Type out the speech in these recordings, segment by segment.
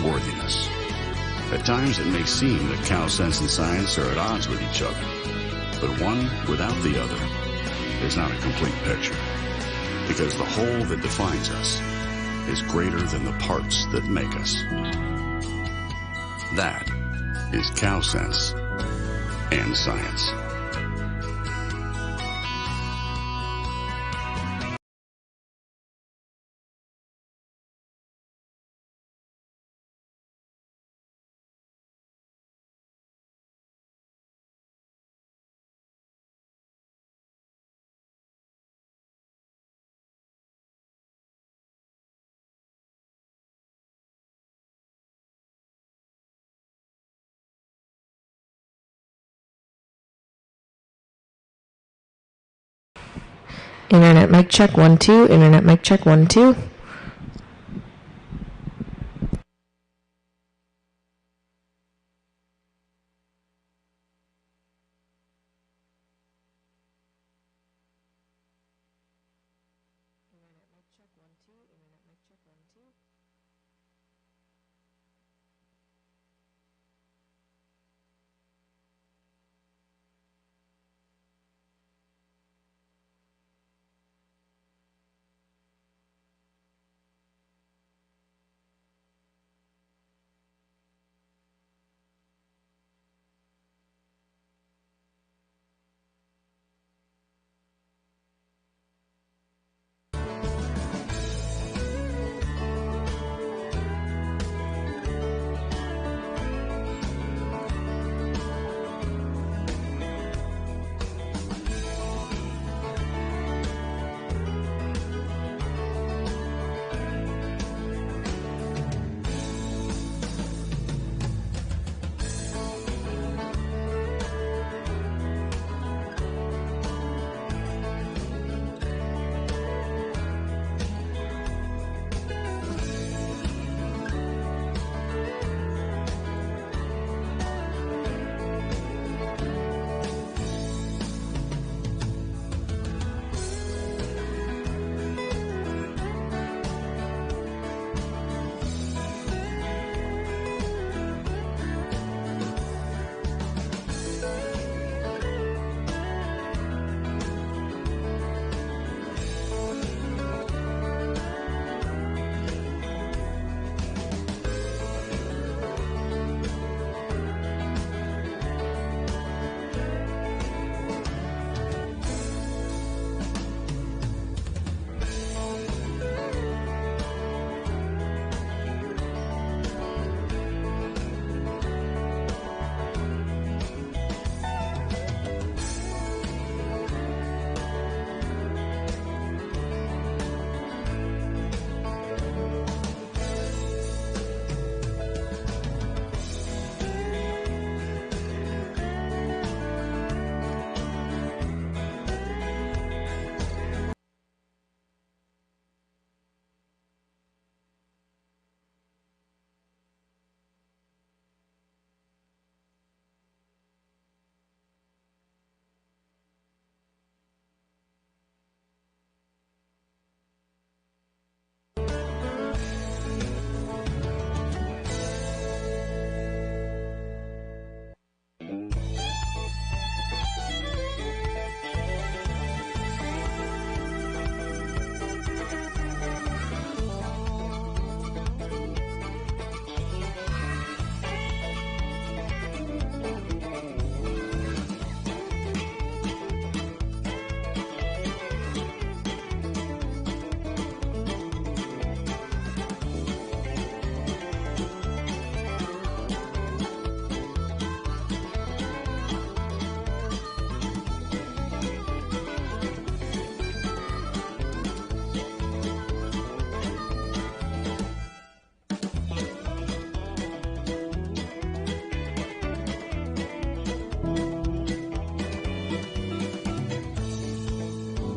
worthiness. At times it may seem that cow sense and science are at odds with each other, but one without the other is not a complete picture, because the whole that defines us is greater than the parts that make us. That is cow sense and science. Internet mic check 1 2. Internet mic check 1 2.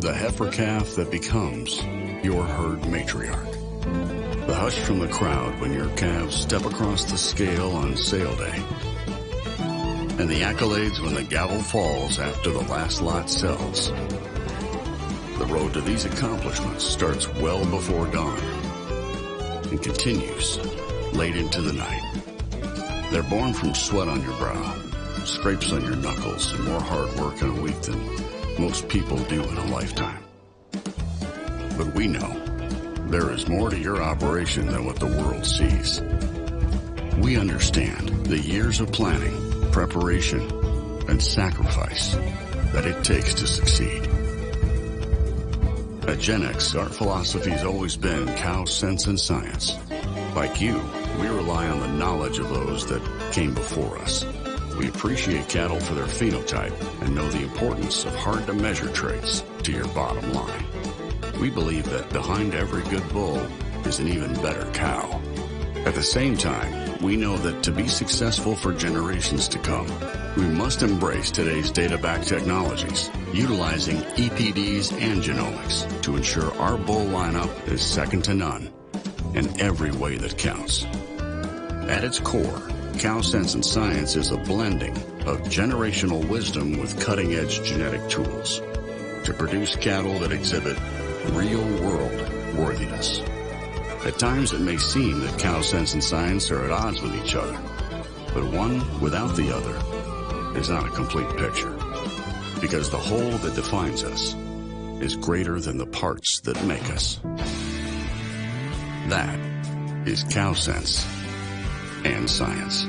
The heifer calf that becomes your herd matriarch. The hush from the crowd when your calves step across the scale on sale day. And the accolades when the gavel falls after the last lot sells. The road to these accomplishments starts well before dawn and continues late into the night. They're born from sweat on your brow, scrapes on your knuckles, and more hard work in a week than most people do in a lifetime. But we know there is more to your operation than what the world sees. We understand the years of planning, preparation, and sacrifice that it takes to succeed. At Gen X, our philosophy has always been cow sense and science. Like you, we rely on the knowledge of those that came before us. We appreciate cattle for their phenotype and know the importance of hard-to-measure traits to your bottom line. We believe that behind every good bull is an even better cow. At the same time, we know that to be successful for generations to come, we must embrace today's data-backed technologies, utilizing EPDs and genomics to ensure our bull lineup is second to none in every way that counts. At its core, Cow Sense and Science is a blending of generational wisdom with cutting-edge genetic tools to produce cattle that exhibit real-world worthiness. At times it may seem that Cow Sense and Science are at odds with each other, but one without the other is not a complete picture, because the whole that defines us is greater than the parts that make us. That is Cow Sense and Science.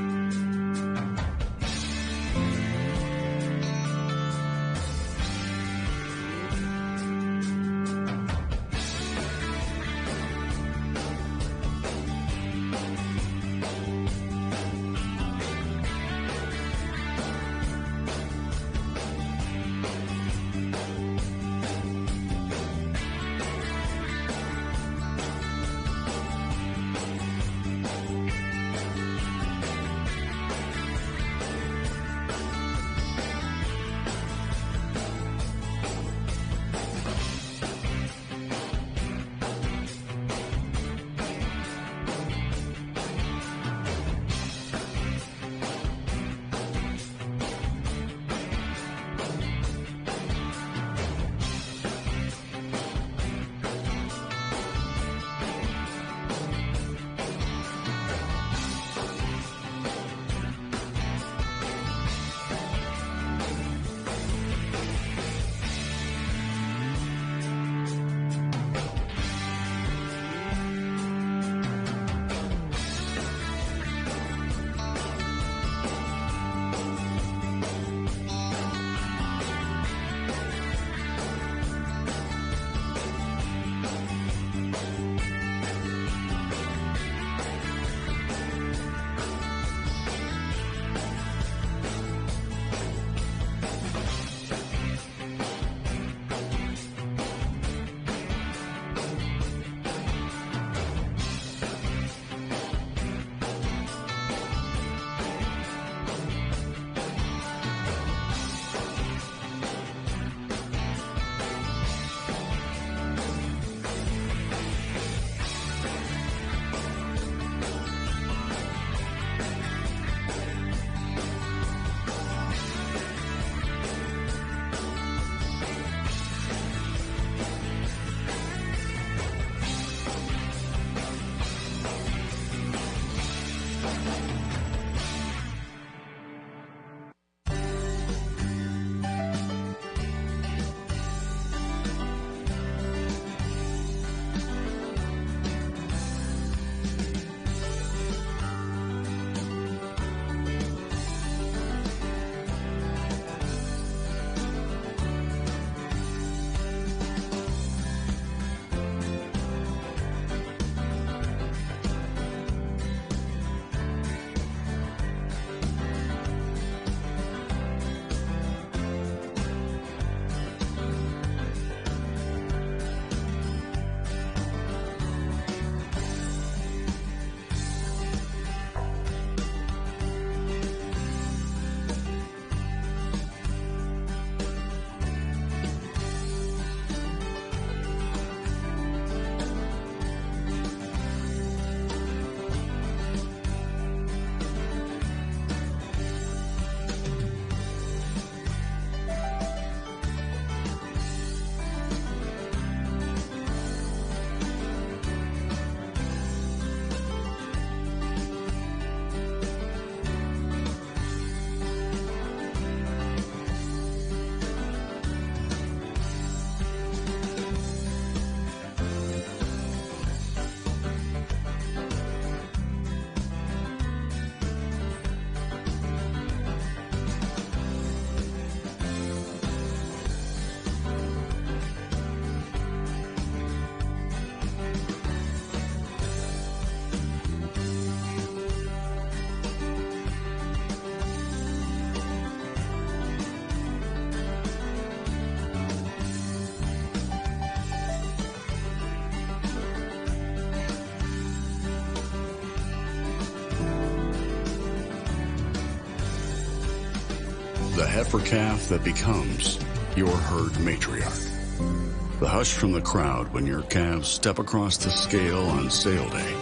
The heifer calf that becomes your herd matriarch. The hush from the crowd when your calves step across the scale on sale day.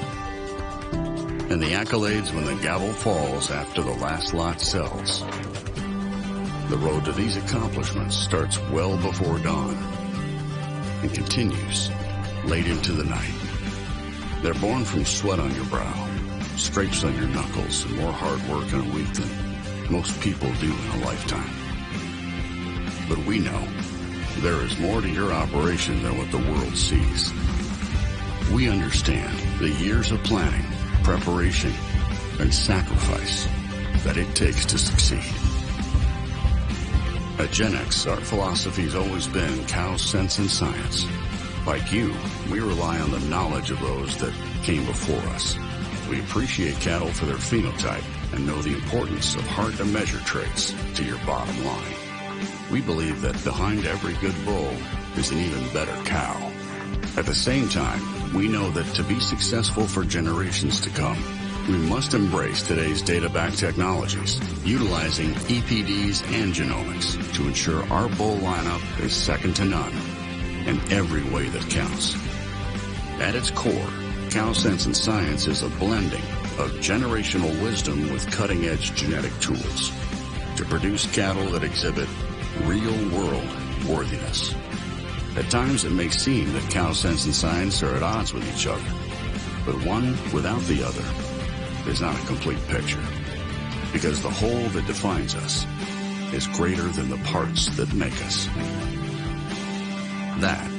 And the accolades when the gavel falls after the last lot sells. The road to these accomplishments starts well before dawn and continues late into the night. They're born from sweat on your brow, scrapes on your knuckles, and more hard work in a week than most people do in a lifetime. But we know there is more to your operation than what the world sees. We understand the years of planning, preparation, and sacrifice that it takes to succeed. At Gen X, our philosophy has always been cow sense and science. Like you, we rely on the knowledge of those that came before us. We appreciate cattle for their phenotype and know the importance of hard-to-measure traits to your bottom line. We believe that behind every good bull is an even better cow. At the same time, we know that to be successful for generations to come, we must embrace today's data-backed technologies, utilizing EPDs and genomics to ensure our bull lineup is second to none in every way that counts. At its core, Cow Sense and Science is a blending of generational wisdom with cutting-edge genetic tools to produce cattle that exhibit real-world worthiness. At times, it may seem that Cow Sense and Science are at odds with each other, but one without the other is not a complete picture, because the whole that defines us is greater than the parts that make us. That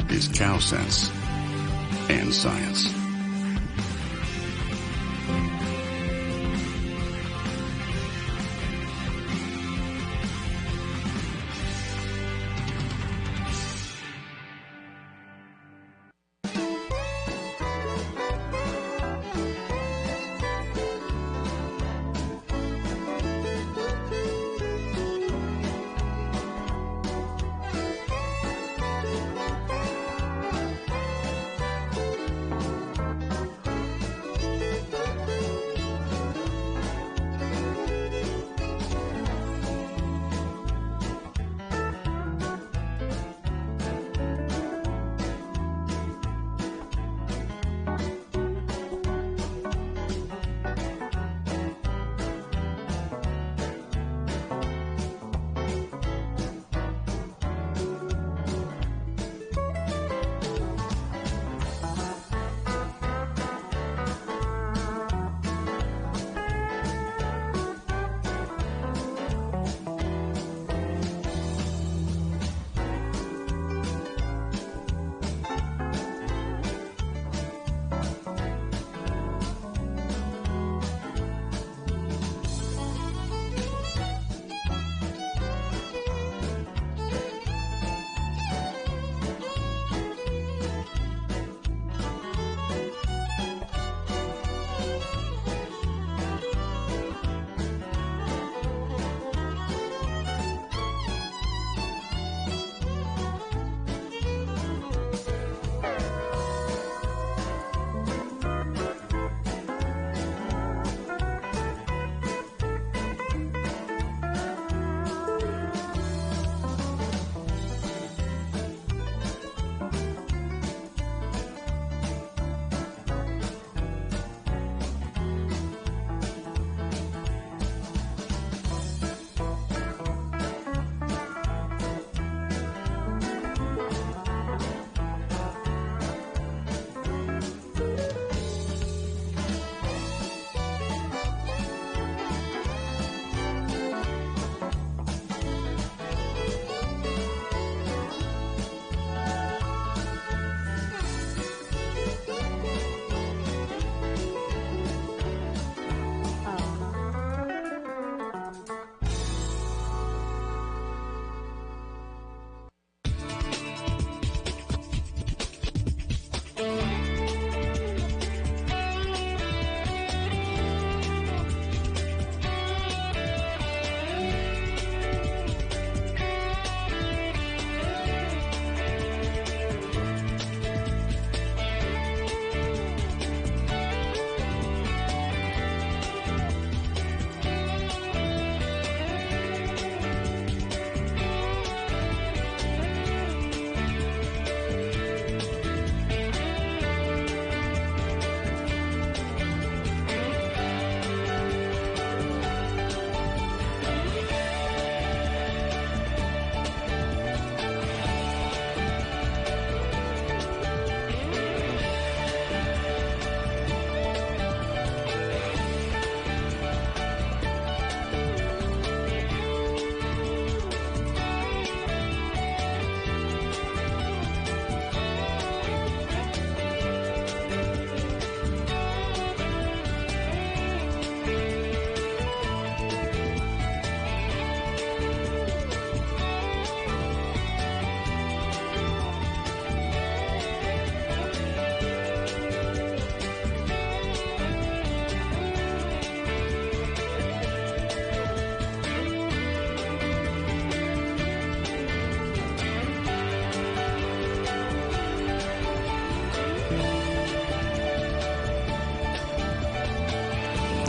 is Cow Sense and Science.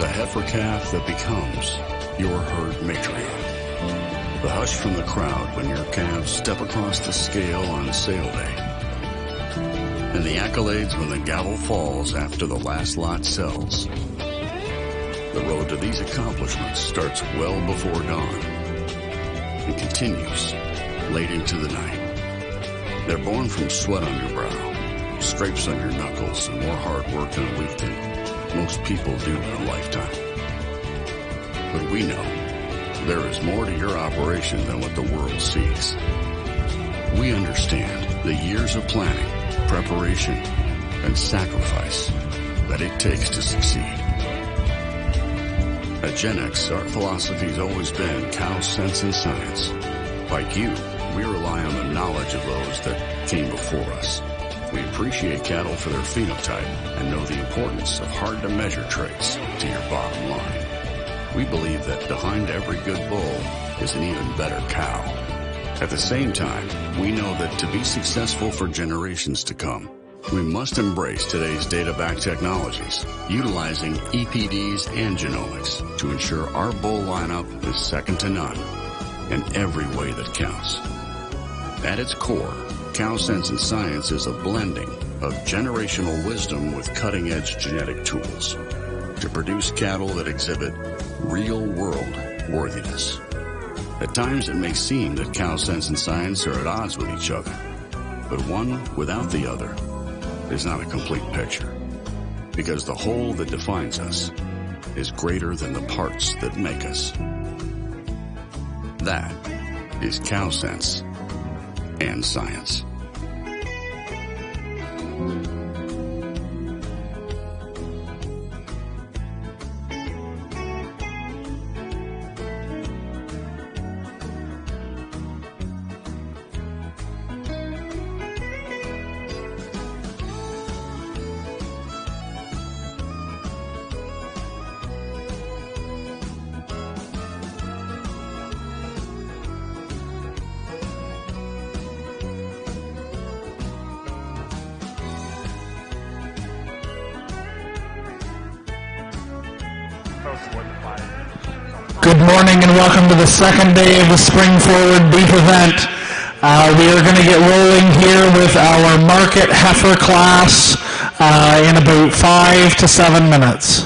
The heifer calf that becomes your herd matriarch. The hush from the crowd when your calves step across the scale on sale day. And the accolades when the gavel falls after the last lot sells. The road to these accomplishments starts well before dawn and continues late into the night. They're born from sweat on your brow, scrapes on your knuckles, and more hard work in a week than most people do in a lifetime. But we know there is more to your operation than what the world sees. We understand the years of planning, preparation, and sacrifice that it takes to succeed. At Gen X, our philosophy has always been cow sense and science. Like you, we rely on the knowledge of those that came before us. We appreciate cattle for their phenotype and know the importance of hard-to-measure traits to your bottom line. We believe that behind every good bull is an even better cow. At the same time, we know that to be successful for generations to come, we must embrace today's data-backed technologies, utilizing EPDs and genomics to ensure our bull lineup is second to none in every way that counts. At its core, Cow Sense and Science is a blending of generational wisdom with cutting-edge genetic tools to produce cattle that exhibit real-world worthiness. At times, it may seem that Cow Sense and Science are at odds with each other, but one without the other is not a complete picture, because the whole that defines us is greater than the parts that make us. That is Cow Sense and Science. Good morning and welcome to the second day of the Spring Forward Beef event. We are going to get rolling here with our market heifer class in about 5 to 7 minutes.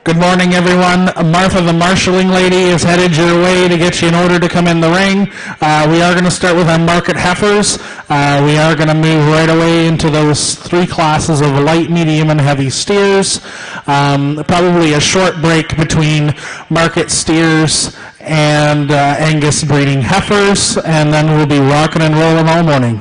Good morning, everyone. Martha, the marshalling lady, is headed your way to get you in order to come in the ring. We are going to start with our market heifers. We are going to move right away into those three classes of light, medium, and heavy steers. Probably a short break between market steers and Angus breeding heifers, and then we'll be rocking and rolling all morning.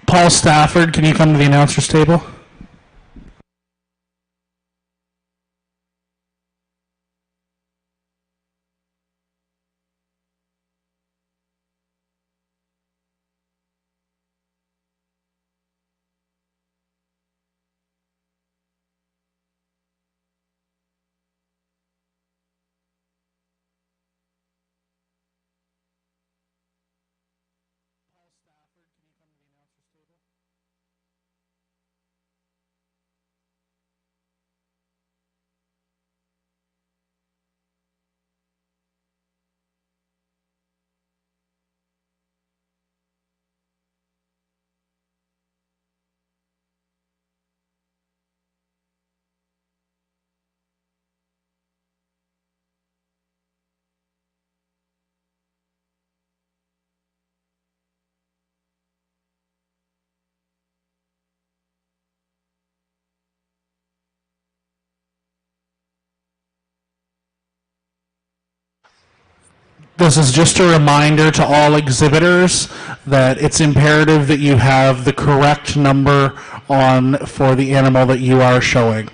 Paul Stafford, can you come to the announcer's table? This is just a reminder to all exhibitors that it's imperative that you have the correct number on for the animal that you are showing.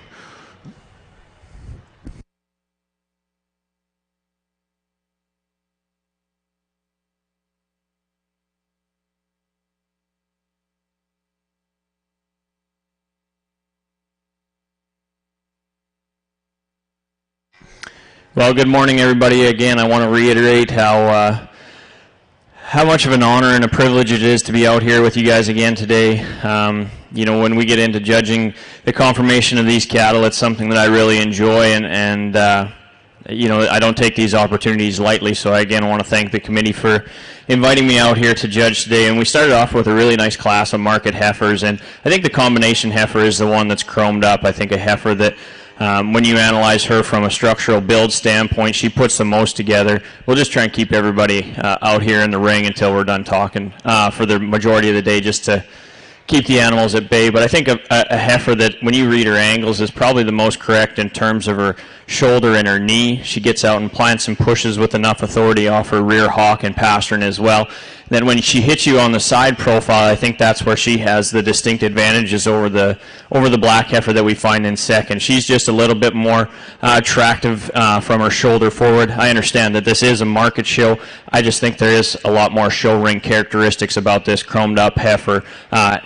Well, good morning, everybody. Again, I want to reiterate how much of an honor and a privilege it is to be out here with you guys again today. You know, when we get into judging the conformation of these cattle, it's something that I really enjoy, and you know, I don't take these opportunities lightly. So I again want to thank the committee for inviting me out here to judge today. And we started off with a really nice class of market heifers, and I think the combination heifer is the one that's chromed up. I think a heifer that when you analyze her from a structural build standpoint, she puts the most together. We'll just try and keep everybody out here in the ring until we're done talking for the majority of the day, just to keep the animals at bay. But I think a heifer that, when you read her angles, is probably the most correct in terms of her shoulder and her knee. She gets out and plants and pushes with enough authority off her rear hock and pastern as well. Then when she hits you on the side profile, I think that's where she has the distinct advantages over the black heifer that we find in second. She's just a little bit more attractive from her shoulder forward. I understand that this is a market show. I just think there is a lot more show ring characteristics about this chromed up heifer.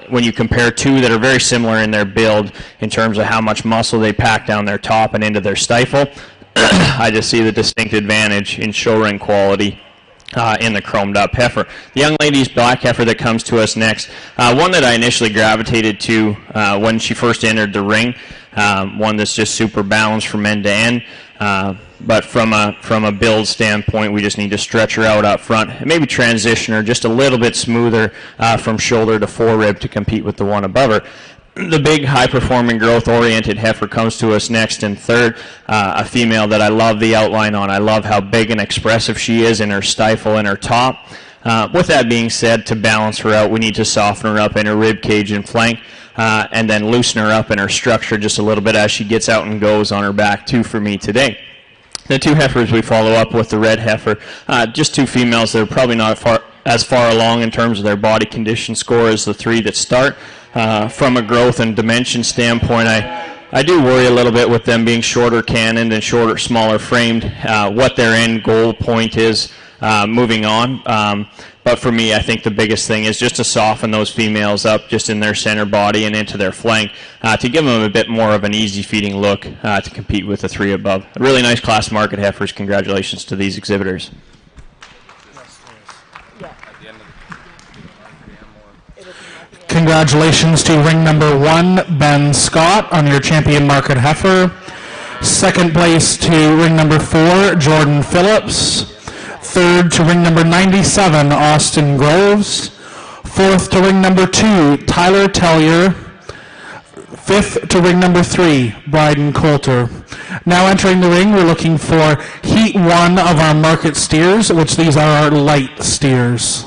When you compare two that are very similar in their build in terms of how much muscle they pack down their top and into their stifle, I just see the distinct advantage in show ring quality in the chromed up heifer. The young lady's black heifer that comes to us next, one that I initially gravitated to when she first entered the ring, one that's just super balanced from end to end, but from a build standpoint, we just need to stretch her out up front and maybe transition her just a little bit smoother from shoulder to forerib to compete with the one above her. The big, high-performing, growth-oriented heifer comes to us next in third, a female that I love the outline on. I love how big and expressive she is in her stifle and her top. With that being said, to balance her out, we need to soften her up in her rib cage and flank, and then loosen her up in her structure just a little bit as she gets out and goes on her back, too, for me today. The two heifers we follow up with the red heifer, just two females that are probably not as far along in terms of their body condition score as the three that start. From a growth and dimension standpoint, I do worry a little bit with them being shorter cannoned and shorter, smaller framed, what their end goal point is moving on. But for me, I think the biggest thing is just to soften those females up just in their center body and into their flank to give them a bit more of an easy feeding look to compete with the three above. A really nice class market heifers. Congratulations to these exhibitors. Congratulations to ring number 1, Ben Scott, on your champion market heifer. Second place to ring number 4, Jordan Phillips. Third to ring number 97, Austin Groves. Fourth to ring number 2, Tyler Tellier. Fifth to ring number 3, Bryden Coulter. Now entering the ring, we're looking for heat 1 of our market steers, which these are our light steers.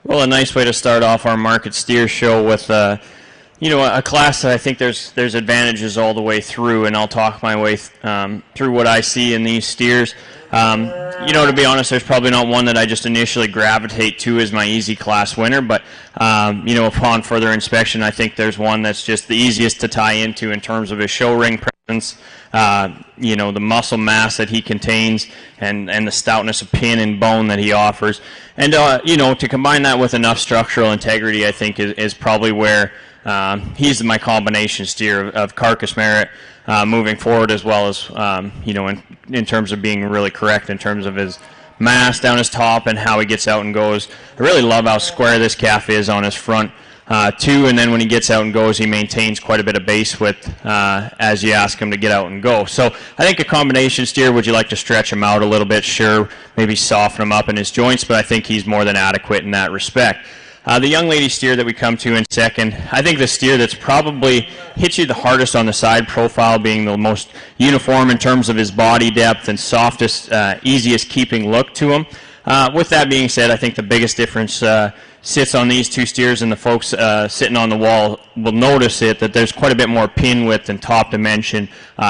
Well, a nice way to start off our market steer show with you know, a class that I think there's advantages all the way through, and I'll talk my way through what I see in these steers. You know, to be honest, there's probably not one that I just initially gravitate to as my easy class winner, but you know, upon further inspection, I think there's one that's just the easiest to tie into in terms of his show ring presence, you know, the muscle mass that he contains, and the stoutness of pin and bone that he offers. And, you know, to combine that with enough structural integrity, I think is probably where he's my combination steer of carcass merit moving forward, as well as, you know, in terms of being really correct in terms of his mass down his top and how he gets out and goes. I really love how square this calf is on his front too, and then when he gets out and goes, he maintains quite a bit of base width as you ask him to get out and go. So I think a combination steer, would you like to stretch him out a little bit? Sure, maybe soften him up in his joints, but I think he's more than adequate in that respect. The young lady steer that we come to in second, I think the steer that's probably hits you the hardest on the side profile, being the most uniform in terms of his body depth and softest, easiest keeping look to him. With that being said, I think the biggest difference sits on these two steers, and the folks sitting on the wall will notice it, that there's quite a bit more pin width and top dimension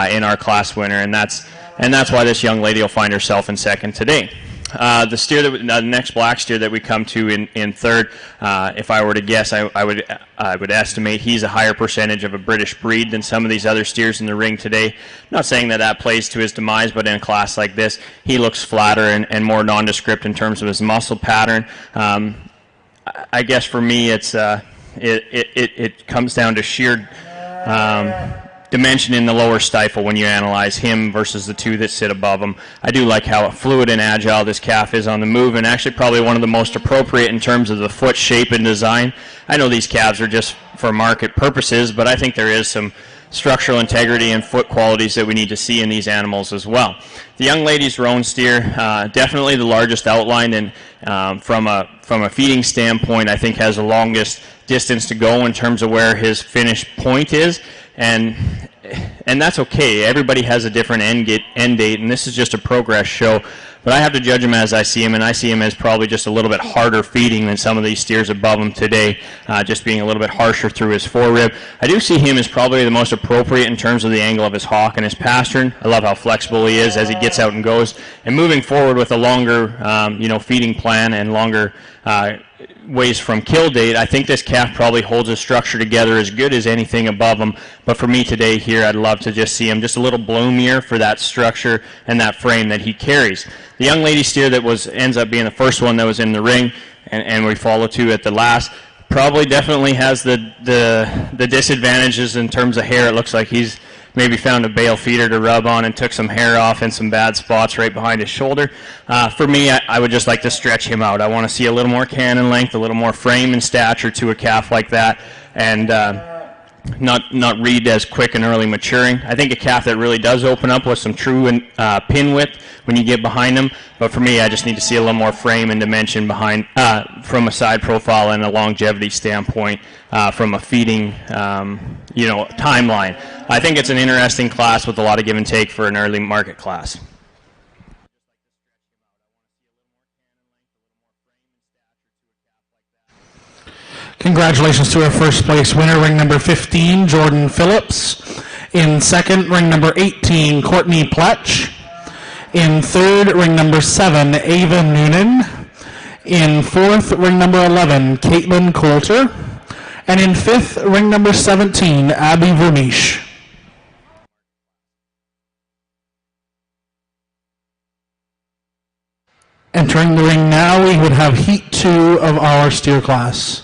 in our class winner, and that's why this young lady will find herself in second today. The steer that the next black steer that we come to in third, if I were to guess, I would estimate he's a higher percentage of a British breed than some of these other steers in the ring today. Not saying that plays to his demise, but in a class like this, he looks flatter and more nondescript in terms of his muscle pattern. I guess for me, it comes down to sheer dimension in the lower stifle when you analyze him versus the two that sit above him. I do like how fluid and agile this calf is on the move, and actually probably one of the most appropriate in terms of the foot shape and design. I know these calves are just for market purposes, but I think there is some structural integrity and foot qualities that we need to see in these animals as well. The young lady's roan steer, definitely the largest outline, and from a feeding standpoint, I think has the longest distance to go in terms of where his finish point is. And that's okay. Everybody has a different end date, and this is just a progress show. But I have to judge him as I see him, and I see him as probably just a little bit harder feeding than some of these steers above him today, just being a little bit harsher through his forerib. I do see him as probably the most appropriate in terms of the angle of his hock and his pastern. I love how flexible he is as he gets out and goes. And moving forward with a longer, you know, feeding plan and longer ways from kill date, I think this calf probably holds his structure together as good as anything above him. But for me today here, I'd love to just see him just a little bloomier for that structure and that frame that he carries. The young lady steer that ends up being the first one that was in the ring, and we follow to at the last, probably definitely has the disadvantages in terms of hair. It looks like he's maybe found a bale feeder to rub on and took some hair off in some bad spots right behind his shoulder. For me, I would just like to stretch him out. I want to see a little more cannon length, a little more frame and stature to a calf like that, and not read as quick and early maturing. I think a calf that really does open up with some true pin width when you get behind him. But for me, I just need to see a little more frame and dimension behind from a side profile and a longevity standpoint from a feeding you know, timeline. I think it's an interesting class with a lot of give and take for an early market class. Congratulations to our first place winner, ring number 15, Jordan Phillips. In second, ring number 18, Courtney Pletch. In third, ring number 7, Ava Noonan. In fourth, ring number 11, Caitlin Coulter. And in fifth, ring number 17, Abby Vermeesh. Entering the ring now, we would have Heat 2 of our steer class.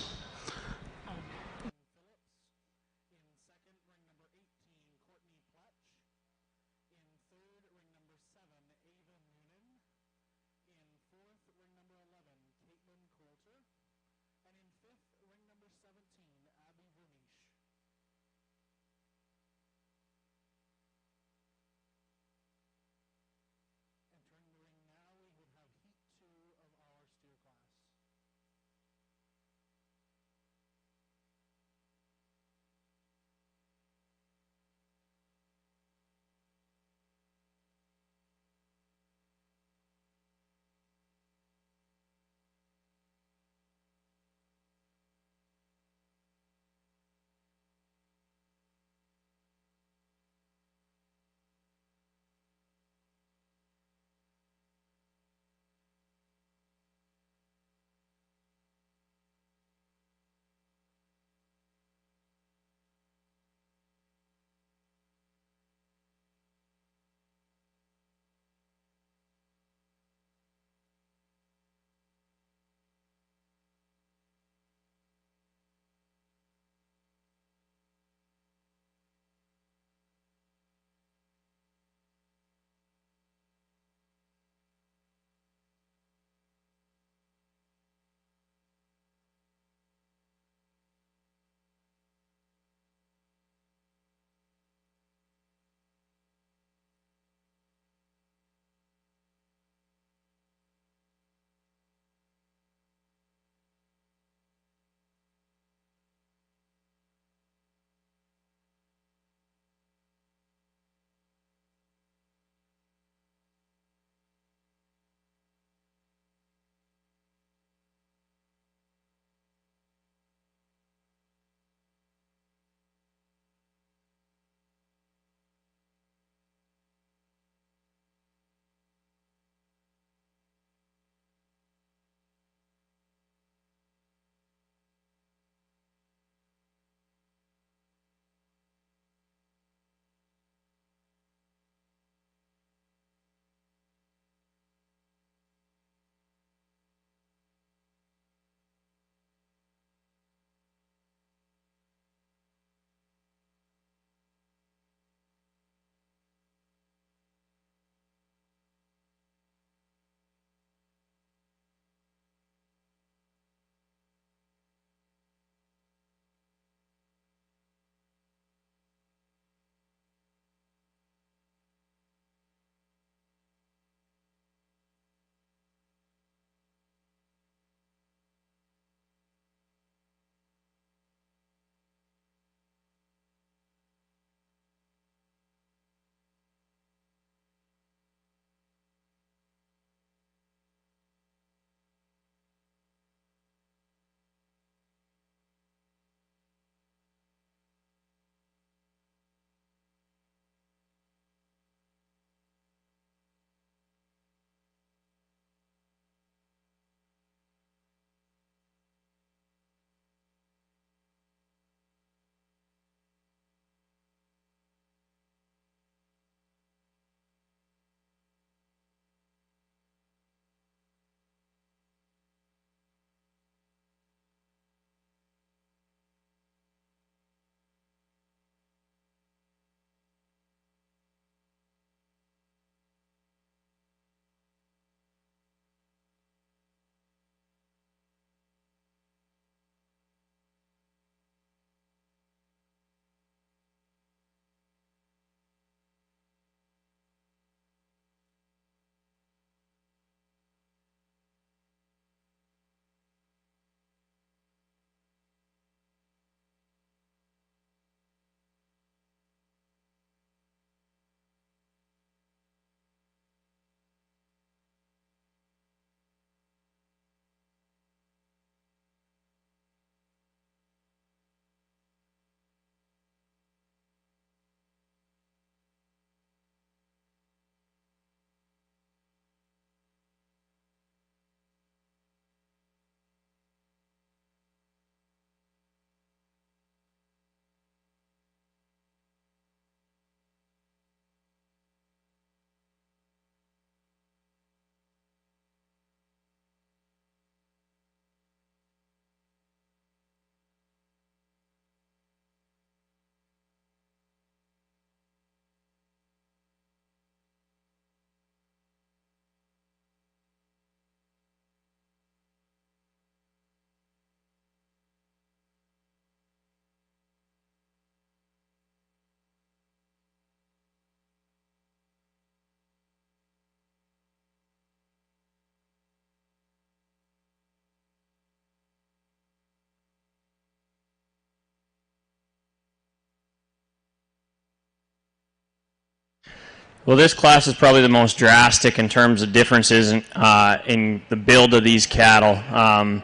Well, this class is probably the most drastic in terms of differences in the build of these cattle. And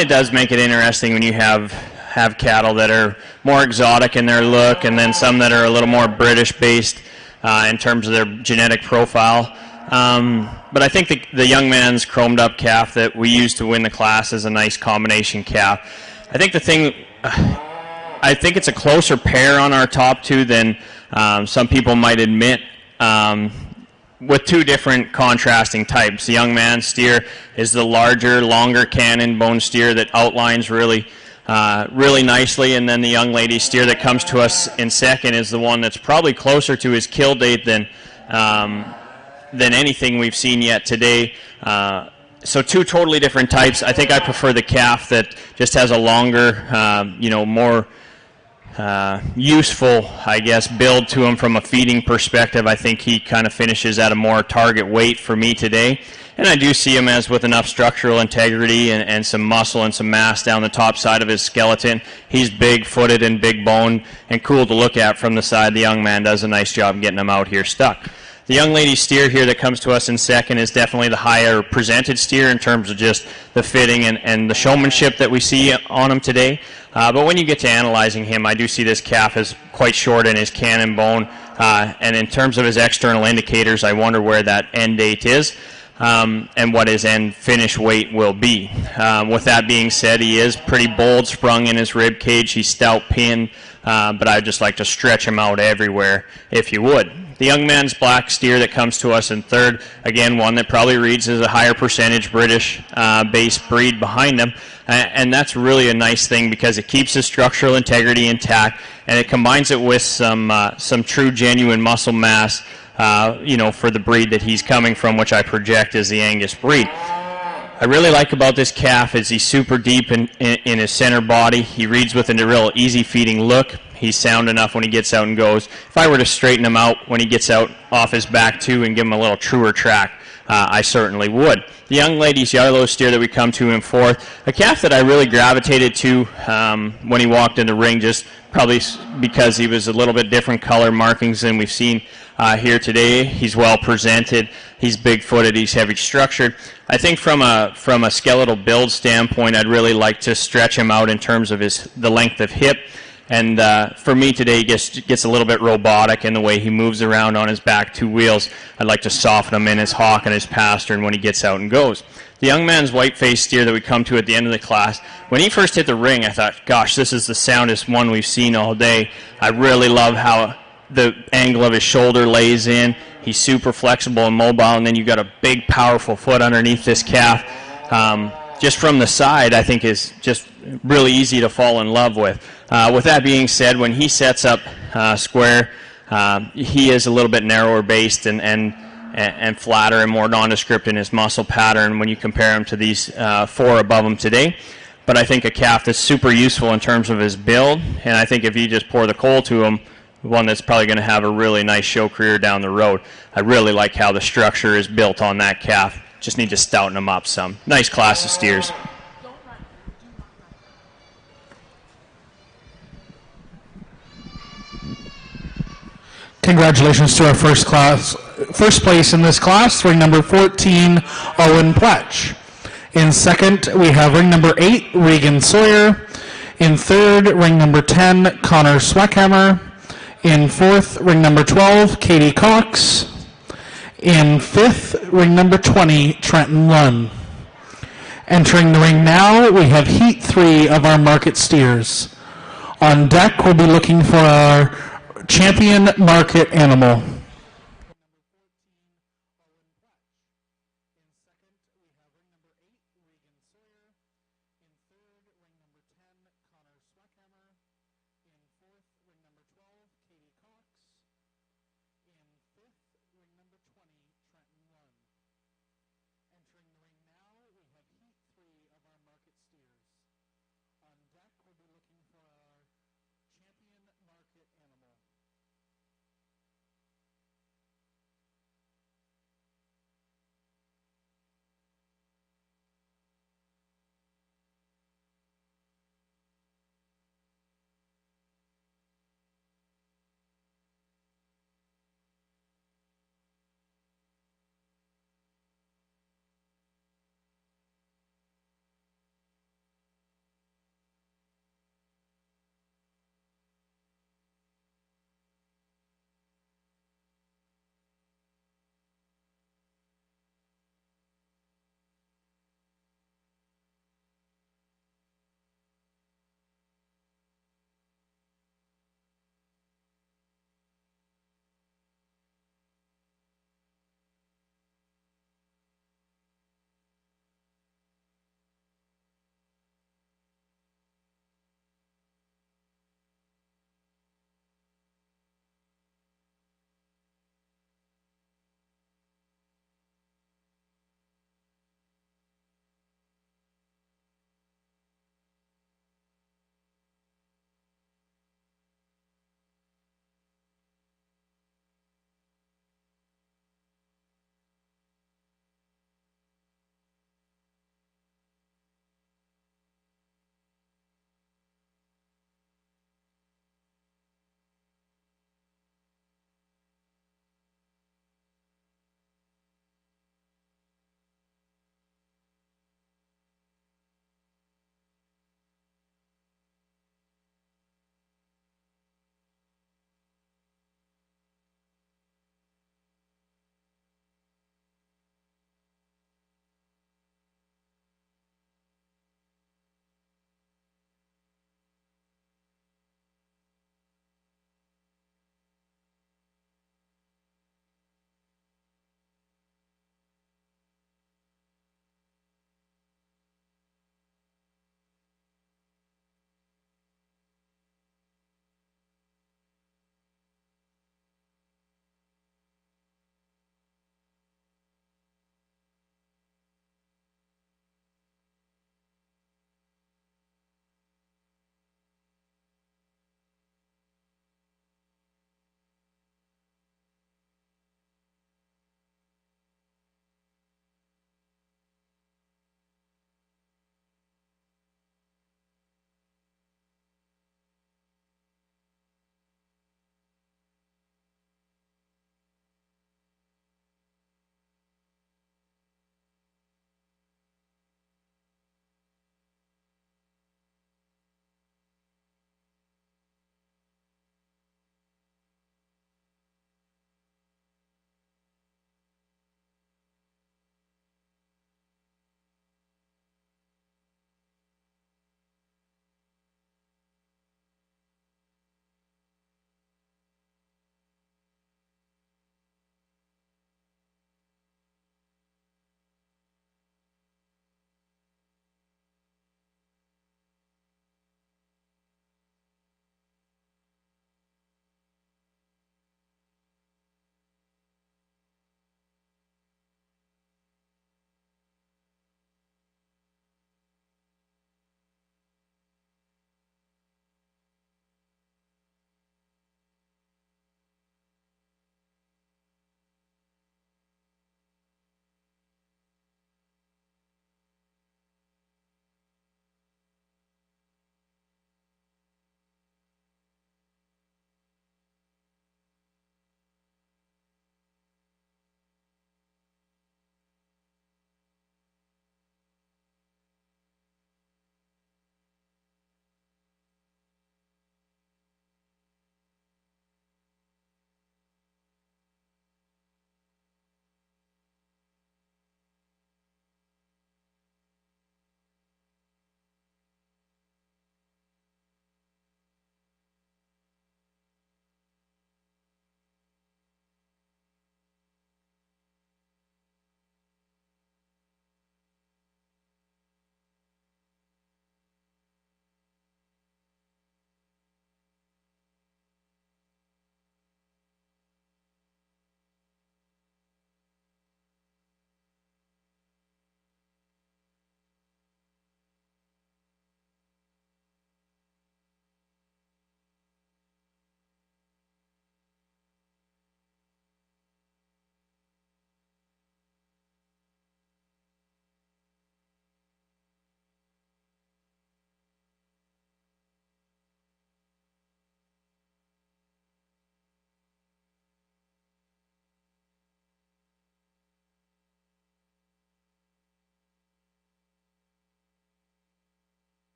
it does make it interesting when you have cattle that are more exotic in their look, and then some that are a little more British-based in terms of their genetic profile. But I think the young man's chromed up calf that we used to win the class is a nice combination calf. I think it's a closer pair on our top two than some people might admit. With two different contrasting types. The young man steer is the larger, longer cannon bone steer that outlines really nicely, and then the young lady steer that comes to us in second is the one that's probably closer to his kill date than anything we've seen yet today. So two totally different types. I think I prefer the calf that just has a longer, more useful, I guess, build to him from a feeding perspective. I think he kind of finishes at a more target weight for me today. And I do see him as with enough structural integrity and some muscle and some mass down the top side of his skeleton. He's big-footed and big-boned and cool to look at from the side. The young man does a nice job getting him out here stuck. The young lady steer here that comes to us in second is definitely the higher presented steer in terms of just the fitting and the showmanship that we see on him today. But when you get to analyzing him, I do see this calf is quite short in his cannon bone. And in terms of his external indicators, I wonder where that end date is and what his end finish weight will be. With that being said, he is pretty bold sprung in his rib cage. He's stout pinned, but I'd just like to stretch him out everywhere if you would. The young man's black steer that comes to us in third, again, one that probably reads as a higher percentage British-based breed behind him. And that's really a nice thing because it keeps his structural integrity intact, and it combines it with some true, genuine muscle mass, for the breed that he's coming from, which I project is the Angus breed. I really like about this calf is he's super deep in his center body. He reads with a real easy feeding look. He's sound enough when he gets out and goes. If I were to straighten him out when he gets out off his back too and give him a little truer track, I certainly would. The young lady's yellow steer that we come to in fourth, a calf that I really gravitated to when he walked in the ring, just probably because he was a little bit different color markings than we've seen here today. He's well presented, he's big-footed, he's heavy structured. I think from a skeletal build standpoint, I'd really like to stretch him out in terms of the length of hip. And for me today, he gets a little bit robotic in the way he moves around on his back two wheels. I'd like to soften him in his hock and his pastern when he gets out and goes. The young man's white-faced steer that we come to at the end of the class, when he first hit the ring, I thought, gosh, this is the soundest one we've seen all day. I really love how the angle of his shoulder lays in. He's super flexible and mobile, and then you've got a big, powerful foot underneath this calf. Just from the side, I think is just really easy to fall in love with. With that being said, when he sets up square, he is a little bit narrower based and flatter and more nondescript in his muscle pattern when you compare him to these four above him today. But I think a calf that's super useful in terms of his build, and I think if you just pour the coal to him, one that's probably going to have a really nice show career down the road. I really like how the structure is built on that calf. Just need to stouten him up some. Nice class of steers. Congratulations to our first place in this class, ring number 14, Owen Pletch. In second, we have ring number 8, Regan Sawyer. In third, ring number 10, Connor Sweckhammer. In fourth, ring number 12, Katie Cox. In fifth, ring number 20, Trenton Lunn. Entering the ring now, we have heat 3 of our market steers. On deck, we'll be looking for our champion market animal.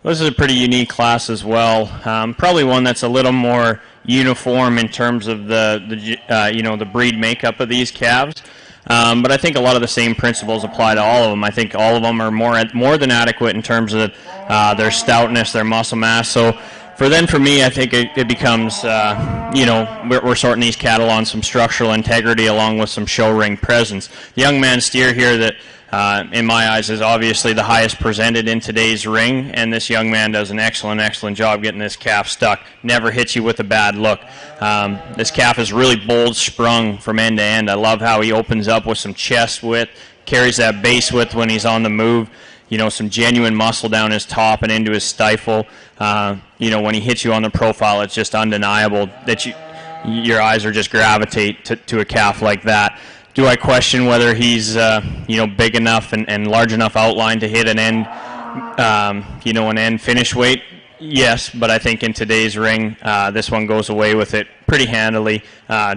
This is a pretty unique class as well. Probably one that's a little more uniform in terms of the breed makeup of these calves. But I think a lot of the same principles apply to all of them. I think all of them are more than adequate in terms of their stoutness, their muscle mass. So for me, I think it becomes, we're sorting these cattle on some structural integrity along with some show ring presence. The young man steer here that, in my eyes, is obviously the highest presented in today's ring, and this young man does an excellent job getting this calf stuck. Never hits you with a bad look. This calf is really bold sprung from end to end. I love how he opens up with some chest width, carries that base width when he's on the move. Some genuine muscle down his top and into his stifle. When he hits you on the profile, it's just undeniable that your eyes are just gravitate to a calf like that. Do I question whether he's, big enough and large enough outline to hit an end finish weight? Yes, but I think in today's ring, this one goes away with it pretty handily,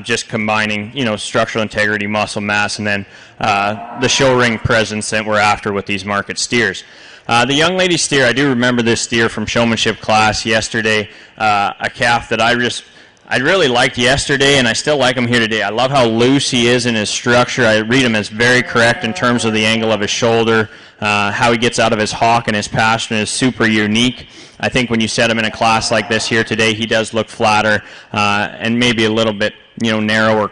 just combining, structural integrity, muscle mass, and then the show ring presence that we're after with these market steers. The young lady steer, I do remember this steer from showmanship class yesterday, a calf that I really liked yesterday, and I still like him here today. I love how loose he is in his structure. I read him as very correct in terms of the angle of his shoulder. How he gets out of his hock and his passion is super unique. I think when you set him in a class like this here today, he does look flatter and maybe a little bit narrower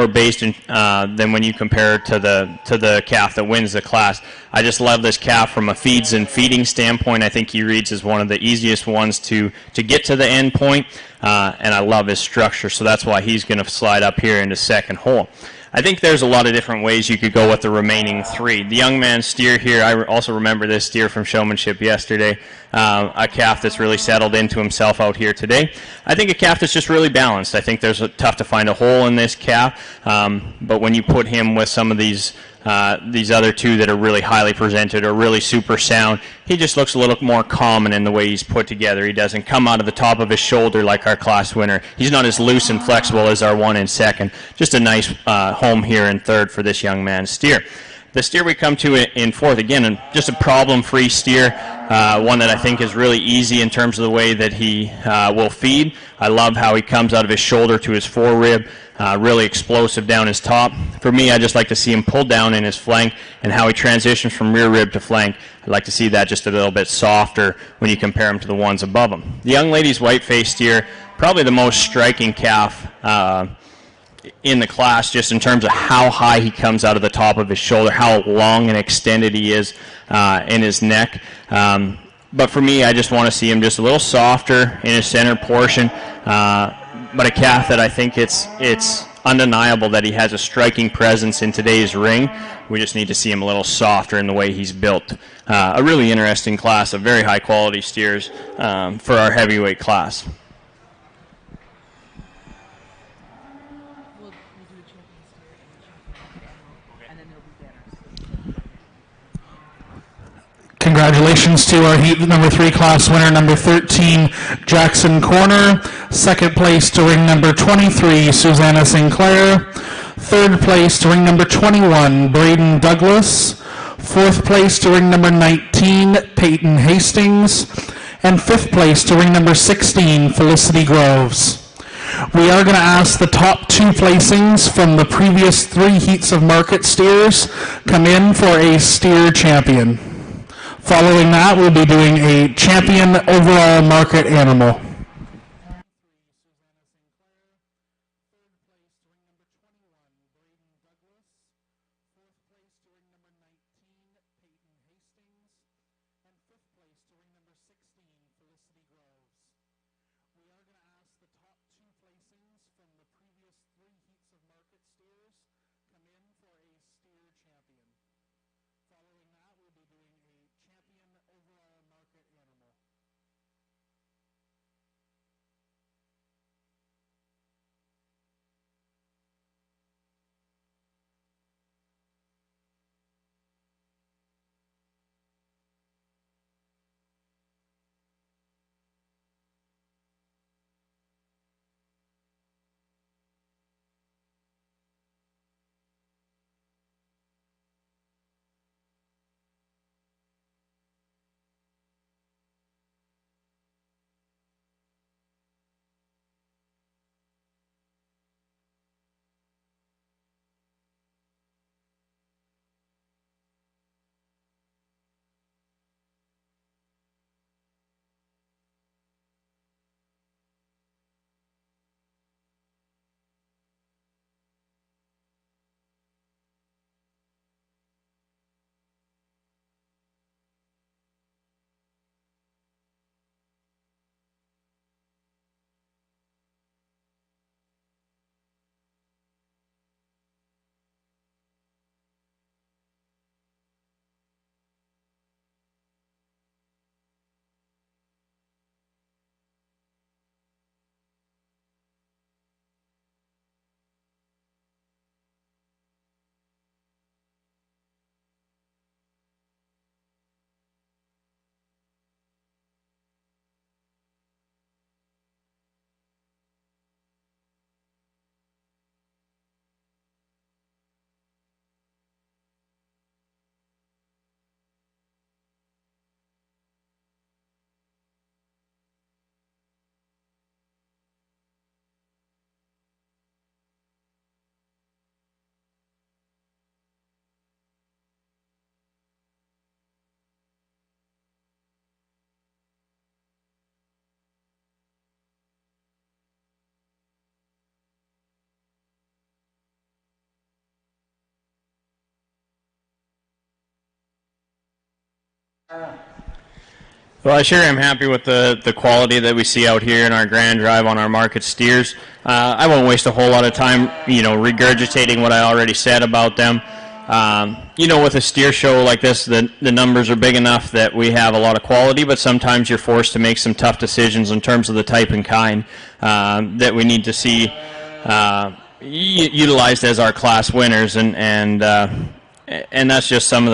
based than when you compare it to the calf that wins the class. I just love this calf from a feeds and feeding standpoint. I think he reads as one of the easiest ones to get to the end point, and I love his structure, so that's why he's going to slide up here into second hole. I think there's a lot of different ways you could go with the remaining three. The young man steer here, I also remember this steer from showmanship yesterday, a calf that's really settled into himself out here today. I think a calf that's just really balanced. I think there's tough to find a hole in this calf, but when you put him with some of these other two that are really highly presented or really super sound, he just looks a little more common in the way he's put together. He doesn't come out of the top of his shoulder like our class winner. He's not as loose and flexible as our one in second. Just a nice home here in third for this young man steer. The steer we come to in fourth, again, just a problem-free steer, one that I think is really easy in terms of the way that he will feed. I love how he comes out of his shoulder to his forerib, really explosive down his top. For me, I just like to see him pull down in his flank and how he transitions from rear rib to flank. I'd like to see that just a little bit softer when you compare him to the ones above him. The young lady's white-faced steer, probably the most striking calf in the class, just in terms of how high he comes out of the top of his shoulder, how long and extended he is in his neck. But for me, I just want to see him just a little softer in his center portion, but a calf that I think it's undeniable that he has a striking presence in today's ring. We just need to see him a little softer in the way he's built. A really interesting class of very high quality steers for our heavyweight class. Congratulations to our heat number 3 class winner, number 13, Jackson Corner. Second place to ring number 23, Susanna Sinclair. Third place to ring number 21, Braden Douglas. Fourth place to ring number 19, Peyton Hastings. And fifth place to ring number 16, Felicity Groves. We are going to ask the top 2 placings from the previous 3 heats of market steers come in for a steer champion. Following that, we'll be doing a champion overall market animal. Well, I sure am happy with the quality that we see out here in our Grand Drive on our market steers. I won't waste a whole lot of time, regurgitating what I already said about them. With a steer show like this, the numbers are big enough that we have a lot of quality, but sometimes you're forced to make some tough decisions in terms of the type and kind that we need to see utilized as our class winners, and that's just some of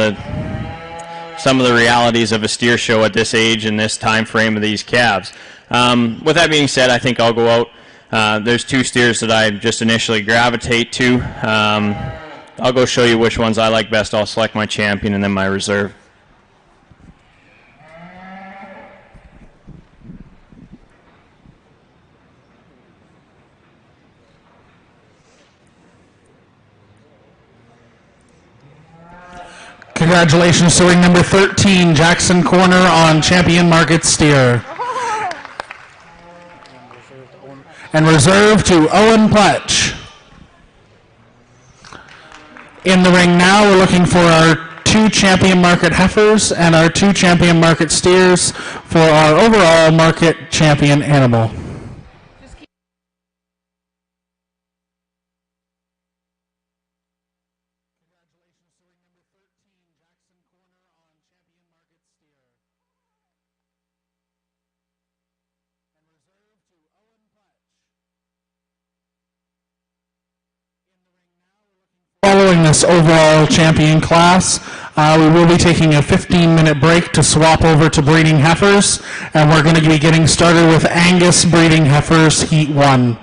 the realities of a steer show at this age and this time frame of these calves. With that being said, I think I'll go out. There's two steers that I just initially gravitate to. I'll go show you which ones I like best. I'll select my champion and then my reserve. Congratulations to ring number 13, Jackson Corner on Champion Market Steer. And reserve to Owen Pletch. In the ring now, we're looking for our 2 Champion Market heifers and our 2 Champion Market steers for our overall market champion animal. Following this overall champion class, we will be taking a 15-minute break to swap over to breeding heifers, and we're going to be getting started with Angus breeding heifers, Heat 1.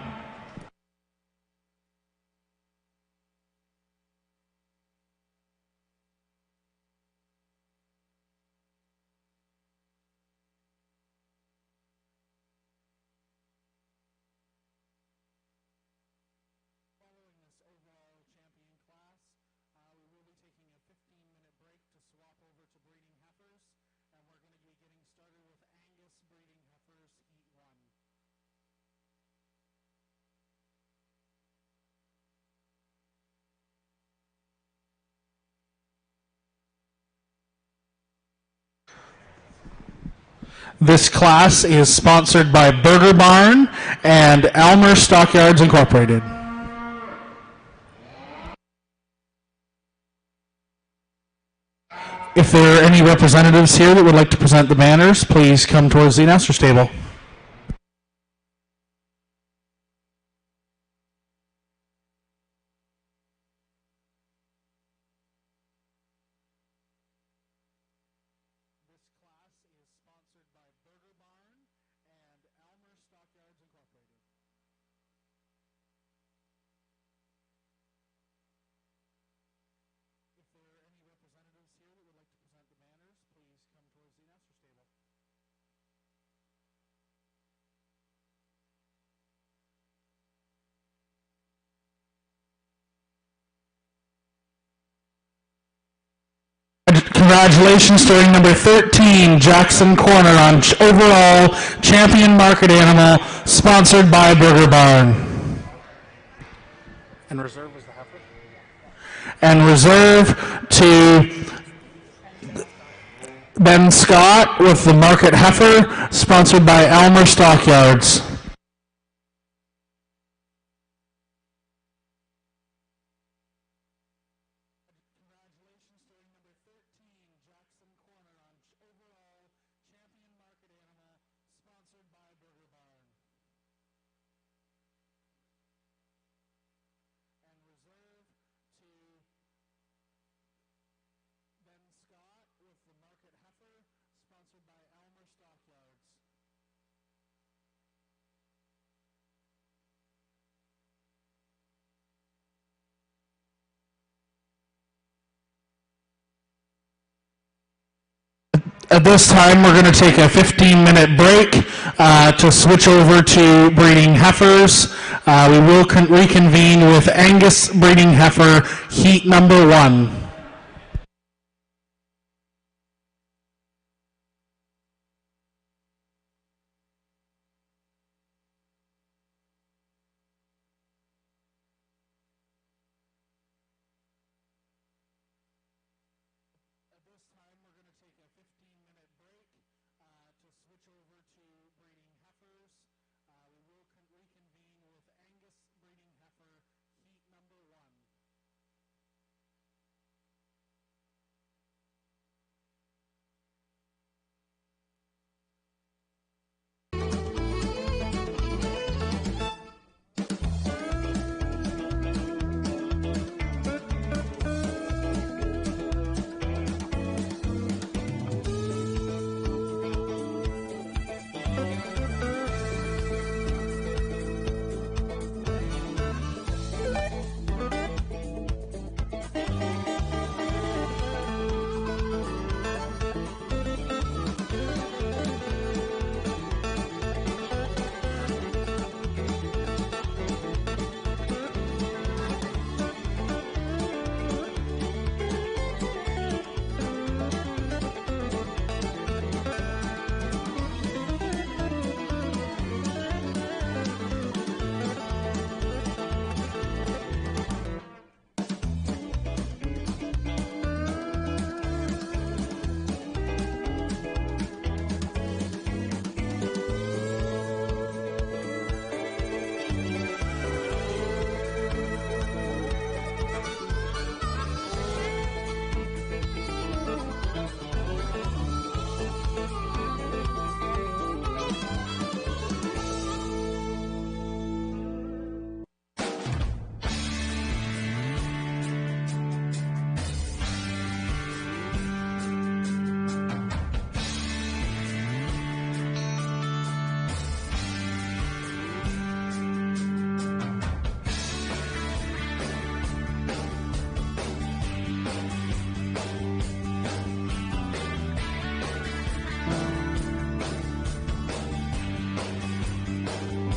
This class is sponsored by Burger Barn and Elmer Stockyards Incorporated. If there are any representatives here that would like to present the banners, please come towards the announcer's table. Congratulations to ring number 13, Jackson Corner on overall champion market animal, sponsored by Burger Barn. And reserve was the heifer? And reserve to Ben Scott with the market heifer, sponsored by Elmer Stockyards. At this time, we're going to take a 15-minute break to switch over to breeding heifers. We will reconvene with Angus breeding heifer, heat number 1. At this time, we're going to take a 15-minute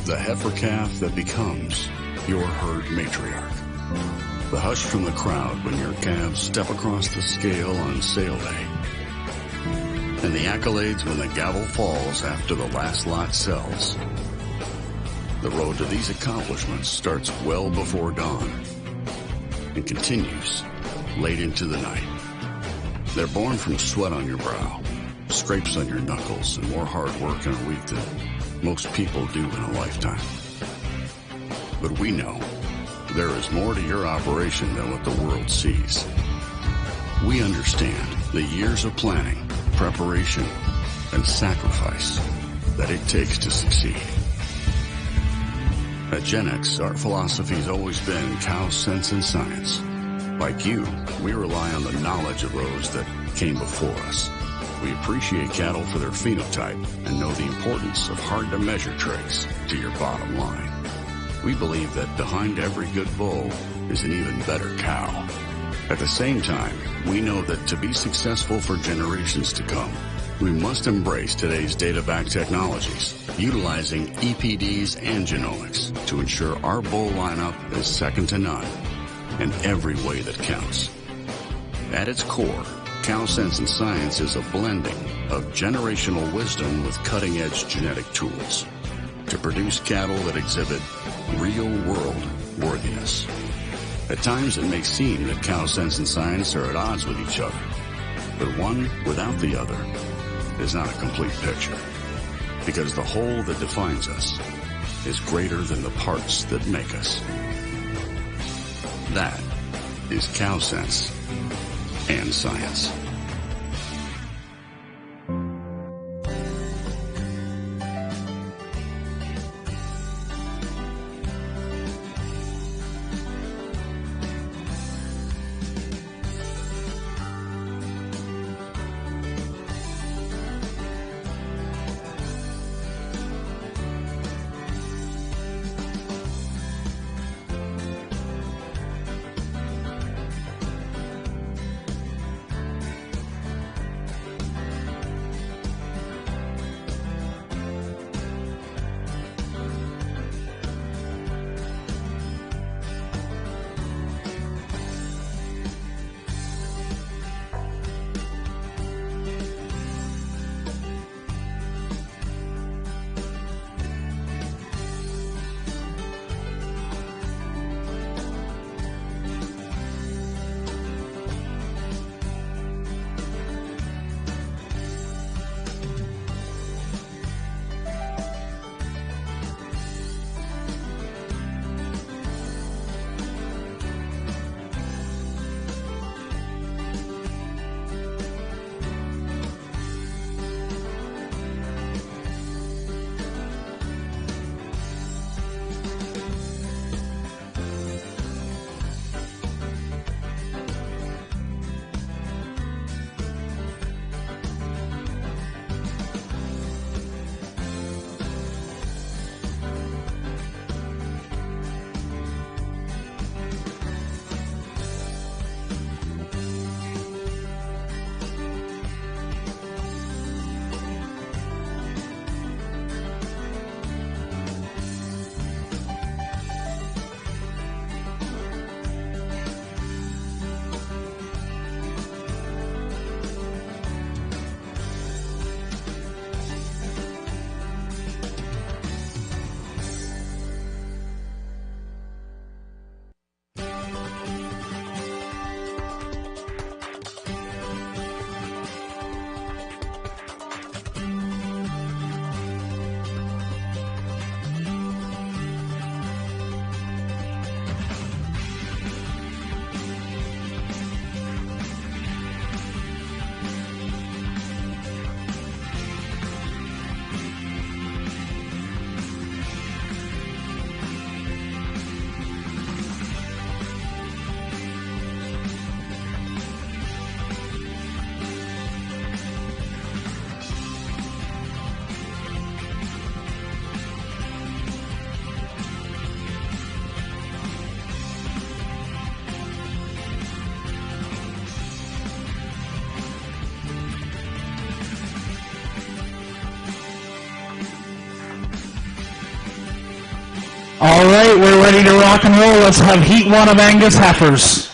The heifer calf that becomes your herd matriarch. The hush from the crowd when your calves step across the scale on sale day. And the accolades when the gavel falls after the last lot sells. The road to these accomplishments starts well before dawn and continues late into the night. They're born from sweat on your brow, scrapes on your knuckles, and more hard work in a week than most people do in a lifetime. But we know there is more to your operation than what the world sees. We understand the years of planning, preparation, and sacrifice that it takes to succeed. At GenX, our philosophy has always been cow sense and science. Like you, we rely on the knowledge of those that came before us. We appreciate cattle for their phenotype and know the importance of hard-to-measure traits to your bottom line. We believe that behind every good bull is an even better cow. At the same time, we know that to be successful for generations to come, we must embrace today's data-backed technologies, utilizing EPDs and genomics to ensure our bull lineup is second to none in every way that counts. At its core, Cow Sense and Science is a blending of generational wisdom with cutting-edge genetic tools to produce cattle that exhibit real-world worthiness. At times, it may seem that Cow Sense and Science are at odds with each other, but one without the other is not a complete picture, because the whole that defines us is greater than the parts that make us. That is Cow Sense and Science. All right, we're ready to rock and roll. Let's have heat one of Angus heifers.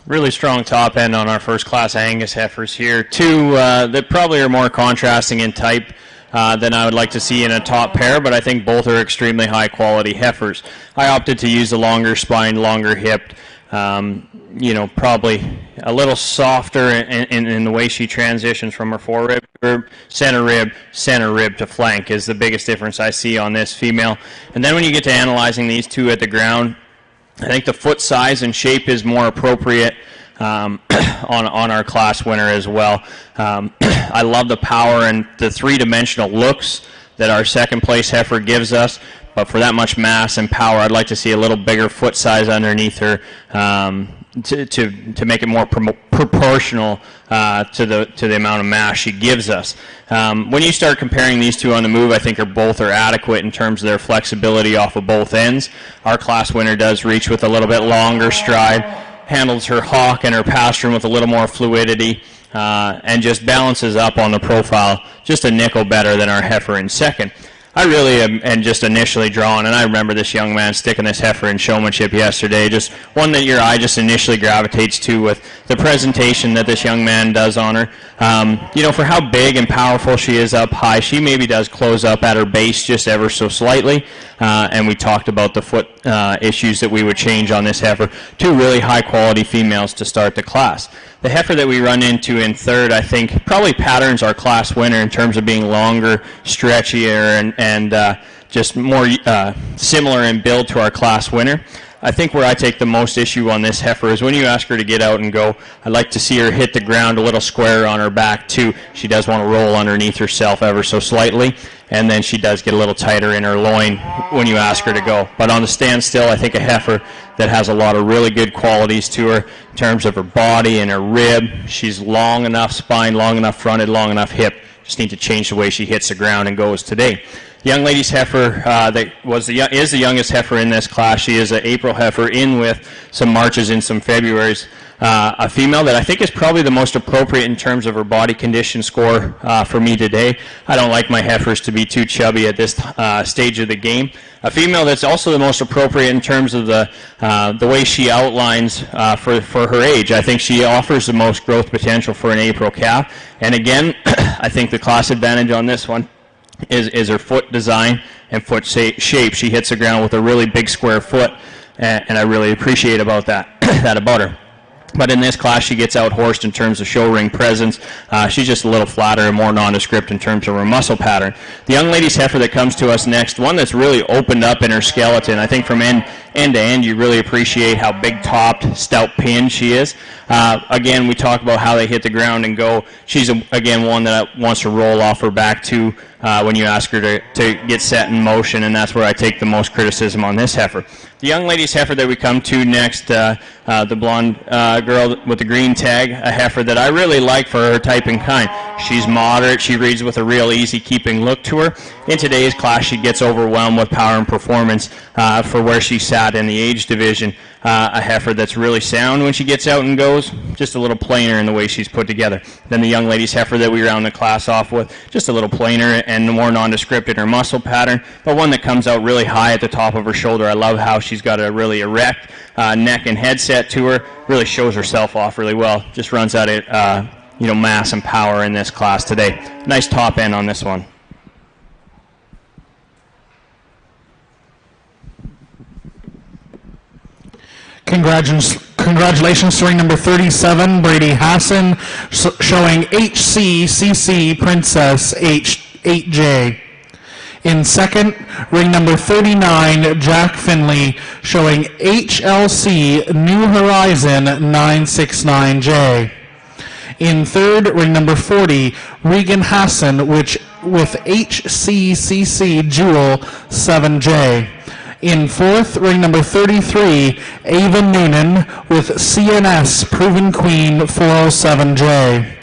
Really strong top end on our first class Angus heifers here. Two that probably are more contrasting in type than I would like to see in a top pair, but I think both are extremely high quality heifers. I opted to use a longer spine, longer hipped, probably a little softer in the way she transitions from her forerib, center rib to flank is the biggest difference I see on this female. And then when you get to analyzing these two at the ground, I think the foot size and shape is more appropriate on our class winner as well. I love the power and the three-dimensional looks that our second place heifer gives us, but for that much mass and power, I'd like to see a little bigger foot size underneath her to make it more proportional to the amount of mass she gives us. When you start comparing these two on the move, I think both are adequate in terms of their flexibility off of both ends. Our class winner does reach with a little bit longer stride, handles her hawk and her pastern with a little more fluidity, and just balances up on the profile just a nickel better than our heifer in second. I really am just initially drawn, and I remember this young man sticking this heifer in showmanship yesterday, just one that your eye just initially gravitates to with the presentation that this young man does on her. For how big and powerful she is up high, she maybe does close up at her base just ever so slightly, and we talked about the foot issues that we would change on this heifer. Two really high-quality females to start the class. The heifer that we run into in third, I think, probably patterns our class winner in terms of being longer, stretchier, and just more similar in build to our class winner. I think where I take the most issue on this heifer is when you ask her to get out and go, I'd like to see her hit the ground a little squarer on her back too. She does want to roll underneath herself ever so slightly, and then she does get a little tighter in her loin when you ask her to go. But on the standstill, I think a heifer that has a lot of really good qualities to her in terms of her body and her rib. She's long enough spine, long enough fronted, long enough hip. Just need to change the way she hits the ground and goes today. Young lady's heifer is the youngest heifer in this class. She is an April heifer in with some Marches and some Februarys. A female that I think is probably the most appropriate in terms of her body condition score for me today. I don't like my heifers to be too chubby at this stage of the game. A female that's also the most appropriate in terms of the way she outlines for her age. I think she offers the most growth potential for an April calf. And again, I think the class advantage on this one is her foot design and foot shape. She hits the ground with a really big square foot, and I really appreciate about that about her. But in this class, she gets out-horsed in terms of show ring presence. She's just a little flatter and more nondescript in terms of her muscle pattern. The young lady's heifer that comes to us next, one that's really opened up in her skeleton. I think from end to end, you really appreciate how big-topped, stout pinned she is. Again, we talk about how they hit the ground and go. She's, again, one that wants to roll off her back, too, when you ask her to get set in motion, and that's where I take the most criticism on this heifer. The young lady's heifer that we come to next, the blonde girl with the green tag, a heifer that I really like for her type and kind. She's moderate. She reads with a real easy-keeping look to her. In today's class, she gets overwhelmed with power and performance for where she sat in the age division. A heifer that's really sound when she gets out and goes, just a little plainer in the way she's put together. Then the young lady's heifer that we round the class off with, just a little plainer and more nondescript in her muscle pattern, but one that comes out really high at the top of her shoulder. I love how she's got a really erect neck and head set to her, really shows herself off really well, just runs out of mass and power in this class today. Nice top end on this one. Congratulations to ring number 37, Brady Hassan, showing HCCC Princess H8J. In second, ring number 39, Jack Finley, showing HLC New Horizon 969J. In third, ring number 40, Regan Hassan, with HCCC Jewel 7J. In fourth, ring number 33, Ava Noonan with CNS Proven Queen 407J.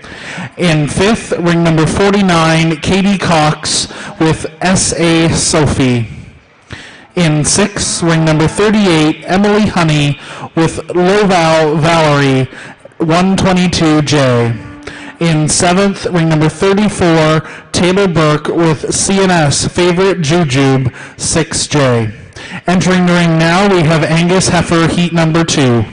In fifth, ring number 49, Katie Cox with SA Sophie. In sixth, ring number 38, Emily Honey with Loval Valerie 122J. In seventh, ring number 34, Taylor Burke with CNS Favorite Jujube 6J. Entering the ring now, we have Angus heifer heat number 2.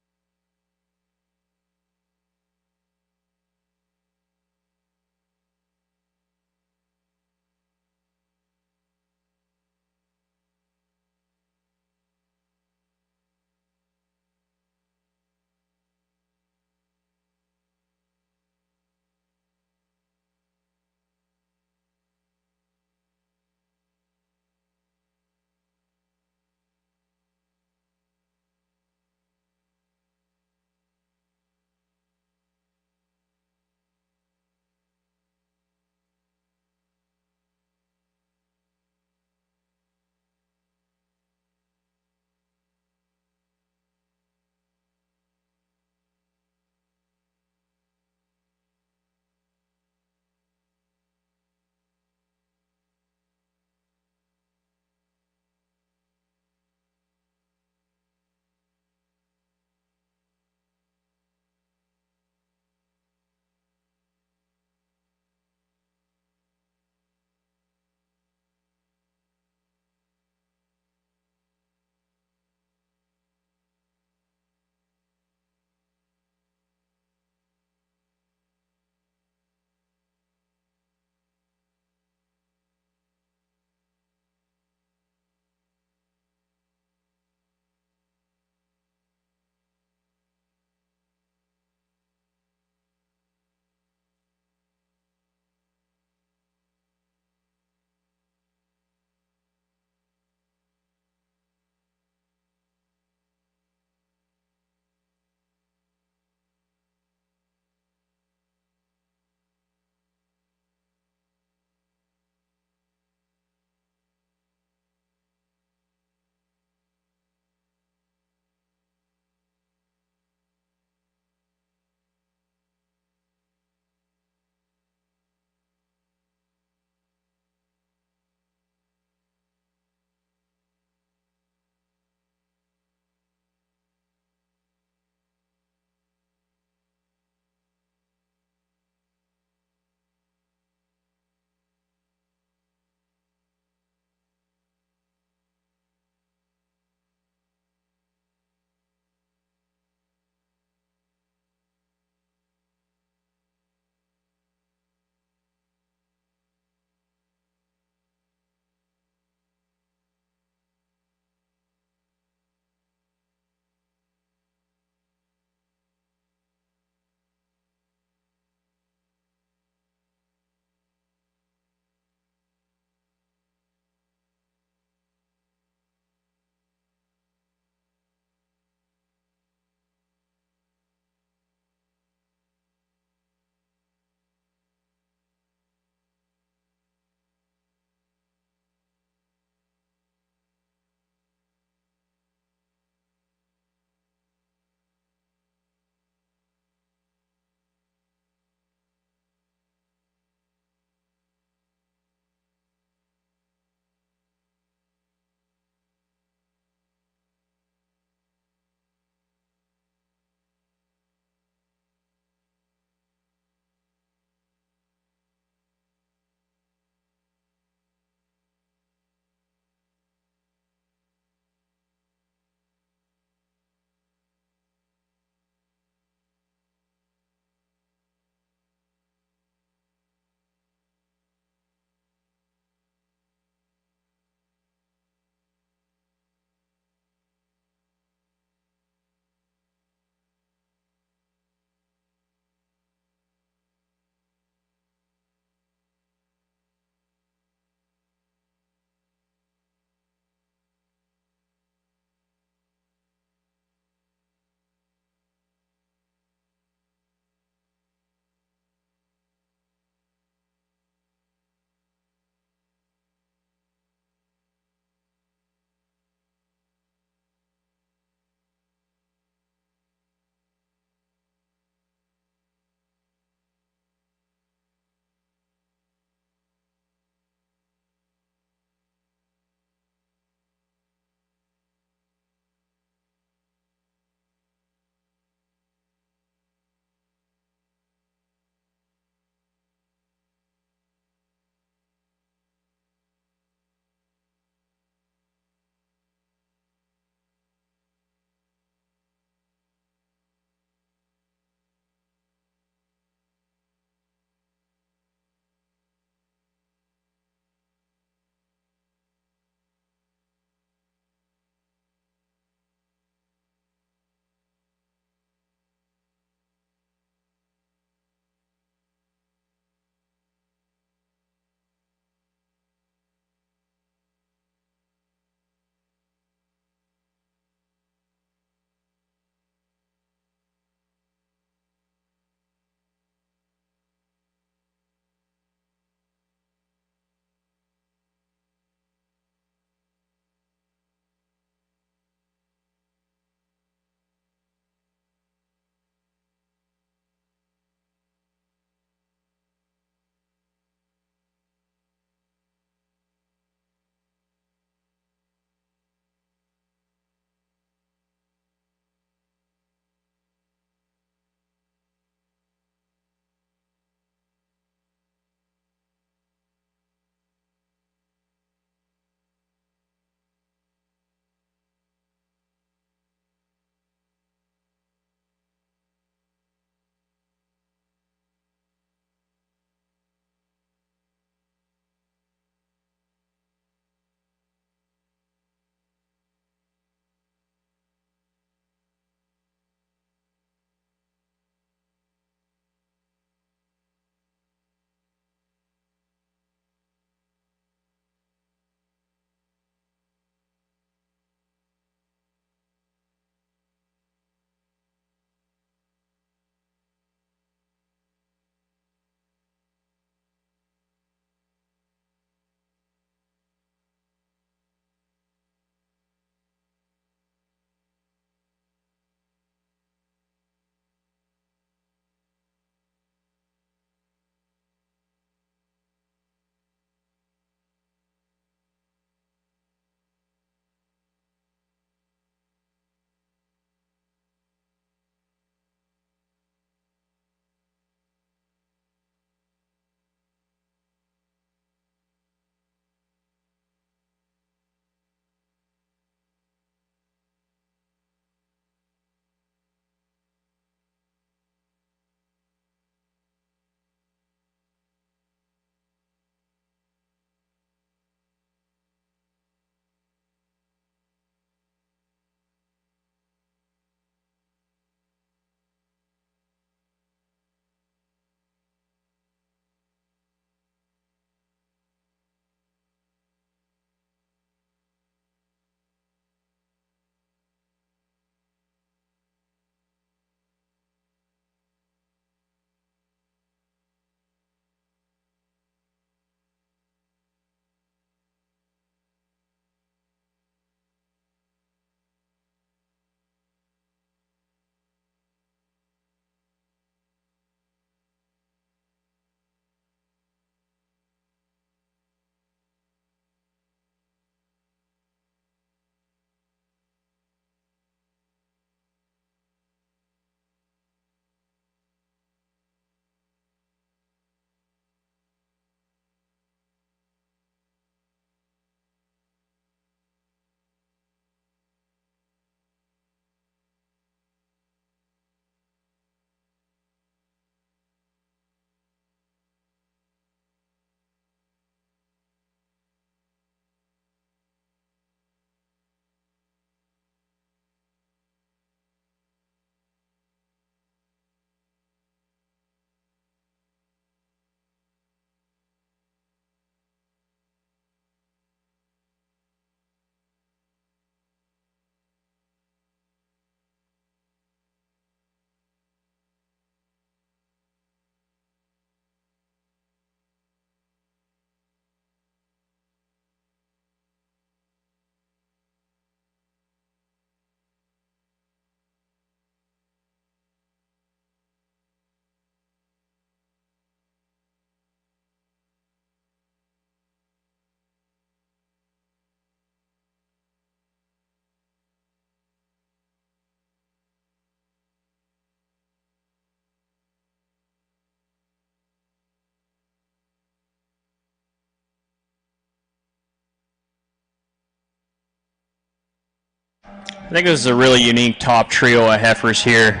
I think this is a really unique top trio of heifers here.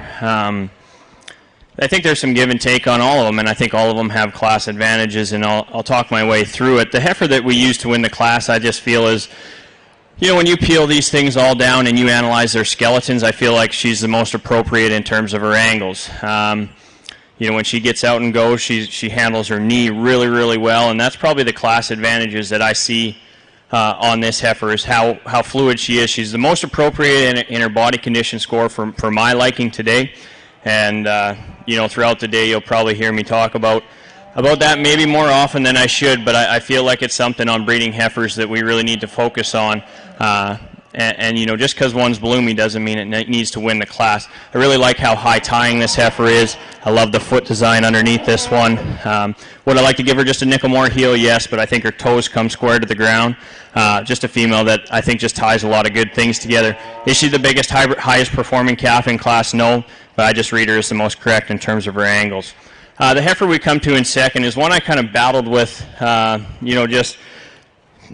I think there's some give and take on all of them, and I think all of them have class advantages, and I'll talk my way through it. The heifer that we use to win the class, I just feel is, you know, when you peel these things all down and you analyze their skeletons, I feel like she's the most appropriate in terms of her angles. You know, when she gets out and goes, she handles her knee really, really well, and that's probably the class advantages that I see on this heifer, is how fluid she is. She's the most appropriate in her body condition score for my liking today. And, you know, throughout the day, you'll probably hear me talk about that maybe more often than I should, but I feel like it's something on breeding heifers that we really need to focus on. And you know, just because one's bloomy doesn't mean it needs to win the class. I really like how high tying this heifer is. I love the foot design underneath this one. Would I like to give her just a nickel more heel? Yes, but I think her toes come square to the ground. Just a female that I think just ties a lot of good things together. Is she the biggest, highest performing calf in class? No, but I just read her as the most correct in terms of her angles. The heifer we come to in second is one I kind of battled with, you know, just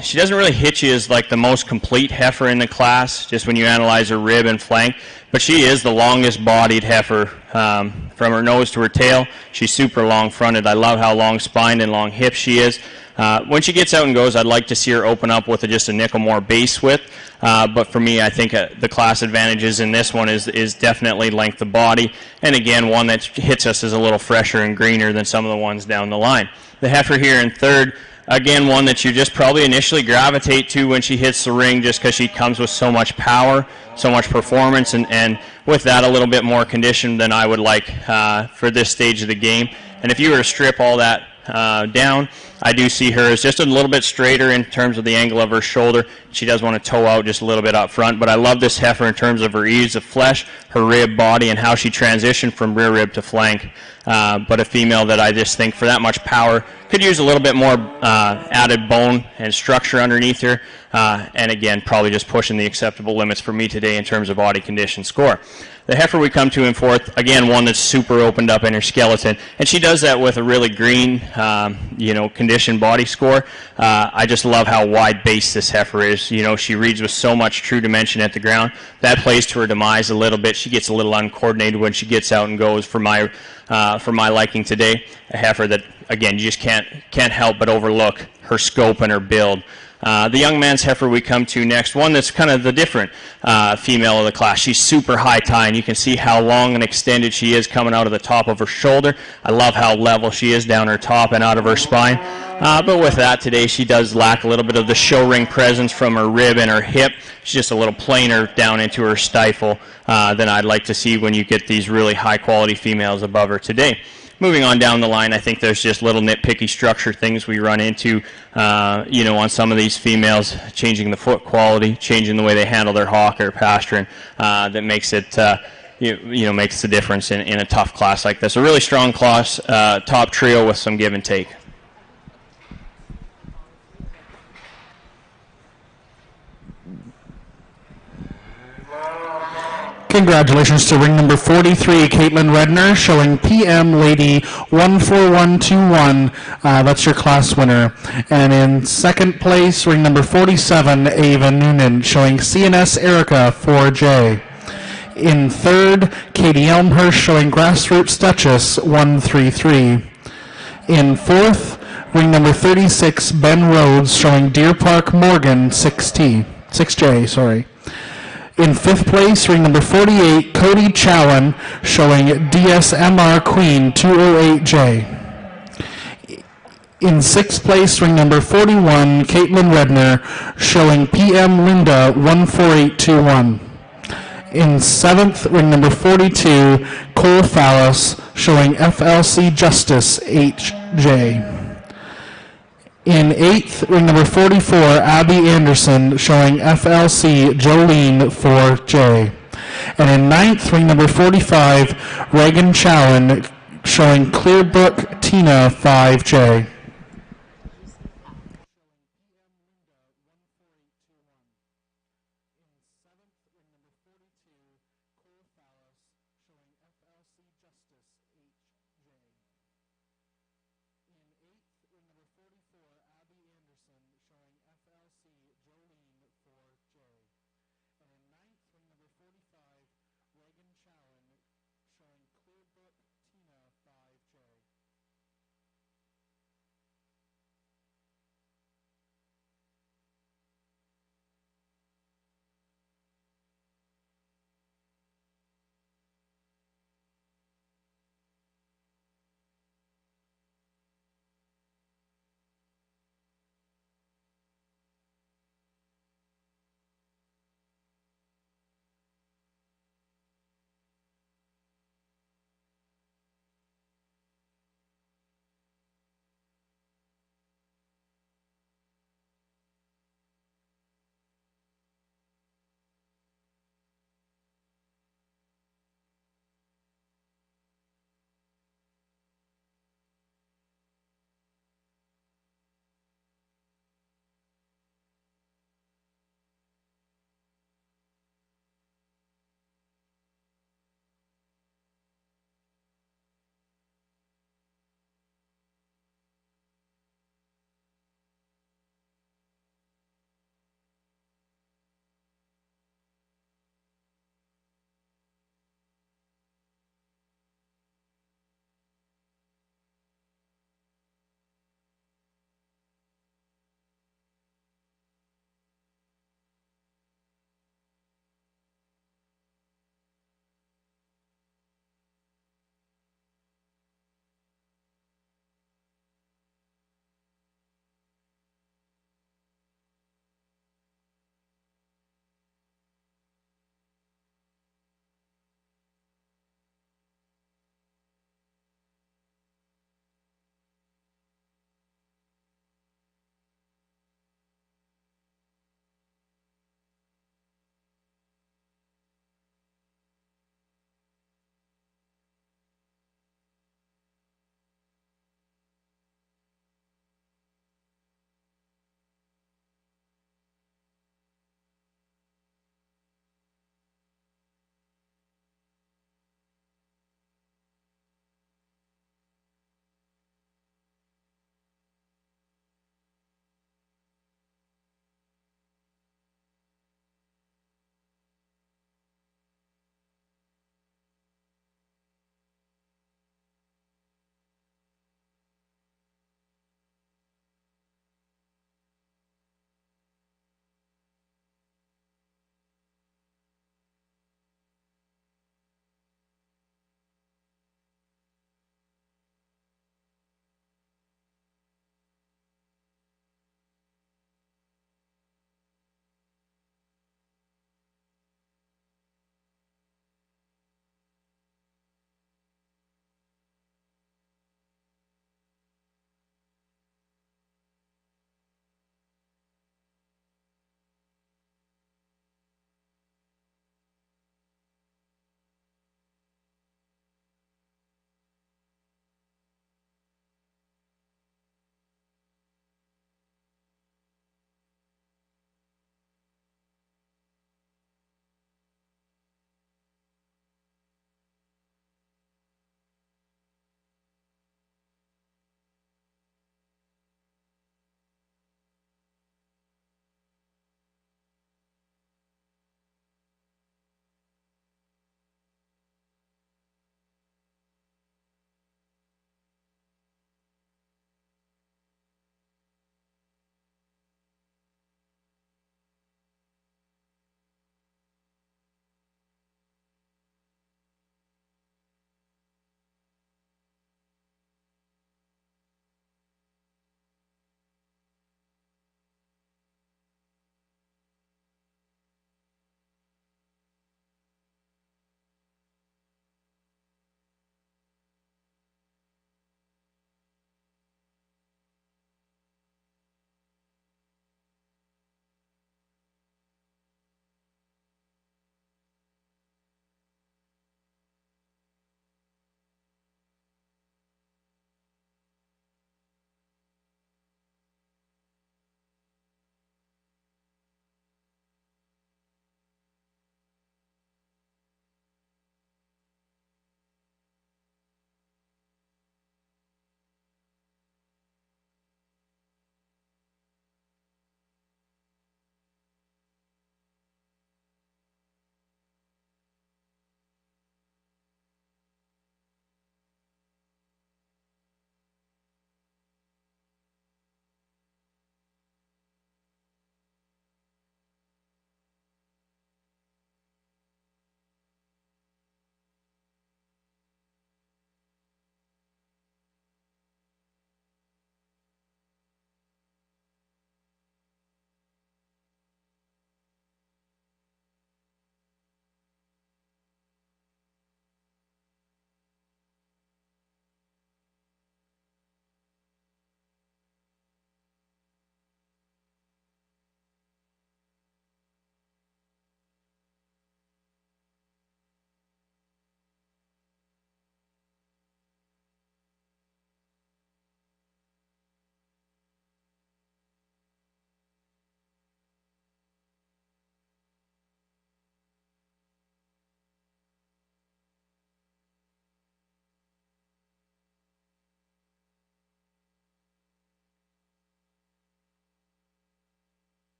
she doesn't really hit you as like the most complete heifer in the class, just when you analyze her rib and flank, but she is the longest bodied heifer. From her nose to her tail, she's super long fronted. I love how long spined and long hips she is. When she gets out and goes, I'd like to see her open up with just a nickel more base width, but for me, I think the class advantages in this one is definitely length of body, and again, one that hits us is a little fresher and greener than some of the ones down the line. The heifer here in third, again, one that you just probably initially gravitate to when she hits the ring, just because she comes with so much power, so much performance, and with that a little bit more condition than I would like for this stage of the game. And if you were to strip all that down, I do see her as just a little bit straighter in terms of the angle of her shoulder. She does want to toe out just a little bit up front, but I love this heifer in terms of her ease of flesh, her rib body, and how she transitioned from rear rib to flank. But a female that I just think for that much power could use a little bit more added bone and structure underneath her, and again, probably just pushing the acceptable limits for me today in terms of body condition score. The heifer we come to in fourth, again, one that's super opened up in her skeleton, and she does that with a really green, you know, conditioned body score. I just love how wide base this heifer is. You know, she reads with so much true dimension at the ground. That plays to her demise a little bit. She gets a little uncoordinated when she gets out and goes for my liking today. A heifer that, again, you just can't help but overlook her scope and her build. The young man's heifer we come to next, one that's kind of the different female of the class. She's super high tie, and you can see how long and extended she is coming out of the top of her shoulder. I love how level she is down her top and out of her spine. But with that today, she does lack a little bit of the show ring presence from her rib and her hip. She's just a little plainer down into her stifle than I'd like to see when you get these really high quality females above her today. Moving on down the line, I think there's just little nitpicky structure things we run into, you know, on some of these females, changing the foot quality, changing the way they handle their hawk or pasturing, that makes it, you know, makes the difference in a tough class like this. A really strong class, top trio with some give and take. Congratulations to ring number 43, Caitlin Redner, showing PM Lady 14121. That's your class winner. And in second place, ring number 47, Ava Noonan, showing CNS Erica 4J. In third, Katie Elmhurst, showing Grassroots Duchess 133. In fourth, ring number 36, Ben Rhodes, showing Deer Park Morgan 6J, sorry. In fifth place, ring number 48, Cody Chowan, showing DSMR Queen 208J. In sixth place, ring number 41, Caitlin Redner, showing PM Linda 14821. In seventh, ring number 42, Cole Fallis, showing FLC Justice HJ. In eighth, ring number 44, Abby Anderson, showing FLC Jolene 4J. And in ninth, ring number 45, Reagan Chowan, showing Clearbrook Tina 5J.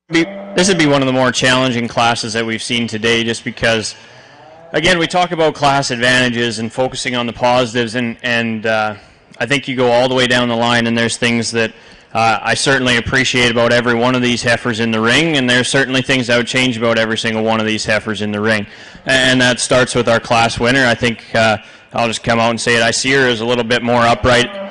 This would be one of the more challenging classes that we've seen today, just because, again, we talk about class advantages and focusing on the positives, and I think you go all the way down the line, and there's things that I certainly appreciate about every one of these heifers in the ring, and there's certainly things I would change about every single one of these heifers in the ring. And that starts with our class winner. I think I'll just come out and say it. I see her as a little bit more upright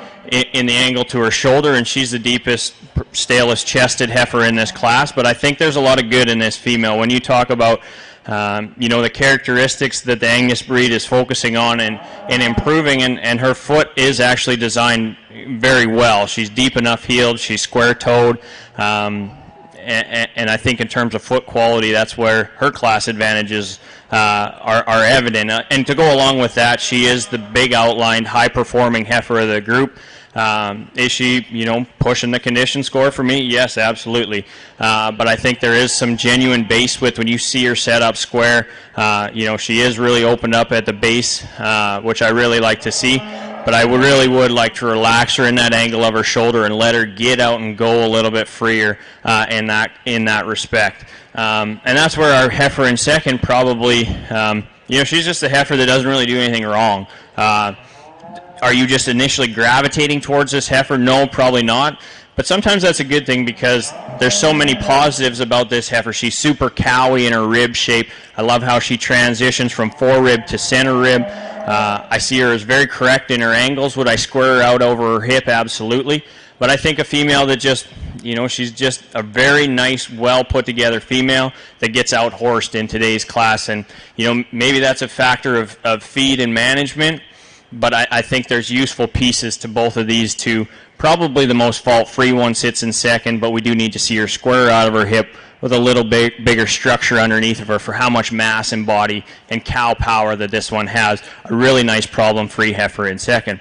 in the angle to her shoulder, and she's the deepest, stalest chested heifer in this class, but I think there's a lot of good in this female. When you talk about the characteristics that the Angus breed is focusing on and improving, and her foot is actually designed very well. She's deep enough heeled, she's square-toed, and I think in terms of foot quality, that's where her class advantages are evident. And to go along with that, she is the big outlined, high-performing heifer of the group. Is she, pushing the condition score for me? Yes, absolutely. But I think there is some genuine base width when you see her set up square. She is really opened up at the base, which I really like to see. But I really would like to relax her in that angle of her shoulder and let her get out and go a little bit freer in that respect. And that's where our heifer in second probably, she's just a heifer that doesn't really do anything wrong. Are you just initially gravitating towards this heifer? No, probably not. But sometimes that's a good thing because there's so many positives about this heifer. She's super cowy in her rib shape. I love how she transitions from forerib to center rib. I see her as very correct in her angles. Would I square her out over her hip? Absolutely. But I think a female that just, she's just a very nice, well put together female that gets out horsed in today's class. And, maybe that's a factor of feed and management. But I think there's useful pieces to both of these two. Probably the most fault-free one sits in second, but we do need to see her square out of her hip with a little bigger structure underneath of her for how much mass and body and cow power that this one has. A really nice problem-free heifer in second.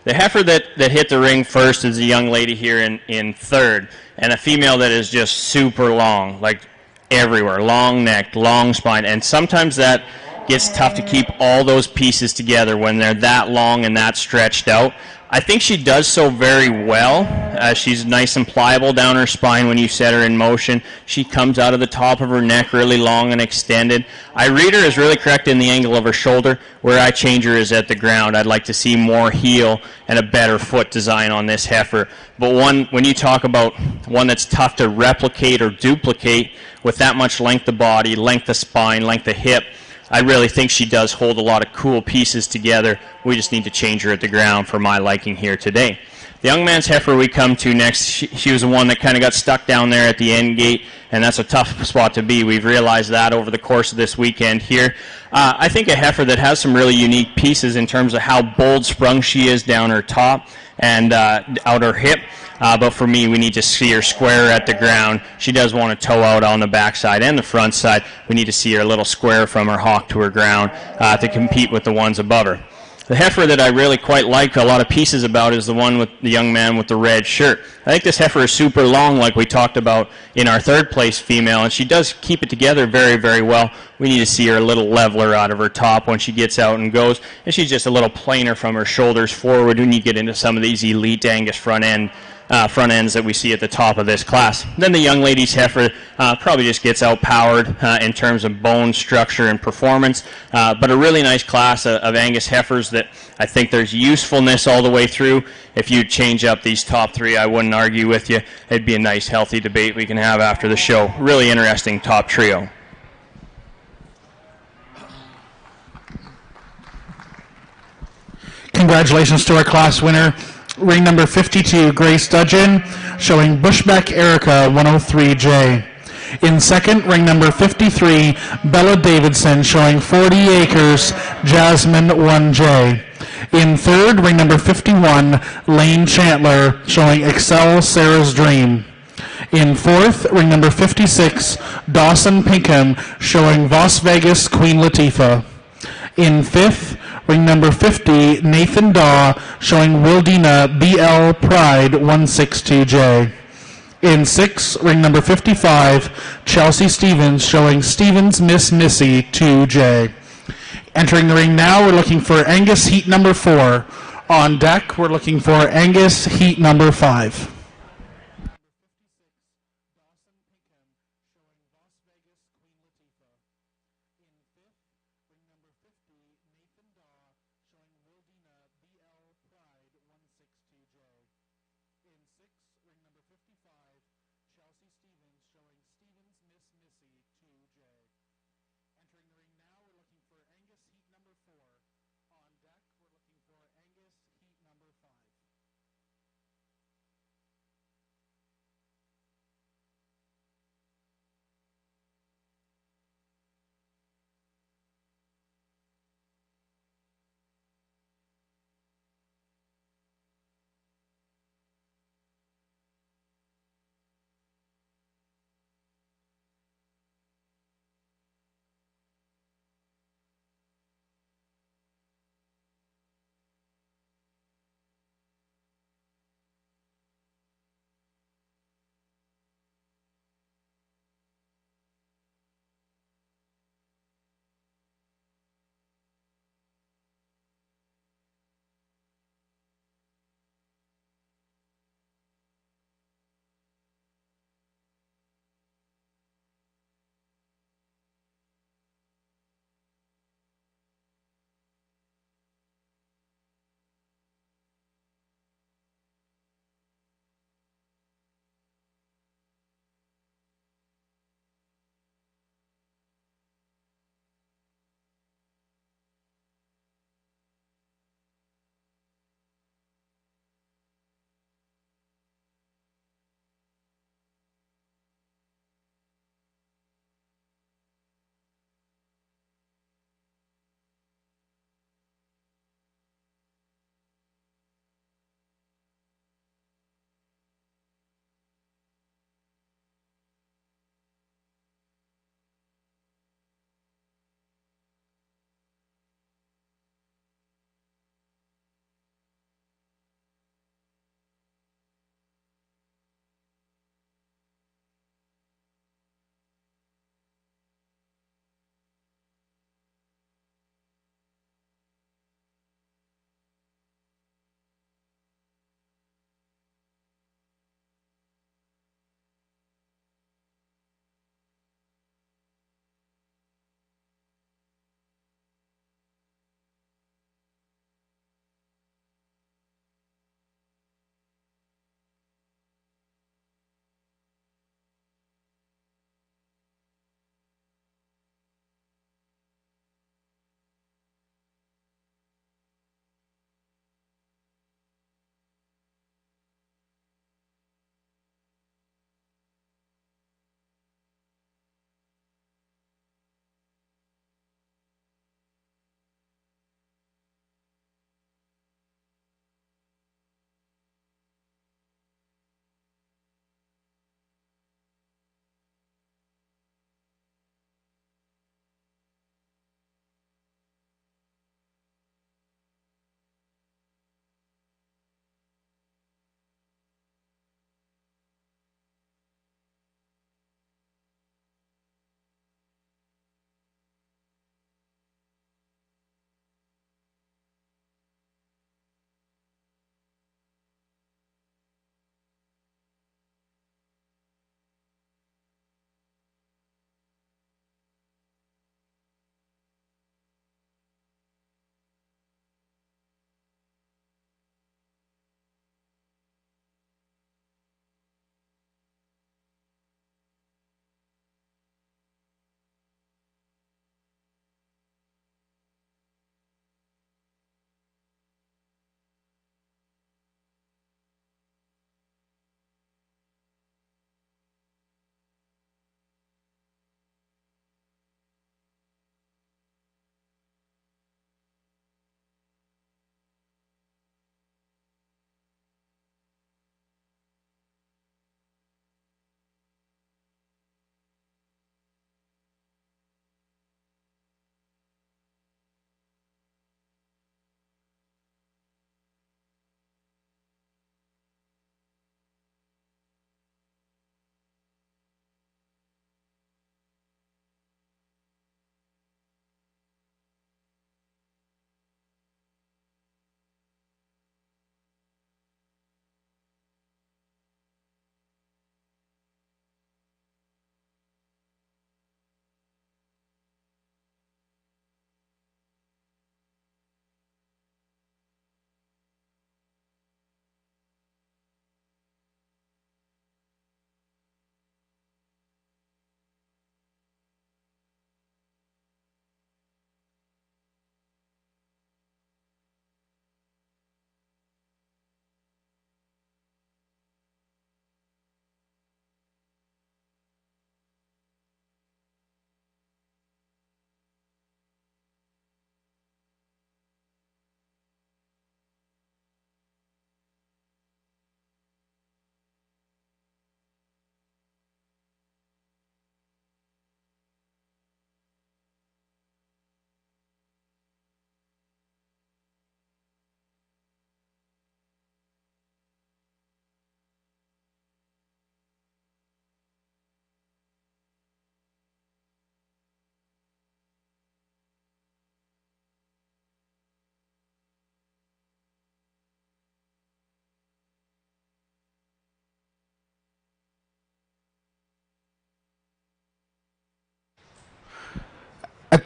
The heifer that hit the ring first is a young lady here in third, and a female that is just super long, like everywhere, long neck, long spine, and sometimes that gets tough to keep all those pieces together when they're that long and that stretched out. I think she does so very well. She's nice and pliable down her spine when you set her in motion. She comes out of the top of her neck really long and extended. I read her as really correct in the angle of her shoulder. Where I change her is at the ground. I'd like to see more heel and a better foot design on this heifer. But when you talk about one that's tough to replicate or duplicate with that much length of body, length of spine, length of hip, I really think she does hold a lot of cool pieces together. We just need to change her at the ground for my liking here today. The young man's heifer we come to next, she was the one that kind of got stuck down there at the end gate, and that's a tough spot to be. We've realized that over the course of this weekend here. I think a heifer that has some really unique pieces in terms of how bold sprung she is down her top and out her hip. But for me, we need to see her square at the ground. She does want to toe out on the backside and the front side. We need to see her a little square from her hock to her ground to compete with the ones above her. The heifer that I really quite like a lot of pieces about is the one with the young man with the red shirt. I think this heifer is super long, like we talked about in our third place female, and she does keep it together very, very well. We need to see her a little leveler out of her top when she gets out and goes, and she's just a little plainer from her shoulders forward when you get into some of these elite Angus front ends that we see at the top of this class. Then the young lady's heifer probably just gets outpowered in terms of bone structure and performance, but a really nice class of Angus heifers that I think there's usefulness all the way through. If you change up these top three, I wouldn't argue with you. It'd be a nice, healthy debate we can have after the show. Really interesting top trio. Congratulations to our class winner. Ring number 52, Grace Dudgeon, showing Bushbeck Erica 103J. In second, ring number 53, Bella Davidson, showing 40 Acres, Jasmine 1J. In third, ring number 51, Lane Chandler, showing Excel Sarah's Dream. In fourth, ring number 56, Dawson Pinkham, showing Las Vegas Queen Latifah. In fifth, ring number 50, Nathan Daw, showing Wildina BL Pride 162J. In sixth, ring number 55, Chelsea Stevens, showing Stevens Miss Missy 2J. Entering the ring now, we're looking for Angus heat number 4. On deck, we're looking for Angus heat number 5.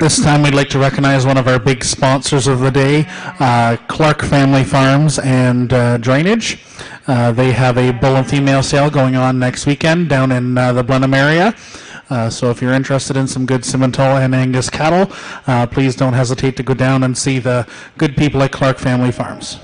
this time, we'd like to recognize one of our big sponsors of the day, Clark Family Farms and Drainage. They have a bull and female sale going on next weekend down in the Blenheim area. So if you're interested in some good Simmental and Angus cattle, please don't hesitate to go down and see the good people at Clark Family Farms.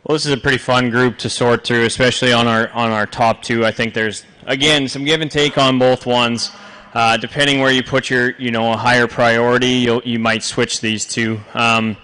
Well, this is a pretty fun group to sort through, especially on our top two. I think there's, again, some give and take on both ones. Depending where you put your, a higher priority, you might switch these two. I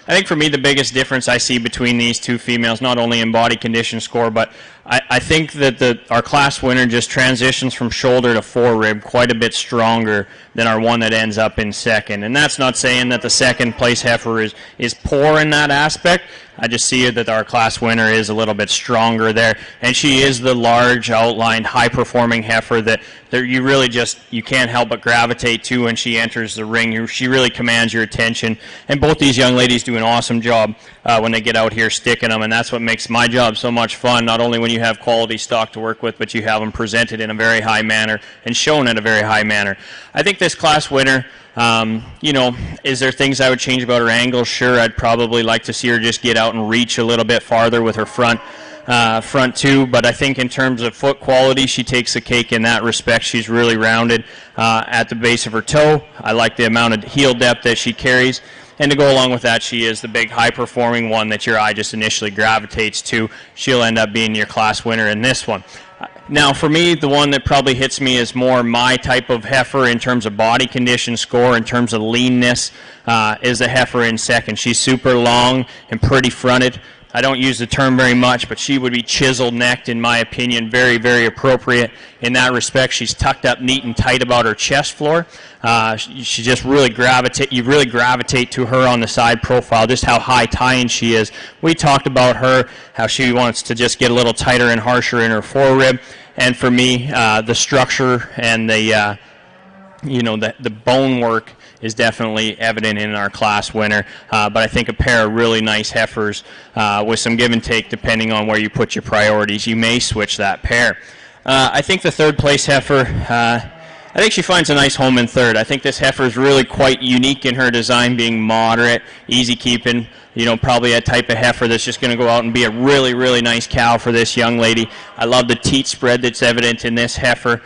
think for me the biggest difference I see between these two females, not only in body condition score, but I think that our class winner just transitions from shoulder to forerib quite a bit stronger than our one that ends up in second. And that's not saying that the second place heifer is poor in that aspect. I just see that our class winner is a little bit stronger there, and she is the large, outlined, high-performing heifer that you really you can't help but gravitate to when she enters the ring. She really commands your attention, and both these young ladies do an awesome job when they get out here sticking them, and that's what makes my job so much fun, not only when you have quality stock to work with, but you have them presented in a very high manner and shown in a very high manner. I think this class winner, is there things I would change about her angles? Sure, I'd probably like to see her just get out and reach a little bit farther with her front two, but I think in terms of foot quality, she takes the cake in that respect. She's really rounded at the base of her toe. I like the amount of heel depth that she carries, and to go along with that, she is the big high-performing one that your eye just initially gravitates to. She'll end up being your class winner in this one. Now, for me, the one that probably hits me is more my type of heifer in terms of body condition score, in terms of leanness, is the heifer in second. She's super long and pretty fronted. I don't use the term very much, but she would be chisel-necked, in my opinion, very, very appropriate in that respect. She's tucked up neat and tight about her chest floor. She just really gravitate to her on the side profile, just how high-tying she is. We talked about her, how she wants to just get a little tighter and harsher in her forerib. And for me, the structure and the bone work is definitely evident in our class winner, but I think a pair of really nice heifers with some give and take depending on where you put your priorities. You may switch that pair. I think the third place heifer, I think she finds a nice home in third. I think this heifer is really quite unique in her design, being moderate, easy keeping, probably a type of heifer that's just going to go out and be a really, really nice cow for this young lady. I love the teat spread that's evident in this heifer.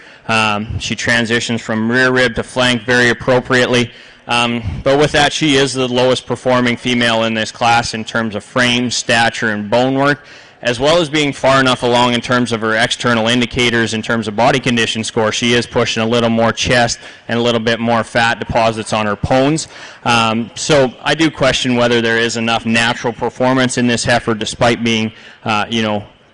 She transitions from rear rib to flank very appropriately. But with that, she is the lowest performing female in this class in terms of frame, stature, and bone work, as well as being far enough along in terms of her external indicators in terms of body condition score. She is pushing a little more chest and a little bit more fat deposits on her pones. So I do question whether there is enough natural performance in this heifer, despite being,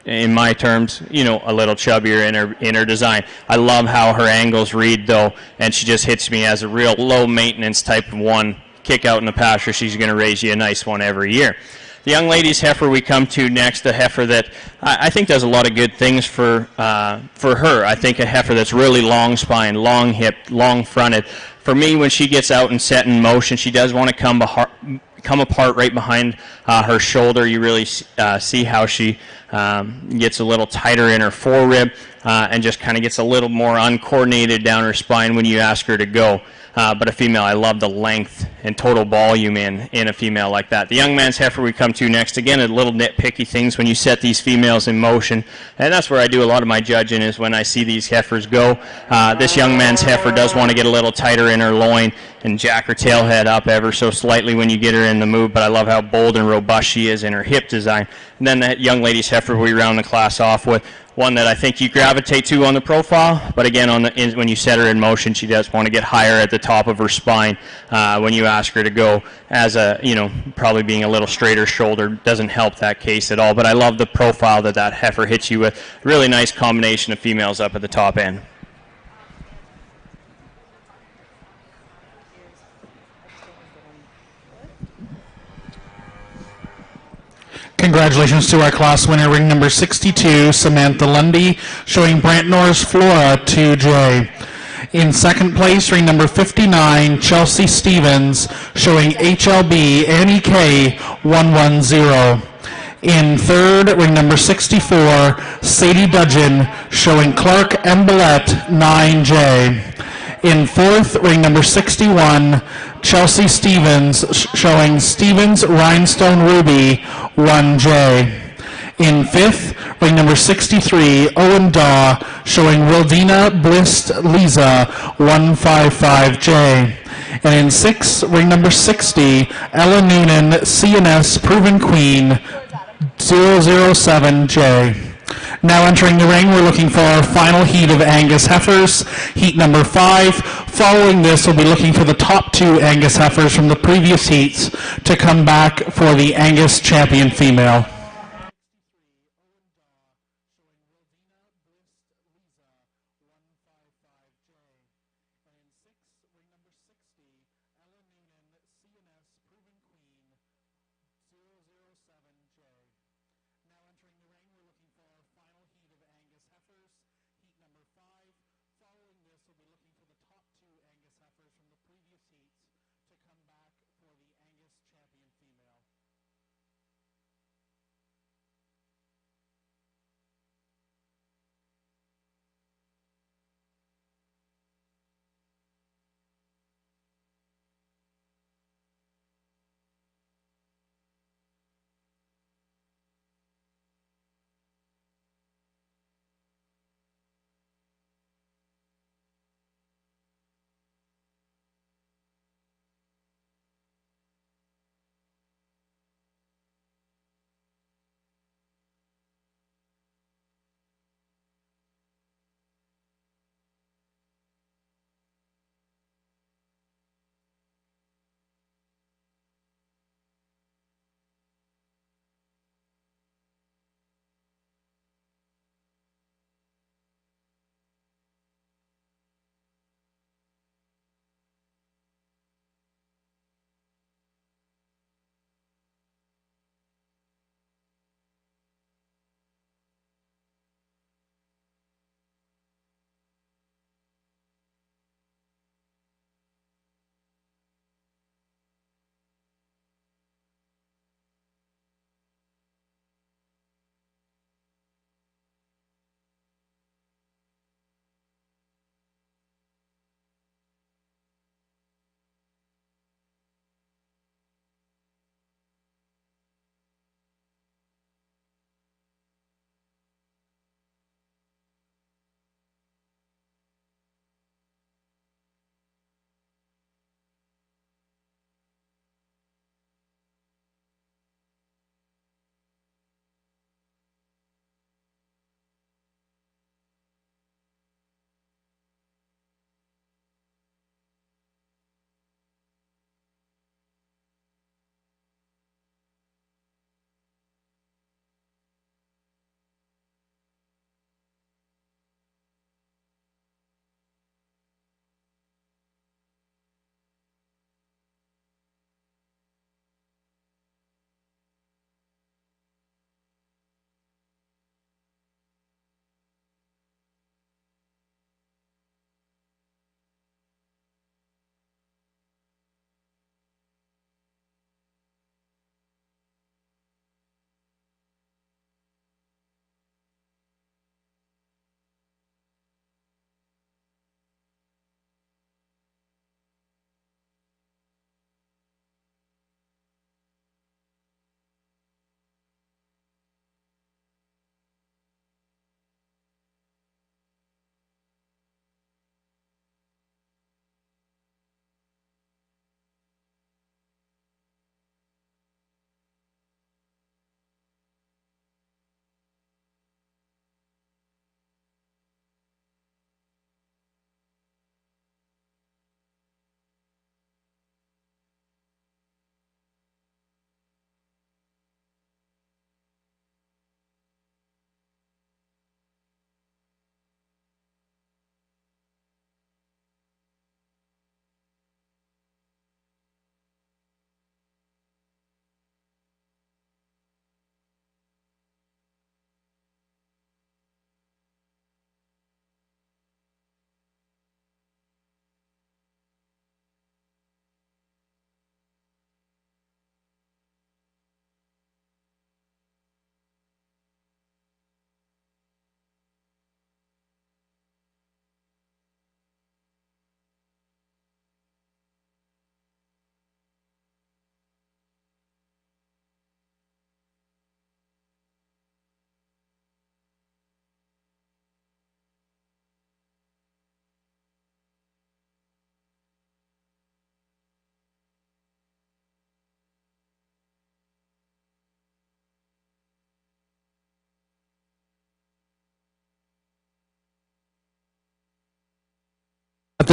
in my terms, a little chubbier in her design. I love how her angles read, though, and she just hits me as a real low-maintenance type of one. Kick out in the pasture, she's going to raise you a nice one every year. The young lady's heifer we come to next, a heifer that I think does a lot of good things for her. I think a heifer that's really long spine, long hip, long fronted. For me, when she gets out and set in motion, she does want to come apart right behind her shoulder. You really see how she gets a little tighter in her forerib and just kind of gets a little more uncoordinated down her spine when you ask her to go. But a female, I love the length and total volume in a female like that. The young man's heifer we come to next, again, a little nitpicky things when you set these females in motion, and that's where I do a lot of my judging, is when I see these heifers go. This young man's heifer does want to get a little tighter in her loin and jack her tail head up ever so slightly when you get her in the move, but I love how bold and robust she is in her hip design. And then that young lady's heifer we round the class off with, one that I think you gravitate to on the profile, but again, when you set her in motion, she does want to get higher at the top of her spine when you ask her to go, as probably being a little straighter shoulder doesn't help that case at all. But I love the profile that heifer hits you with. Really nice combination of females up at the top end. Congratulations to our class winner, ring number 62, Samantha Lundy, showing Brantnor's Flora 2J. In second place, ring number 59, Chelsea Stevens, showing HLB Annie K 110. In third, ring number 64, Sadie Dudgeon, showing Clark Embelette 9J. In fourth, ring number 61, Chelsea Stevens, showing Stevens Rhinestone Ruby 1J. In fifth, ring number 63, Owen Daw, showing Wildina Blist Lisa 155J. And in sixth, ring number 60, Ella Noonan CNS Proven Queen 007J. Now entering the ring, we're looking for our final heat of Angus heifers, heat number 5. Following this, we'll be looking for the top 2 Angus heifers from the previous heats to come back for the Angus champion female.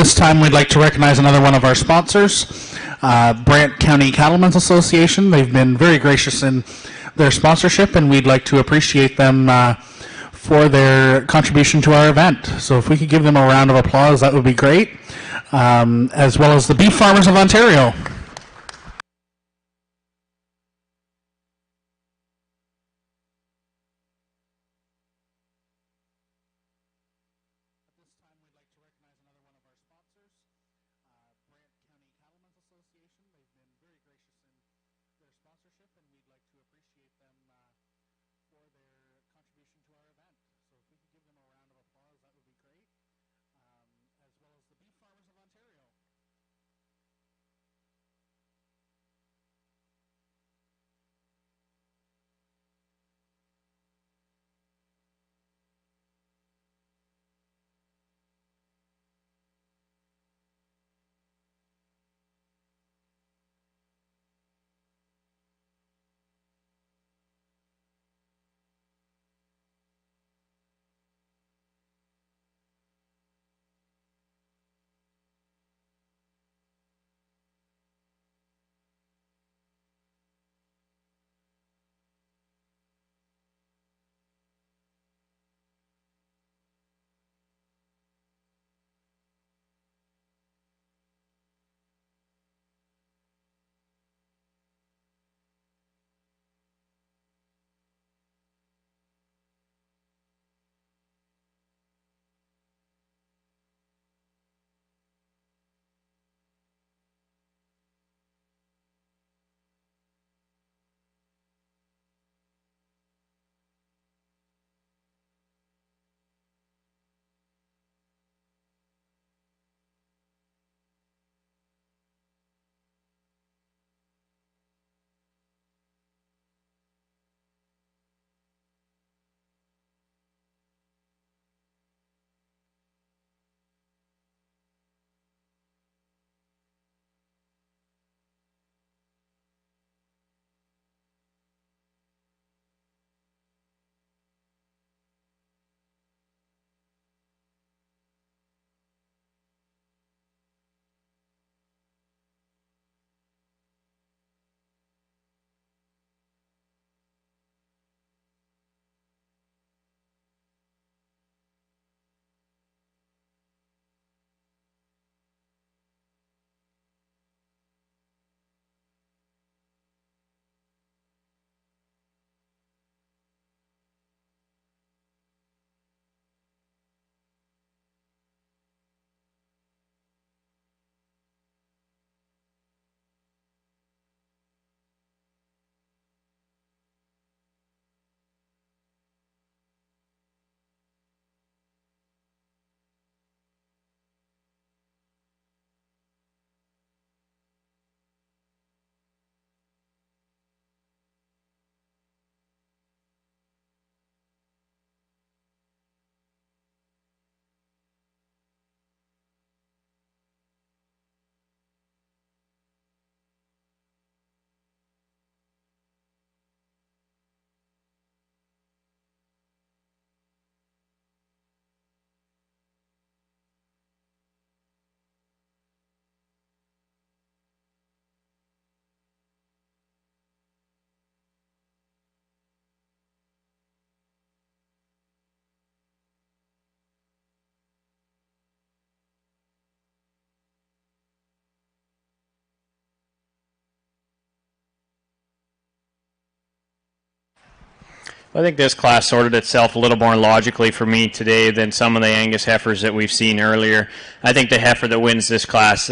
this time, we'd like to recognize another one of our sponsors, Brant County Cattlemen's Association. They've been very gracious in their sponsorship, and we'd like to appreciate them for their contribution to our event. So if we could give them a round of applause, that would be great, as well as the Beef Farmers of Ontario. I think this class sorted itself a little more logically for me today than some of the Angus heifers that we've seen earlier. I think the heifer that wins this class,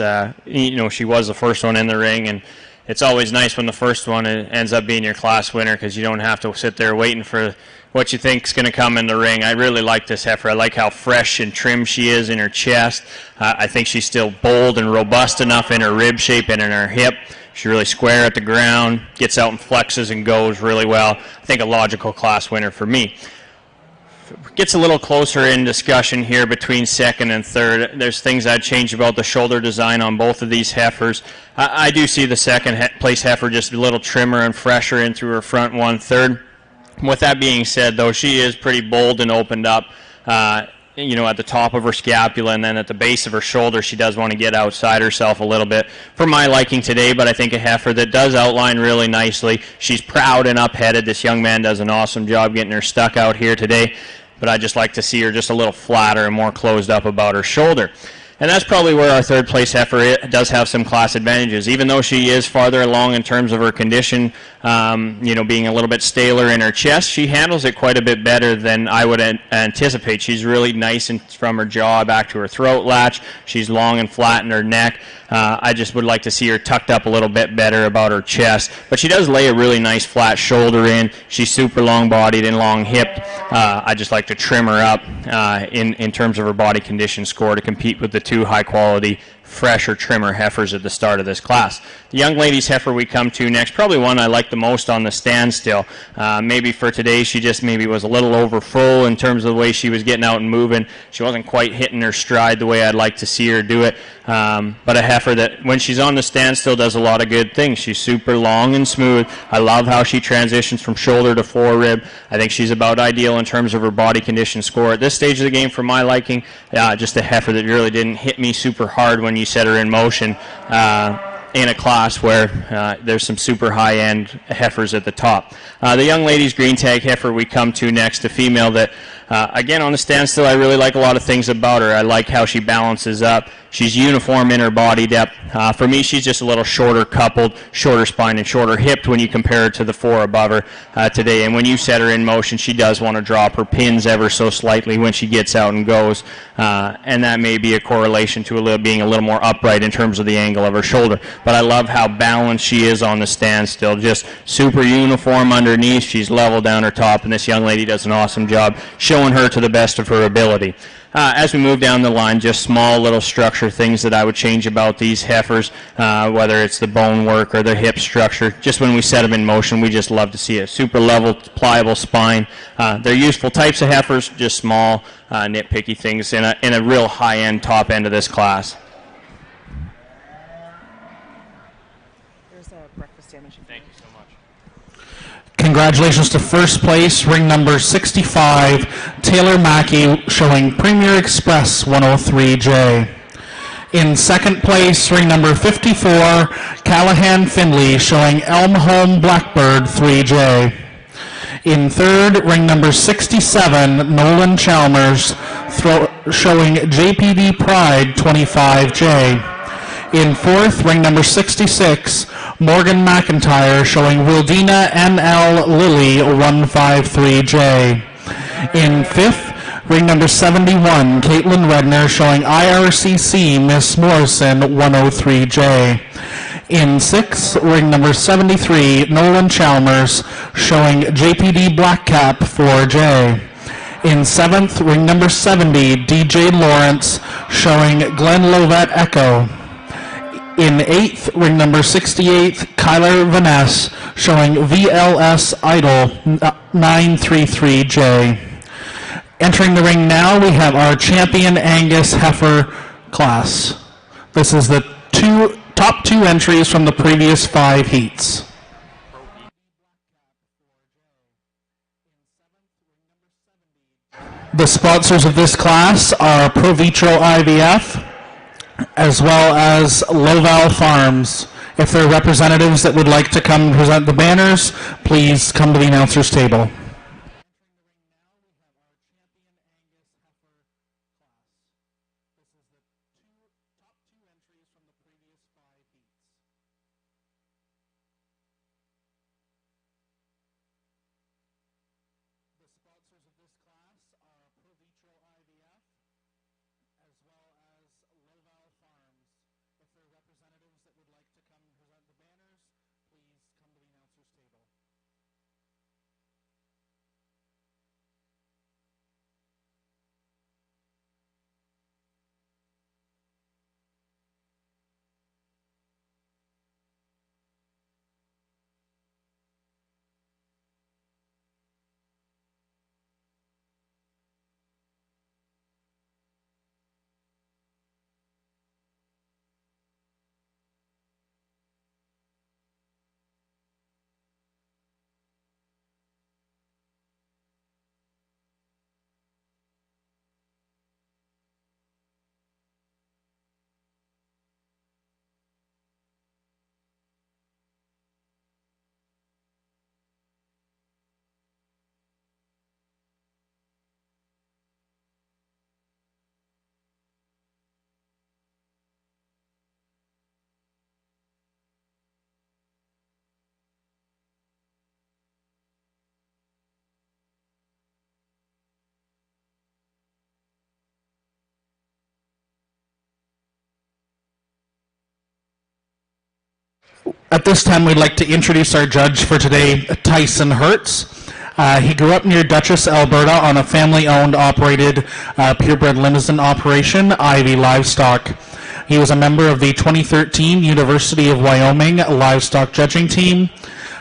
she was the first one in the ring, and it's always nice when the first one ends up being your class winner because you don't have to sit there waiting for what you think is going to come in the ring. I really like this heifer. I like how fresh and trim she is in her chest. I think she's still bold and robust enough in her rib shape and in her hip. She's really square at the ground, gets out and flexes and goes really well. I think a logical class winner for me. Gets a little closer in discussion here between second and third. There's things I'd change about the shoulder design on both of these heifers. I do see the second place heifer just a little trimmer and fresher in through her front 1/3. With that being said, though, she is pretty bold and opened up. at the top of her scapula, and then at the base of her shoulder, she does want to get outside herself a little bit for my liking today, but I think a heifer that does outline really nicely. She's proud and up-headed. This young man does an awesome job getting her stuck out here today, but I just like to see her just a little flatter and more closed up about her shoulder. And that's probably where our third place heifer does have some class advantages. Even though she is farther along in terms of her condition, being a little bit staler in her chest, she handles it quite a bit better than I would anticipate. She's really nice from her jaw back to her throat latch. She's long and flat in her neck. I just would like to see her tucked up a little bit better about her chest. But she does lay a really nice flat shoulder in. She's super long-bodied and long-hipped. I just like to trim her up in terms of her body condition score to compete with the two high-quality, fresh or trimmer heifers at the start of this class. The young lady's heifer we come to next, probably one I like the most on the standstill. Maybe for today she just maybe was a little over full in terms of the way she was getting out and moving. She wasn't quite hitting her stride the way I'd like to see her do it. But a heifer that when she's on the standstill does a lot of good things. She's super long and smooth. I love how she transitions from shoulder to forerib. I think she's about ideal in terms of her body condition score. At this stage of the game, for my liking, just a heifer that really didn't hit me super hard when you set her in motion in a class where there's some super high-end heifers at the top. The young lady's green tag heifer we come to next, a female that, again, on the standstill, I really like a lot of things about her. I like how she balances up. She's uniform in her body depth. For me, she's just a little shorter coupled, shorter spine and shorter hipped when you compare her to the four above her today. And when you set her in motion, she does want to drop her pins ever so slightly when she gets out and goes. And that may be a correlation to being a little more upright in terms of the angle of her shoulder. But I love how balanced she is on the standstill. Just super uniform underneath. She's level down her top, and this young lady does an awesome job showing her to the best of her ability. As we move down the line, just small little structure things that I would change about these heifers, whether it's the bone work or their hip structure. Just when we set them in motion, we just love to see a super level, pliable spine. They're useful types of heifers, just small, nitpicky things in a real high-end, top end of this class. There's a breakfast sandwich. Thank you so much. Congratulations to first place, ring number 65, Taylor Mackey, showing Premier Express 103J. In second place, ring number 54, Callahan Findley, showing Elm Home Blackbird 3J. In third, ring number 67, Nolan Chalmers, showing JPD Pride 25J. In fourth, ring number 66, Morgan McIntyre, showing Wildina NL Lily 153J. In fifth, ring number 71, Caitlin Redner, showing IRCC Miss Morrison 103J. In sixth, ring number 73, Nolan Chalmers, showing JPD Blackcap 4J. In seventh, ring number 70, DJ Lawrence, showing Glenn Lovett Echo. In eighth, ring number 68, Kyler Vaness, showing VLS Idol 933J. Entering the ring now, we have our champion Angus heifer class. This is the top two entries from the previous 5 heats. The sponsors of this class are Pro Vitro IVF, as well as Loval Farms. If there are representatives that would like to come and present the banners, please come to the announcer's table. At this time, we'd like to introduce our judge for today, Tyson Hertz. He grew up near Dutchess, Alberta on a family-owned, operated purebred limousine operation, Ivy Livestock. He was a member of the 2013 University of Wyoming Livestock Judging Team.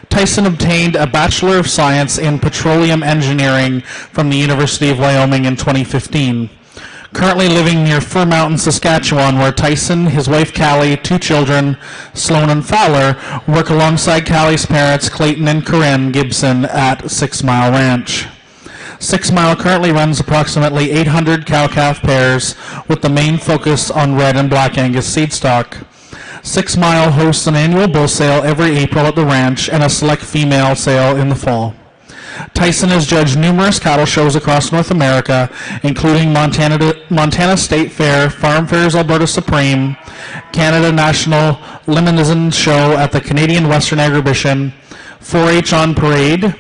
Tyson obtained a Bachelor of Science in Petroleum Engineering from the University of Wyoming in 2015. Currently living near Fir Mountain, Saskatchewan, where Tyson, his wife Callie, 2 children, Sloan and Fowler, work alongside Callie's parents, Clayton and Corinne Gibson, at 6 Mile Ranch. 6 Mile currently runs approximately 800 cow-calf pairs, with the main focus on red and black Angus seed stock. 6 Mile hosts an annual bull sale every April at the ranch and a select female sale in the fall. Tyson has judged numerous cattle shows across North America, including Montana State Fair, Farm Fairs Alberta Supreme, Canada National Limousine Show at the Canadian Western Agribition, 4-H on Parade,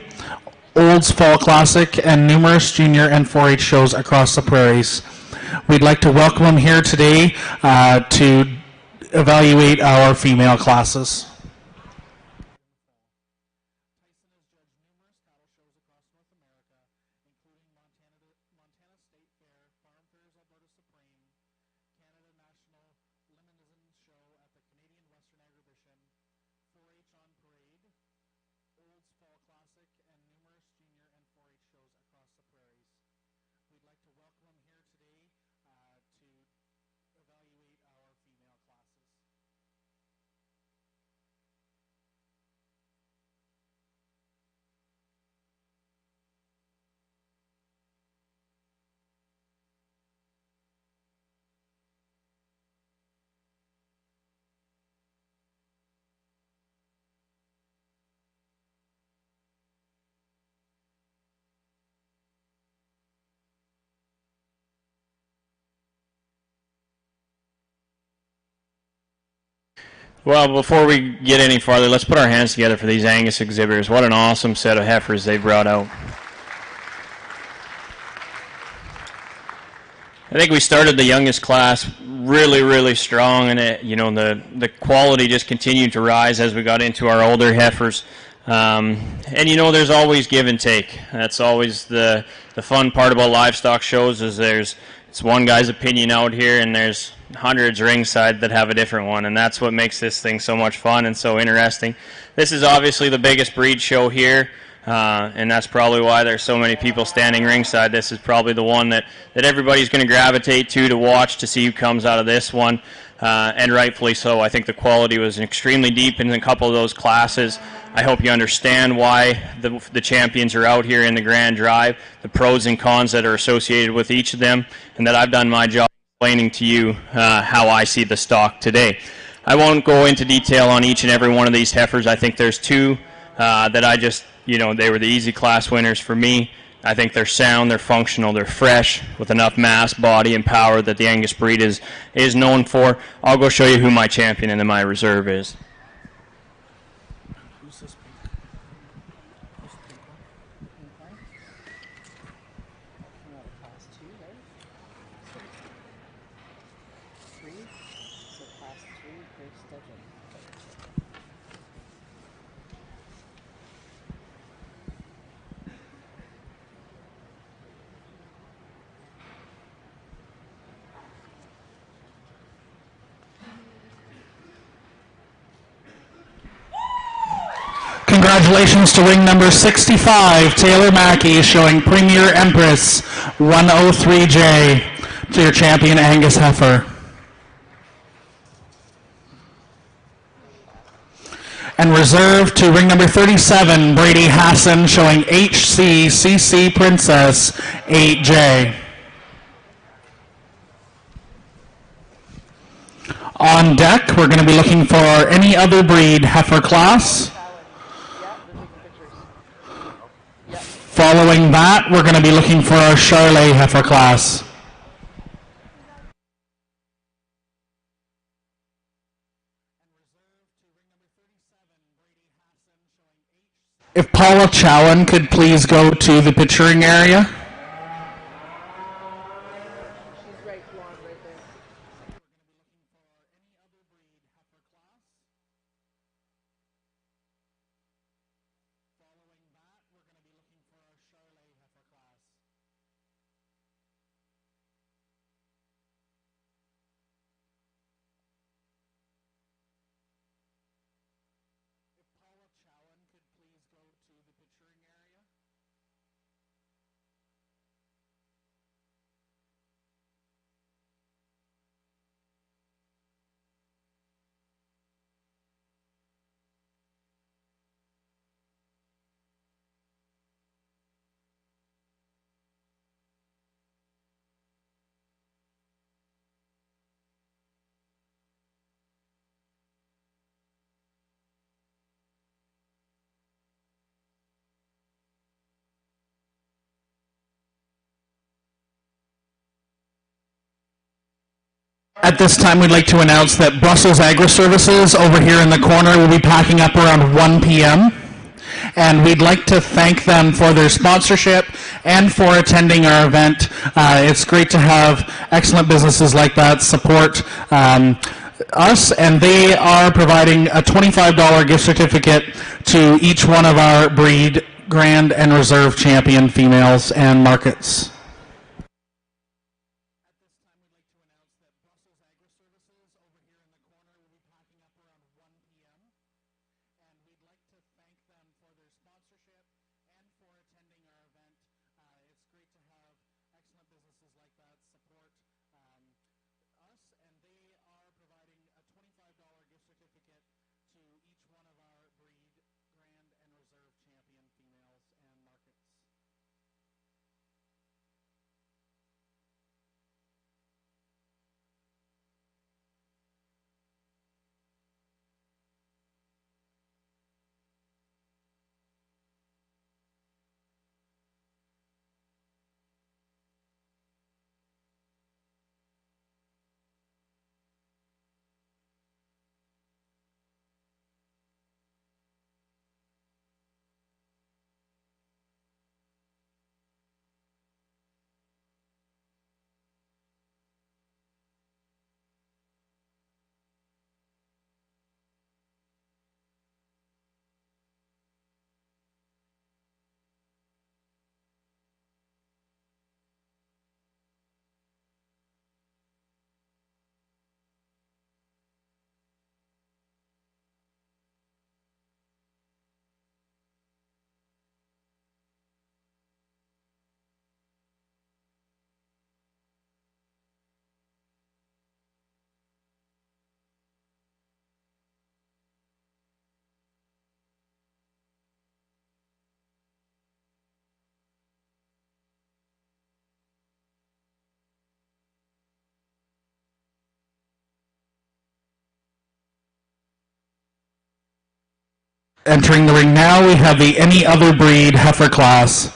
Olds Fall Classic, and numerous junior and 4-H shows across the prairies. We'd like to welcome him here today to evaluate our female classes. Well, before we get any farther, let's put our hands together for these Angus exhibitors. What an awesome set of heifers they brought out. I think we started the youngest class really strong, and the quality just continued to rise as we got into our older heifers. And there's always give and take. That's always the fun part about livestock shows, is it's one guy's opinion out here, and there's hundreds ringside that have a different one, and that's what makes this thing so much fun and so interesting. This is obviously the biggest breed show here, and that's probably why there's so many people standing ringside. This is probably the one that everybody's going to gravitate to watch, to see who comes out of this one, and rightfully so. I think the quality was extremely deep in a couple of those classes. I hope you understand why the champions are out here in the Grand Drive, the pros and cons that are associated with each of them, and that I've done my job explaining to you how I see the stock today. I won't go into detail on each and every one of these heifers. I think there's 2 that I just, they were the easy class winners for me. I think they're sound, they're functional, they're fresh, with enough mass, body, and power that the Angus breed is known for. I'll go show you who my champion and then my reserve is. Congratulations to ring number 65, Taylor Mackey, showing Premier Empress 103J to your champion Angus heifer. And reserve to ring number 37, Brady Hassan, showing HCCC Princess 8J. On deck, we're going to be looking for any other breed heifer class. Following that, we're going to be looking for our Charlet heifer class. If Paula Chowan could please go to the picturing area. At this time, we'd like to announce that Brussels Agri Services over here in the corner will be packing up around 1 p.m. And we'd like to thank them for their sponsorship and for attending our event. It's great to have excellent businesses like that support us, and they are providing a $25 gift certificate to each one of our breed, Grand, and Reserve champion females and markets. Entering the ring now, we have the Any Other Breed heifer class.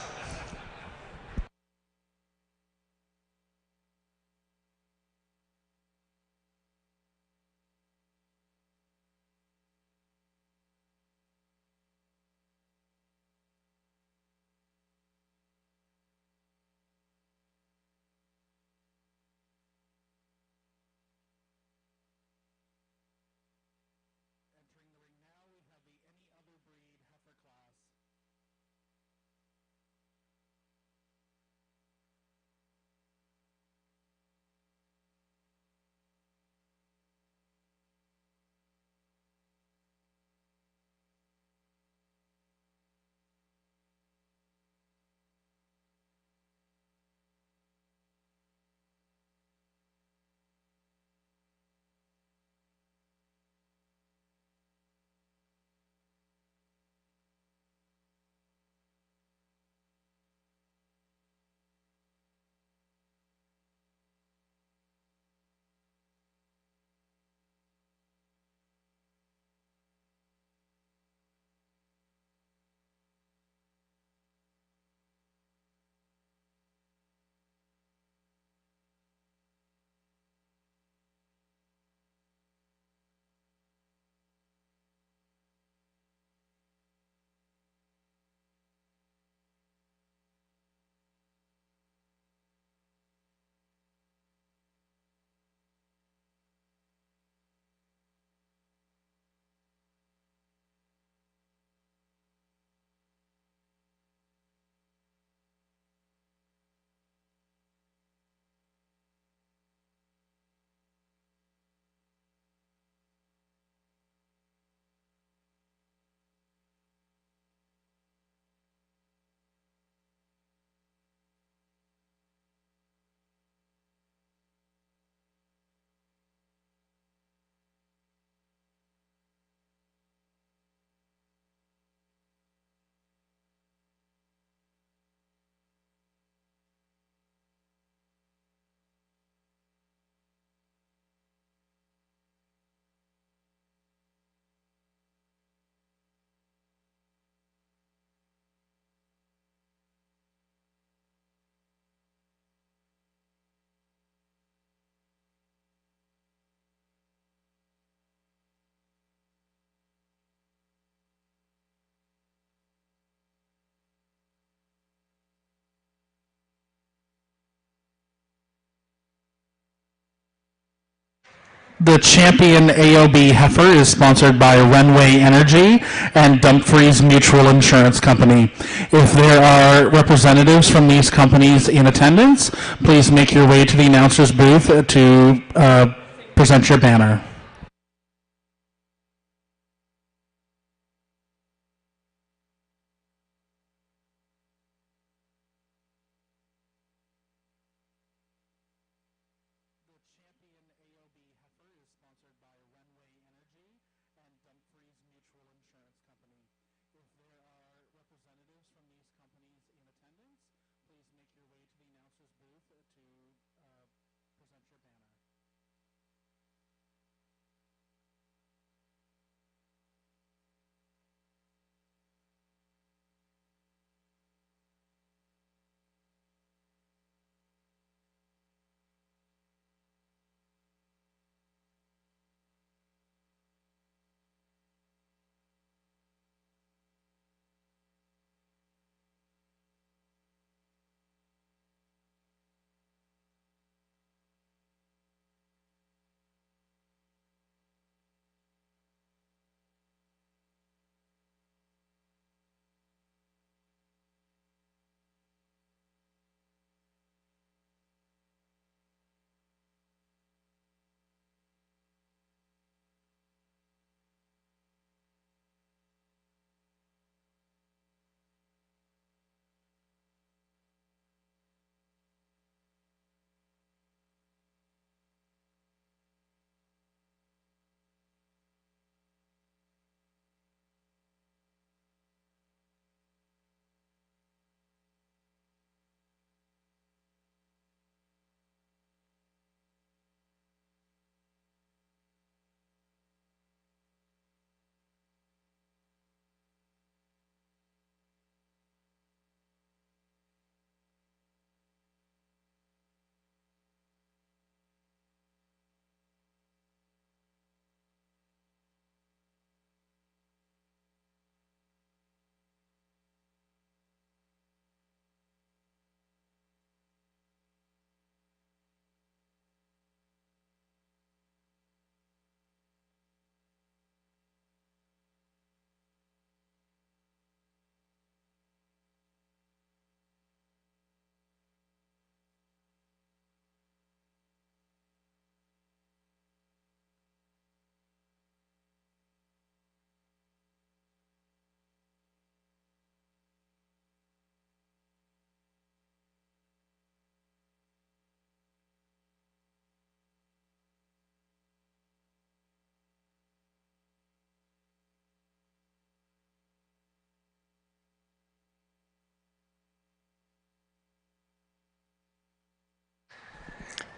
The champion AOB heifer is sponsored by Runway Energy and Dumfries Mutual Insurance Company. If there are representatives from these companies in attendance, please make your way to the announcer's booth to present your banner.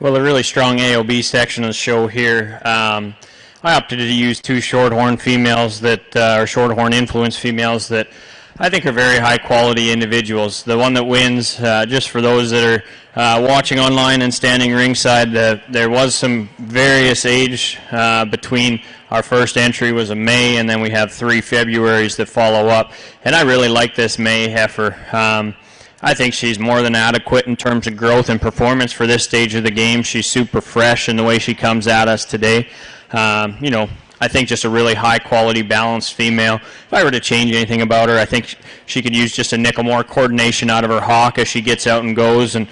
Well, a really strong AOB section of the show here. I opted to use two Shorthorn females that are Shorthorn influence females that I think are very high quality individuals. The one that wins, just for those that are watching online and standing ringside, there was some various age between our first entry was a May, and then we have 3 Februaries that follow up. And I really like this May heifer. I think she's more than adequate in terms of growth and performance for this stage of the game. She's super fresh in the way she comes at us today. You know, I think just a really high quality balanced female. If I were to change anything about her, I think she could use just a nickel more coordination out of her hock as she gets out and goes. And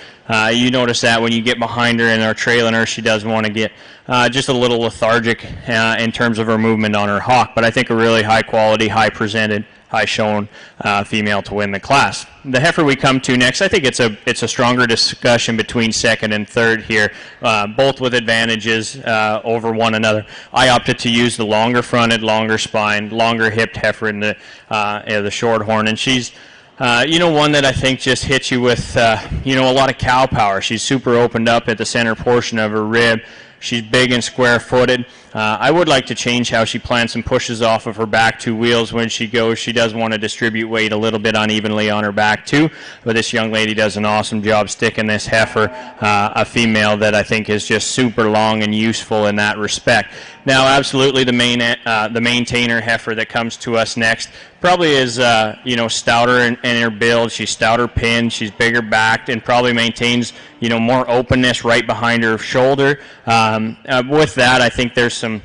you notice that when you get behind her and are trailing her, she does want to get just a little lethargic in terms of her movement on her hock. But I think a really high quality, high presented, high shown female to win the class. The heifer we come to next, I think it's a stronger discussion between second and third here, both with advantages over one another. I opted to use the longer fronted, longer spined, longer hipped heifer in the Shorthorn, and she's you know, one that I think just hits you with you know, a lot of cow power. She's super opened up at the center portion of her rib. She's big and square-footed. I would like to change how she plants and pushes off of her back two wheels when she goes. She does want to distribute weight a little bit unevenly on her back too, but this young lady does an awesome job sticking this heifer, a female that I think is just super long and useful in that respect. Now, absolutely, the maintainer heifer that comes to us next probably is, stouter in her build. She's stouter pinned, she's bigger backed, and probably maintains, more openness right behind her shoulder. With that, I think there's some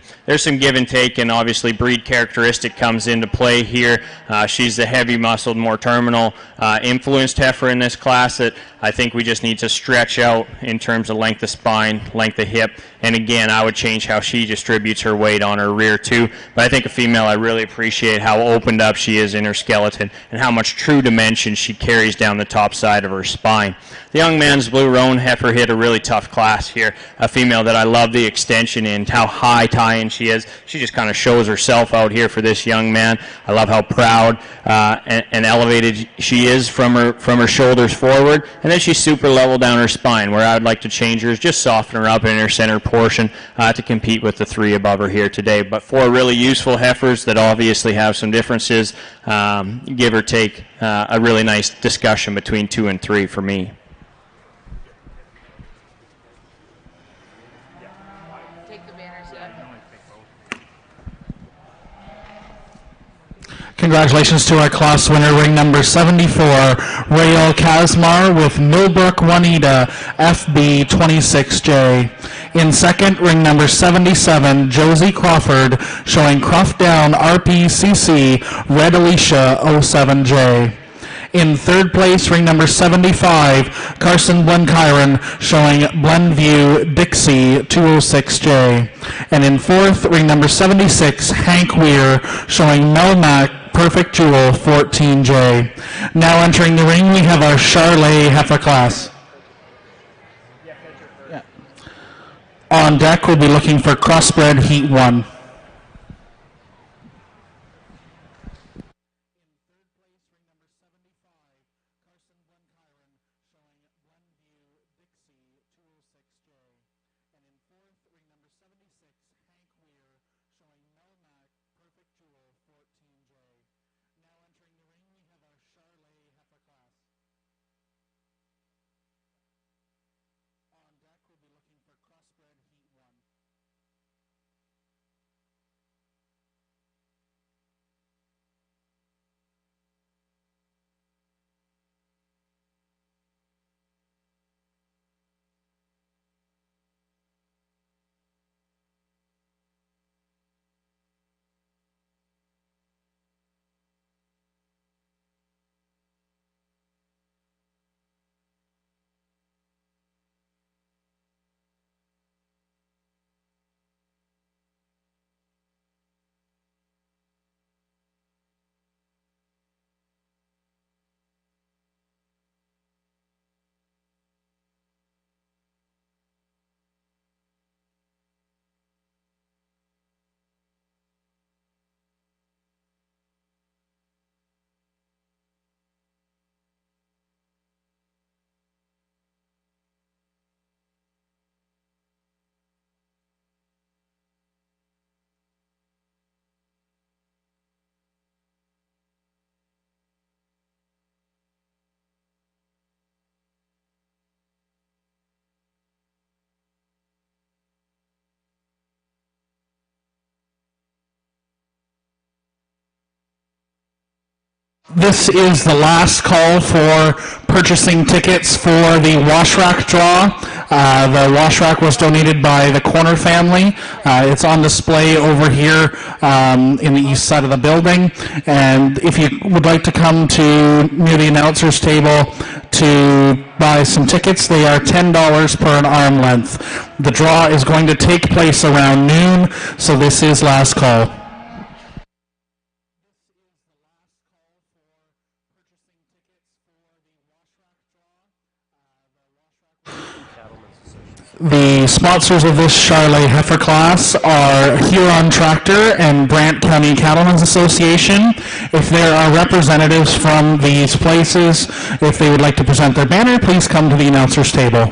give and take, and obviously breed characteristic comes into play here. She's the heavy-muscled, more terminal influenced heifer in this class that I think we just need to stretch out in terms of length of spine, length of hip, and again, I would change how she distributes her weight on her rear too. But I think a female, I really appreciate how opened up she is in her skeleton and how much true dimension she carries down the top side of her spine. The young man's Blue Roan heifer hit a really tough class here. A female that I love the extension in, how high tie-in she is. She just kind of shows herself out here for this young man. I love how proud and elevated she is from her shoulders forward, and then she's super level down her spine. Where I would like to change her is just soften her up in her center portion to compete with the three above her here today. But four really useful heifers that obviously have some differences, give or take a really nice discussion between 2 and 3 for me. Congratulations to our class winner, ring number 74, Rael Kazmar with Millbrook Juanita, FB 26J. In second, ring number 77, Josie Crawford, showing Croft Down RPCC, Red Alicia 07J. In third place, ring number 75, Carson Blenkyron, showing Glenview Dixie 206J. And in fourth, ring number 76, Hank Weir, showing Melmac Perfect Jewel 14J. Now entering the ring, we have our Charlet heifer class. On deck, we'll be looking for Crossbred Heat 1. This is the last call for purchasing tickets for the wash rack draw. The wash rack was donated by the Corner family. It's on display over here in the east side of the building. And if you would like to come to near the announcer's table to buy some tickets, they are $10 per an arm length. The draw is going to take place around noon, so this is last call. The sponsors of this Charlet heifer class are Huron Tractor and Brant County Cattlemen's Association. If there are representatives from these places, if they would like to present their banner, please come to the announcer's table.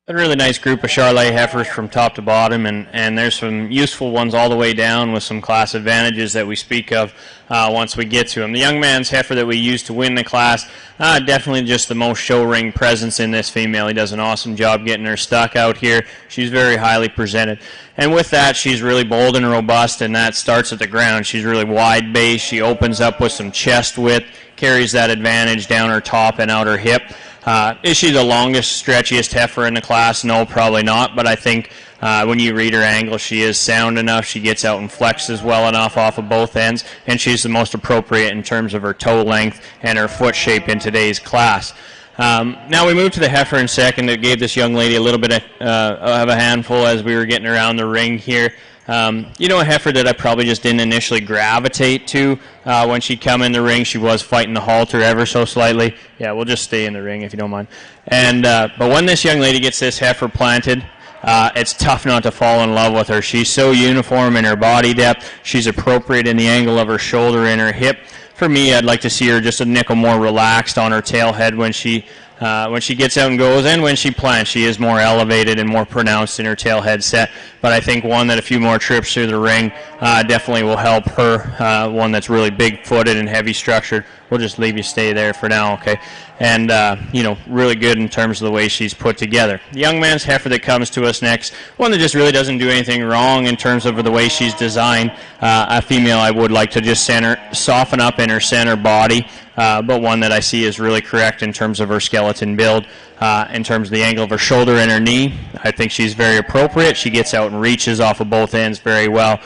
A really nice group of Charolais heifers from top to bottom, and there's some useful ones all the way down with some class advantages that we speak of once we get to them. The young man's heifer that we used to win the class, definitely just the most show ring presence in this female. He does an awesome job getting her stuck out here. She's very highly presented. And with that, she's really bold and robust, and that starts at the ground. She's really wide base. She opens up with some chest width, carries that advantage down her top and out her hip. Is she the longest, stretchiest heifer in the class? No, probably not, but I think when you read her angle, she is sound enough. She gets out and flexes well enough off of both ends, and she's the most appropriate in terms of her toe length and her foot shape in today's class. Now we move to the heifer in second that gave this young lady a little bit of a handful as we were getting around the ring here. A heifer that I probably just didn't initially gravitate to when she'd come in the ring. She was fighting the halter ever so slightly. Yeah, we'll just stay in the ring if you don't mind. And but when this young lady gets this heifer planted, it's tough not to fall in love with her. She's so uniform in her body depth. She's appropriate in the angle of her shoulder and her hip. For me, I'd like to see her just a nickel more relaxed on her tail head when she gets out and goes, and when she plants, she is more elevated and more pronounced in her tail head set. But I think one that a few more trips through the ring definitely will help her. One that's really big-footed and heavy-structured. We'll just leave you stay there for now, okay? And, really good in terms of the way she's put together. The young man's heifer that comes to us next, one that just really doesn't do anything wrong in terms of the way she's designed. A female I would like to just soften up in her center body, but one that I see is really correct in terms of her skeleton build. In terms of the angle of her shoulder and her knee, I think she's very appropriate. She gets out and reaches off of both ends very well.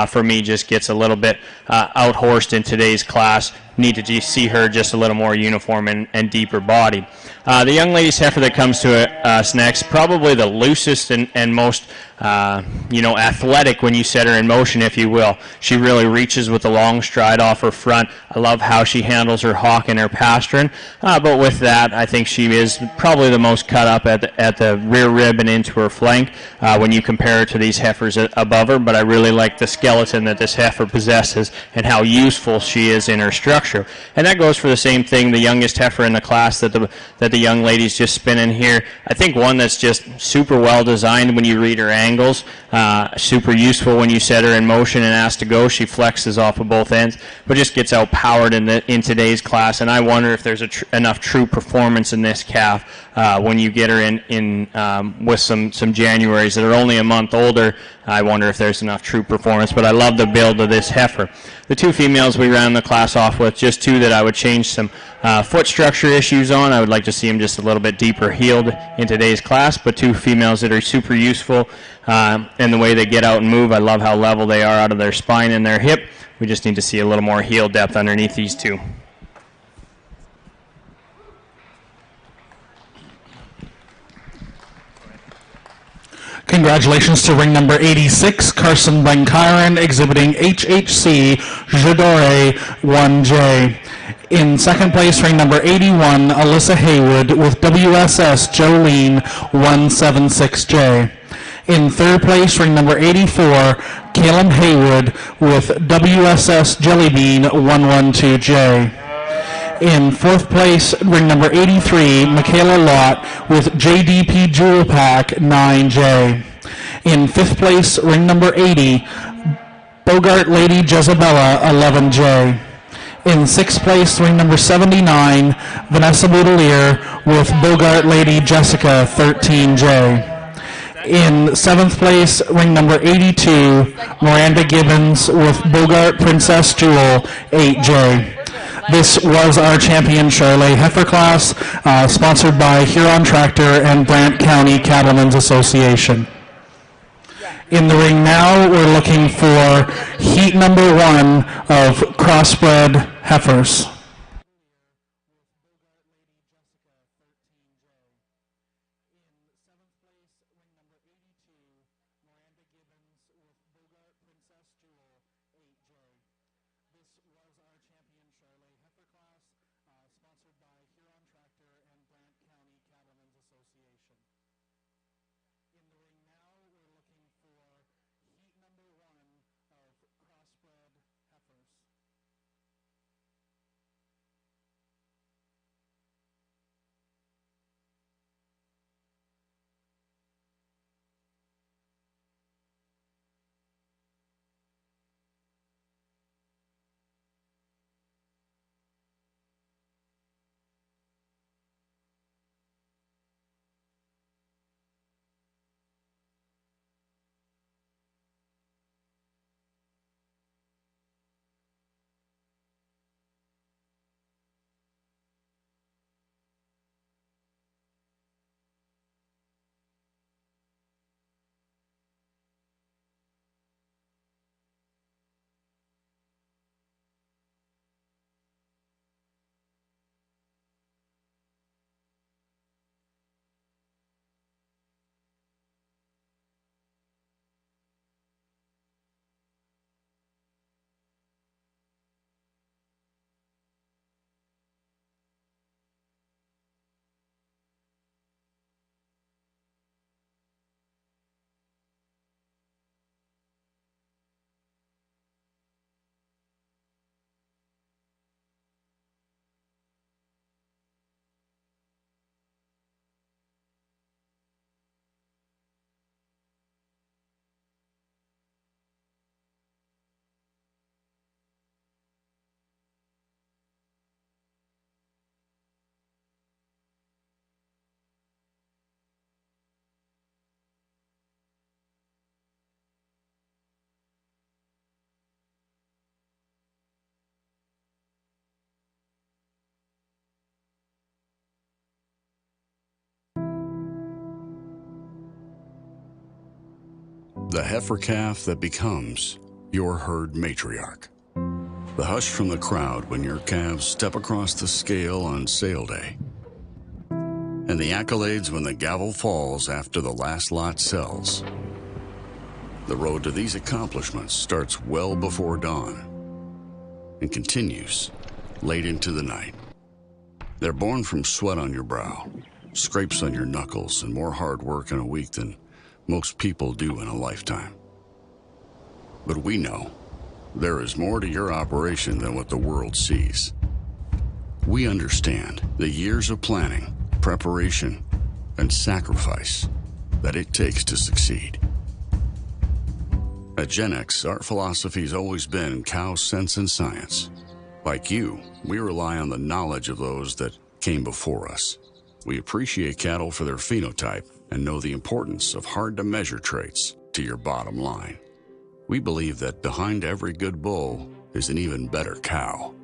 For me, just gets a little bit out-horsed in today's class. Need to see her just a little more uniform and deeper body. The young lady's heifer that comes to us next, probably the loosest and most athletic when you set her in motion, if you will. She really reaches with a long stride off her front. I love how she handles her hock and her pastern. But with that, I think she is probably the most cut up at the rear rib and into her flank when you compare her to these heifers above her. But I really like the skeleton that this heifer possesses and how useful she is in her structure. And that goes for the same thing, the youngest heifer in the class that the young lady's just spinning here. I think one that's just super well designed when you read her angles, super useful when you set her in motion and asked to go. She flexes off of both ends, but just gets outpowered in today's class. And I wonder if there's enough true performance in this calf when you get her in with some Januaries that are only a month older. I wonder if there's enough true performance, but I love the build of this heifer. The two females we ran the class off with, just two that I would change some foot structure issues on. I would like to see them just a little bit deeper heeled in today's class, but two females that are super useful in the way they get out and move. I love how level they are out of their spine and their hip. We just need to see a little more heel depth underneath these two. Congratulations to ring number 86, Carson Blenkyron, exhibiting HHC Jadore 1J. In second place, ring number 81, Alyssa Haywood with WSS Jolene 176J. In third place, ring number 84, Caleb Haywood with WSS Jellybean 112J. In fourth place, ring number 83, Michaela Lott with JDP Jewel Pack 9J. In fifth place, ring number 80, Bogart Lady Jezebella 11J. In sixth place, ring number 79, Vanessa Boudelier with Bogart Lady Jessica 13J. In seventh place, ring number 82, Miranda Gibbons with Bogart Princess Jewel 8J. This was our champion Charolais heifer class, sponsored by Huron Tractor and Brant County Cattlemen's Association. In the ring now, we're looking for heat number 1 of crossbred heifers. The heifer calf that becomes your herd matriarch. The hush from the crowd when your calves step across the scale on sale day. And the accolades when the gavel falls after the last lot sells. The road to these accomplishments starts well before dawn and continues late into the night. They're born from sweat on your brow, scrapes on your knuckles, and more hard work in a week than most people do in a lifetime. But we know there is more to your operation than what the world sees. We understand the years of planning, preparation, and sacrifice that it takes to succeed. At Gen X, our philosophy has always been cow sense and science. Like you, we rely on the knowledge of those that came before us. We appreciate cattle for their phenotype and know the importance of hard-to-measure traits to your bottom line. We believe that behind every good bull is an even better cow.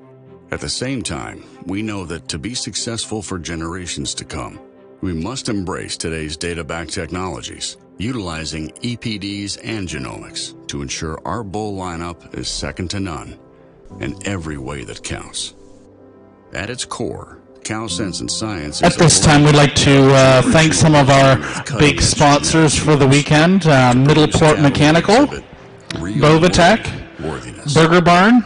At the same time, we know that to be successful for generations to come, we must embrace today's data-backed technologies, utilizing EPDs and genomics to ensure our bull lineup is second to none in every way that counts. At its core, Cow Sense and Science. At this time, we'd like to thank some of our big sponsors for the weekend: Middleport Mechanical, Bovatech, Burger Barn,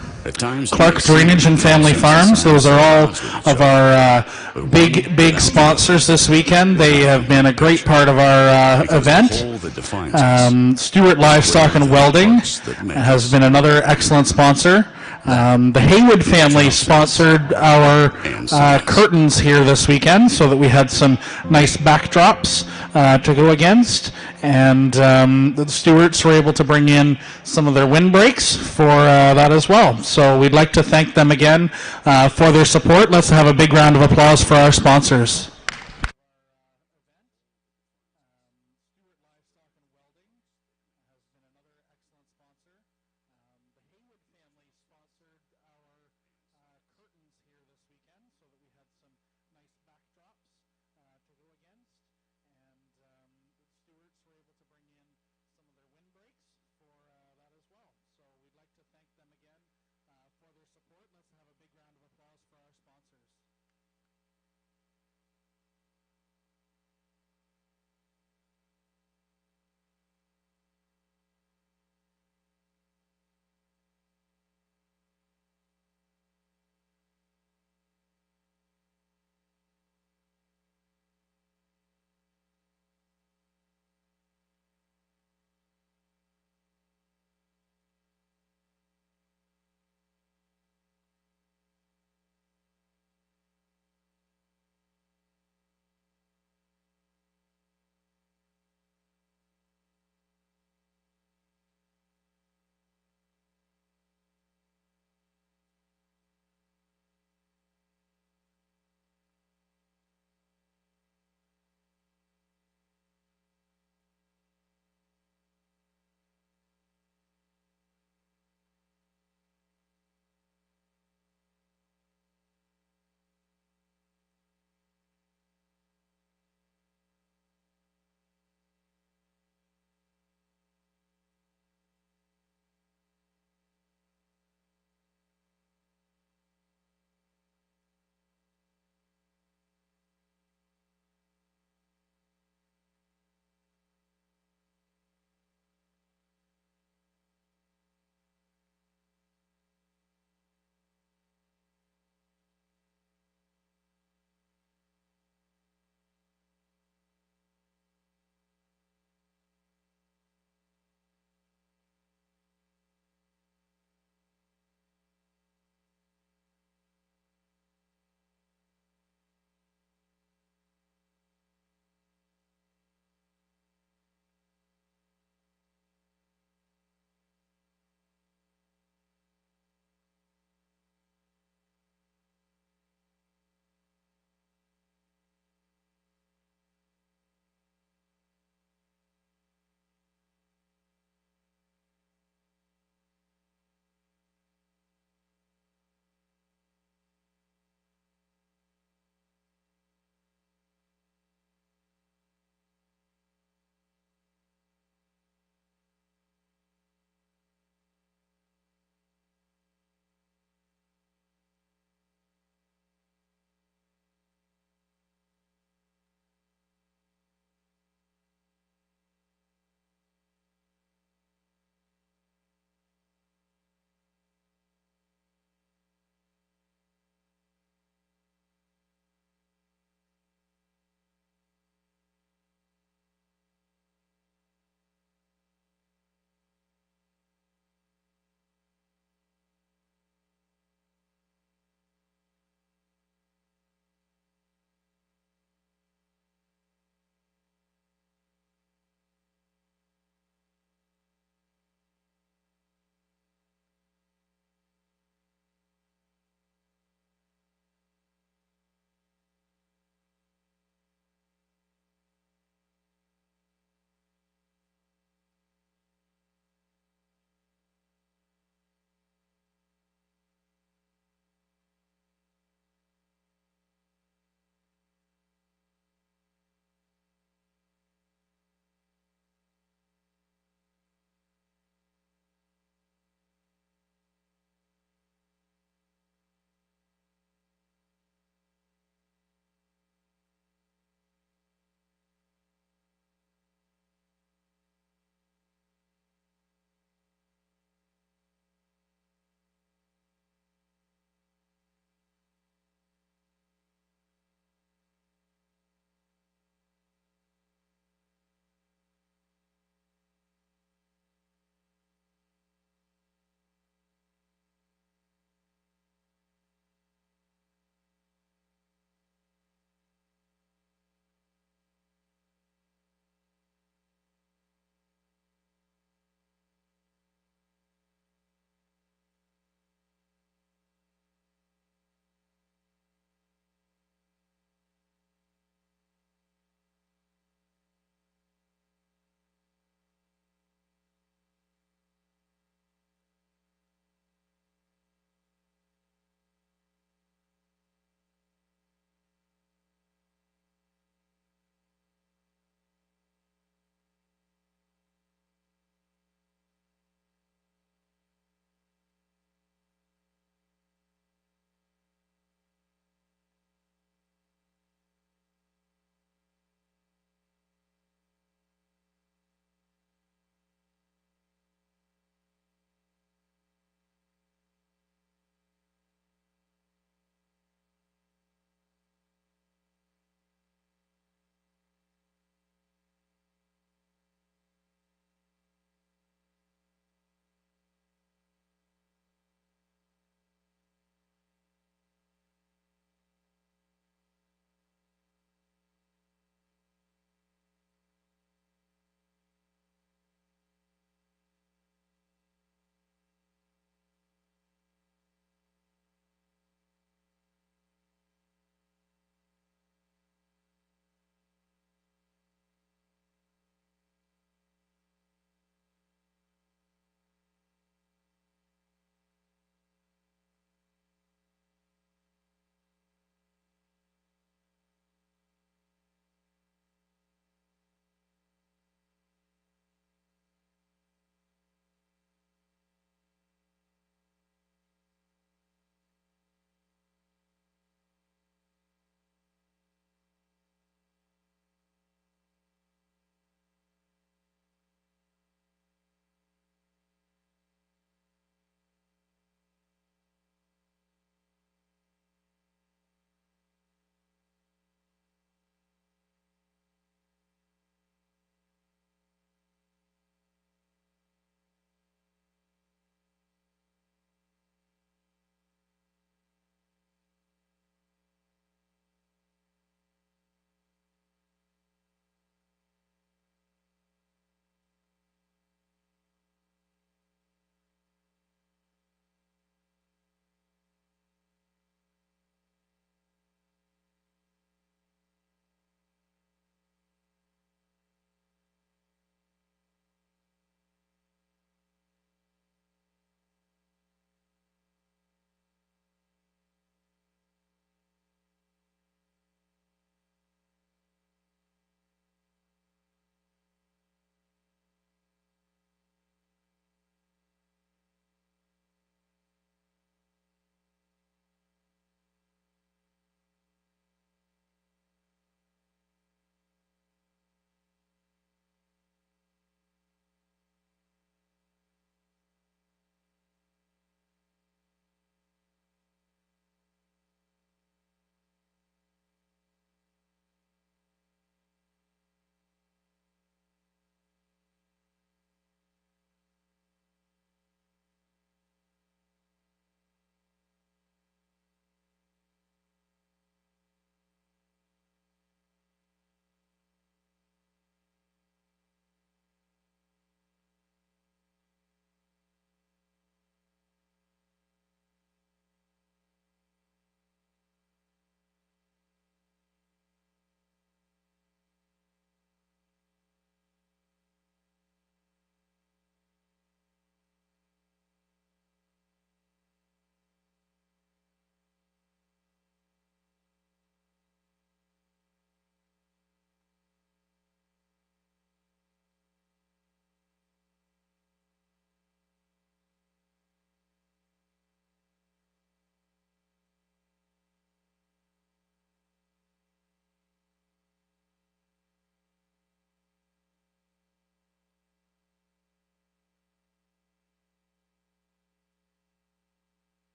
Clark Drainage and Family Farms. Those are all of our big sponsors this weekend. They have been a great part of our event. Stewart Livestock and Welding has been another excellent sponsor. The Haywood family sponsored our curtains here this weekend, so that we had some nice backdrops to go against. And the Stewarts were able to bring in some of their windbreaks for that as well. So we'd like to thank them again for their support. Let's have a big round of applause for our sponsors.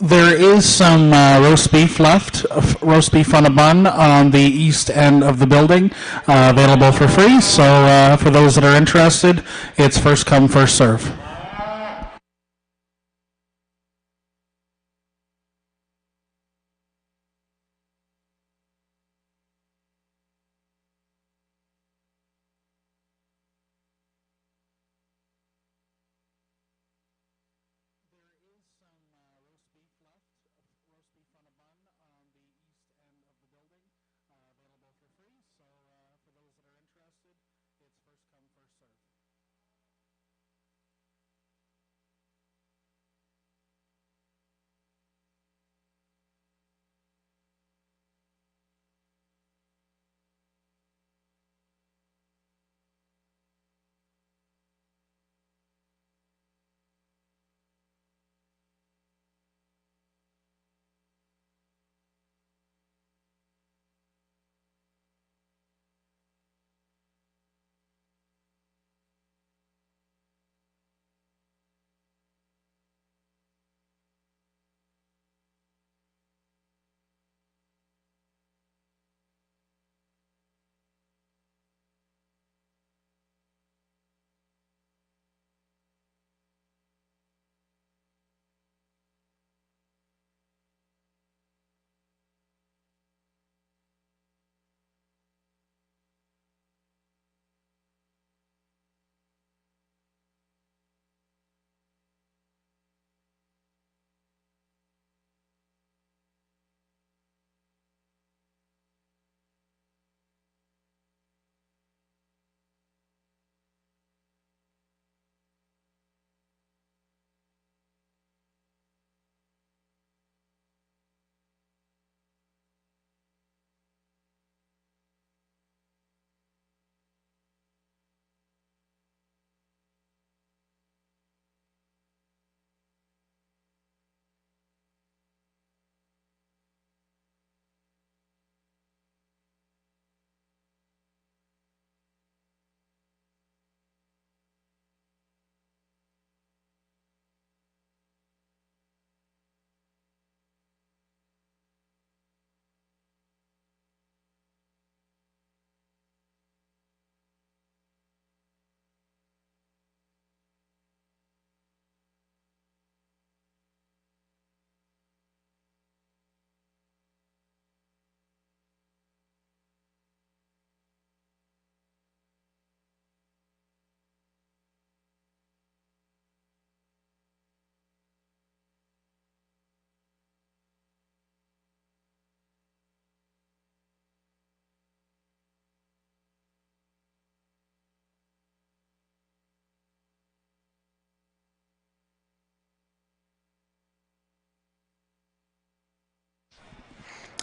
There is some roast beef left, roast beef on a bun on the east end of the building, available for free. So for those that are interested, it's first come, first serve.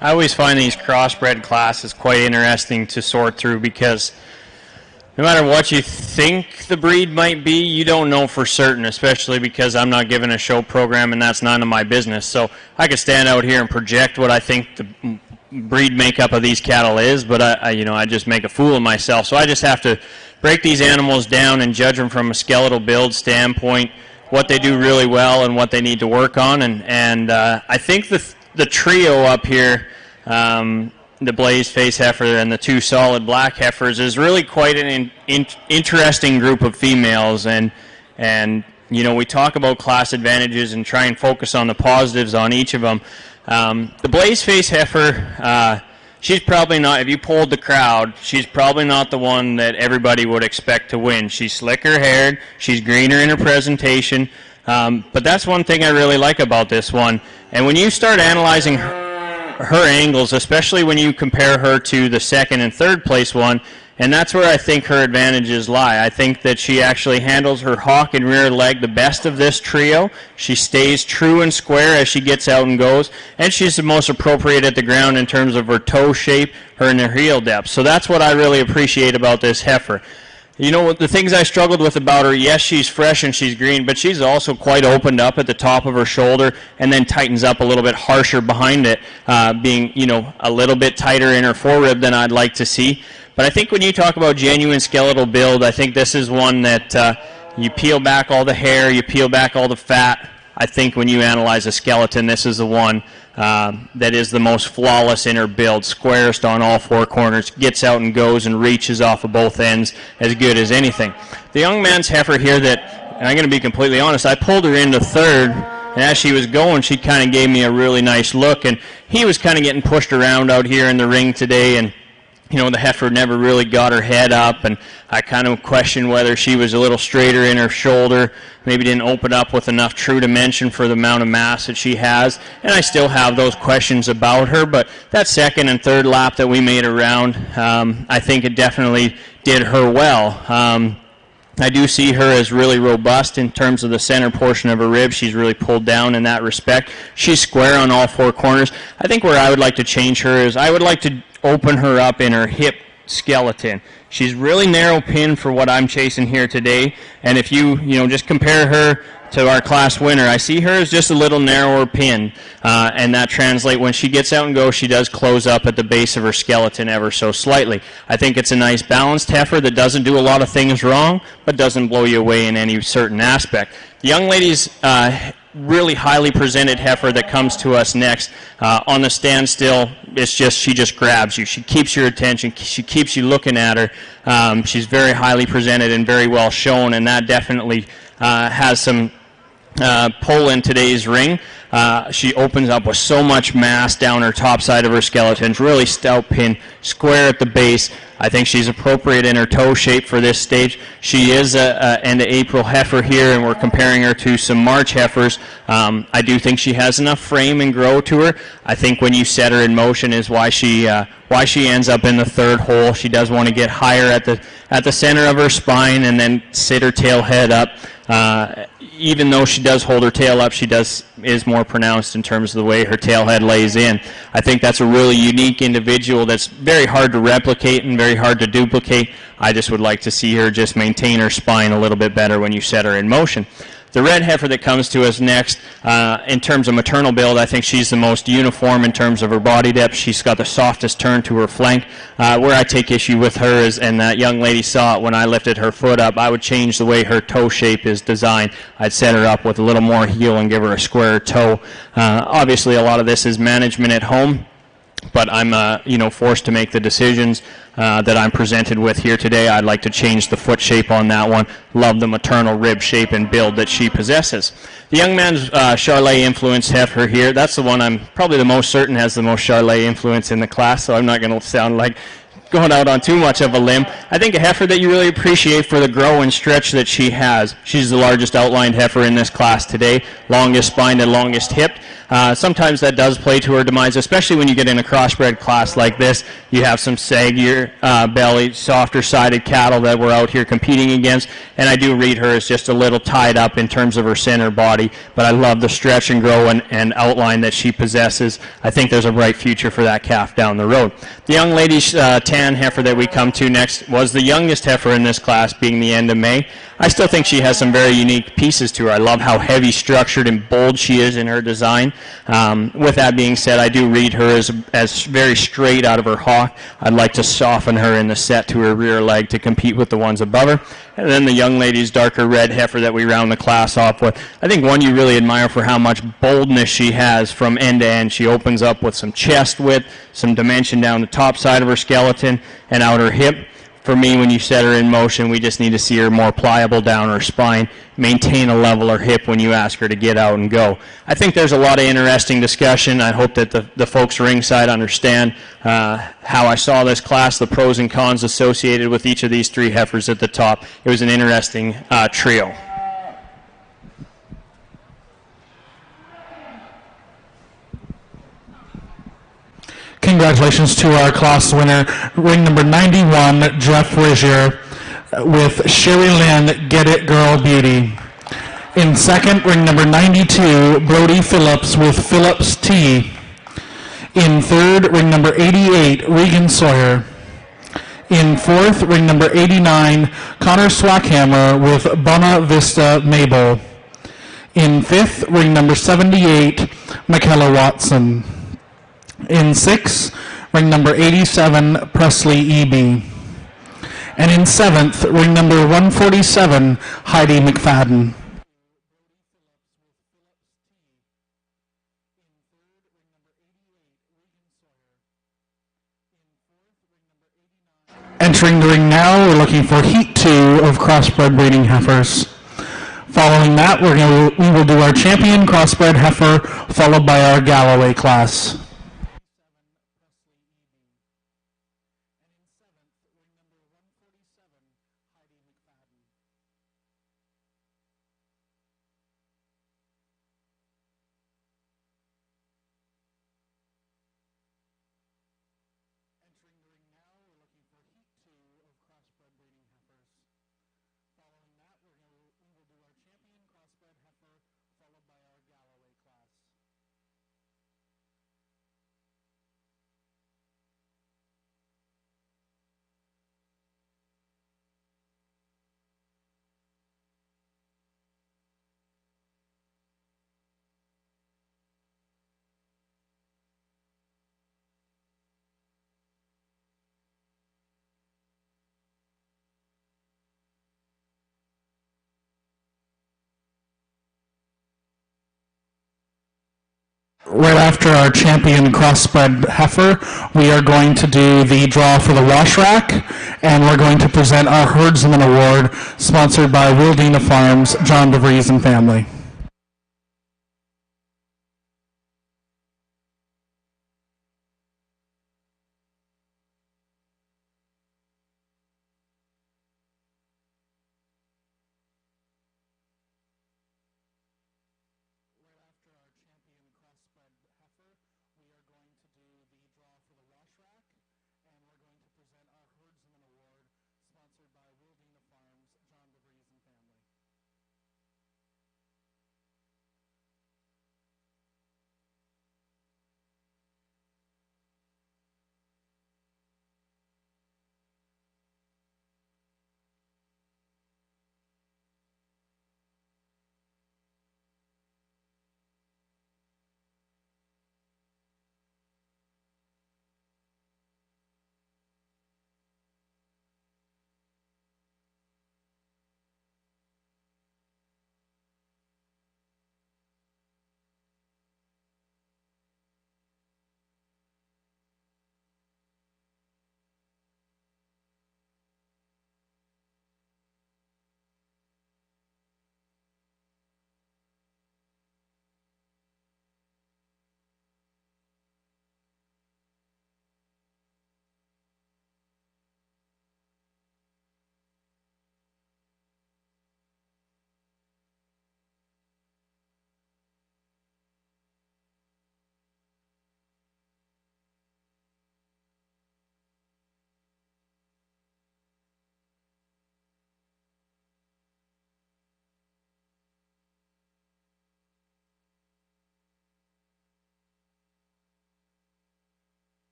I always find these crossbred classes quite interesting to sort through because no matter what you think the breed might be, you don't know for certain, especially because I'm not given a show program and that's none of my business. So I could stand out here and project what I think the breed makeup of these cattle is, but I just make a fool of myself. So I just have to break these animals down and judge them from a skeletal build standpoint, what they do really well and what they need to work on. And I think the trio up here, the blaze face heifer and the two solid black heifers, is really quite an interesting group of females. And we talk about class advantages and try and focus on the positives on each of them. The blaze face heifer, she's probably not, if you polled the crowd, she's probably not the one that everybody would expect to win. She's slicker haired, she's greener in her presentation, but that's one thing I really like about this one. And when you start analyzing her angles, especially when you compare her to the second and third place one, and that's where I think her advantages lie. I think that she actually handles her hock and rear leg the best of this trio. She stays true and square as she gets out and goes, and she's the most appropriate at the ground in terms of her toe shape, her and her heel depth. So that's what I really appreciate about this heifer. The things I struggled with about her, yes, she's fresh and she's green, but she's also quite opened up at the top of her shoulder and then tightens up a little bit harsher behind it, being, a little bit tighter in her forerib than I'd like to see. But I think when you talk about genuine skeletal build, I think this is one that you peel back all the hair, you peel back all the fat, I think when you analyze a skeleton, this is the one that is the most flawless in her build, squarest on all four corners, gets out and goes and reaches off of both ends as good as anything. The young man's heifer here that, and I'm going to be completely honest, I pulled her into third, and as she was going, she kind of gave me a really nice look, and he was kind of getting pushed around out here in the ring today, and you know, the heifer never really got her head up, and I kind of questioned whether she was a little straighter in her shoulder, maybe didn't open up with enough true dimension for the amount of mass that she has, and I still have those questions about her, but that second and third lap that we made around, I think it definitely did her well. I do see her as really robust in terms of the center portion of her rib. She's really pulled down in that respect. She's square on all four corners. I think where I would like to change her is I would like to open her up in her hip skeleton. She's really narrow pinned for what I'm chasing here today, and if you just compare her to our class winner, I see her as just a little narrower pin, and that translates when she gets out and goes, she does close up at the base of her skeleton ever so slightly. I think it's a nice balanced heifer that doesn't do a lot of things wrong, but doesn't blow you away in any certain aspect. The young lady's really highly presented heifer that comes to us next on the standstill, she just grabs you. She keeps your attention. She keeps you looking at her. She's very highly presented and very well shown, and that definitely has some pull in today's ring. She opens up with so much mass down her top side of her skeleton, really stout pin, square at the base. I think she's appropriate in her toe shape for this stage. She is a end of April heifer here, and we're comparing her to some March heifers. I do think she has enough frame and grow to her. I think when you set her in motion is why she ends up in the third hole. She does want to get higher at the center of her spine and then sit her tail head up. Even though she does hold her tail up, she is more pronounced in terms of the way her tail head lays in. I think that's a really unique individual that's very hard to replicate and very hard to duplicate. I just would like to see her just maintain her spine a little bit better when you set her in motion. The red heifer that comes to us next, in terms of maternal build, I think she's the most uniform in terms of her body depth. She's got the softest turn to her flank. Where I take issue with her is, and that young lady saw it when I lifted her foot up, I would change the way her toe shape is designed. I'd set her up with a little more heel and give her a square toe. Obviously, a lot of this is management at home, but I'm forced to make the decisions that I'm presented with here today. I'd like to change the foot shape on that one. Love the maternal rib shape and build that she possesses. The young man's Charlet influence heifer here, that's the one I'm probably the most certain has the most Charlet influence in the class, so I'm not going to sound like going out on too much of a limb. I think a heifer that you really appreciate for the grow and stretch that she has. She's the largest outlined heifer in this class today, longest spine and longest hip. Sometimes that does play to her demise, especially when you get in a crossbred class like this. You have some saggier belly, softer sided cattle that we're out here competing against, and I do read her as just a little tied up in terms of her center body, but I love the stretch and grow and outline that she possesses. I think there's a bright future for that calf down the road. The young lady's tan heifer that we come to next was the youngest heifer in this class, being the end of May. I still think she has some very unique pieces to her. I love how heavy structured and bold she is in her design. With that being said, I do read her as very straight out of her hawk. I'd like to soften her in the set to her rear leg to compete with the ones above her. And then the young lady's darker red heifer that we round the class off with. I think one you really admire for how much boldness she has from end to end. She opens up with some chest width, some dimension down the top side of her skeleton and out her hip. For me, when you set her in motion, we just need to see her more pliable down her spine, maintain a leveler hip when you ask her to get out and go. I think there's a lot of interesting discussion. I hope that the folks ringside understand how I saw this class, the pros and cons associated with each of these three heifers at the top. It was an interesting trio. Congratulations to our class winner, ring number 91, Jeff Rizier, with Sherry Lynn, Get It Girl Beauty. In second, ring number 92, Brody Phillips with Phillips T. In third, ring number 88, Regan Sawyer. In fourth, ring number 89, Connor Swackhammer with Buena Vista Mabel. In fifth, ring number 78, Michaela Watson. In sixth, ring number 87, Presley E.B. And in seventh, ring number 147, Heidi McFadden. Entering the ring now, we're looking for Heat 2 of Crossbred breeding heifers. Following that, we will do our champion Crossbred heifer, followed by our Galloway class. Right after our champion crossbred heifer, we are going to do the draw for the wash rack, and we're going to present our Herdsman Award, sponsored by Wildina Farms, John DeVries and family.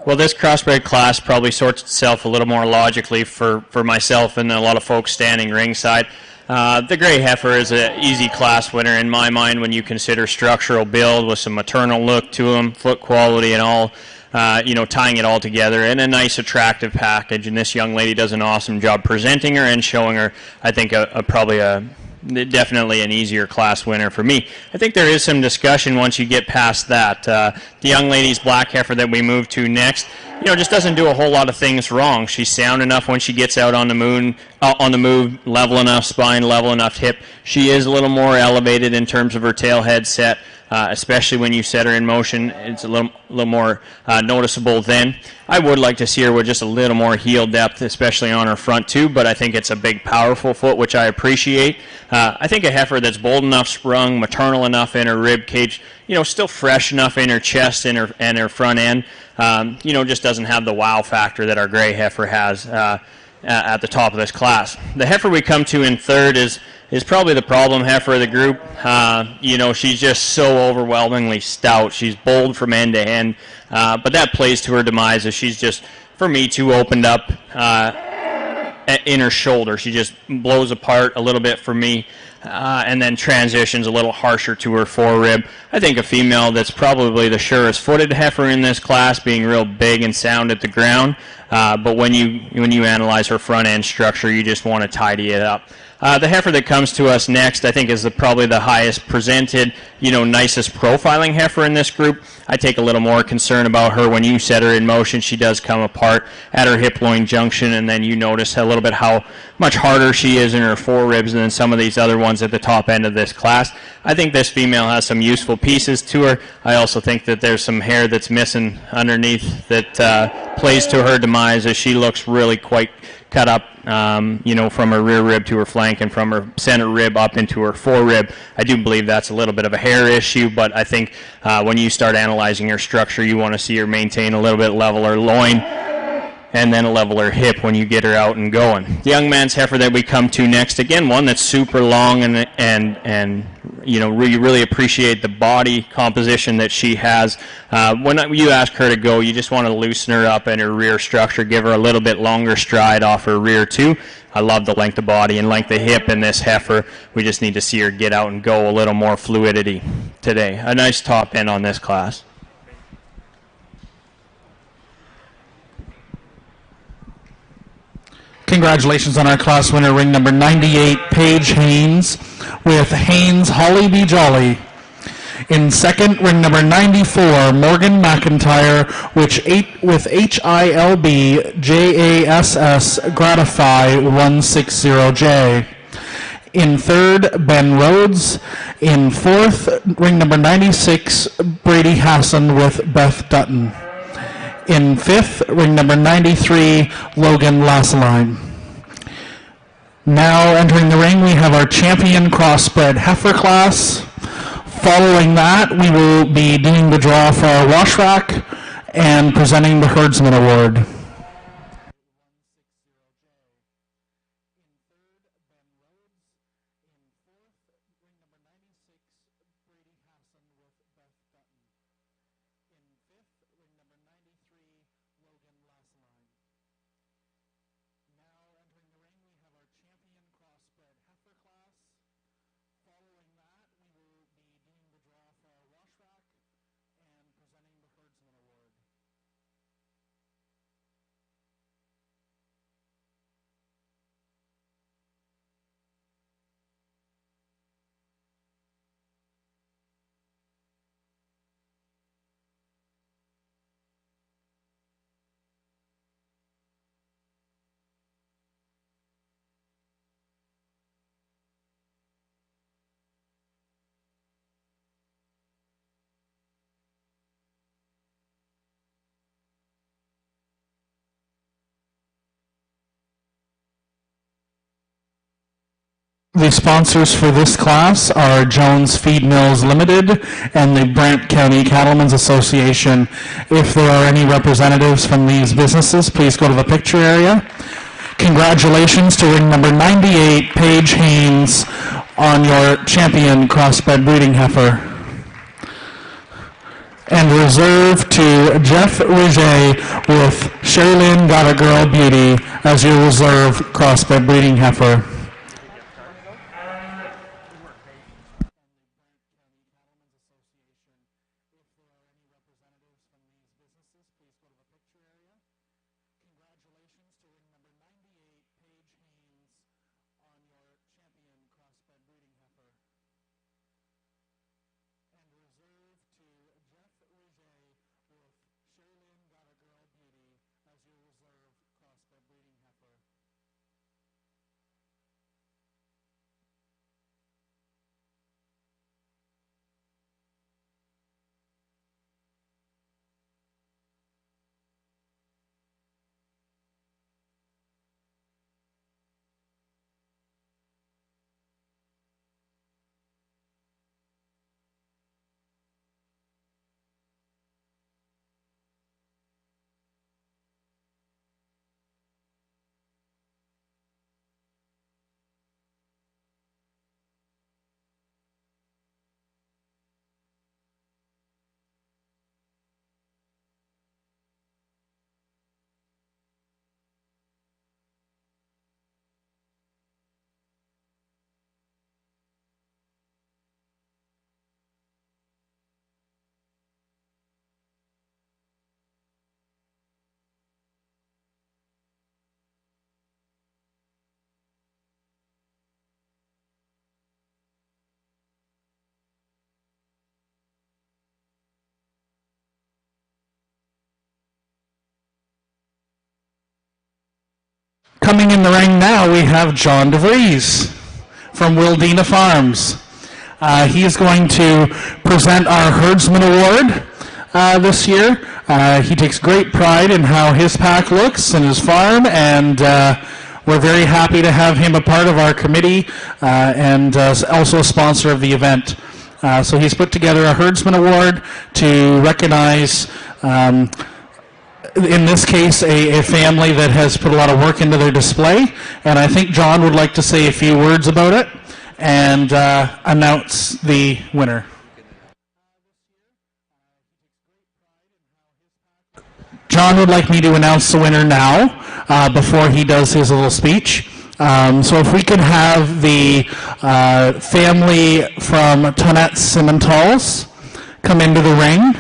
Well, this crossbred class probably sorts itself a little more logically for myself and a lot of folks standing ringside. The gray heifer is an easy class winner in my mind when you consider structural build with some maternal look to them, foot quality and all, tying it all together in a nice attractive package. And this young lady does an awesome job presenting her and showing her, I think, definitely an easier class winner for me. I think there is some discussion once you get past that. The young lady's black heifer that we move to next, just doesn't do a whole lot of things wrong. She's sound enough when she gets out on the move, level enough spine, level enough hip. She is a little more elevated in terms of her tail head set, especially when you set her in motion. It's a little more noticeable then. I would like to see her with just a little more heel depth, especially on her front too, but I think it's a big, powerful foot, which I appreciate. I think a heifer that's bold enough sprung, maternal enough in her rib cage, still fresh enough in her chest and her front end, just doesn't have the wow factor that our gray heifer has at the top of this class. The heifer we come to in third is probably the problem heifer of the group. She's just so overwhelmingly stout. She's bold from end to end, but that plays to her demise as she's just, for me, too opened up in her shoulder. She just blows apart a little bit for me, and then transitions a little harsher to her forerib. I think a female that's probably the surest footed heifer in this class, being real big and sound at the ground, but when you analyze her front end structure, you just want to tidy it up. The heifer that comes to us next, I think, is probably the highest presented, nicest profiling heifer in this group. I take a little more concern about her when you set her in motion. She does come apart at her hip-loin junction, and then you notice a little bit how much harder she is in her foreribs than some of these other ones at the top end of this class. I think this female has some useful pieces to her. I also think that there's some hair that's missing underneath that plays to her demise, as she looks really quite cut up, from her rear rib to her flank and from her center rib up into her forerib. I do believe that's a little bit of a hair issue, but I think when you start analyzing her structure, you want to see her maintain a little bit leveler loin and then a leveler hip when you get her out and going. The young man's heifer that we come to next, again, one that's super long and you really appreciate the body composition that she has. When you ask her to go, you just want to loosen her up in her rear structure, give her a little bit longer stride off her rear too. I love the length of body and length of hip in this heifer. We just need to see her get out and go a little more fluidity today. A nice top end on this class. Congratulations on our class winner, ring number 98, Paige Haynes, with Haynes Holly B. Jolly. In second, ring number 94, Morgan McIntyre, with HILB JASS Gratify 160J. In third, Ben Rhodes. In fourth, ring number 96, Brady Hassan with Beth Dutton. In fifth, ring number 93, Logan Lassaline. Now entering the ring, we have our champion crossbred heifer class. Following that, we will be doing the draw for our wash rack and presenting the Herdsman Award. The sponsors for this class are Jones Feed Mills Limited and the Brant County Cattlemen's Association. If there are any representatives from these businesses, please go to the picture area. Congratulations to ring number 98, Paige Haynes, on your champion crossbred breeding heifer. And reserve to Jeff Riget with Sherilyn Got a Girl Beauty as your reserve crossbred breeding heifer. Coming in the ring now, we have John DeVries from Wildina Farms. He is going to present our Herdsman Award this year. He takes great pride in how his pack looks and his farm, and we're very happy to have him a part of our committee and also a sponsor of the event. So he's put together a Herdsman Award to recognize in this case, a family that has put a lot of work into their display, and I think John would like to say a few words about it and announce the winner. John would like me to announce the winner now before he does his little speech. So if we could have the family from Tonette Simmentals come into the ring.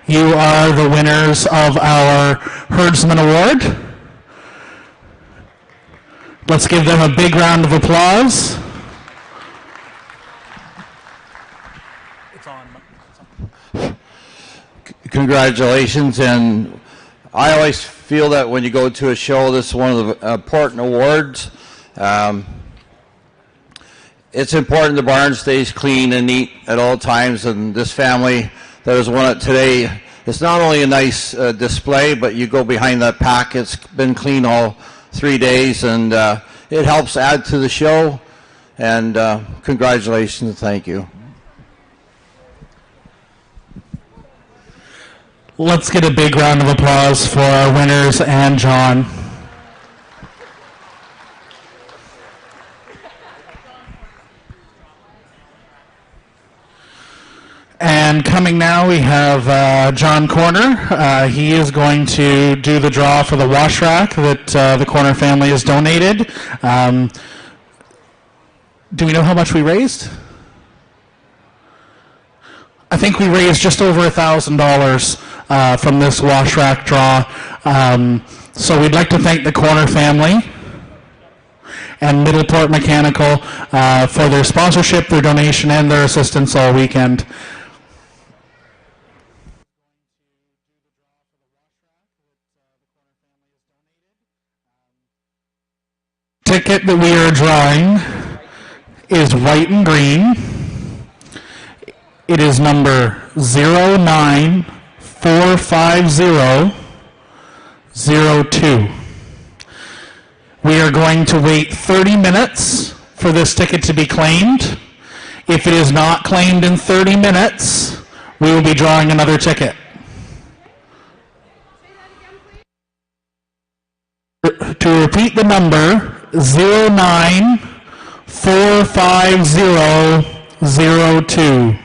You are the winners of our Herdsman Award. Let's give them a big round of applause. Congratulations, and I always feel that when you go to a show, this is one of the important awards. It's important the barn stays clean and neat at all times, and this family that has won it today, it's not only a nice display, but you go behind that pack, it's been clean all 3 days, and it helps add to the show, and congratulations and thank you. Let's get a big round of applause for our winners and John. And coming now, we have John Corner. He is going to do the draw for the wash rack that the Corner family has donated. Do we know how much we raised? I think we raised just over $1,000 from this wash rack draw. So we'd like to thank the Corner family and Middleport Mechanical for their sponsorship, their donation, and their assistance all weekend. Ticket that we are drawing is white and green. It is number 0945002. We are going to wait 30 minutes for this ticket to be claimed. If it is not claimed in 30 minutes, we will be drawing another ticket. To repeat the number, 0945002.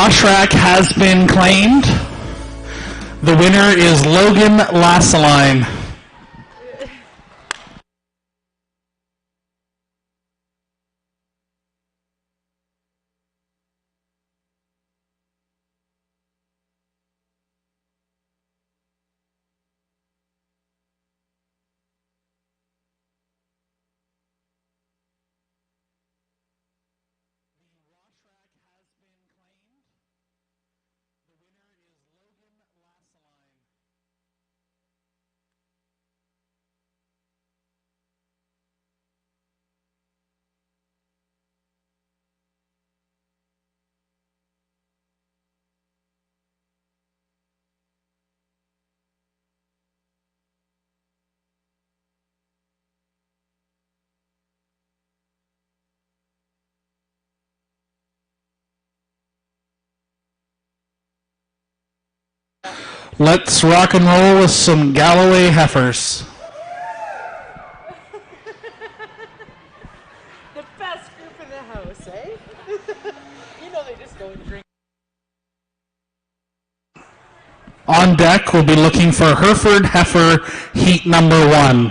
wash rack has been claimed. The winner is Logan Lassaline. Let's rock and roll with some Galloway heifers. The best group in the house, eh? You know they just go and drink. On deck, we'll be looking for Hereford heifer heat number 1.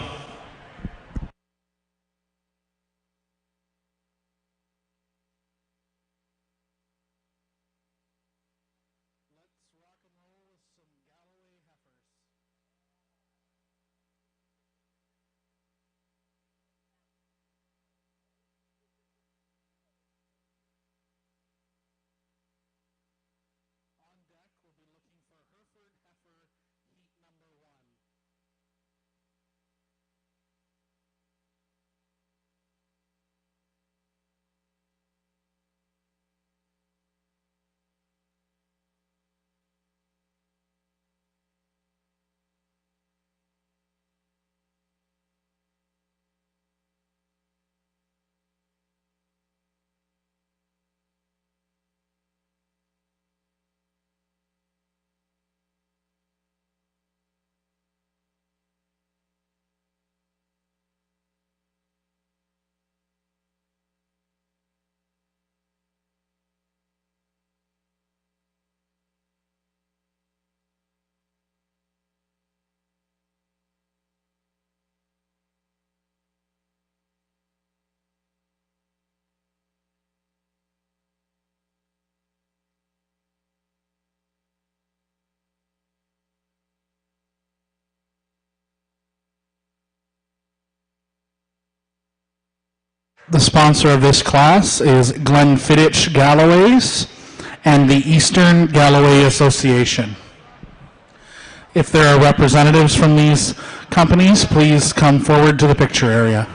The sponsor of this class is Glenfiddich Galloways and the Eastern Galloway Association. If there are representatives from these companies, please come forward to the picture area.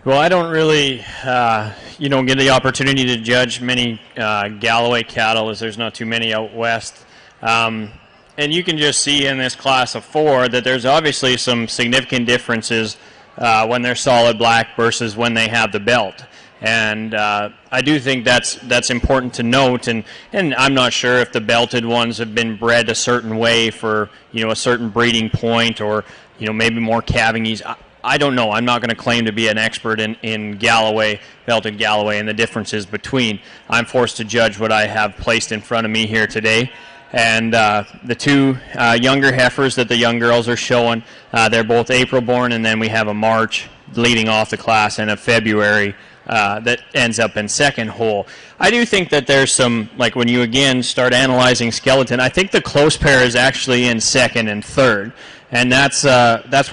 Well, I don't really, get the opportunity to judge many Galloway cattle, as there's not too many out west. And you can just see in this class of 4 that there's obviously some significant differences when they're solid black versus when they have the belt. And I do think that's important to note. And I'm not sure if the belted ones have been bred a certain way for a certain breeding point, or maybe more calving ease. I don't know. I'm not going to claim to be an expert in Galloway, belted Galloway, and the differences between. I'm forced to judge what I have placed in front of me here today. And the 2 younger heifers that the young girls are showing, they're both April born, and then we have a March leading off the class and a February that ends up in second hole. I do think that there's some, like when you again start analyzing skeleton, I think the close pair is actually in second and third. And that's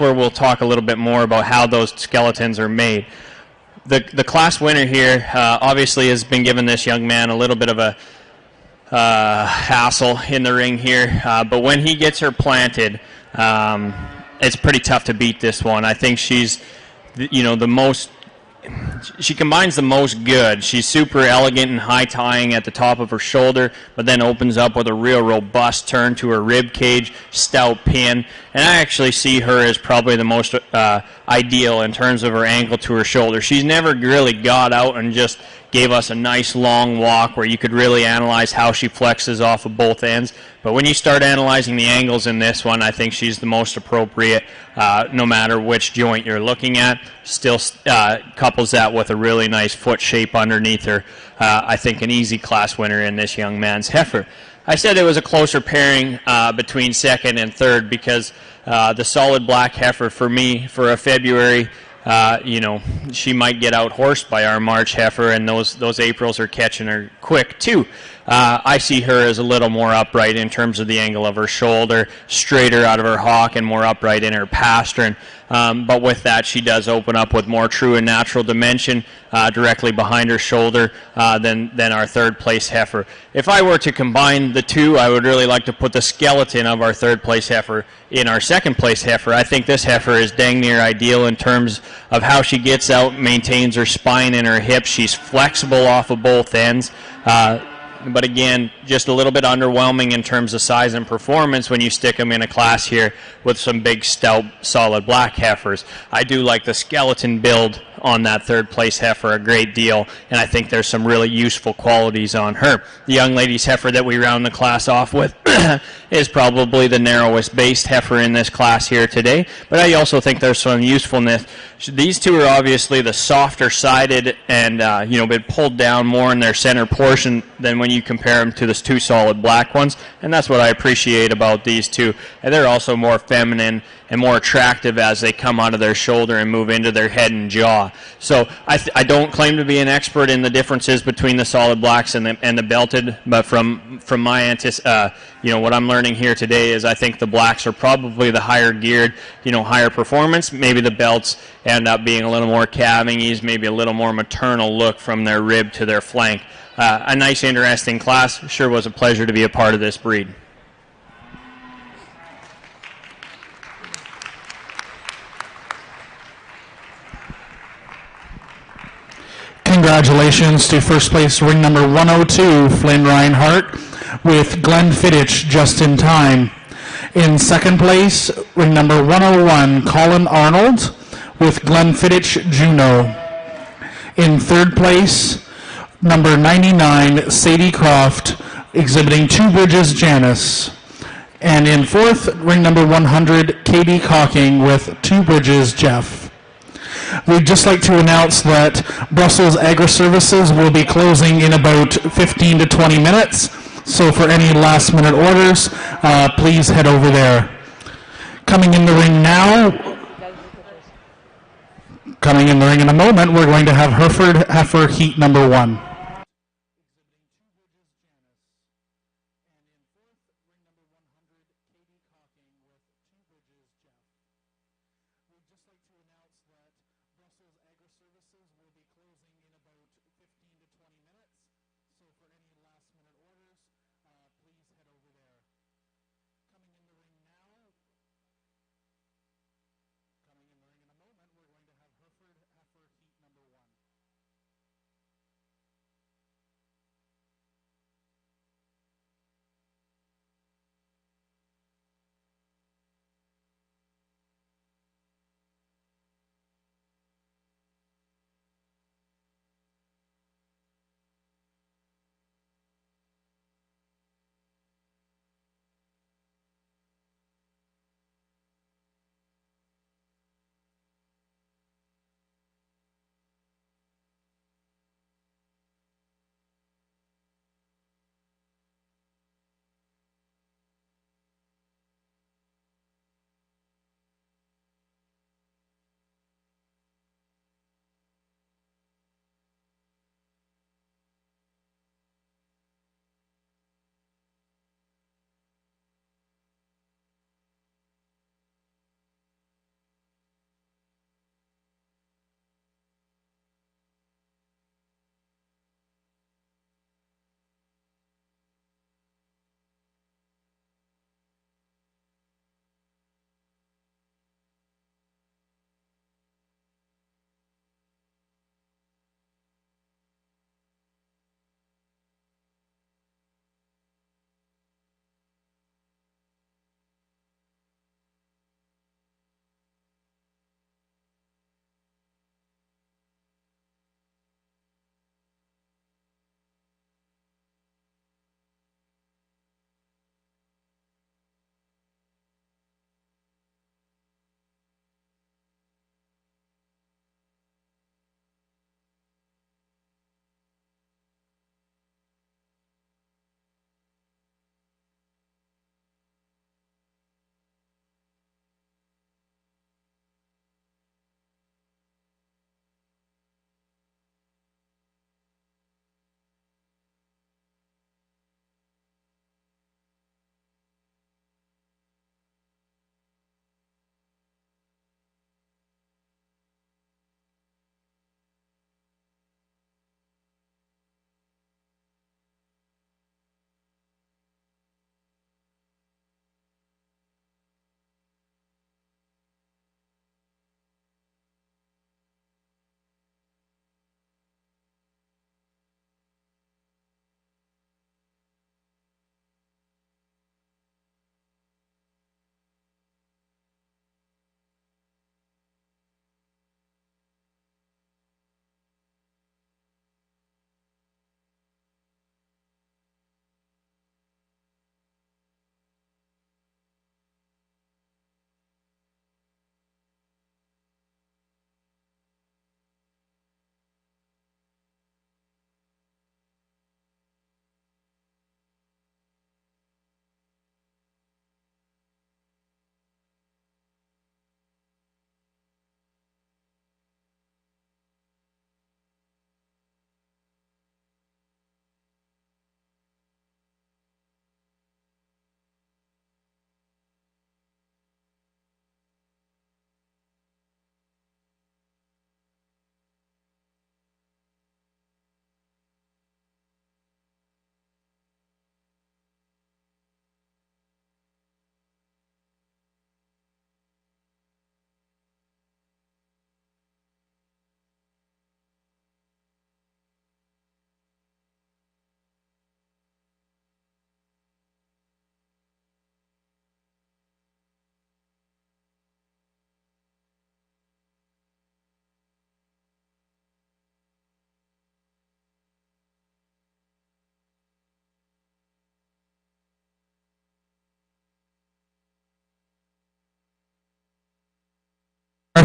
where we'll talk a little bit more about how those skeletons are made. The class winner here obviously has been given this young man a little bit of a hassle in the ring here, but when he gets her planted, it's pretty tough to beat this one. I think she's, the most. She combines the most good. She's super elegant and high tying at the top of her shoulder, but then opens up with a real robust turn to her rib cage, stout pin. And I actually see her as probably the most ideal in terms of her angle to her shoulder. She's never really got out and just gave us a nice long walk where you could really analyze how she flexes off of both ends. But when you start analyzing the angles in this one, I think she's the most appropriate, no matter which joint you're looking at. Still couples that with a really nice foot shape underneath her. I think an easy class winner in this young man's heifer. I said it was a closer pairing between second and third because the solid black heifer for me, for a February, she might get out horsed by our March heifer, and those Aprils are catching her quick too. I see her as a little more upright in terms of the angle of her shoulder, straighter out of her hock, and more upright in her pastern. But with that, she does open up with more true and natural dimension directly behind her shoulder than our third place heifer. If I were to combine the two, I would really like to put the skeleton of our third place heifer in our second place heifer. I think this heifer is dang near ideal in terms of how she gets out, maintains her spine and her hips. She's flexible off of both ends. But again, just a little bit underwhelming in terms of size and performance when you stick them in a class here with some big, stout, solid black heifers. I do like the skeleton build on that third place heifer a great deal, and I think there's some really useful qualities on her. The young lady's heifer that we round the class off with is probably the narrowest based heifer in this class here today, but I also think there's some usefulness. These two are obviously the softer sided and been pulled down more in their center portion than when you compare them to the 2 solid black ones, and that's what I appreciate about these two. And they're also more feminine and more attractive as they come out of their shoulder and move into their head and jaw. So I don't claim to be an expert in the differences between the solid blacks and the belted, but from my what I'm learning here today is I think the blacks are probably the higher geared, higher performance. Maybe the belts end up being a little more calving ease, maybe a little more maternal look from their rib to their flank. A nice, interesting class. Sure was a pleasure to be a part of this breed. Congratulations to first place ring number 102, Flynn Reinhardt, with Glenn Fittich just in time. In second place, ring number 101, Colin Arnold, with Glenn Fittich Juno. In third place, number 99, Sadie Croft, exhibiting Two Bridges Janice. And in fourth, ring number 100, Katie Cocking, with Two Bridges Jeff. We'd just like to announce that Brussels Agri-Services will be closing in about 15 to 20 minutes. So for any last minute orders, please head over there. Coming in the ring now, coming in the ring in a moment, we're going to have Hereford heifer heat number 1. Heat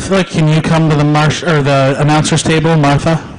Martha, can you come to the the announcer's table, Martha?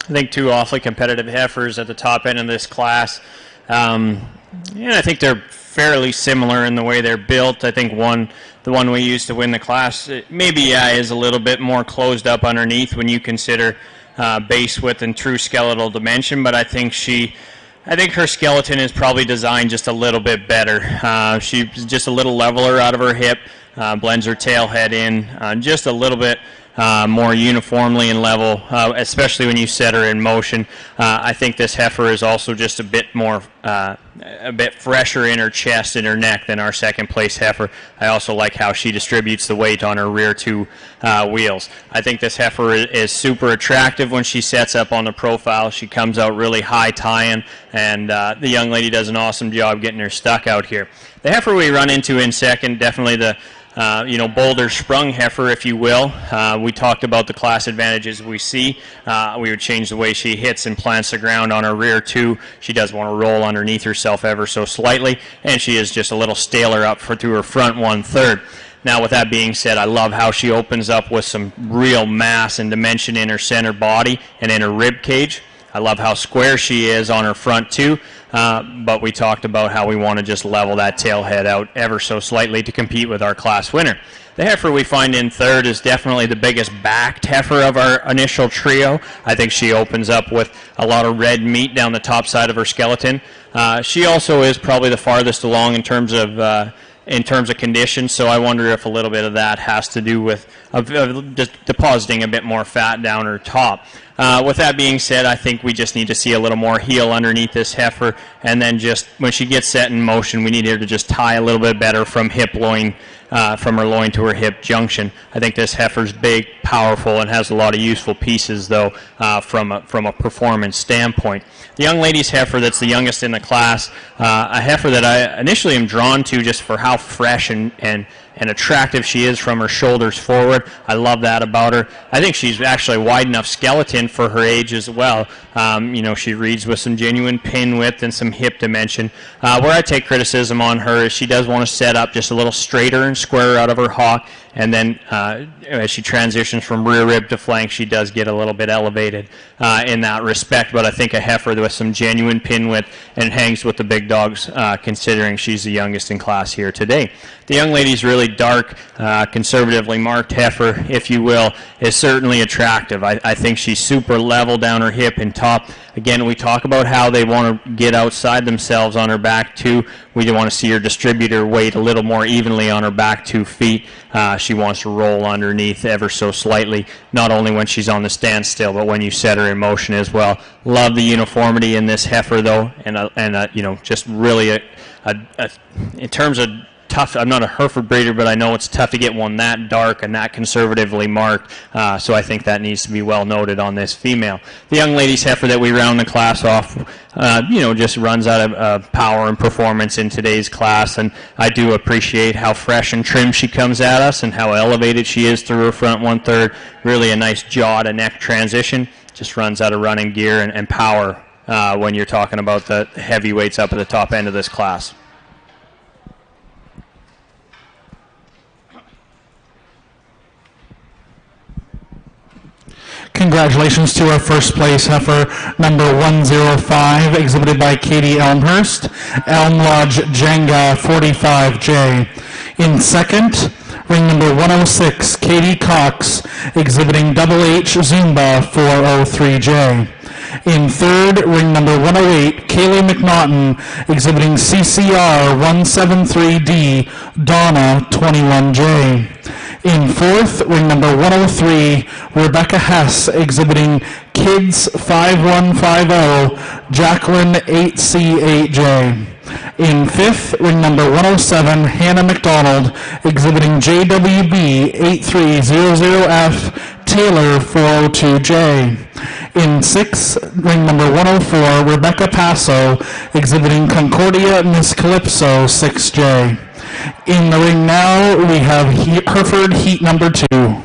I think two awfully competitive heifers at the top end of this class. And I think they're fairly similar in the way they're built. I think the one we used to win the class, maybe is a little bit more closed up underneath when you consider base width and true skeletal dimension, but I think her skeleton is probably designed just a little bit better. She's just a little leveler out of her hip, blends her tail head in just a little bit more uniformly and level, especially when you set her in motion. I think this heifer is also just a bit fresher in her chest and her neck than our second place heifer. I also like how she distributes the weight on her rear two wheels. I think this heifer is super attractive when she sets up on the profile. She comes out really high tying, and the young lady does an awesome job getting her stuck out here. The heifer we run into in second, definitely the boulder sprung heifer, if you will. We talked about the class advantages we see. We would change the way she hits and plants the ground on her rear too. She does want to roll underneath herself ever so slightly, and she is just a little staler up through her front 1/3. Now, with that being said, I love how she opens up with some real mass and dimension in her center body and in her rib cage. I love how square she is on her front too, but we talked about how we want to just level that tail head out ever so slightly to compete with our class winner. The heifer we find in third is definitely the biggest backed heifer of our initial trio. I think she opens up with a lot of red meat down the top side of her skeleton. She also is probably the farthest along in terms of condition, so I wonder if a little bit of that has to do with just depositing a bit more fat down her top. With that being said, I think we just need to see a little more heel underneath this heifer, and then just when she gets set in motion, we need her to just tie a little bit better from from her loin to her hip junction. I think this heifer's big, powerful, and has a lot of useful pieces, though, from a performance standpoint. The young lady's heifer that's the youngest in the class, a heifer that I initially am drawn to just for how fresh and attractive she is from her shoulders forward. I love that about her. I think she's actually wide enough skeleton for her age as well. She reads with some genuine pin width and some hip dimension. Where I take criticism on her is she does want to set up just a little straighter and squarer out of her hock, and then as she transitions from rear rib to flank, she does get a little bit elevated in that respect, but I think a heifer with some genuine pin width and hangs with the big dogs, considering she's the youngest in class here today. The young lady's really dark, conservatively marked heifer, if you will, is certainly attractive. I think she's super level down her hip and top. Again, we talk about how they want to get outside themselves on her back too. We want to see her distribute her weight a little more evenly on her back 2 feet. She wants to roll underneath ever so slightly, not only when she's on the standstill, but when you set her in motion as well. Love the uniformity in this heifer, though, and just really in terms of tough. I'm not a Hereford breeder, but I know it's tough to get one that dark and that conservatively marked, so I think that needs to be well noted on this female. The young lady's heifer that we round the class off, just runs out of power and performance in today's class, and I do appreciate how fresh and trim she comes at us and how elevated she is through her front 1/3. Really a nice jaw to neck transition. Just runs out of running gear and power when you're talking about the heavyweights up at the top end of this class. Congratulations to our first place heifer, number 105, exhibited by Katie Elmhurst, Elm Lodge Jenga 45J. In second, ring number 106, Katie Cox, exhibiting Double H Zumba 403J. In third, ring number 108, Kaylee McNaughton, exhibiting CCR 173D, Donna 21J. In fourth, ring number 103, Rebecca Hess, exhibiting Kids 5150, Jacqueline 8C8J. In fifth, ring number 107, Hannah McDonald, exhibiting JWB 8300F, Taylor 402J. In sixth, ring number 104, Rebecca Passo, exhibiting Concordia Miss Calypso 6J. In the ring now, we have Hereford Heat number 2.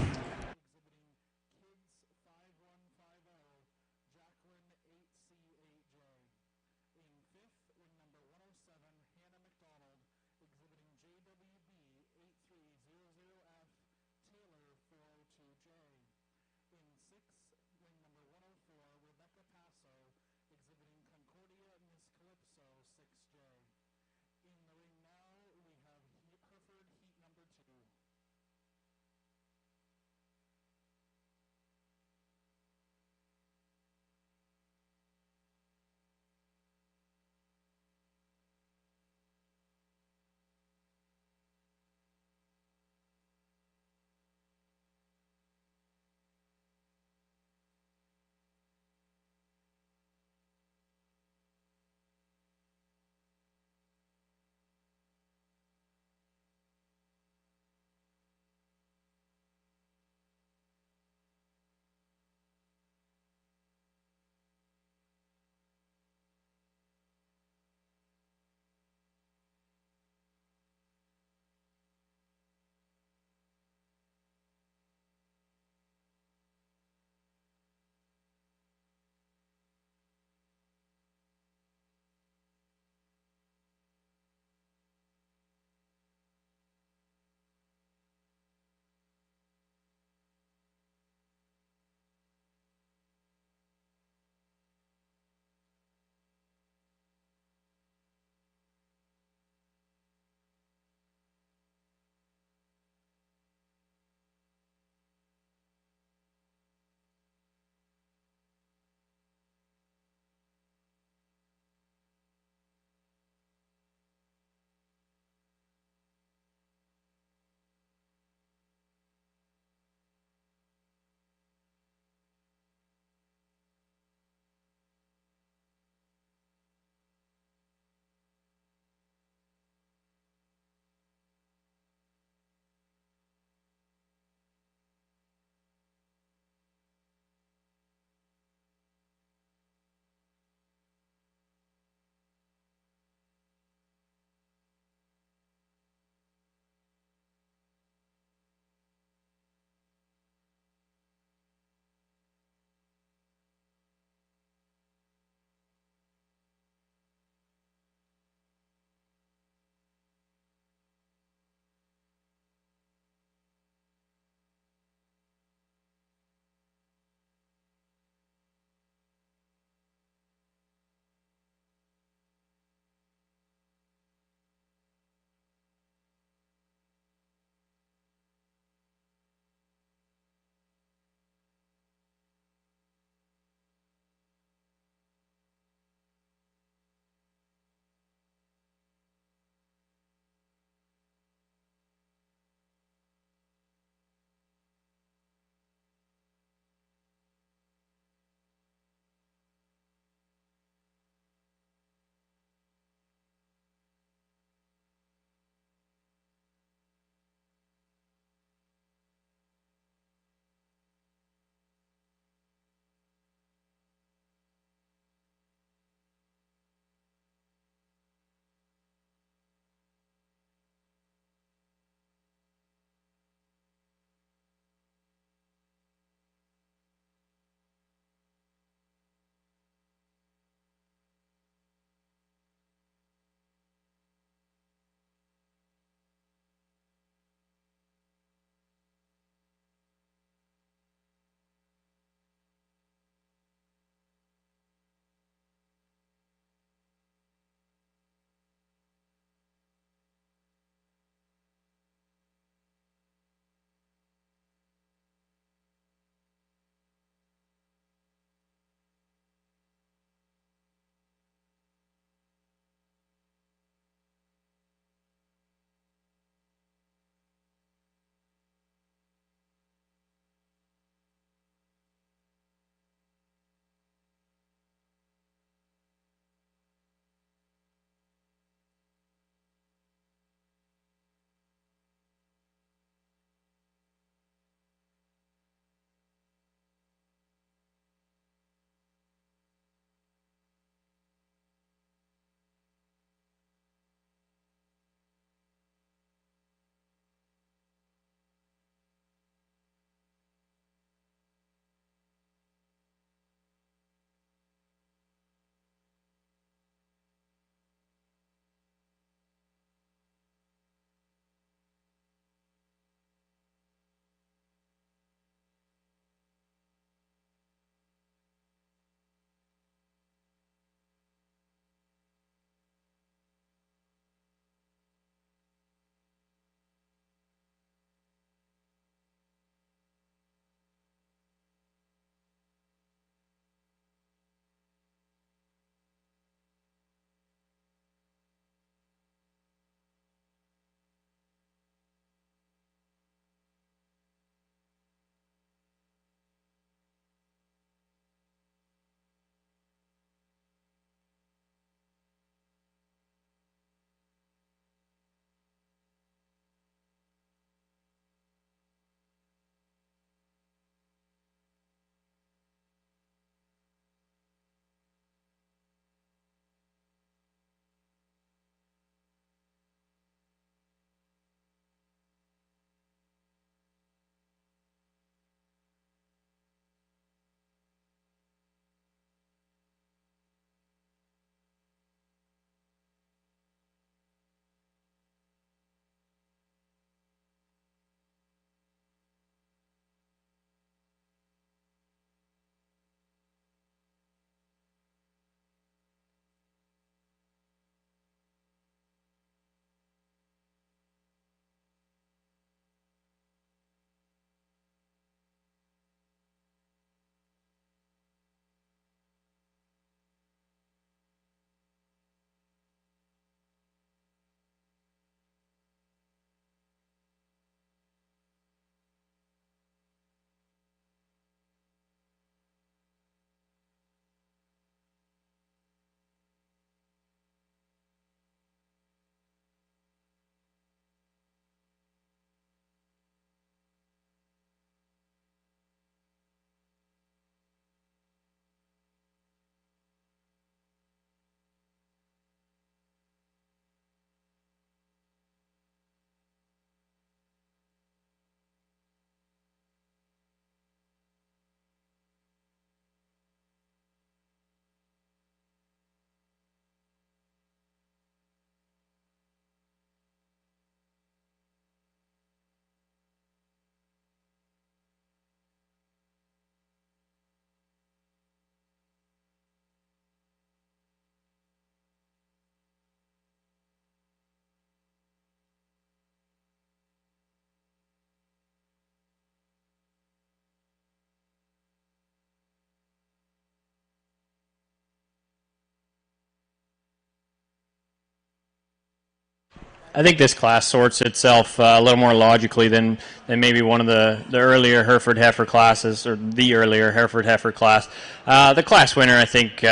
I think this class sorts itself a little more logically than maybe one of the earlier Hereford heifer classes, or the earlier Hereford heifer class. The class winner, I think,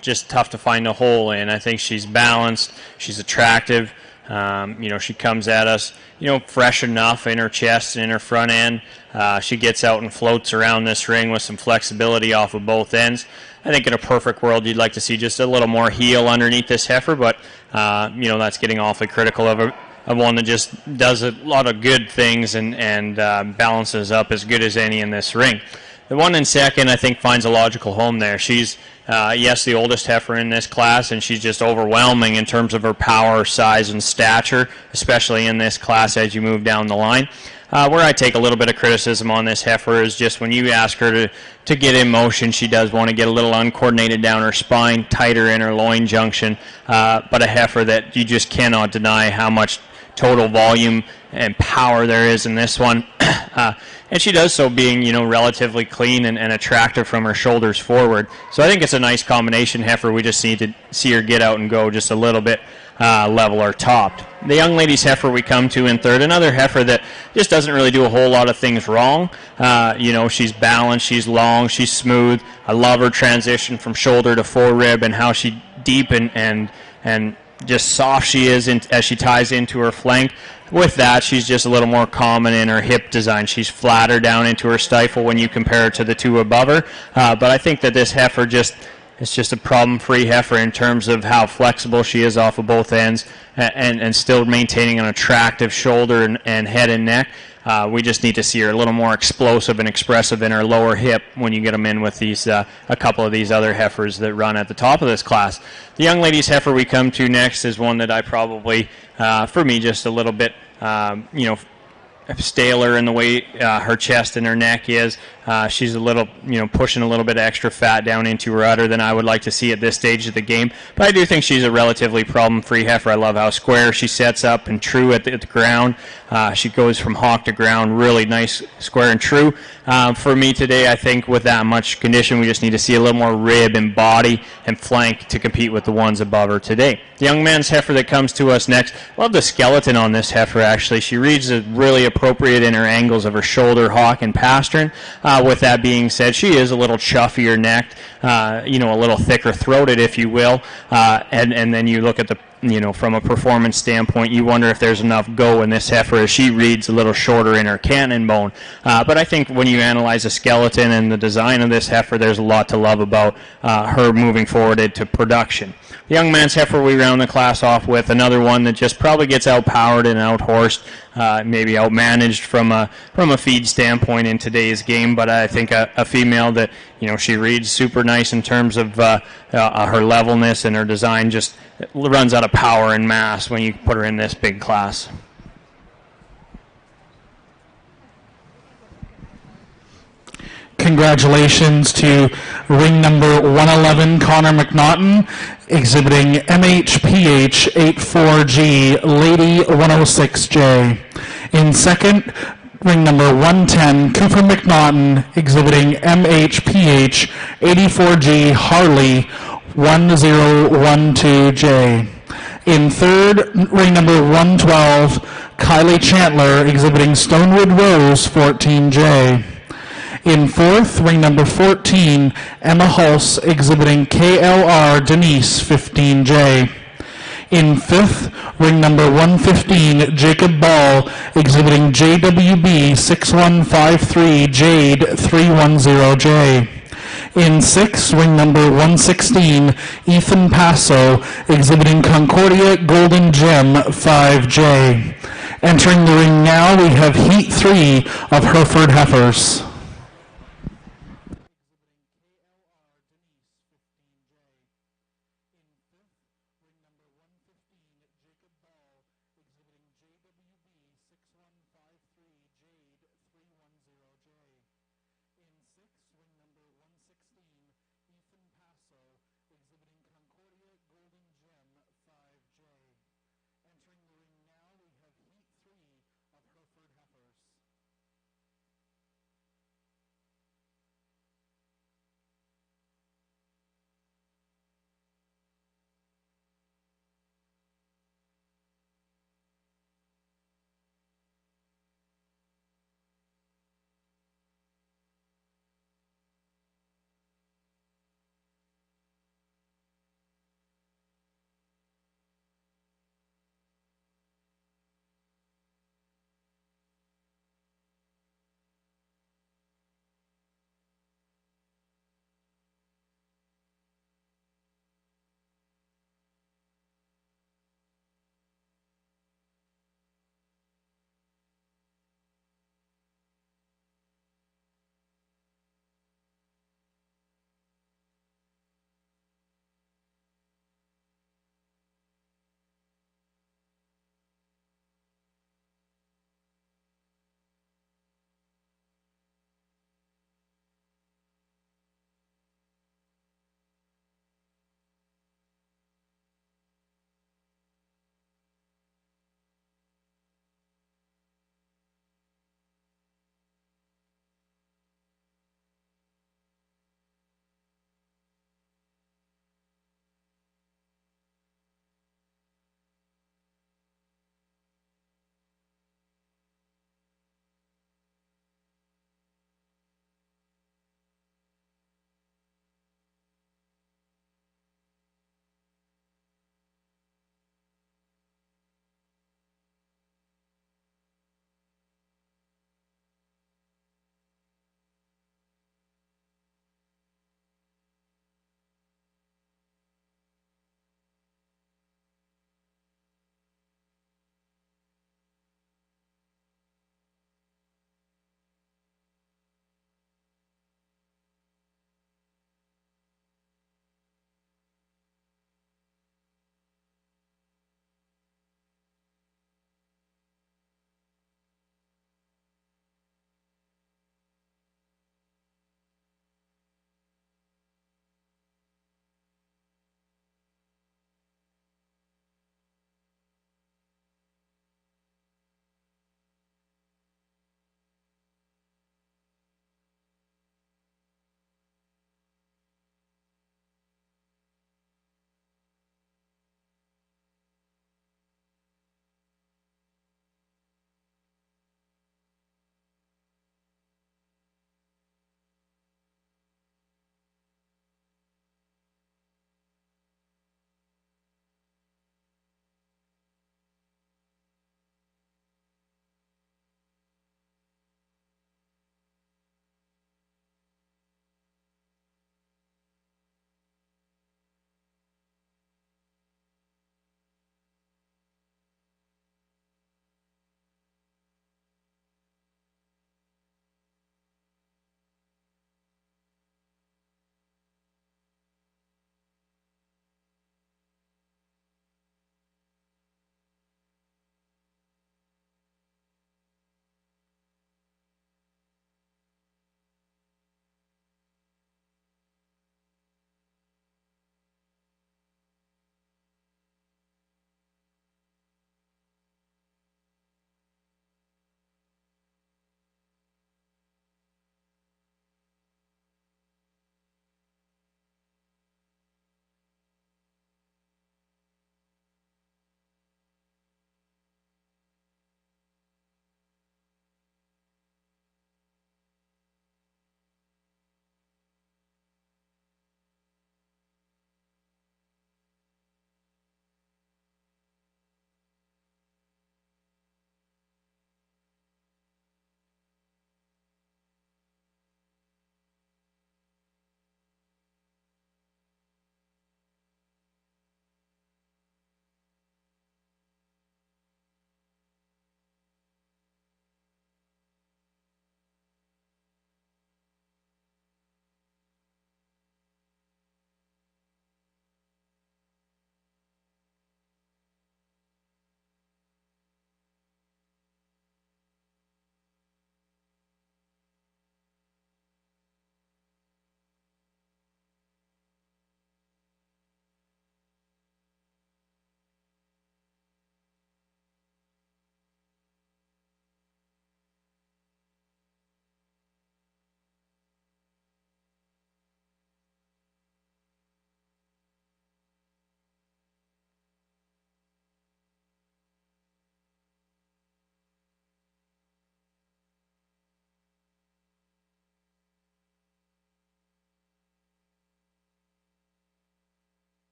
just tough to find a hole in. I think she's balanced, she's attractive. She comes at us, fresh enough in her chest and in her front end. She gets out and floats around this ring with some flexibility off of both ends. I think in a perfect world, you'd like to see just a little more heel underneath this heifer, but, that's getting awfully critical of one that just does a lot of good things and balances up as good as any in this ring. The one in second, I think, finds a logical home there. She's, yes, the oldest heifer in this class, and she's just overwhelming in terms of her power, size, and stature, especially in this class as you move down the line. Where I take a little bit of criticism on this heifer is just when you ask her to get in motion, she does want to get a little uncoordinated down her spine, tighter in her loin junction, but a heifer that you just cannot deny how much total volume and power there is in this one. And she does so being, relatively clean and attractive from her shoulders forward. So I think it's a nice combination heifer. We just need to see her get out and go just a little bit level or topped. The young lady's heifer we come to in third, another heifer that just doesn't really do a whole lot of things wrong. She's balanced, she's long, she's smooth. I love her transition from shoulder to forerib and how she deep and just soft she is as she ties into her flank. With that, she's just a little more common in her hip design. She's flatter down into her stifle when you compare her to the two above her. But I think that this heifer it's just a problem-free heifer in terms of how flexible she is off of both ends and still maintaining an attractive shoulder and head and neck. We just need to see her a little more explosive and expressive in her lower hip when you get them in with these a couple of these other heifers that run at the top of this class. The young lady's heifer we come to next is one that I probably, for me, just a little bit, staler in the way her chest and her neck is. She's a little, pushing a little bit of extra fat down into her udder than I would like to see at this stage of the game. But I do think she's a relatively problem-free heifer. I love how square she sets up and true at the ground. She goes from hock to ground, really nice, square and true. For me today, I think with that much condition, we just need to see a little more rib and body and flank to compete with the ones above her today. The young man's heifer that comes to us next, love the skeleton on this heifer, actually. She reads really appropriate in her angles of her shoulder, hock, and pastern. With that being said, she is a little chuffier necked, a little thicker throated, if you will. And then you look at the, from a performance standpoint, you wonder if there's enough go in this heifer as she reads a little shorter in her cannon bone. But I think when you analyze the skeleton and the design of this heifer, there's a lot to love about her moving forward into production. The young man's heifer we round the class off with, another one that just probably gets outpowered and outhorsed, maybe outmanaged from a feed standpoint in today's game, but I think a female that, she reads super nice in terms of her levelness, and her design just runs out of power and mass when you put her in this big class. Congratulations to ring number 111, Connor McNaughton, exhibiting MHPH 84G, Lady 106J. In second, ring number 110, Cooper McNaughton, exhibiting MHPH 84G, Harley 1012J. In third, ring number 112, Kylie Chandler, exhibiting Stonewood Rose 14J. In fourth, ring number 14, Emma Hulse, exhibiting KLR Denise 15J. In fifth, ring number 115, Jacob Ball, exhibiting JWB 6153 Jade 310J. In sixth, ring number 116, Ethan Passo, exhibiting Concordia Golden Gem 5J. Entering the ring now, we have Heat 3 of Hereford Heifers.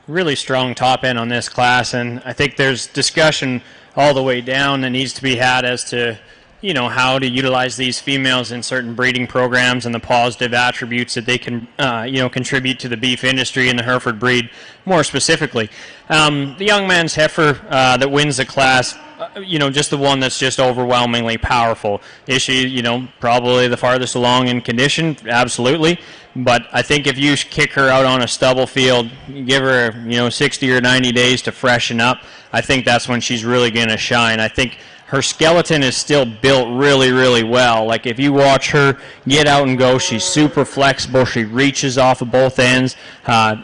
really strong top end on this class, and I think there's discussion all the way down that needs to be had as to, you know, how to utilize these females in certain breeding programs and the positive attributes that they can, you know, contribute to the beef industry and the Hereford breed more specifically. The young man's heifer that wins the class, you know, just the one that's just overwhelmingly powerful. Is she, you know, probably the farthest along in condition? Absolutely. But I think if you kick her out on a stubble field, give her, you know, 60 or 90 days to freshen up, I think that's when she's really going to shine. I think her skeleton is still built really, really well. Like if you watch her get out and go, she's super flexible. She reaches off of both ends.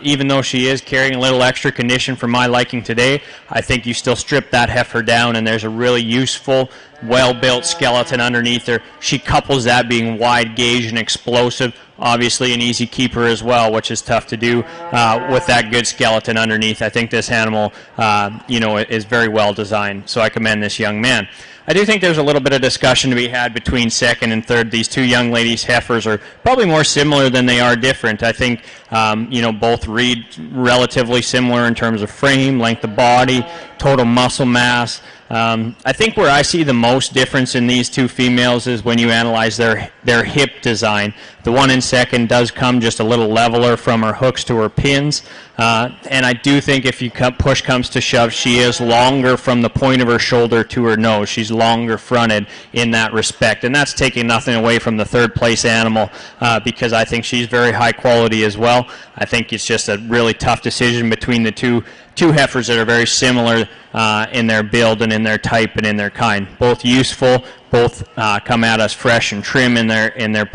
Even though she is carrying a little extra condition for my liking today, I think you still strip that heifer down and there's a really useful, well-built skeleton underneath her. She couples that being wide gauge and explosive. Obviously an easy keeper as well, which is tough to do with that good skeleton underneath. I think this animal, you know, is very well designed, so I commend this young man. I do think there's a little bit of discussion to be had between second and third. These two young ladies' heifers are probably more similar than they are different. I think, you know, both read relatively similar in terms of frame, length of body, total muscle mass. I think where I see the most difference in these two females is when you analyze their hip design. The one in second does come just a little leveler from her hooks to her pins, and I do think if you push comes to shove, she is longer from the point of her shoulder to her nose. She's longer fronted in that respect, and that's taking nothing away from the third place animal because I think she's very high quality as well. I think it's just a really tough decision between the two heifers that are very similar in their build and in their type and in their kind. Both useful, both come at us fresh and trim in their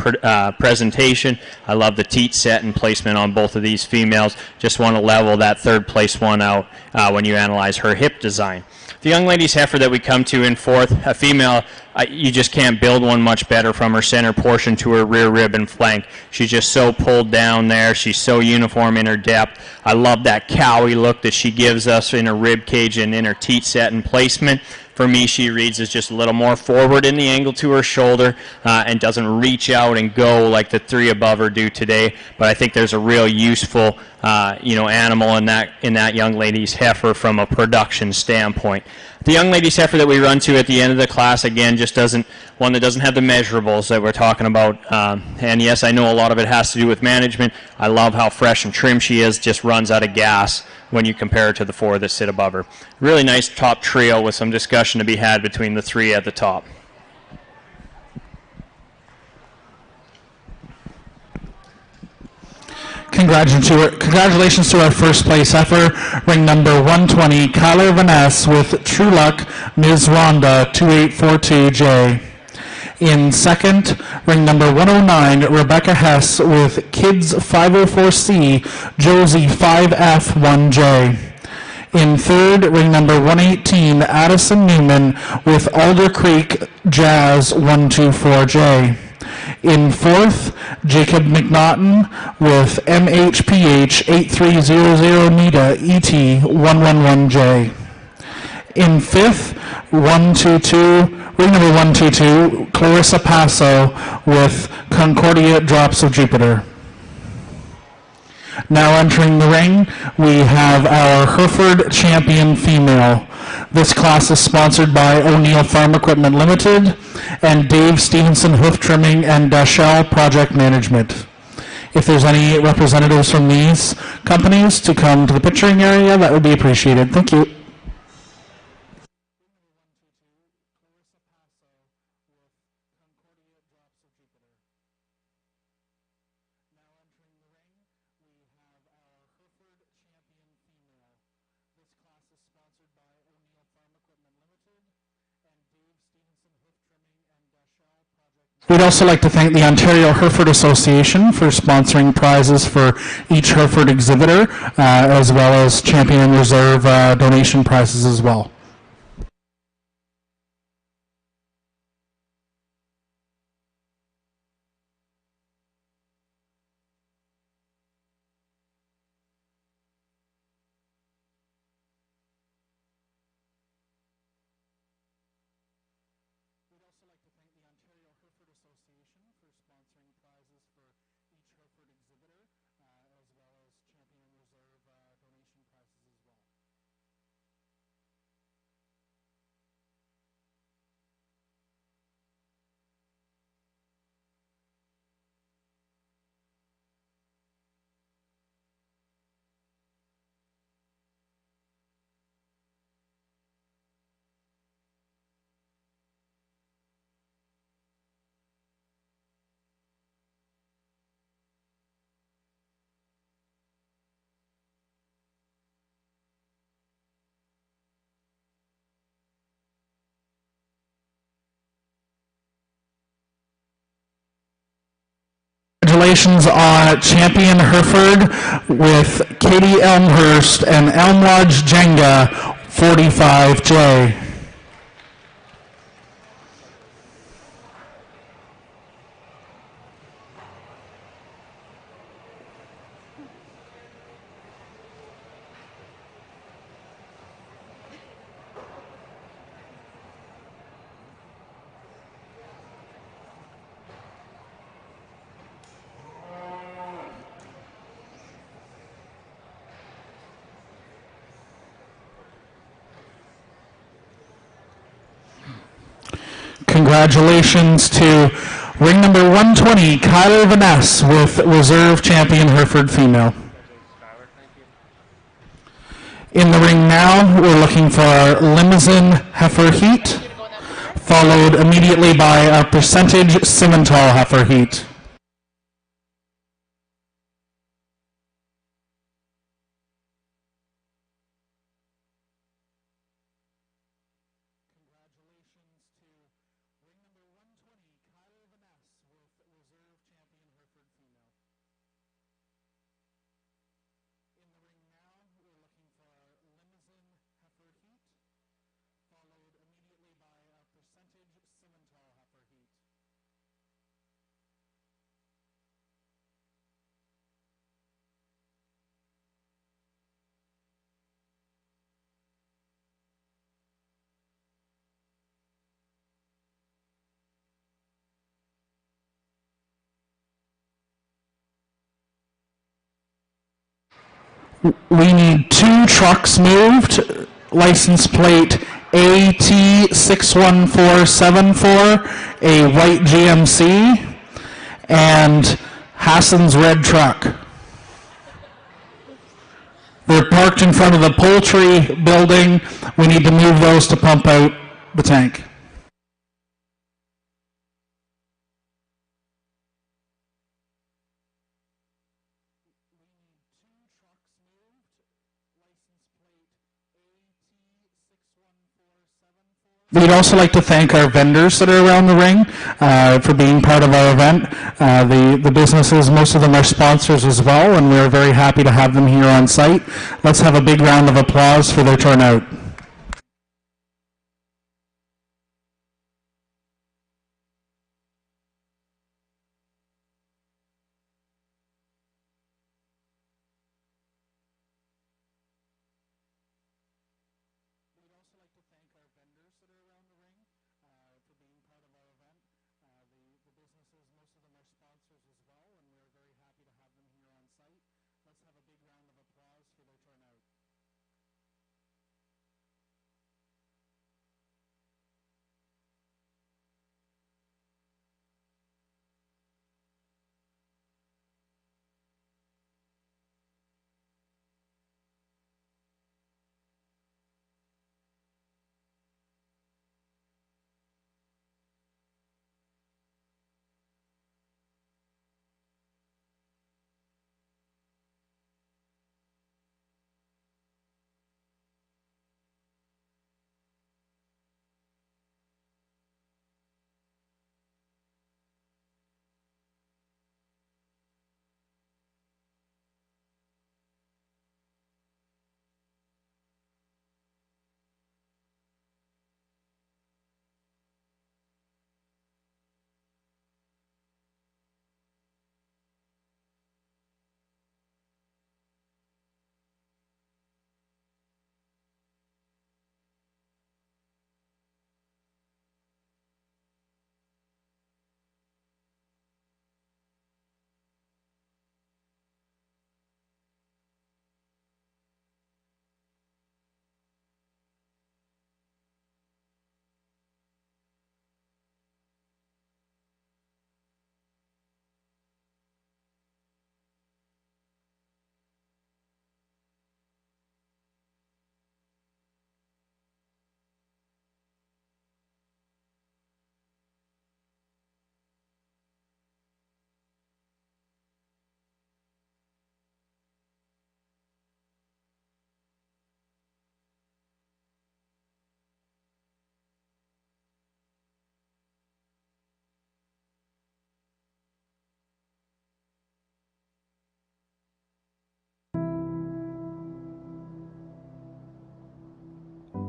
presentation. I love the teat set and placement on both of these females. Just want to level that third place one out when you analyze her hip design. The young lady's heifer that we come to in fourth, a female, you just can't build one much better from her center portion to her rear rib and flank. She's just so pulled down there. She's so uniform in her depth. I love that cowy look that she gives us in her rib cage and in her teat set and placement. For me, she reads as just a little more forward in the angle to her shoulder and doesn't reach out and go like the three above her do today. But I think there's a real useful, you know, animal in that young lady's heifer from a production standpoint. The young lady's heifer that we run to at the end of the class, again, just one that doesn't have the measurables that we're talking about. And yes, I know a lot of it has to do with management. I love how fresh and trim she is, just runs out of gas when you compare her to the four that sit above her. Really nice top trio with some discussion to be had between the three at the top. Congratulations to our first place heifer, ring number 120, Kyler Vaness with True Luck, Ms. Rhonda 2842J. In second, ring number 109, Rebecca Hess with Kids 504C, Josie 5F1J. In third, ring number 118, Addison Newman with Alder Creek Jazz 124J. In fourth, Jacob McNaughton with MHPH 8300 Nita ET 111J. In fifth, ring number 122, Clarissa Passo with Concordia Drops of Jupiter. Now entering the ring, we have our Hereford Champion Female. This class is sponsored by O'Neill Farm Equipment Limited and Dave Stevenson Hoof Trimming and Dashell Project Management. If there's any representatives from these companies to come to the picturing area, that would be appreciated. Thank you. We'd also like to thank the Ontario Hereford Association for sponsoring prizes for each Hereford exhibitor, as well as Champion and Reserve donation prizes as well. As well as Champion and Reserve donation prizes. Congratulations on champion Hereford with Katie Elmhurst and Elm Lodge Jenga 45J. Congratulations to ring number 120, Kyler Vaness with reserve champion Hereford female. In the ring now, we're looking for our limousine heifer heat, followed immediately by our percentage Simmental heifer heat. We need 2 trucks moved, license plate AT61474, a white GMC, and Hassan's red truck. They're parked in front of the poultry building. We need to move those to pump out the tank. We'd also like to thank our vendors that are around the ring for being part of our event. The businesses, most of them are sponsors as well, and we're very happy to have them here on site. Let's have a big round of applause for their turnout.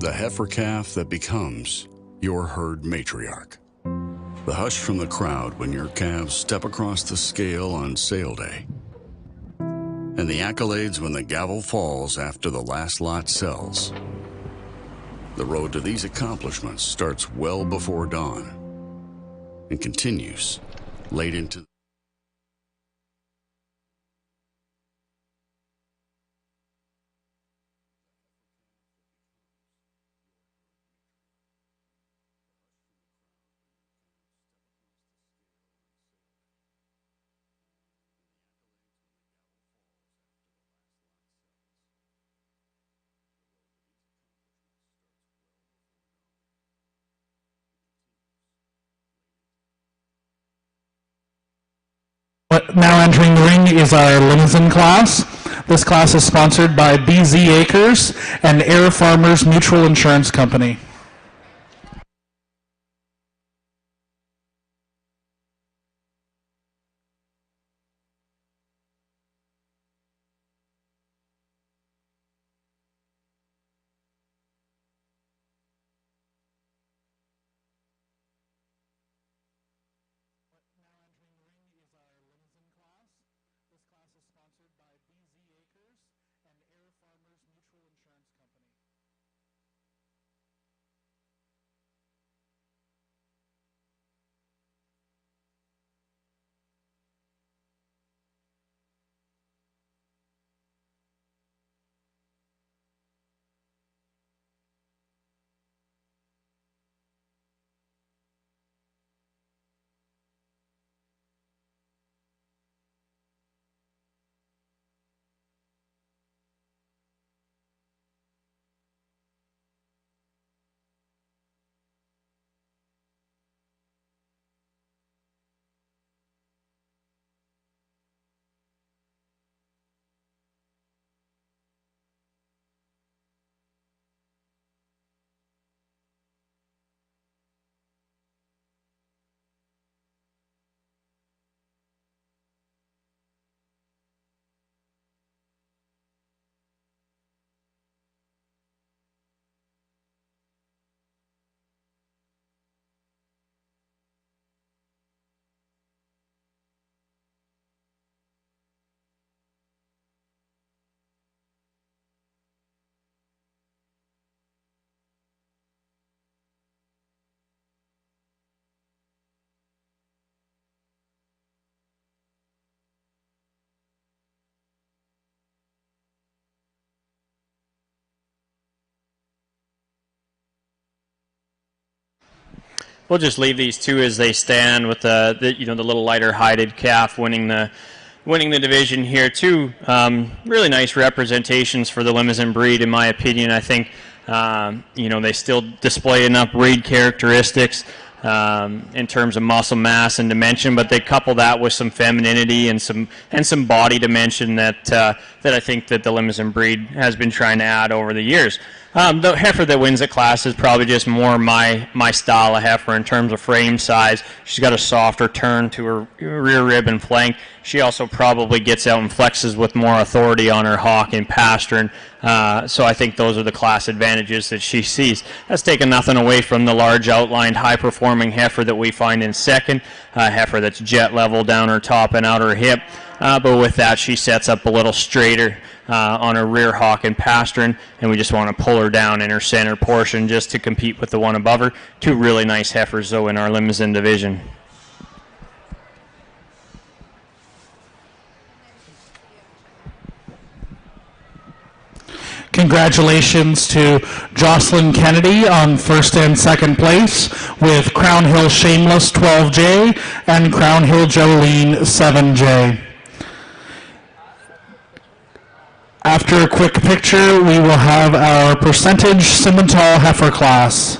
the heifer calf that becomes your herd matriarch. The hush from the crowd when your calves step across the scale on sale day. And the accolades when the gavel falls after the last lot sells. The road to these accomplishments starts well before dawn and continues late into Now entering the ring is our limousine class. This class is sponsored by BZ Acres and Air Farmers Mutual Insurance Company. We'll just leave these two as they stand, with the little lighter hided calf winning the division here. Two really nice representations for the Limousin breed, in my opinion. I think they still display enough breed characteristics in terms of muscle mass and dimension, but they couple that with some femininity and some body dimension that I think that the Limousin breed has been trying to add over the years. The heifer that wins the class is probably just more my style of heifer in terms of frame size. She's got a softer turn to her rear rib and flank. She also probably gets out and flexes with more authority on her hock and pastern. So I think those are the class advantages that she sees. That's taken nothing away from the large outlined high-performing heifer that we find in second, a heifer that's jet level down her top and out her hip. But with that, she sets up a little straighter on her rear hock and pastern, and we just want to pull her down in her center portion just to compete with the one above her. Two really nice heifers, though, in our Limousin division. Congratulations to Jocelyn Kennedy on first and second place, with Crown Hill Shameless 12J and Crown Hill Jolene 7J. After a quick picture, we will have our percentage Simmental heifer class.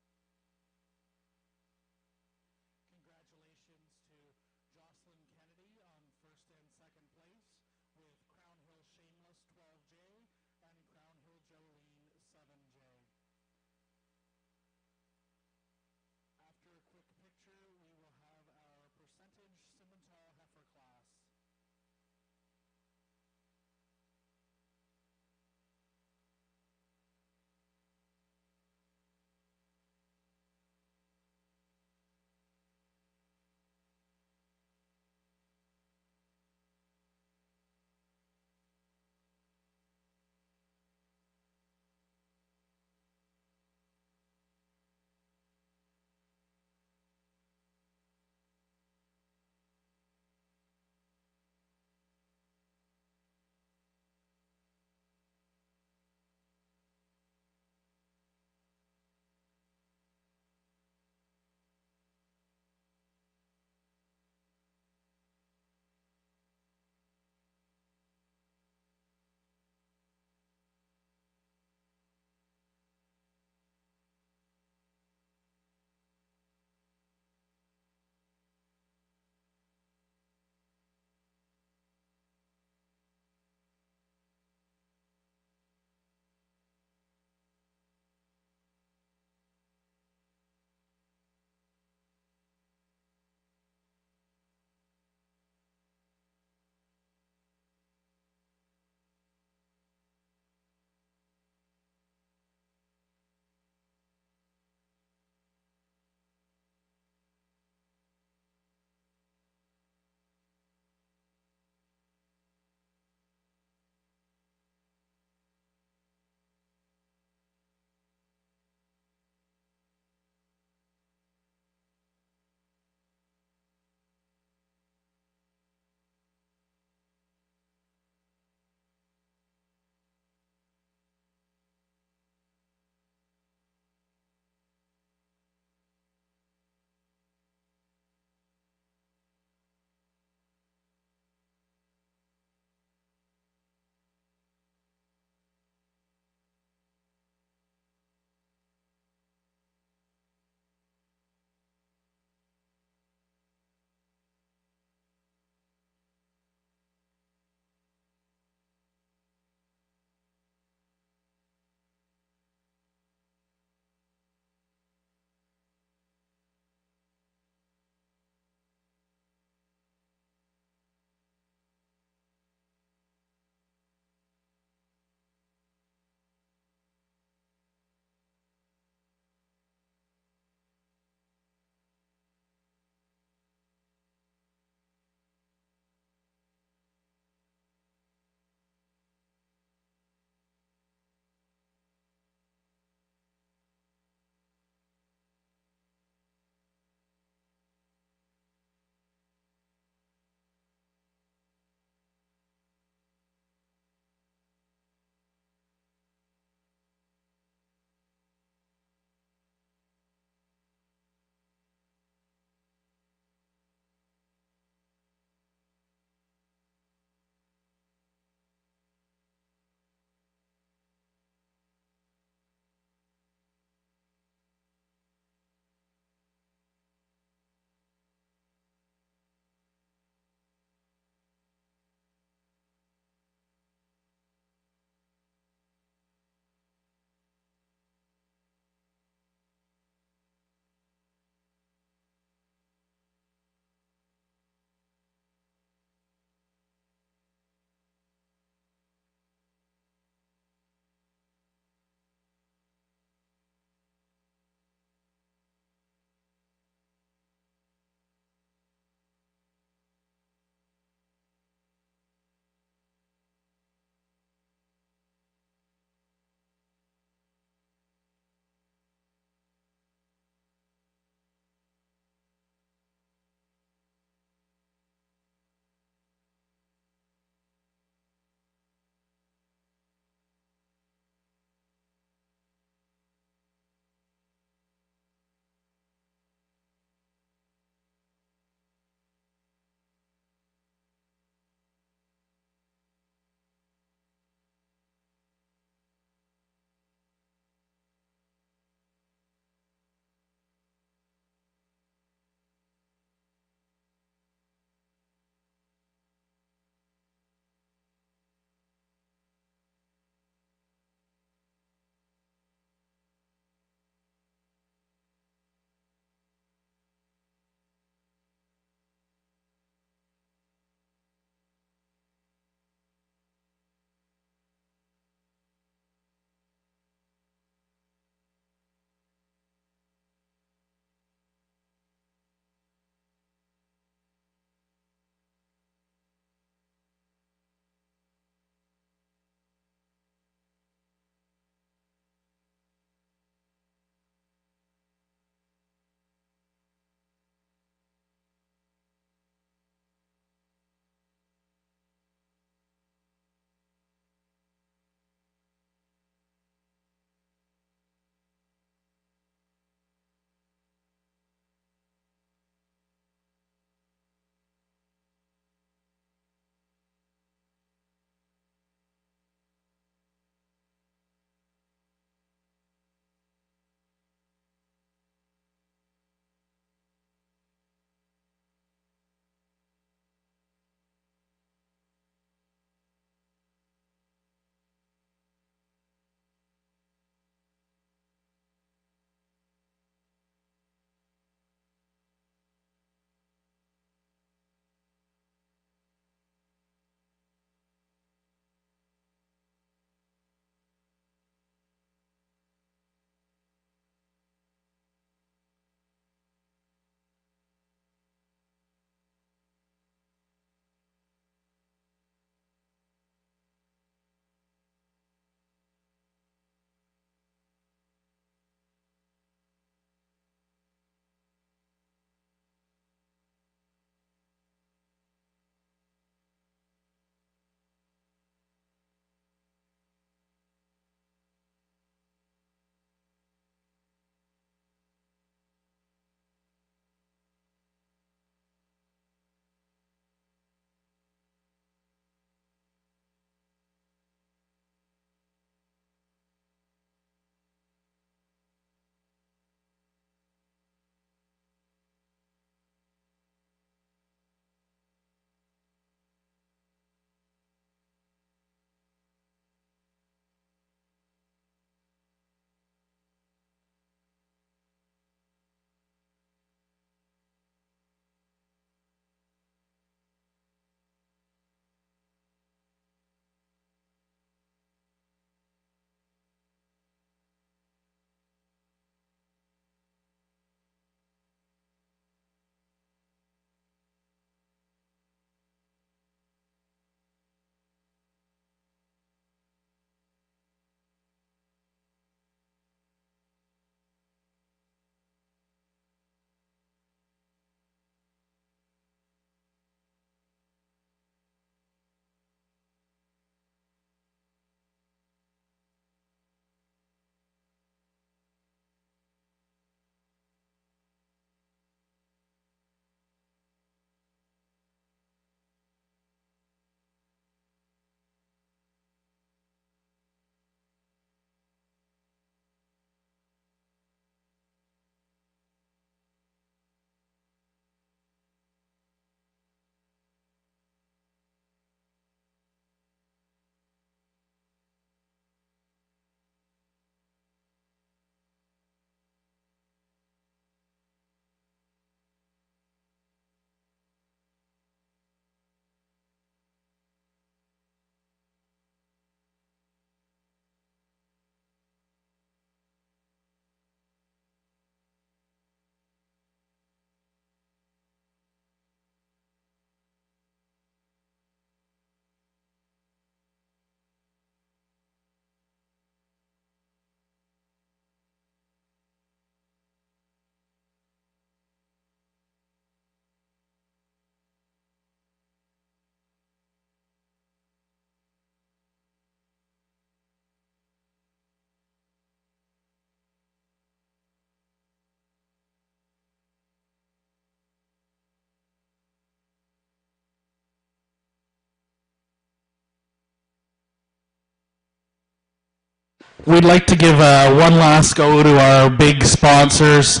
We'd like to give one last go to our big sponsors,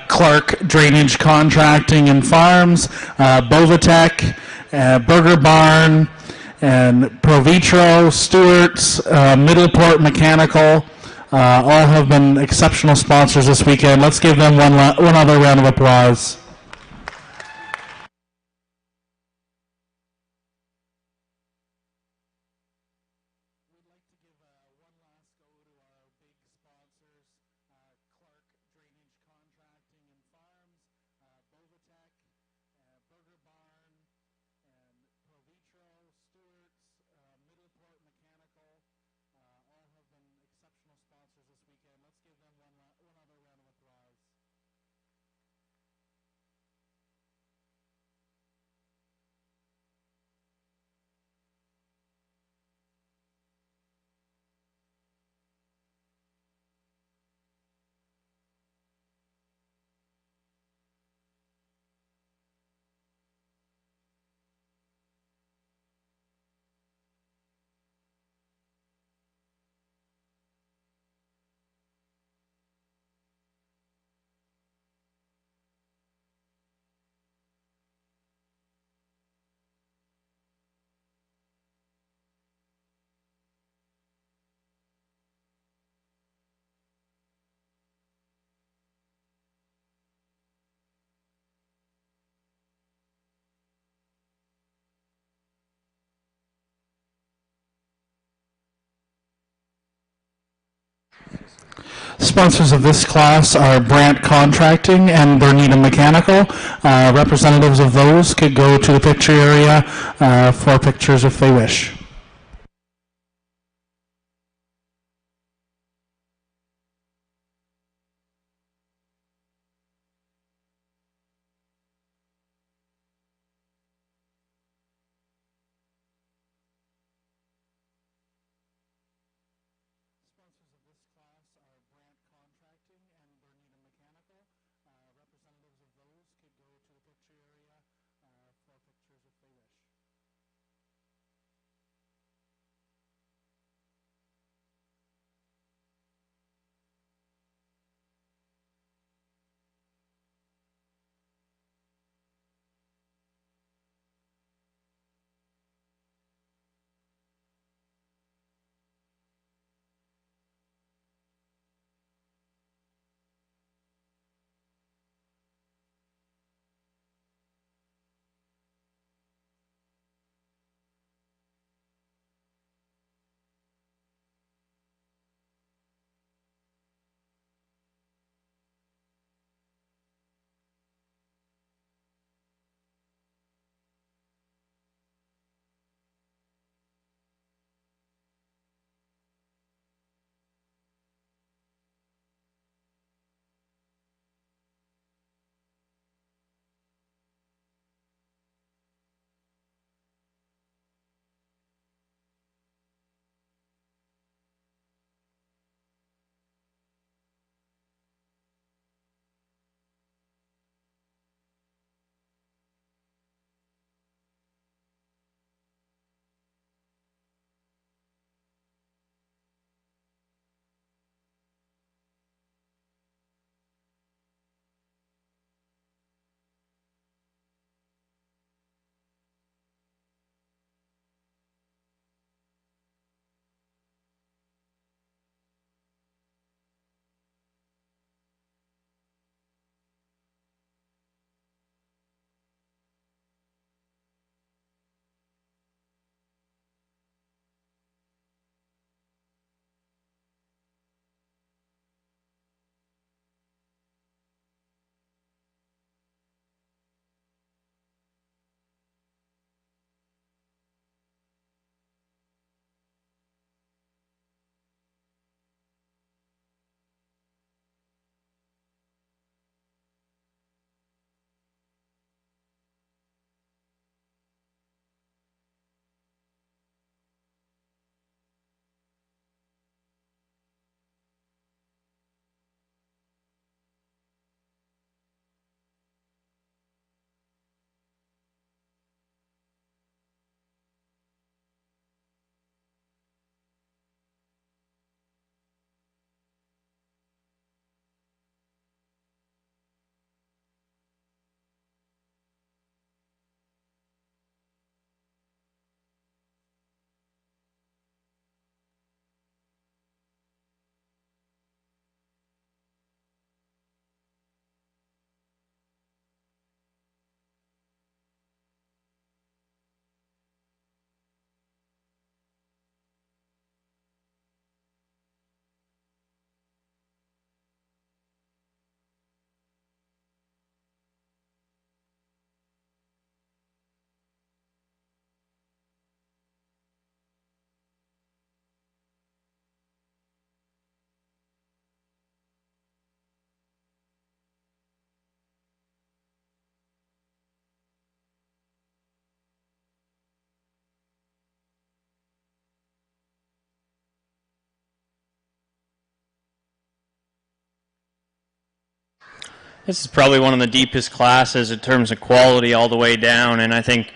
Clark Drainage Contracting and Farms, Bovatech, Burger Barn, and Provitro, Stewart's, Middleport Mechanical. All have been exceptional sponsors this weekend. Let's give them one other round of applause. Sponsors of this class are Brandt Contracting and Bernita Mechanical. Representatives of those could go to the picture area for pictures if they wish. This is probably one of the deepest classes in terms of quality all the way down, and I think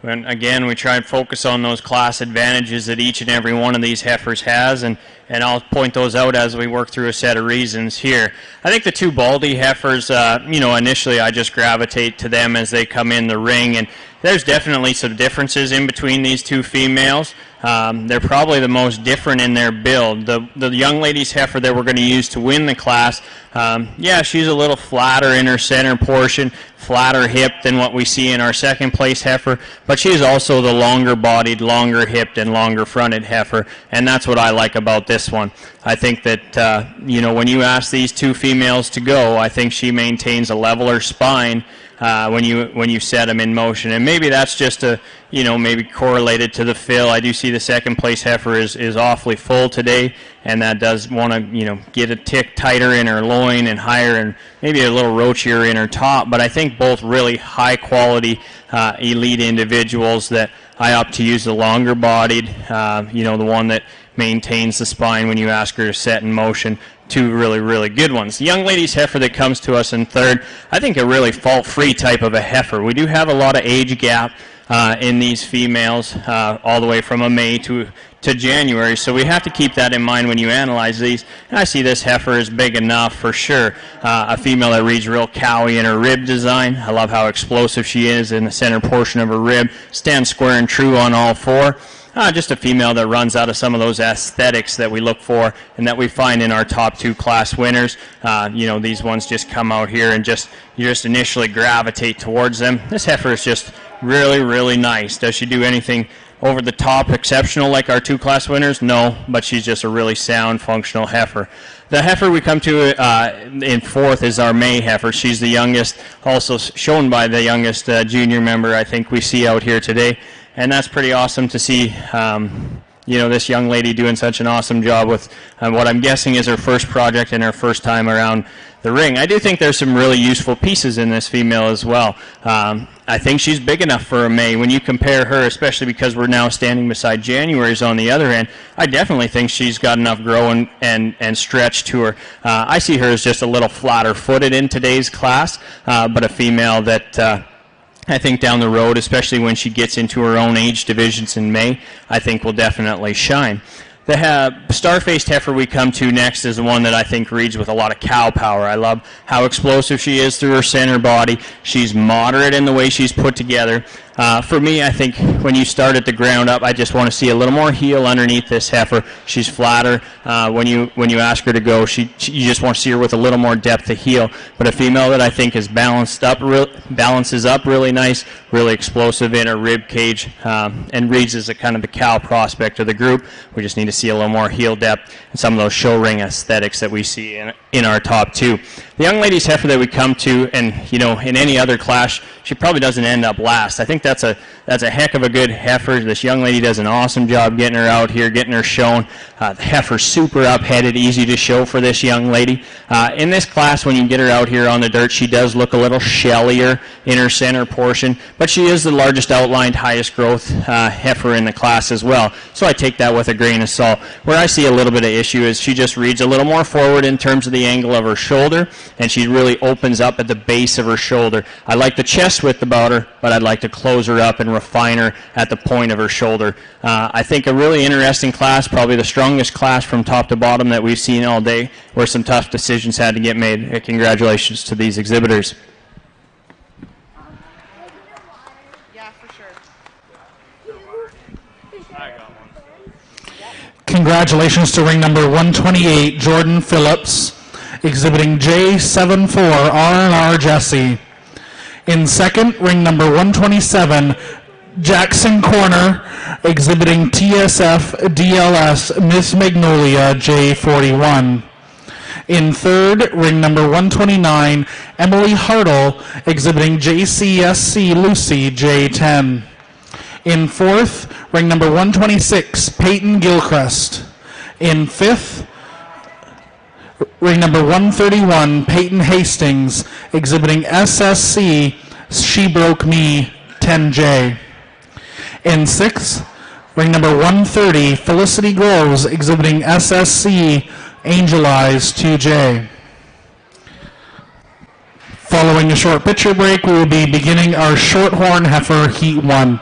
when, again, we try and focus on those class advantages that each and every one of these heifers has, and I'll point those out as we work through a set of reasons here. I think the two Baldy heifers, initially I just gravitate to them as they come in the ring, and there's definitely some differences in between these two females. They're probably the most different in their build. The young lady's heifer that we're going to use to win the class, she's a little flatter in her center portion, flatter hip than what we see in our second place heifer, but she's also the longer bodied, longer hipped, and longer fronted heifer, and that's what I like about this one. I think that, when you ask these two females to go, I think she maintains a leveler spine when you set them in motion, and maybe that's just maybe correlated to the fill. I do see the second place heifer is awfully full today, and that does want to get a tick tighter in her loin and higher, and maybe a little roachier in her top. But I think both really high quality elite individuals that I opt to use the longer bodied, the one that maintains the spine when you ask her to set in motion. Two really, really good ones. The young lady's heifer that comes to us in third, I think a really fault-free type of a heifer. We do have a lot of age gap in these females, all the way from a May to January, so we have to keep that in mind when you analyze these. And I see this heifer is big enough for sure. A female that reads real cowy in her rib design. I love how explosive she is in the center portion of her rib. Stands square and true on all four. Just a female that runs out of some of those aesthetics that we look for and that we find in our top two class winners. These ones just come out here and you just initially gravitate towards them. This heifer is just really, really nice. Does she do anything over the top exceptional like our two class winners? No, but she's just a really sound, functional heifer. The heifer we come to in fourth is our May heifer. She's the youngest, also shown by the youngest junior member I think we see out here today. And that's pretty awesome to see, this young lady doing such an awesome job with what I'm guessing is her first project and her first time around the ring. I do think there's some really useful pieces in this female as well. I think she's big enough for a May. When you compare her, especially because we're now standing beside January's on the other end, I definitely think she's got enough grow and stretch to her. I see her as just a little flatter footed in today's class, but a female that I think down the road, especially when she gets into her own age divisions in May, I think will definitely shine. The star-faced heifer we come to next is the one that I think reads with a lot of cow power. I love how explosive she is through her center body. She's moderate in the way she's put together. For me, I think when you start at the ground up, I just want to see a little more heel underneath this heifer. She's flatter. When you ask her to go, you just want to see her with a little more depth of heel. But a female that I think is balances up really nice, really explosive in her rib cage, and reads as a kind of the cow prospect of the group. We just need to see a little more heel depth and some of those show ring aesthetics that we see in our top two. The young lady's heifer that we come to, and in any other class, she probably doesn't end up last. I think that's a heck of a good heifer. This young lady does an awesome job getting her out here, getting her shown. The heifer's super up-headed, easy to show for this young lady. In this class, when you get her out here on the dirt, she does look a little shellier in her center portion, but she is the largest outlined, highest growth heifer in the class as well. So I take that with a grain of salt. Where I see a little bit of issue is she just reads a little more forward in terms of the angle of her shoulder, and she really opens up at the base of her shoulder. I like the chest width about her, but I'd like to close her up and refine her at the point of her shoulder. I think a really interesting class, probably the strongest class from top to bottom that we've seen all day, where some tough decisions had to get made. Congratulations to these exhibitors. Yeah, for sure. Congratulations to ring number 128, Jordan Phillips, exhibiting J74 R&R Jesse. In second, ring number 127, Jackson Corner, exhibiting TSF DLS Miss Magnolia J41. In third, ring number 129, Emily Hartle, exhibiting JCSC Lucy J10. In fourth, ring number 126, Peyton Gilchrist. In fifth, ring number 131, Peyton Hastings, exhibiting SSC She Broke Me 10J. In sixth, ring number 130, Felicity Groves, exhibiting SSC Angel Eyes 2J. Following a short picture break, we will be beginning our Shorthorn heifer Heat 1.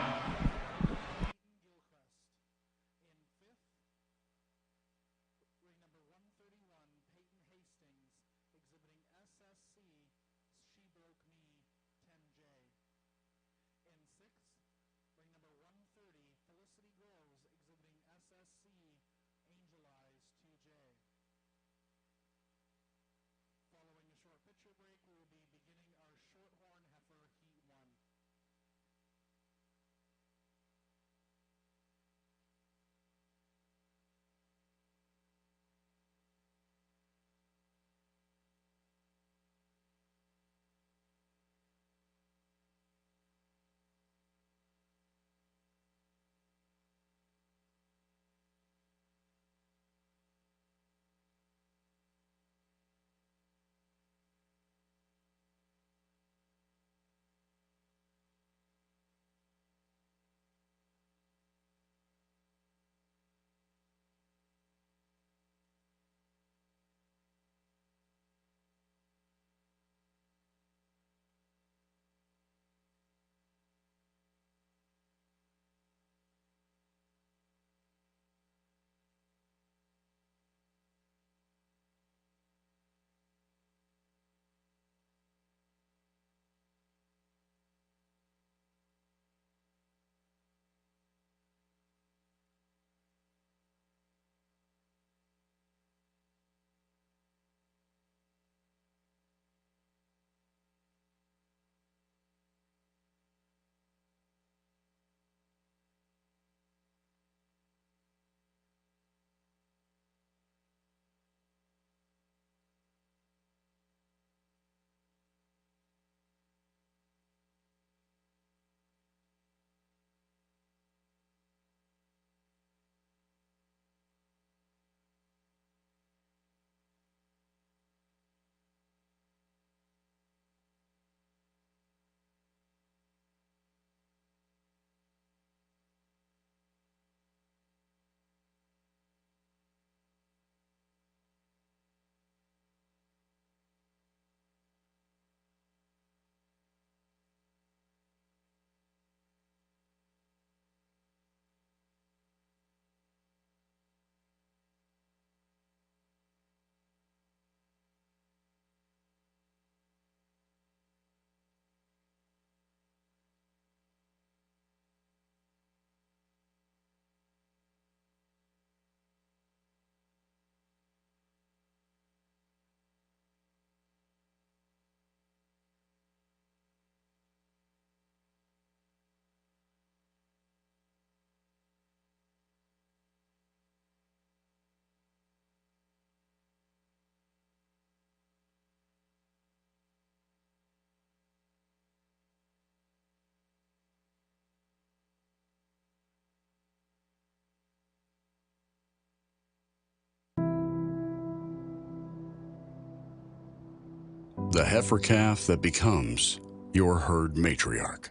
The heifer calf that becomes your herd matriarch.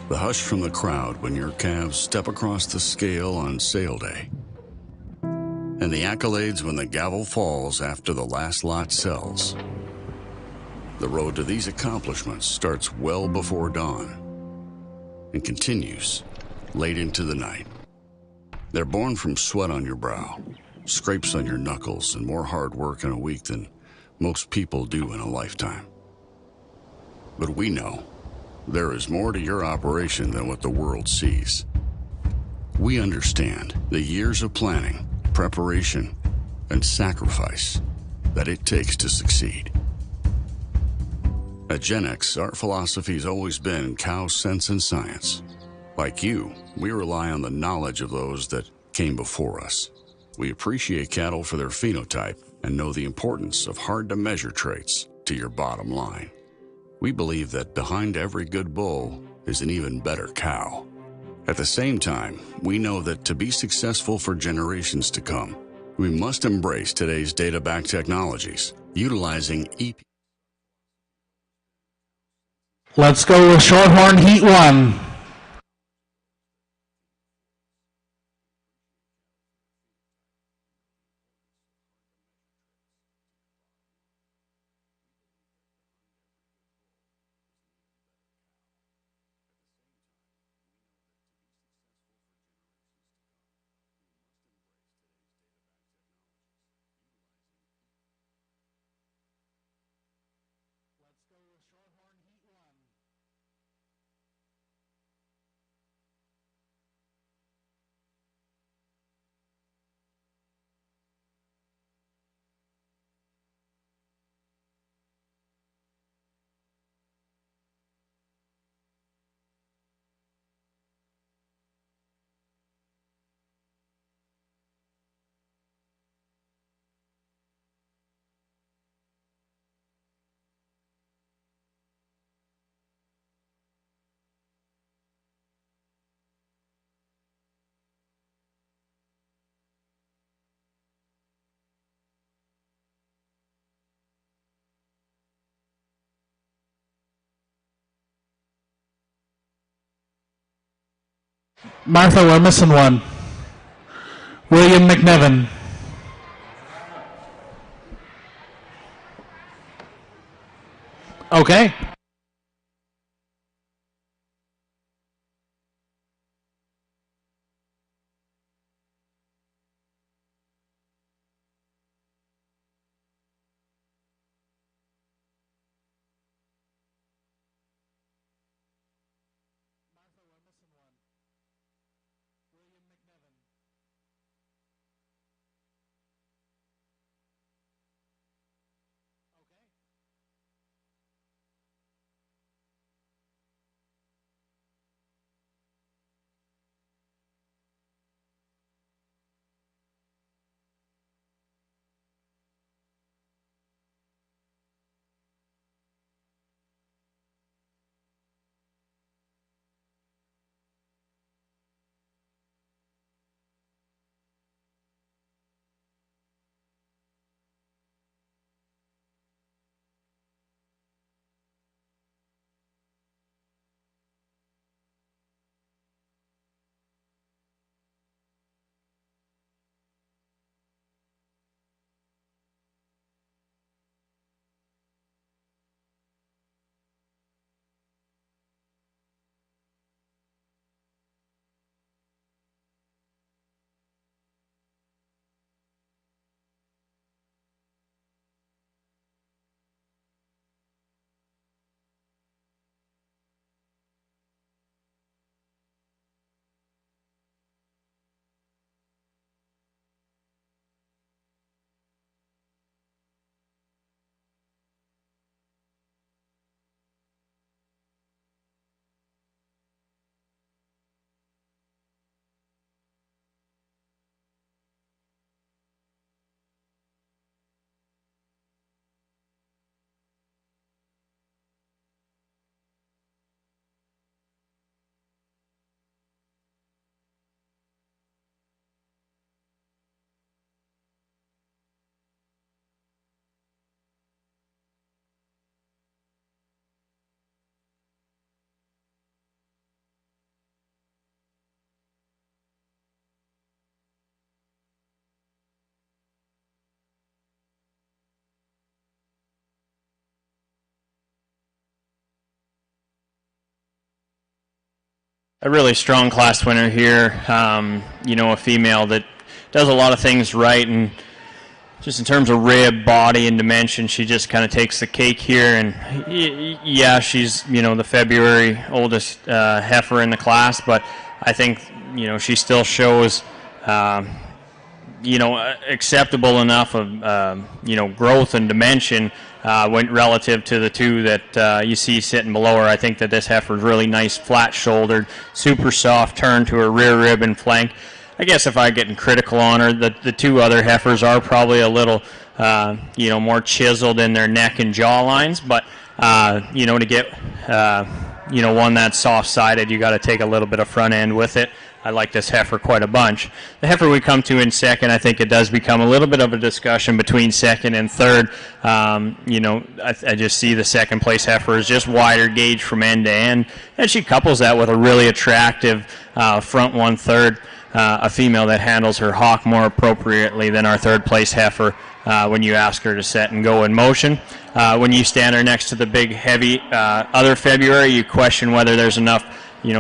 The hush from the crowd when your calves step across the scale on sale day. And the accolades when the gavel falls after the last lot sells. The road to these accomplishments starts well before dawn and continues late into the night. They're born from sweat on your brow, scrapes on your knuckles, and more hard work in a week than most people do in a lifetime. But we know there is more to your operation than what the world sees. We understand the years of planning, preparation, and sacrifice that it takes to succeed. At Gen X, our philosophy has always been cow sense and science. Like you, we rely on the knowledge of those that came before us. We appreciate cattle for their phenotype and know the importance of hard-to-measure traits to your bottom line. We believe that behind every good bull is an even better cow. At the same time, we know that to be successful for generations to come, we must embrace today's data-backed technologies, utilizing EP. Let's go with Shorthorn Heat 1. Martha, we're missing one. William McNevin. Okay. A really strong class winner here. A female that does a lot of things right, and just in terms of rib, body, and dimension, she just kind of takes the cake here. And yeah, she's the February oldest heifer in the class, but I think she still shows acceptable enough of growth and dimension when relative to the two that you see sitting below her. I think that this heifer is really nice, flat-shouldered, super soft turn to her rear rib and flank. I guess if I'm getting critical on her, the two other heifers are probably a little more chiseled in their neck and jaw lines, but to get one that's soft-sided, you got to take a little bit of front end with it. I like this heifer quite a bunch. The heifer we come to in second, I think it does become a little bit of a discussion between second and third. I just see the second place heifer is just wider gauge from end to end, and she couples that with a really attractive front 1/3, a female that handles her hock more appropriately than our third place heifer when you ask her to set and go in motion. When you stand her next to the big, heavy other February, you question whether there's enough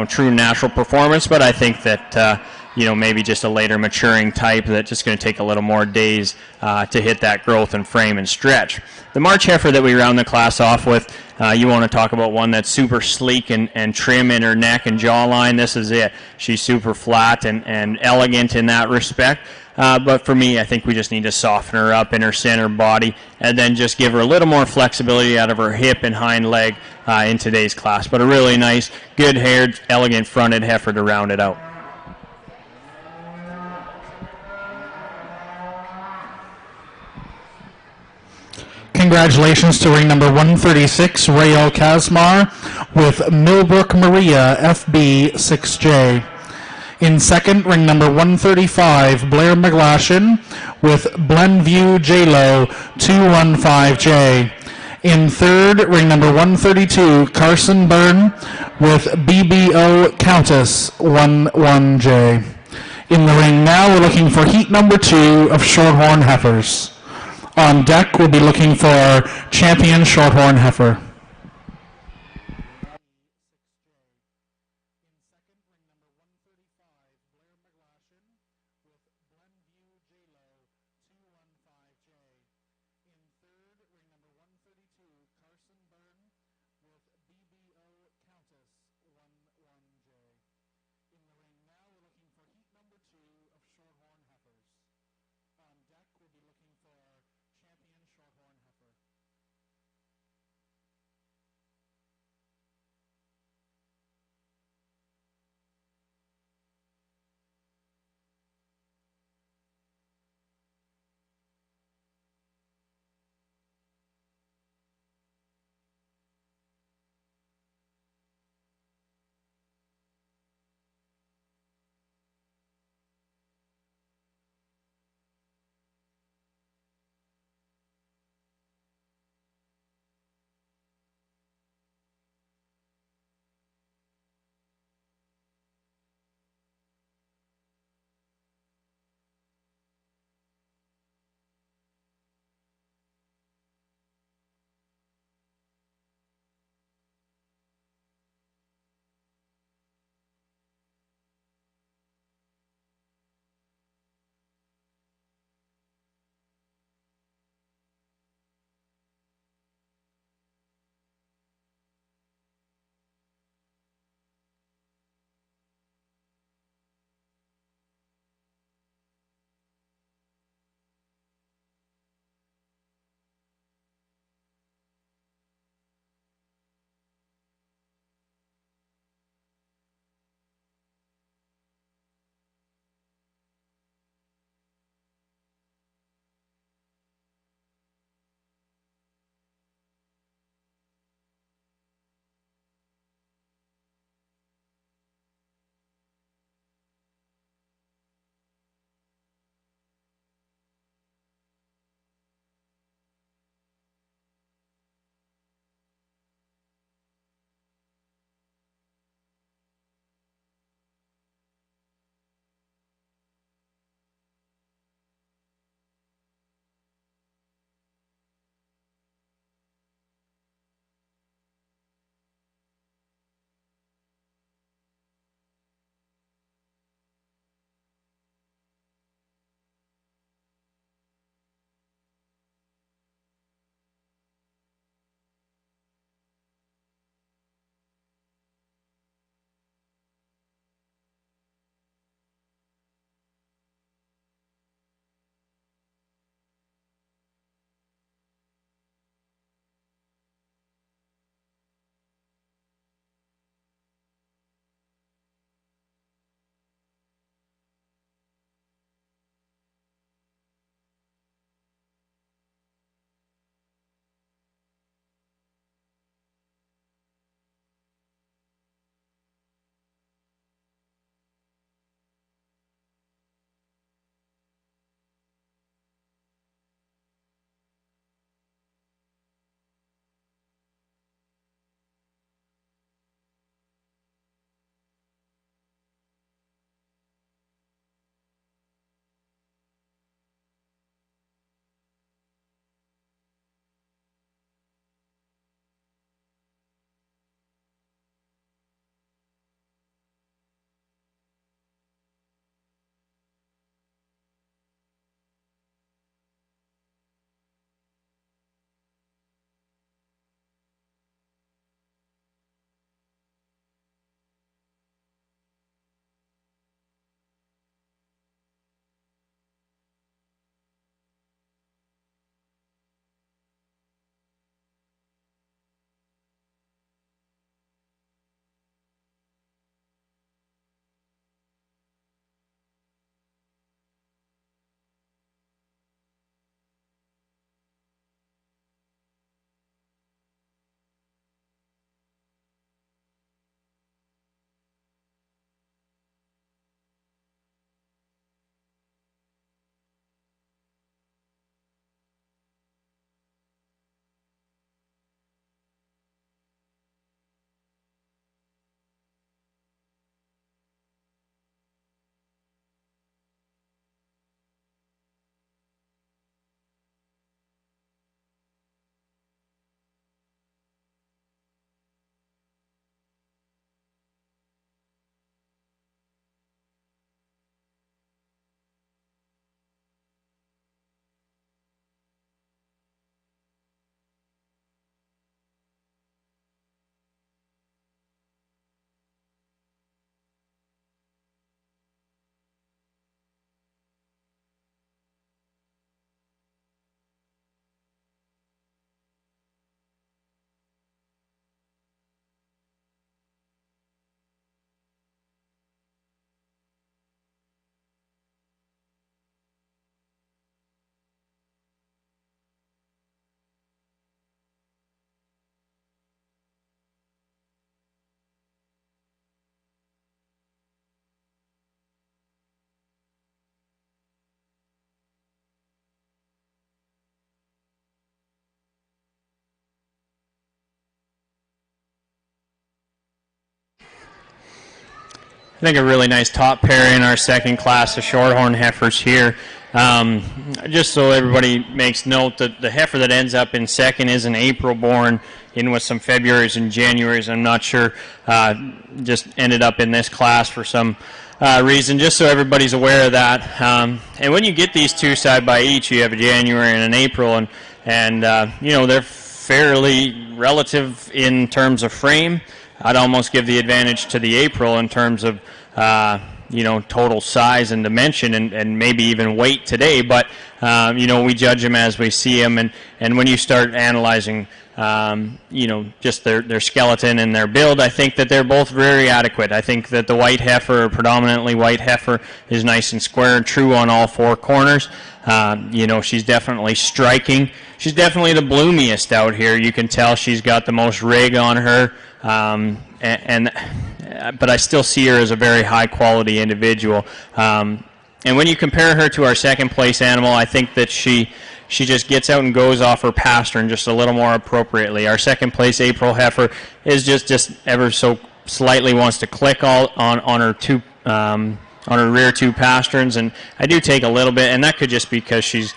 true natural performance, but I think that, maybe just a later maturing type that's just going to take a little more days to hit that growth and frame and stretch. The March heifer that we round the class off with, you want to talk about one that's super sleek and trim in her neck and jawline. This is it. She's super flat and elegant in that respect. But for me, I think we just need to soften her up in her center body and then just give her a little more flexibility out of her hip and hind leg in today's class. But a really nice, good-haired, elegant fronted heifer to round it out. Congratulations to ring number 136, Rael Kazmar, with Millbrook Maria, FB 6J. In second, ring number 135, Blair McGlashan, with Glenview J-Lo, 215J. In third, ring number 132, Carson Byrne with BBO Countess 11J. In the ring now, we're looking for heat number 2 of Shorthorn heifers. On deck, we'll be looking for champion Shorthorn heifer. I think a really nice top pair in our second class of Shorthorn heifers here. Just so everybody makes note that the heifer that ends up in second is an April born, in with some Februarys and Januarys. I'm not sure, just ended up in this class for some reason, just so everybody's aware of that. And when you get these two side by each, you have a January and an April, and you know, they're fairly relative in terms of frame. I'd almost give the advantage to the April in terms of you know, total size and dimension, and maybe even weight today, but you know, we judge them as we see them, and when you start analyzing you know, just their skeleton and their build, I think that they're both very adequate. I think that the white heifer, predominantly white heifer, is nice and square and true on all four corners. You know, she's definitely striking. She's definitely the bloomiest out here. You can tell she's got the most rig on her, but I still see her as a very high quality individual. And when you compare her to our second place animal, I think that she just gets out and goes off her pastern just a little more appropriately. Our second place April heifer is just ever so slightly wants to click all on her two on her rear two pasterns, and I do take a little bit, and that could just be because she's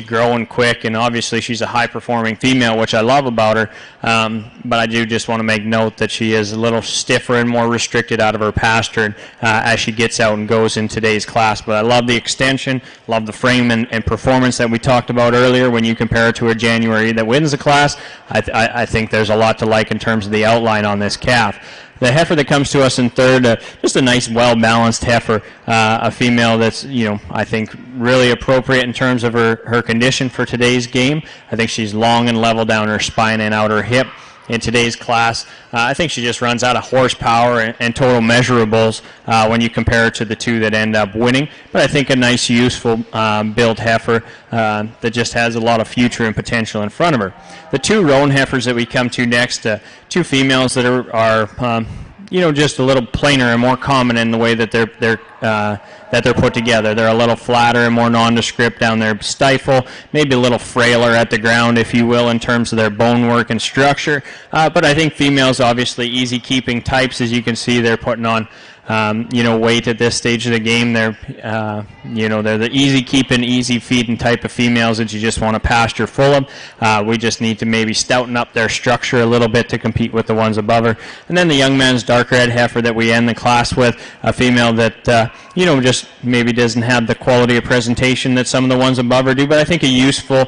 growing quick, and obviously she's a high-performing female, which I love about her, but I do just want to make note that she is a little stiffer and more restricted out of her pastern as she gets out and goes in today's class. But I love the extension, love the frame and performance that we talked about earlier. When you compare it to a January that wins the class, I think there's a lot to like in terms of the outline on this calf. The heifer that comes to us in third, just a nice, well-balanced heifer, a female that's, you know, I think really appropriate in terms of her condition for today's game. I think she's long and level down her spine and out her hip. In today's class, I think she just runs out of horsepower and total measurables when you compare her to the two that end up winning. But I think a nice, useful build heifer that just has a lot of future and potential in front of her. The two roan heifers that we come to next, two females that are you know, just a little plainer and more common in the way that they're put together. They're a little flatter and more nondescript down their stifle, maybe a little frailer at the ground, if you will, in terms of their bone work and structure. But I think females, obviously easy keeping types. As you can see, they're putting on you know, weight at this stage of the game. They're you know, they're the easy keeping, easy feeding type of females that you just want to pasture full of. We just need to maybe stouten up their structure a little bit to compete with the ones above her. And then the young man's dark red heifer that we end the class with, a female that you know, just maybe doesn't have the quality of presentation that some of the ones above her do, but I think a useful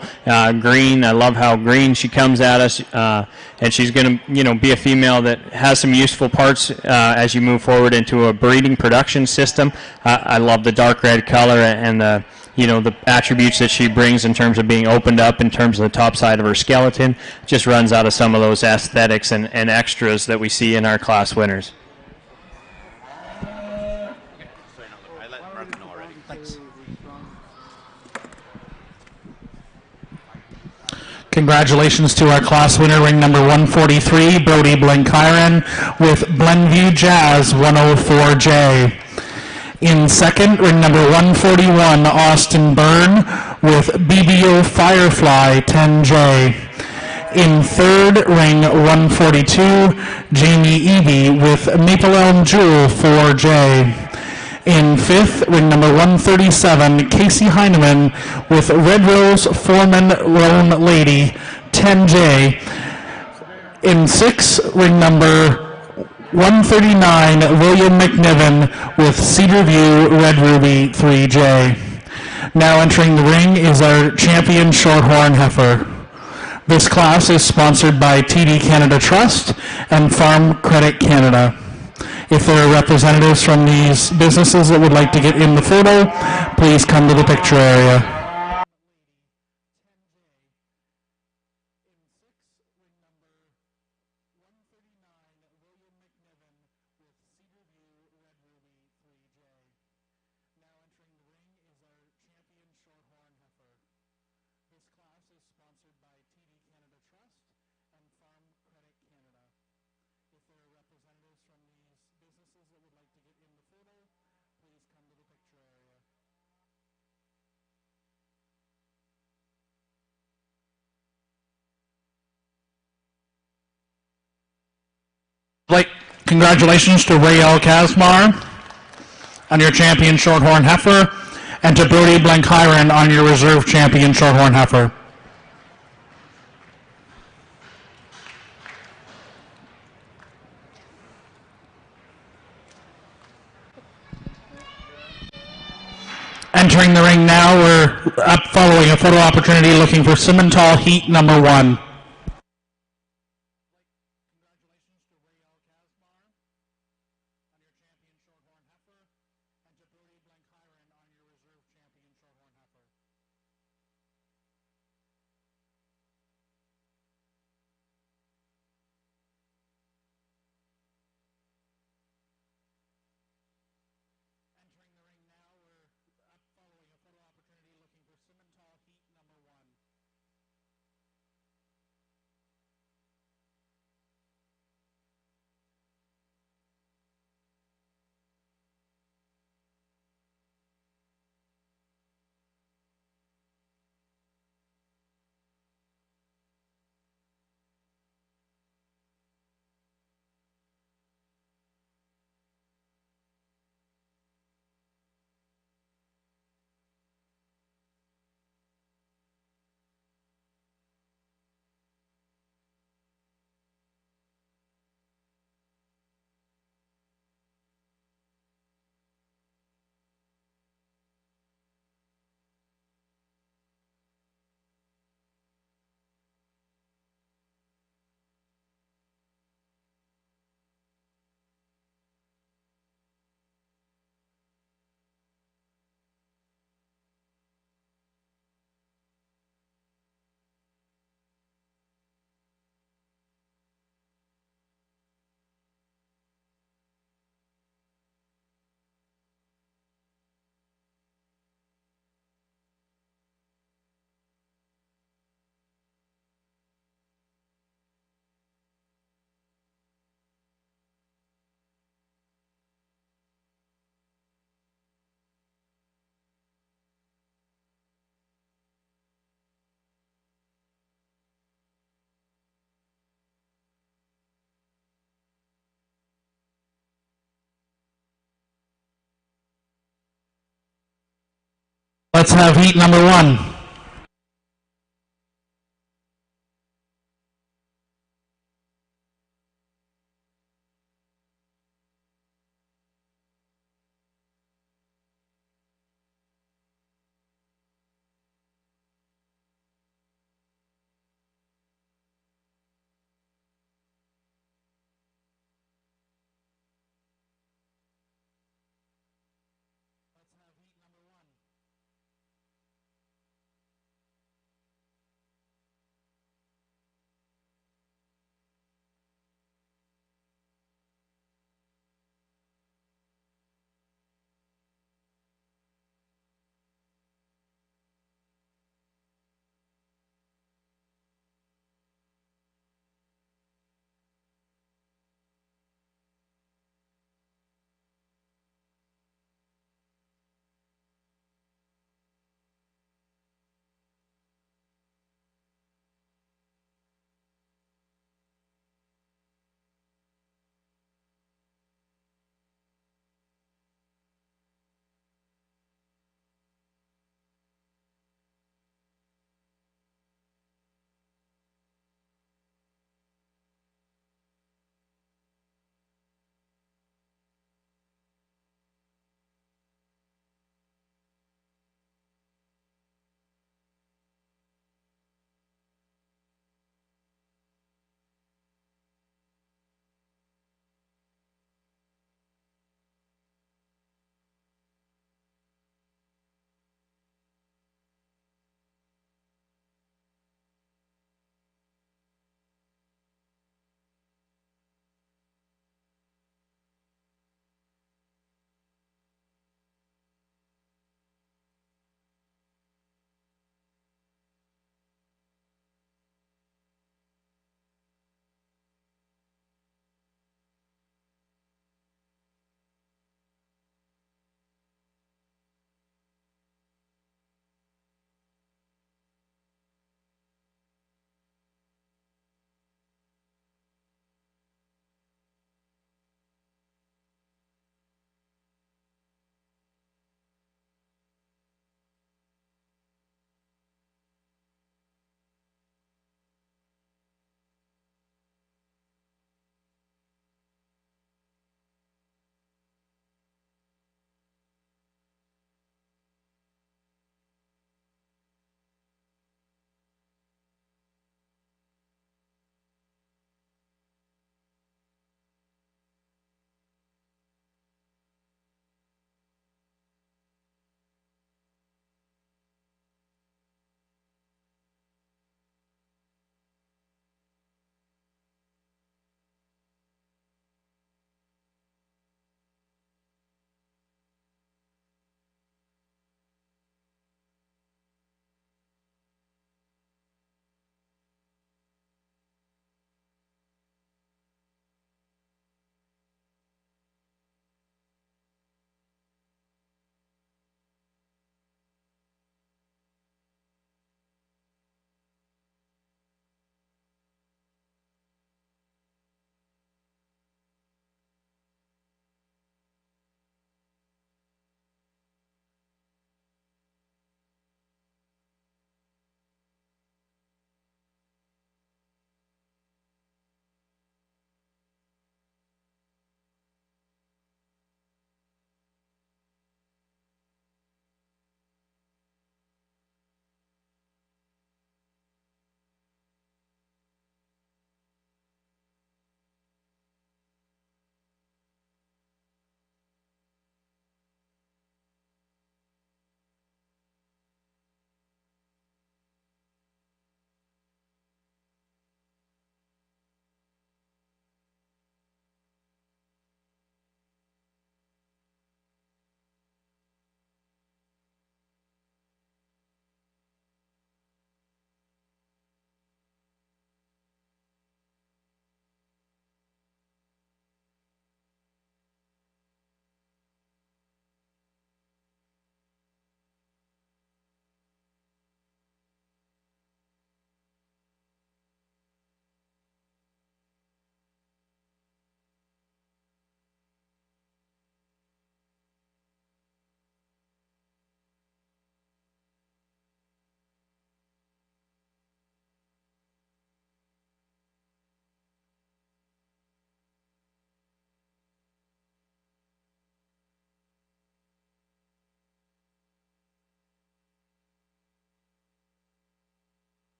green. I love how green she comes at us, and she's going to, you know, be a female that has some useful parts as you move forward into a breeding production system. I love the dark red color and the, you know, the attributes that she brings in terms of being opened up in terms of the top side of her skeleton. Just runs out of some of those aesthetics and extras that we see in our class winners. Congratulations to our class winner, ring number 143, Brody Blenkiron, with Glenview Jazz 104J. In second, ring number 141, Austin Byrne, with BBO Firefly 10J. In third, ring 142, Jamie Eby, with Maple Elm Jewel 4J. In fifth, ring number 137, Casey Heineman with Red Rose Foreman Roan Lady 10J. In sixth, ring number 139, William McNiven with Cedar View Red Ruby 3J. Now entering the ring is our champion Shorthorn heifer. This class is sponsored by TD Canada Trust and Farm Credit Canada. If there are representatives from these businesses that would like to get in the photo, please come to the picture area. Congratulations to Ray L. Kazmar. on your champion Shorthorn heifer, and to Brody Blankyron on your reserve champion Shorthorn heifer. Entering the ring now, we're up following a photo opportunity looking for Simmental heat number 1. Let's have heat number 1.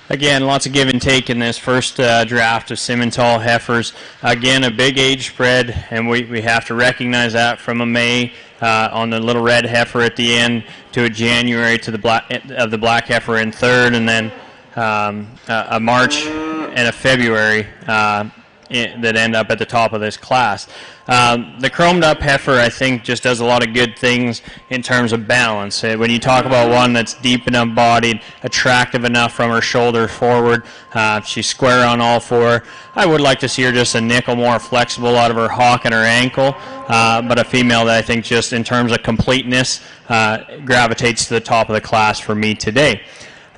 Again, lots of give and take in this first draft of Simmental heifers. Again, a big age spread, and we have to recognize that from a May on the little red heifer at the end to a January to the black heifer in third, and then a March and a February that end up at the top of this class. The chromed up heifer, I think, just does a lot of good things in terms of balance. When you talk about one that's deep enough bodied, attractive enough from her shoulder forward, she's square on all four. I would like to see her just a nickel more flexible out of her hock and her ankle, but a female that I think just in terms of completeness gravitates to the top of the class for me today.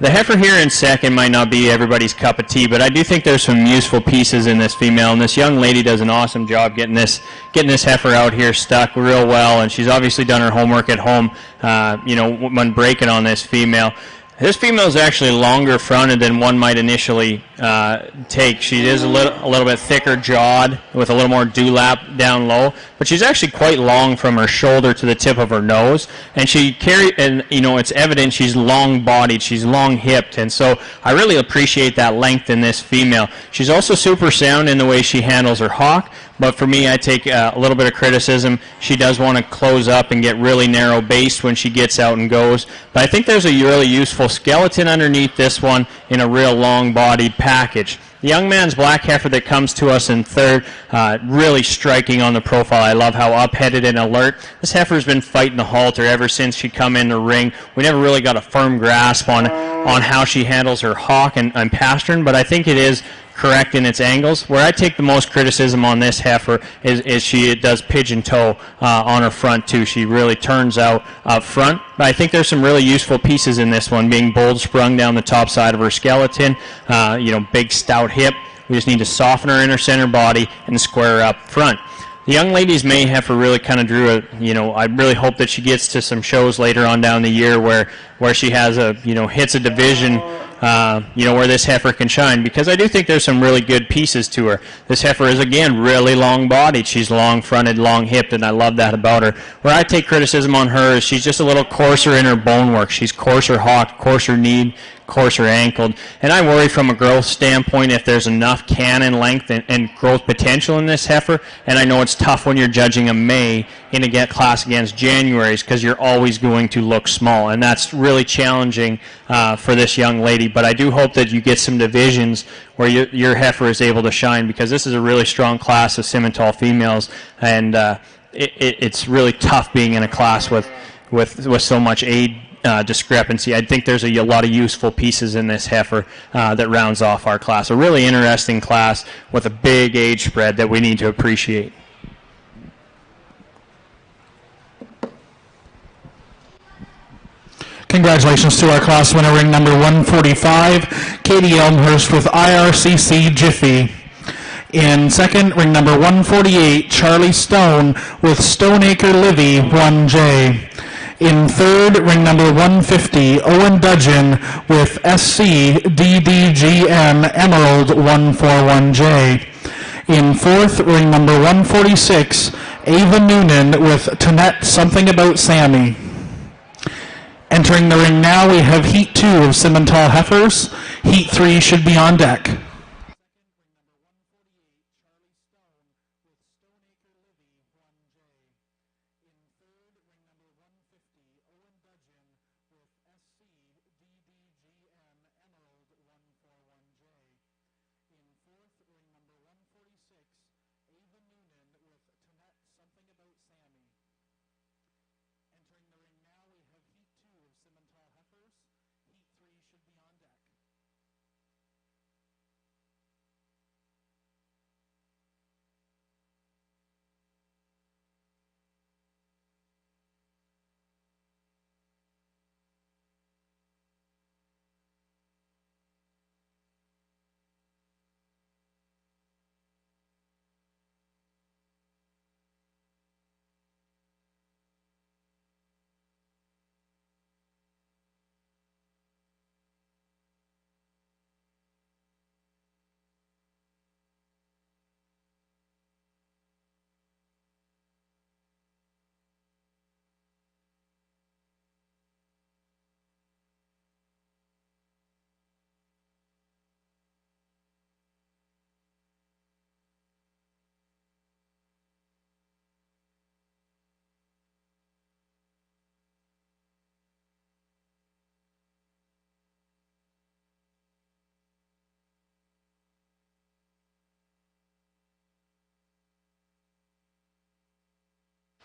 The heifer here in second might not be everybody's cup of tea, but I do think there's some useful pieces in this female, and this young lady does an awesome job getting this heifer out here stuck real well, and she's obviously done her homework at home, when breaking on this female. This female is actually longer fronted than one might initially take. She is a little bit thicker jawed with a little more dewlap down low, but she's actually quite long from her shoulder to the tip of her nose. And it's evident she's long bodied, she's long hipped, and so I really appreciate that length in this female. She's also super sound in the way she handles her hock. But for me, I take a little bit of criticism. She does want to close up and get really narrow based when she gets out and goes. But I think there's a really useful skeleton underneath this one in a real long-bodied package. The young man's black heifer that comes to us in third, really striking on the profile. I love how up-headed and alert. This heifer's been fighting the halter ever since she come in the ring. We never really got a firm grasp on how she handles her hock and pastern, but I think it is correct in its angles. Where I take the most criticism on this heifer is she does pigeon toe on her front too. She really turns out up front. But I think there's some really useful pieces in this one, being bold sprung down the top side of her skeleton, big stout hip. We just need to soften her inner center body and square her up front. The young lady's May heifer really kind of drew I really hope that she gets to some shows later on down the year where she has hits a division where this heifer can shine, because I do think there's some really good pieces to her. This heifer is, again, really long-bodied. She's long-fronted, long-hipped, and I love that about her. Where I take criticism on her is she's just a little coarser in her bone work. She's coarser hocked, coarser kneed, coarser ankled, and I worry from a growth standpoint if there's enough cannon length and growth potential in this heifer. And I know it's tough when you're judging a May in a class against Januaries, because you're always going to look small, and that's really challenging for this young lady. But I do hope that you get some divisions where your heifer is able to shine, because this is a really strong class of Simmental females, and it's really tough being in a class with so much age discrepancy. I think there's a lot of useful pieces in this heifer that rounds off our class. A really interesting class with a big age spread that we need to appreciate. Congratulations to our class winner, ring number 145, Katie Elmhurst with IRCC Jiffy. In second, ring number 148, Charlie Stone with Stoneacre Livy 1J. In third, ring number 150, Owen Dudgeon with SCDDGM Emerald 141J. In fourth, ring number 146, Ava Noonan with Tonette Something About Sammy. Entering the ring now, we have Heat 2 of Simmental heifers. Heat 3 should be on deck.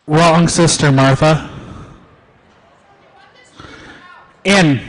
Wrong sister, Martha. In.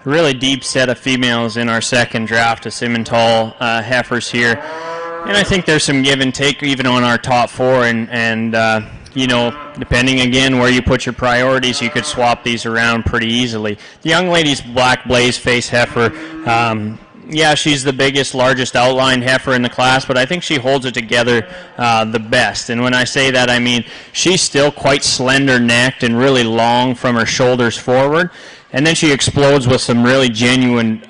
really deep set of females in our second draft of Simmental heifers here. And I think there's some give and take even on our top four, and you know, depending again where you put your priorities, you could swap these around pretty easily. The young lady's black blaze face heifer, yeah, she's the biggest, largest outline heifer in the class, but I think she holds it together the best. And when I say that, I mean she's still quite slender-necked and really long from her shoulders forward. And then she explodes with some really genuine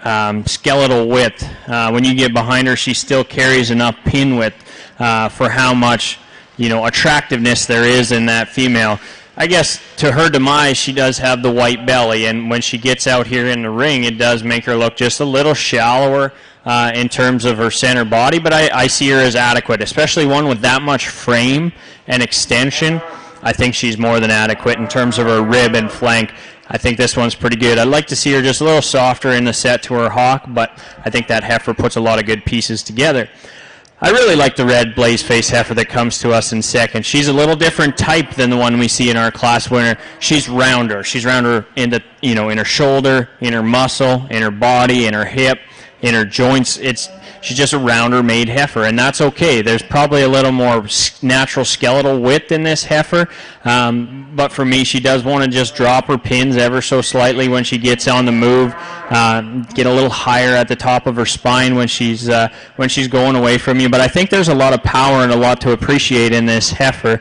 skeletal width. When you get behind her, she still carries enough pin width for how much, you know, attractiveness there is in that female. I guess to her demise, she does have the white belly, and when she gets out here in the ring, it does make her look just a little shallower in terms of her center body, but I see her as adequate, especially one with that much frame and extension. I think she's more than adequate in terms of her rib and flank. I think this one's pretty good. I'd like to see her just a little softer in the set to her hock, but I think that heifer puts a lot of good pieces together. I really like the red blaze face heifer that comes to us in second. She's a little different type than the one we see in our class winner. She's rounder. She's rounder in the, you know, in her shoulder, in her muscle, in her body, in her hip, in her joints. She's just a rounder made heifer, and that's okay. There's probably a little more natural skeletal width in this heifer, but for me, she does want to just drop her pins ever so slightly when she gets on the move, get a little higher at the top of her spine when she's going away from you. But I think there's a lot of power and a lot to appreciate in this heifer.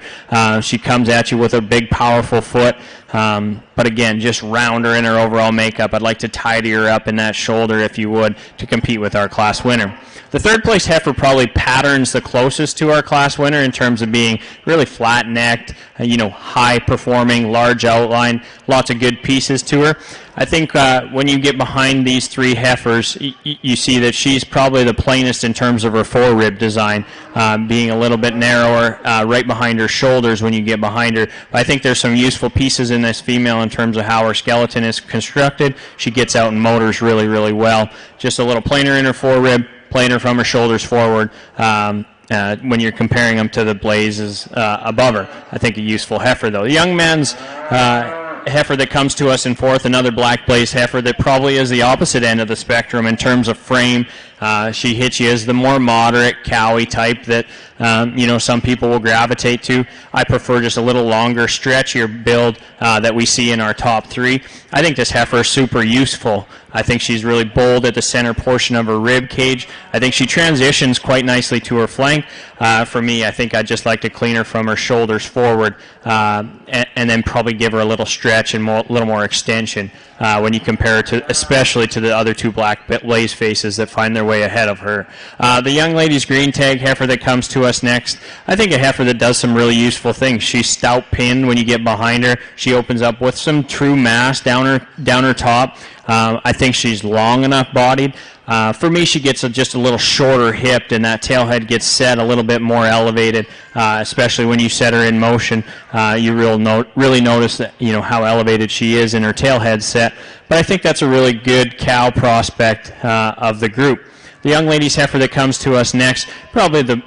She comes at you with a big, powerful foot. But again, just rounder in her overall makeup. I'd like to tidy her up in that shoulder, if you would, to compete with our class winner. The third place heifer probably patterns the closest to our class winner in terms of being really flat-necked, you know, high-performing, large outline, lots of good pieces to her. I think when you get behind these three heifers, you see that she's probably the plainest in terms of her forerib design, being a little bit narrower right behind her shoulders when you get behind her. But I think there's some useful pieces in this female in terms of how her skeleton is constructed. She gets out and motors really, really well. Just a little plainer in her forerib, plainer from her shoulders forward. When you're comparing them to the blazes above her. I think a useful heifer, though. The young man's heifer that comes to us in fourth, another black blaze heifer that probably is the opposite end of the spectrum in terms of frame. She hits you as the more moderate cowy type that you know, some people will gravitate to. I prefer just a little longer, stretchier build that we see in our top three. I think this heifer is super useful. I think she's really bold at the center portion of her rib cage. I think she transitions quite nicely to her flank. For me, I think I'd just like to clean her from her shoulders forward and then probably give her a little stretch and a little more extension when you compare her to, especially to the other two black blaze faces that find their way ahead of her. The young lady's green tag heifer that comes to us next, I think a heifer that does some really useful things. She's stout pinned when you get behind her. She opens up with some true mass down her top. I think she's long enough bodied. For me, she gets just a little shorter hipped, and that tailhead gets set a little bit more elevated, especially when you set her in motion. You really notice that, you know, how elevated she is in her tailhead set. But I think that's a really good cow prospect of the group. The young lady's heifer that comes to us next, probably the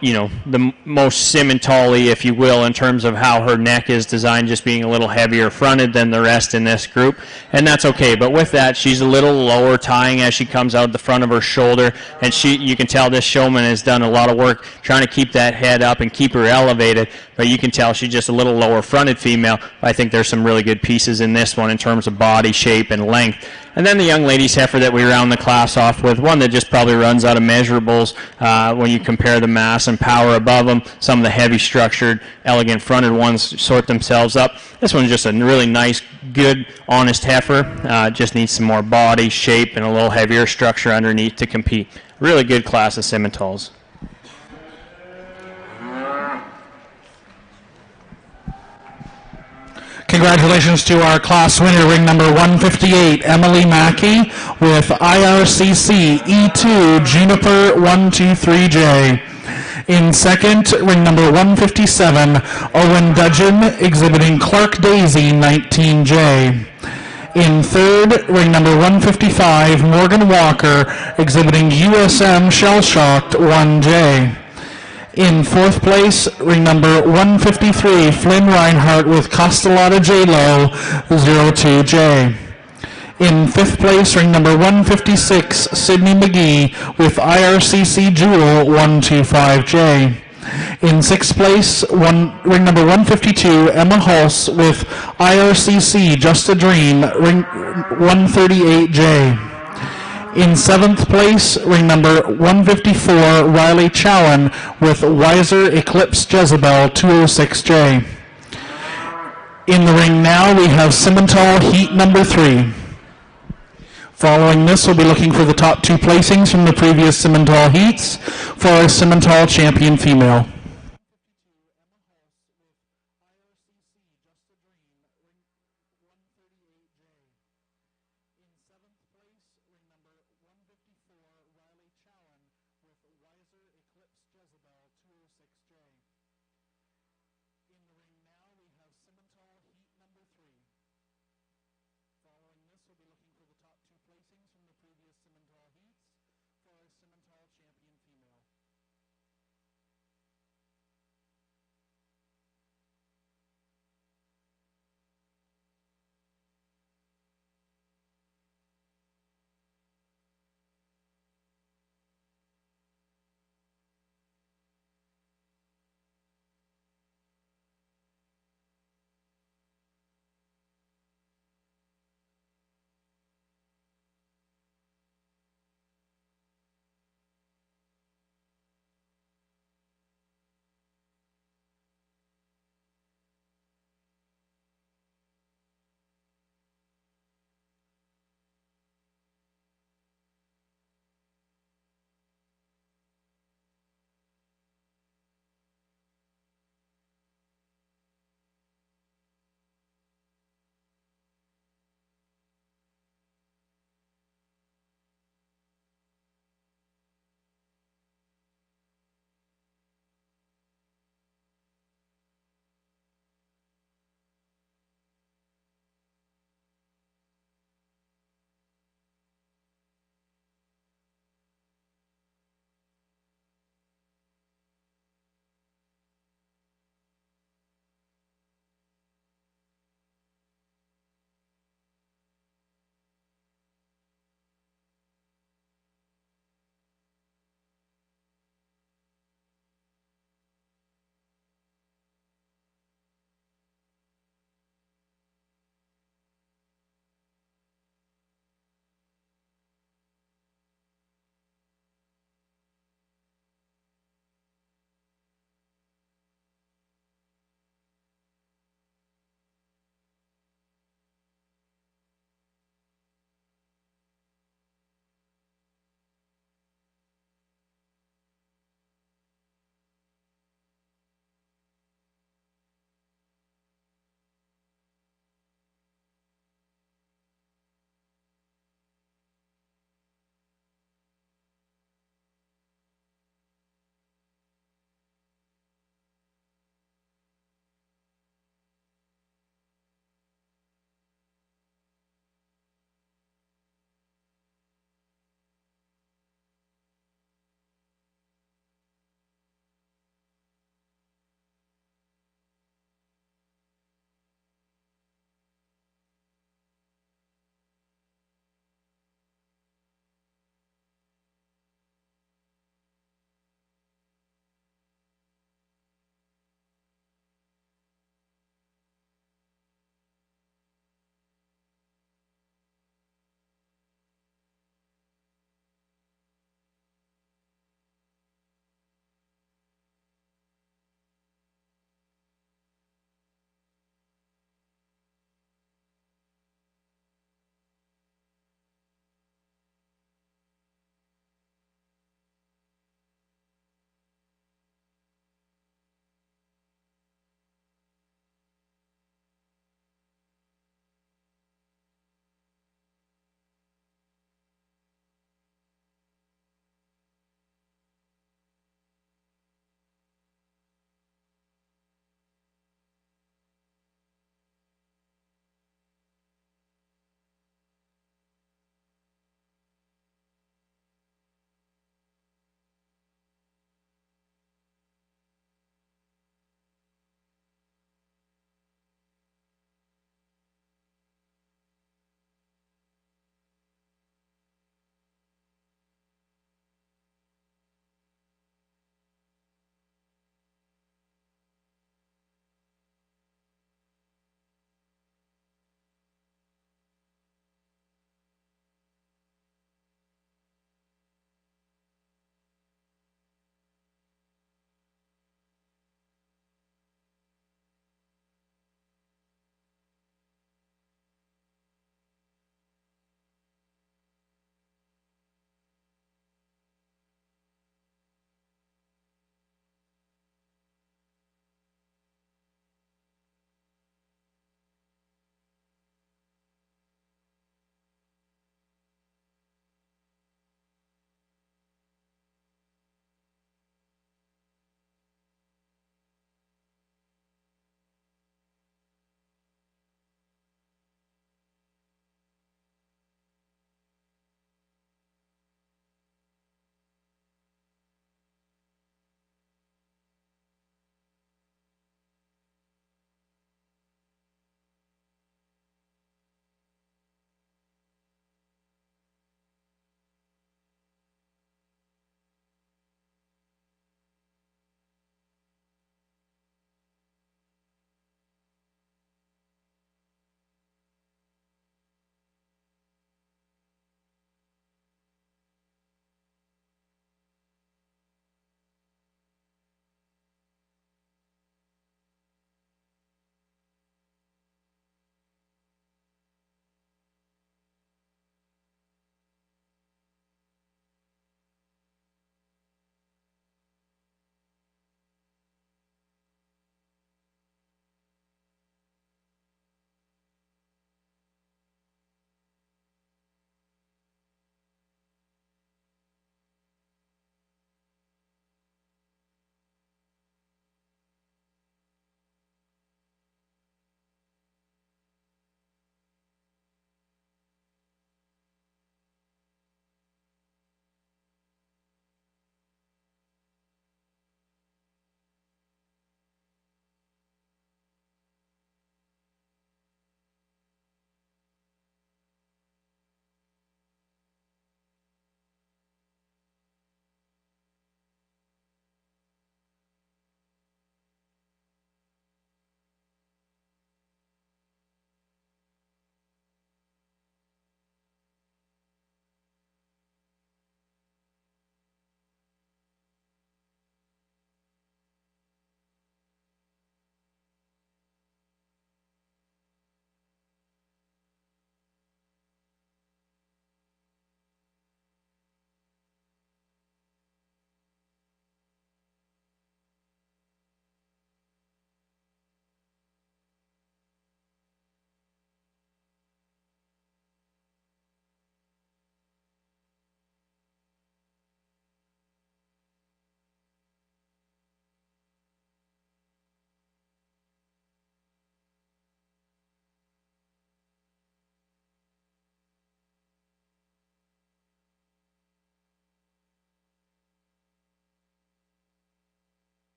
most Simmental-y, if you will, in terms of how her neck is designed, just being a little heavier fronted than the rest in this group, and that's okay. But with that, she's a little lower tying as she comes out the front of her shoulder, and you can tell this showman has done a lot of work trying to keep that head up and keep her elevated, but you can tell she's just a little lower fronted female. I think there's some really good pieces in this one in terms of body shape and length. And then the young lady's heifer that we round the class off with, one that just probably runs out of measurables when you compare the mass and power above them. Some of the heavy structured, elegant fronted ones sort themselves up. This one's just a really nice, good, honest heifer. Just needs some more body, shape, and a little heavier structure underneath to compete. Really good class of Simmentals. Congratulations to our class winner, ring number 158, Emily Mackey, with IRCC E2 Juniper 123J. In second, ring number 157, Owen Dudgeon, exhibiting Clark Daisy 19J. In third, ring number 155, Morgan Walker, exhibiting USM Shell-Shocked 1J. In fourth place, ring number 153, Flynn Reinhardt with Castellata J-Lo 02J. In 5th place, ring number 156, Sydney McGee with IRCC Jewel 125J. In 6th place, ring number 152, Emma Hulse with IRCC Just a Dream, ring 138J. In 7th place, ring number 154, Riley Chowan with Wiser Eclipse Jezebel 206J. In the ring now, we have Simmental Heat number 3. Following this, we'll be looking for the top 2 placings from the previous Simmental Heats for our Simmental champion female.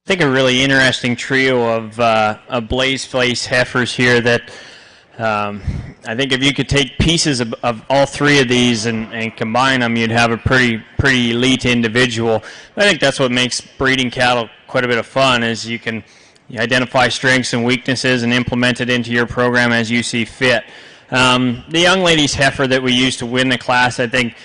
I think a really interesting trio of blaze face heifers here that I think if you could take pieces of all three of these and combine them, you'd have a pretty elite individual. I think that's what makes breeding cattle quite a bit of fun, is you can identify strengths and weaknesses and implement it into your program as you see fit. The young lady's heifer that we used to win the class, I think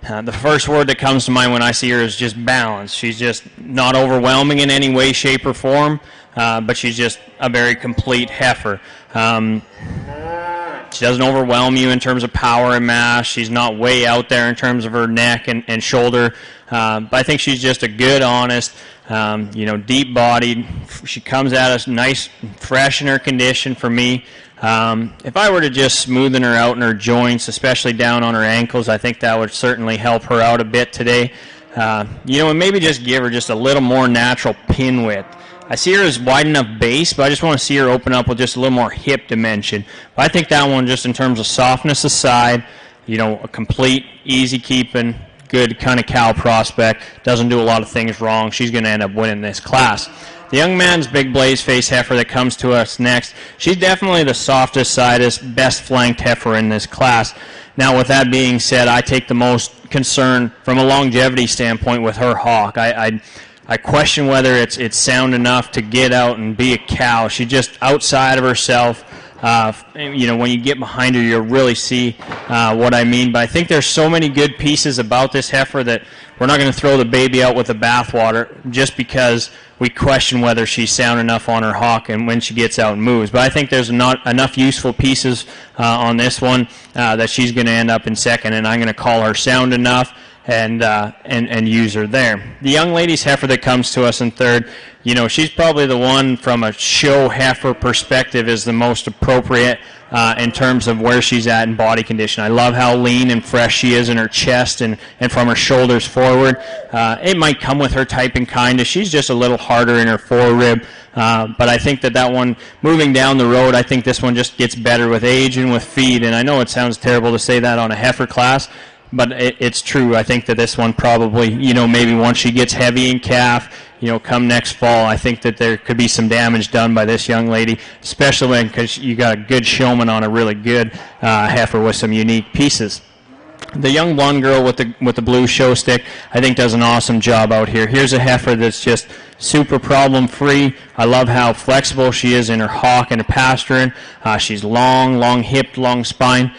the first word that comes to mind when I see her is just balance. She's just not overwhelming in any way, shape, or form, but she's just a very complete heifer. She doesn't overwhelm you in terms of power and mass. She's not way out there in terms of her neck and shoulder. But I think she's just a good, honest, deep-bodied. She comes at us nice, fresh in her condition for me. If I were to just smoothen her out in her joints, especially down on her ankles, I think that would certainly help her out a bit today. And maybe just give her just a little more natural pin width. I see her as wide enough base, but I just want to see her open up with just a little more hip dimension. But I think that one, just in terms of softness aside, a complete, easy keeping, good kind of cow prospect, doesn't do a lot of things wrong. She's going to end up winning this class. The young man's big blaze face heifer that comes to us next, she's definitely the softest sidest, best flanked heifer in this class. Now, with that being said, I take the most concern from a longevity standpoint with her hock. I question whether it's sound enough to get out and be a cow. She's just outside of herself. When you get behind her, you'll really see what I mean. But I think there's so many good pieces about this heifer that we're not going to throw the baby out with the bathwater just because we question whether she's sound enough on her hock and when she gets out and moves. But I think there's not enough useful pieces on this one that she's going to end up in second, and I'm going to call her sound enough and use her there. The young lady's heifer that comes to us in third, she's probably the one from a show heifer perspective is the most appropriate in terms of where she's at in body condition. I love how lean and fresh she is in her chest and from her shoulders forward. It might come with her type and kind. She's just a little harder in her forerib. But I think that one, moving down the road, I think this one just gets better with age and with feed. And I know it sounds terrible to say that on a heifer class, but it's true. I think that this one probably, maybe once she gets heavy in calf, come next fall, I think that there could be some damage done by this young lady, especially because you got a good showman on a really good heifer with some unique pieces. The young blonde girl with the blue show stick, I think, does an awesome job out here. Here's a heifer that's just super problem-free. I love how flexible she is in her hock and her pasturing. She's long-hipped, long spine.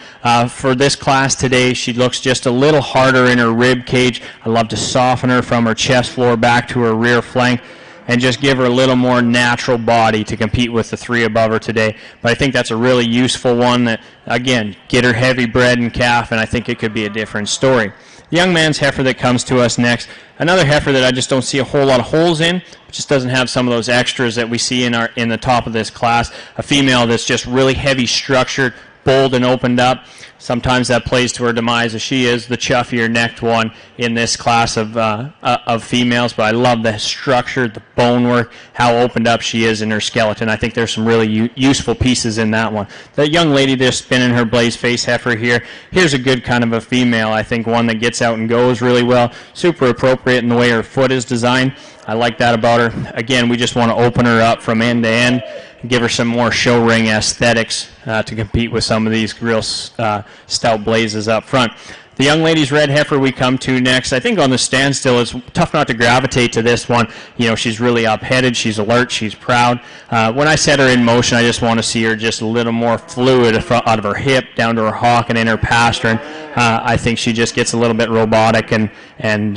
For this class today, she looks just a little harder in her rib cage. I love to soften her from her chest floor back to her rear flank and just give her a little more natural body to compete with the three above her today. But I think that's a really useful one that, again, get her heavy bred and calf, and I think it could be a different story. The young man's heifer that comes to us next, another heifer that I just don't see a whole lot of holes in, just doesn't have some of those extras that we see in the top of this class. A female that's just really heavy structured, bold and opened up. Sometimes that plays to her demise, as she is the chuffier necked one in this class of females. But I love the structure, the bone work, how opened up she is in her skeleton. I think there's some really useful pieces in that one. That young lady there spinning her blaze face heifer here, here's a good kind of a female. I think one that gets out and goes really well. Super appropriate in the way her foot is designed. I like that about her. Again, we just want to open her up from end to end, give her some more show ring aesthetics to compete with some of these real stout blazes up front. The young lady's red heifer we come to next. I think on the standstill, it's tough not to gravitate to this one. She's really up-headed, she's alert, she's proud. When I set her in motion, I just want to see her just a little more fluid out of her hip down to her hock and in her pastern. I think she just gets a little bit robotic and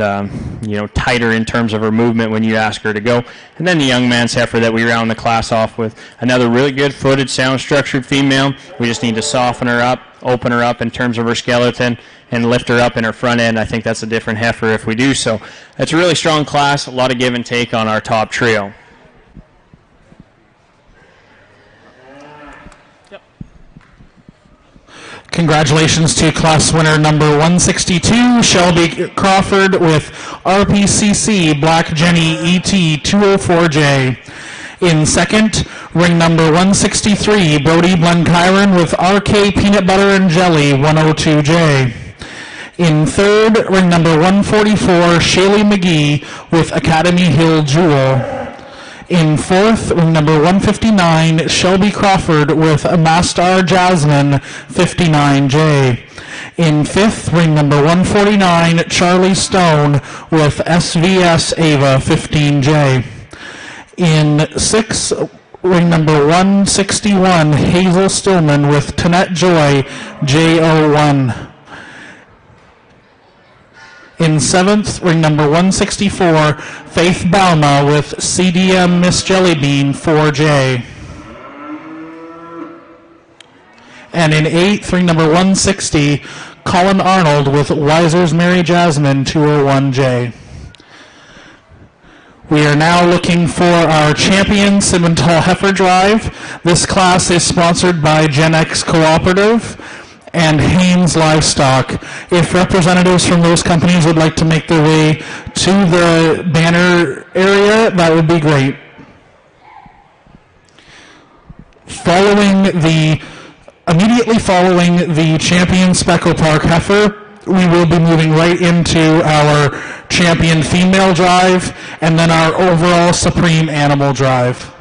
tighter in terms of her movement when you ask her to go. And then the young man's heifer that we round the class off with, another really good footed, sound structured female. We just need to soften her up, open her up in terms of her skeleton, and lift her up in her front end. I think that's a different heifer if we do so. It's a really strong class, a lot of give and take on our top trio. Congratulations to class winner number 162, Shelby Crawford with RPCC Black Jenny ET 204J. In second, ring number 163, Brody Blenkyron with RK Peanut Butter and Jelly 102J. In third, ring number 144, Shaylee McGee with Academy Hill Jewel. In fourth, ring number 159, Shelby Crawford with Mastar Jasmine, 59J. In fifth, ring number 149, Charlie Stone with SVS Ava, 15J. In sixth, ring number 161, Hazel Stillman with Tanette Joy, J01. In seventh, ring number 164, Faith Balma with CDM Miss Jellybean, 4J. And in eighth, ring number 160, Colin Arnold with Weiser's Mary Jasmine, 201J. We are now looking for our champion Simmental Heifer Drive. This class is sponsored by Gen X Cooperative and Haynes Livestock. If representatives from those companies would like to make their way to the banner area, that would be great. Immediately following the champion Speckle Park Heifer, we will be moving right into our champion female drive and then our overall supreme animal drive.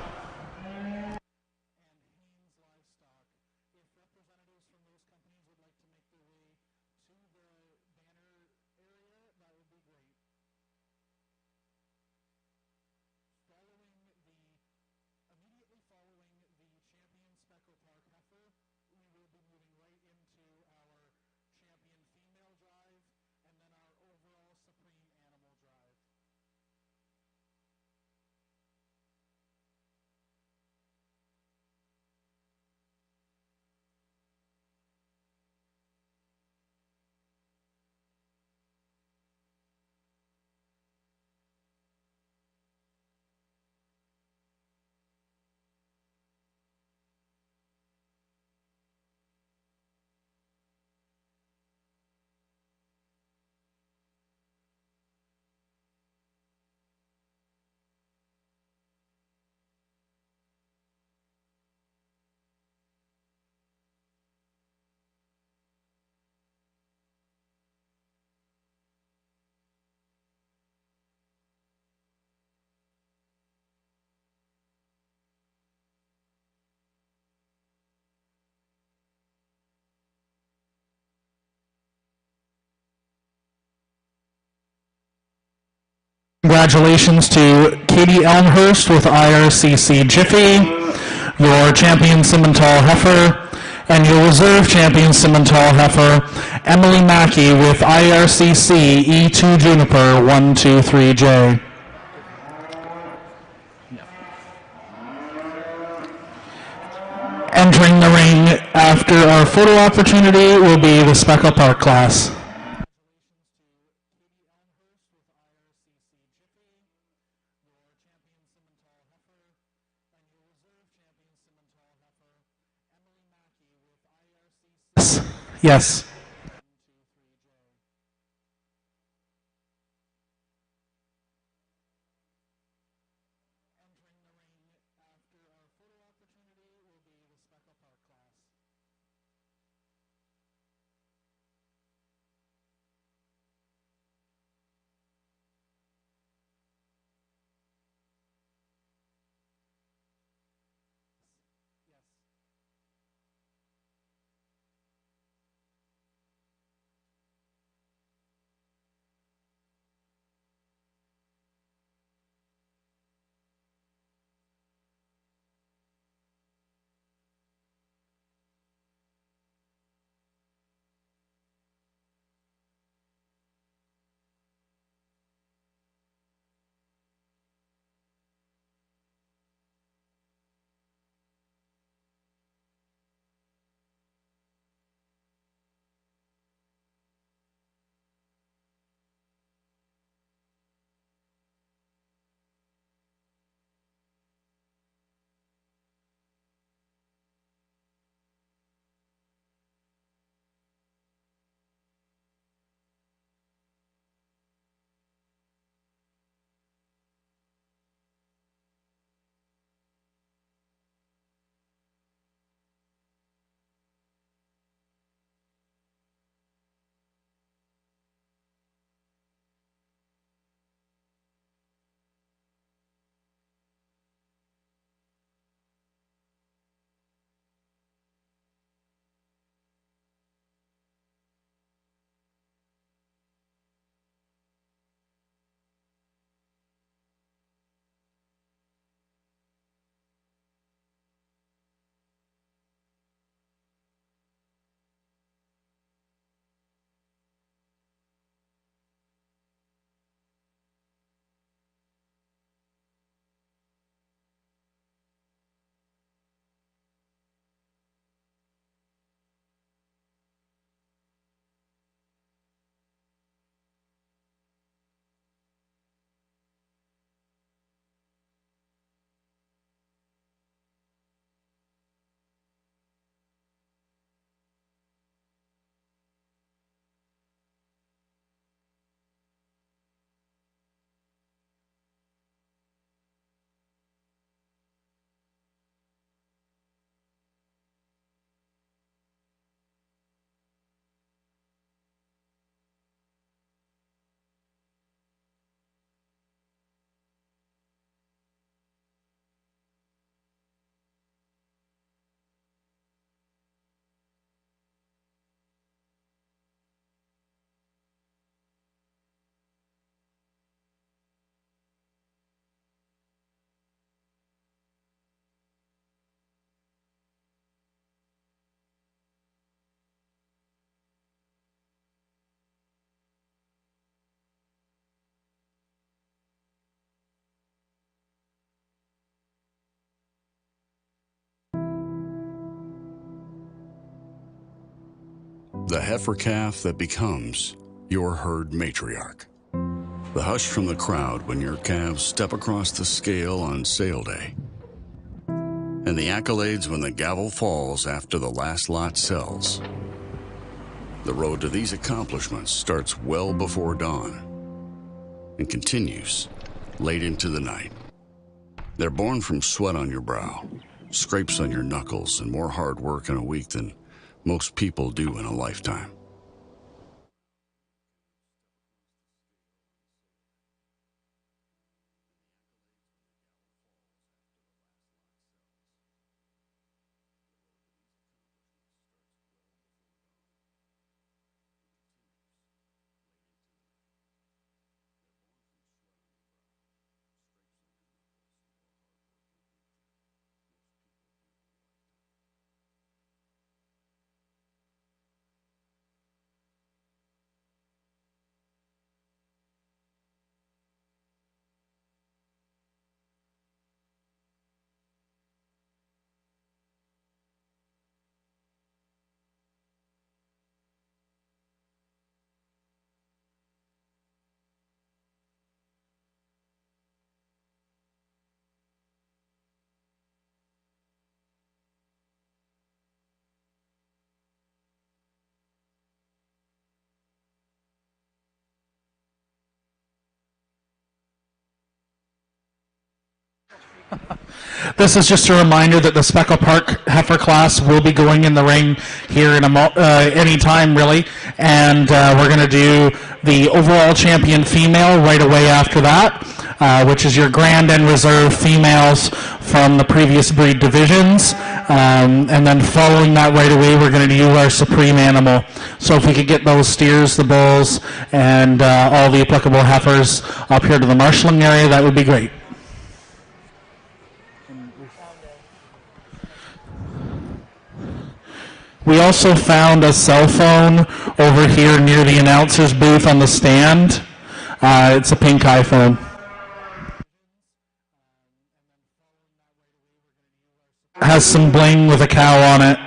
Congratulations to Katie Elmhurst with IRCC Jiffy, your champion Simmental Heifer, and your reserve champion Simmental Heifer, Emily Mackey with IRCC E2 Juniper 123J. Entering the ring after our photo opportunity will be the Speckle Park class. Yes. The heifer calf that becomes your herd matriarch. The hush from the crowd when your calves step across the scale on sale day. And the accolades when the gavel falls after the last lot sells. The road to these accomplishments starts well before dawn and continues late into the night. They're born from sweat on your brow, scrapes on your knuckles, and more hard work in a week than most people do in a lifetime. This is just a reminder that the Speckle Park heifer class will be going in the ring here in any time, really. And we're going to do the overall champion female right away after that, which is your grand and reserve females from the previous breed divisions. And then following that right away, we're going to do our supreme animal. So if we could get those steers, the bulls, and all the applicable heifers up here to the marshalling area, that would be great. We also found a cell phone over here near the announcer's booth on the stand. It's a pink iPhone. Has some bling with a cow on it.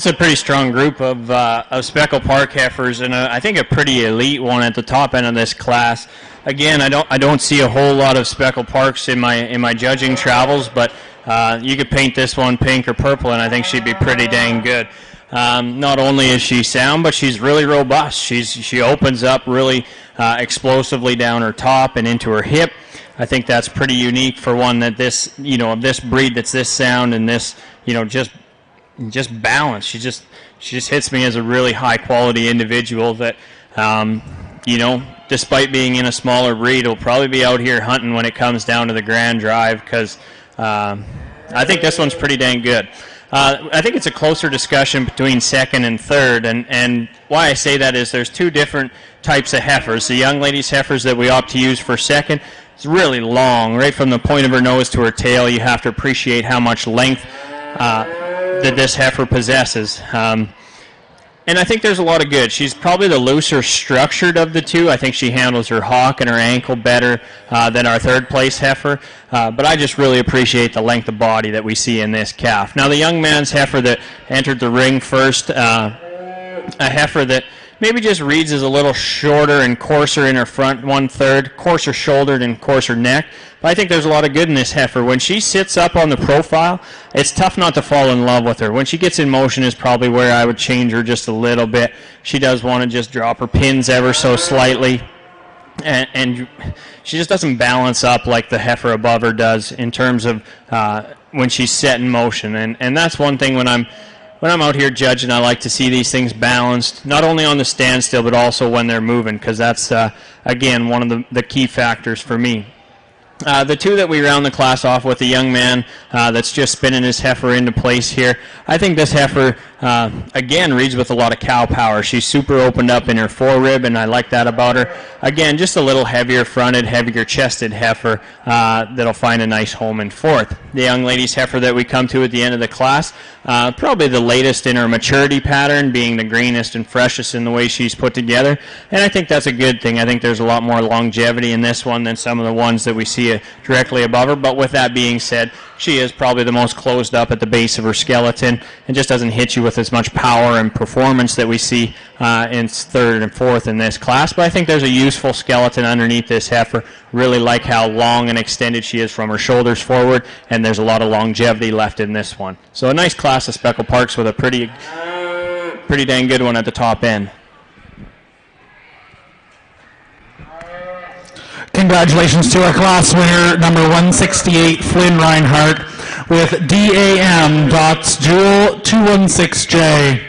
It's a pretty strong group of Speckled Park heifers, and I think a pretty elite one at the top end of this class. Again, I don't see a whole lot of Speckled Parks in my judging travels, but you could paint this one pink or purple, and I think she'd be pretty dang good. Not only is she sound, but she's really robust. She opens up really explosively down her top and into her hip. I think that's pretty unique for one that this breed that's this sound and this just balanced. She just hits me as a really high quality individual that despite being in a smaller breed, will probably be out here hunting when it comes down to the Grand Drive, because I think this one's pretty dang good. I think it's a closer discussion between second and third, and why I say that is there's two different types of heifers. The young lady's heifers that we opt to use for second, it's really long, right from the point of her nose to her tail. You have to appreciate how much length that this heifer possesses. And I think there's a lot of good. She's probably the looser structured of the two. I think she handles her hock and her ankle better than our third place heifer. But I just really appreciate the length of body that we see in this calf. Now the young man's heifer that entered the ring first, a heifer that maybe just reads as a little shorter and coarser in her front 1/3, coarser shouldered and coarser neck. But I think there's a lot of good in this heifer. When she sits up on the profile, it's tough not to fall in love with her. When she gets in motion is probably where I would change her just a little bit. She does want to just drop her pins ever so slightly. And she just doesn't balance up like the heifer above her does in terms of when she's set in motion. And that's one thing when I'm out here judging, I like to see these things balanced, not only on the standstill, but also when they're moving, because that's, again, one of the key factors for me. The two that we round the class off with, the young man that's just spinning his heifer into place here. I think this heifer, again, reads with a lot of cow power. She's super opened up in her forerib, and I like that about her. Again, just a little heavier fronted, heavier chested heifer that'll find a nice home in fourth. The young lady's heifer that we come to at the end of the class, probably the latest in her maturity pattern, being the greenest and freshest in the way she's put together. And I think that's a good thing. I think there's a lot more longevity in this one than some of the ones that we see directly above her. But with that being said, she is probably the most closed up at the base of her skeleton and just doesn't hit you with as much power and performance that we see in third and fourth in this class. But I think there's a useful skeleton underneath this heifer. Really like how long and extended she is from her shoulders forward, and there's a lot of longevity left in this one. So a nice class of Speckled Parks with a pretty dang good one at the top end. Congratulations to our class winner, number 168, Flynn Reinhardt, with DAM dots Jewel 216J.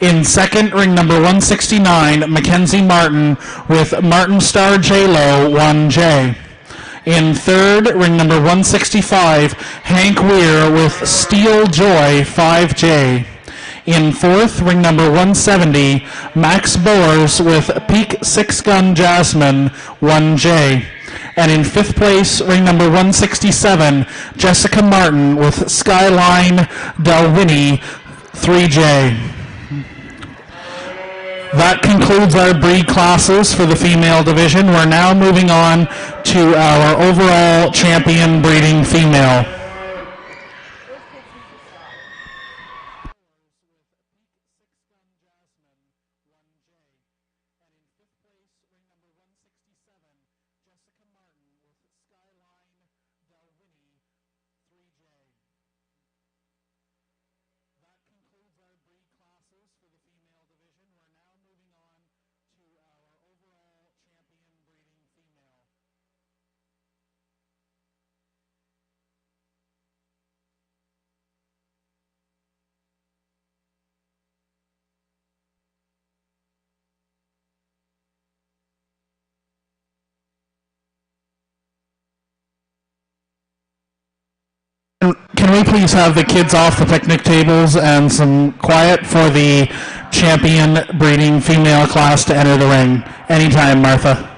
In second, ring number 169, Mackenzie Martin, with Martin Star J-Lo 1J. In third, ring number 165, Hank Weir, with Steel Joy 5J. In fourth, ring number 170, Max Boers with Peak 6-Gun Jasmine 1J. And in fifth place, ring number 167, Jessica Martin with Skyline Dalwini 3J. That concludes our breed classes for the female division. We're now moving on to our overall champion breeding female. Can we please have the kids off the picnic tables and some quiet for the champion breeding female class to enter the ring? Anytime, Martha.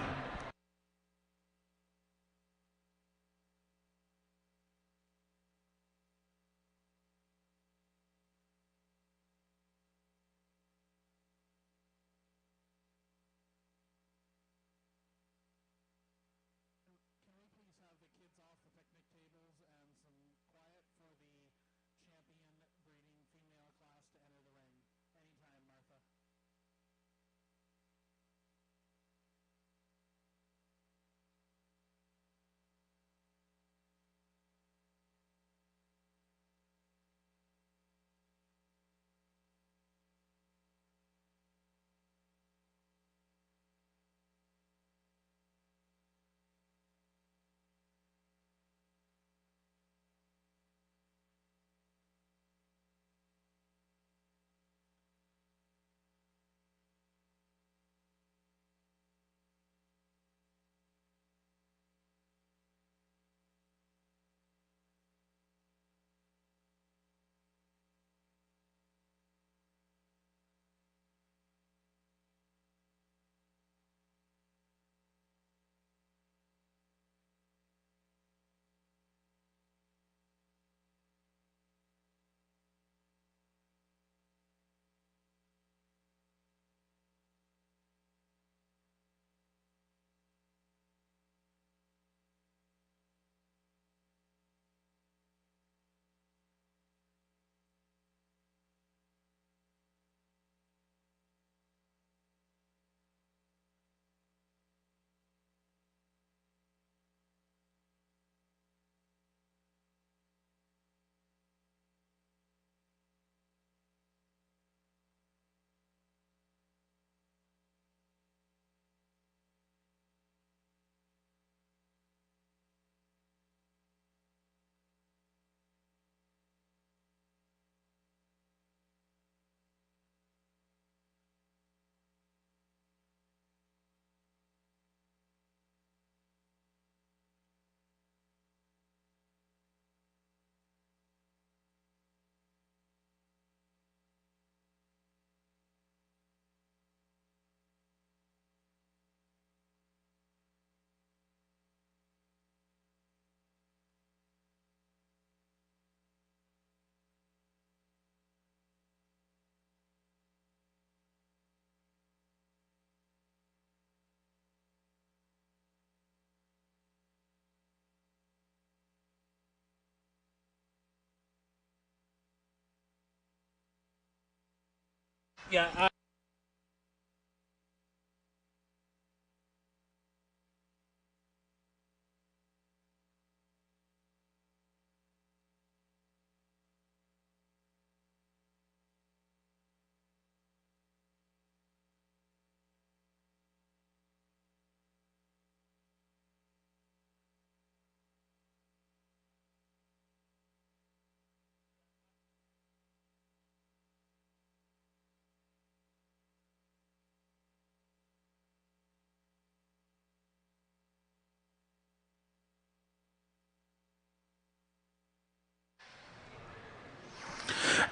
Yeah.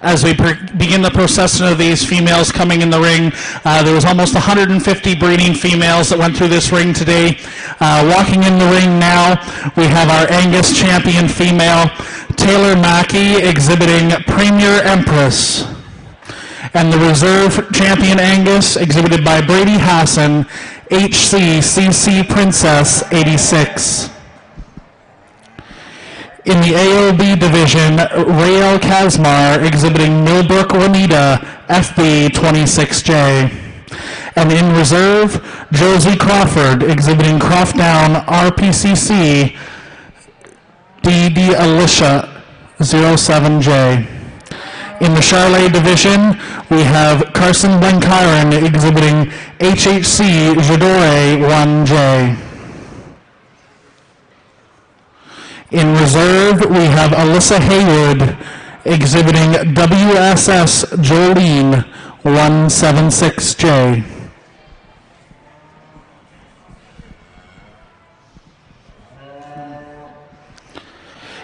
As we begin the procession of these females coming in the ring, there was almost 150 breeding females that went through this ring today. Walking in the ring now, we have our Angus champion female, Taylor Mackey, exhibiting Premier Empress. And the reserve champion Angus, exhibited by Brady Hassan, HCCC Princess 86. In the AOB division, Rael Kazmar, exhibiting Millbrook Juanita, FB 26J. And in reserve, Josie Crawford, exhibiting Croftdown RPCC, DD Alicia 07J. In the Charlet division, we have Carson Blenkiron, exhibiting HHC Jadore 1J. In reserve, we have Alyssa Haywood, exhibiting WSS Jolene 176J.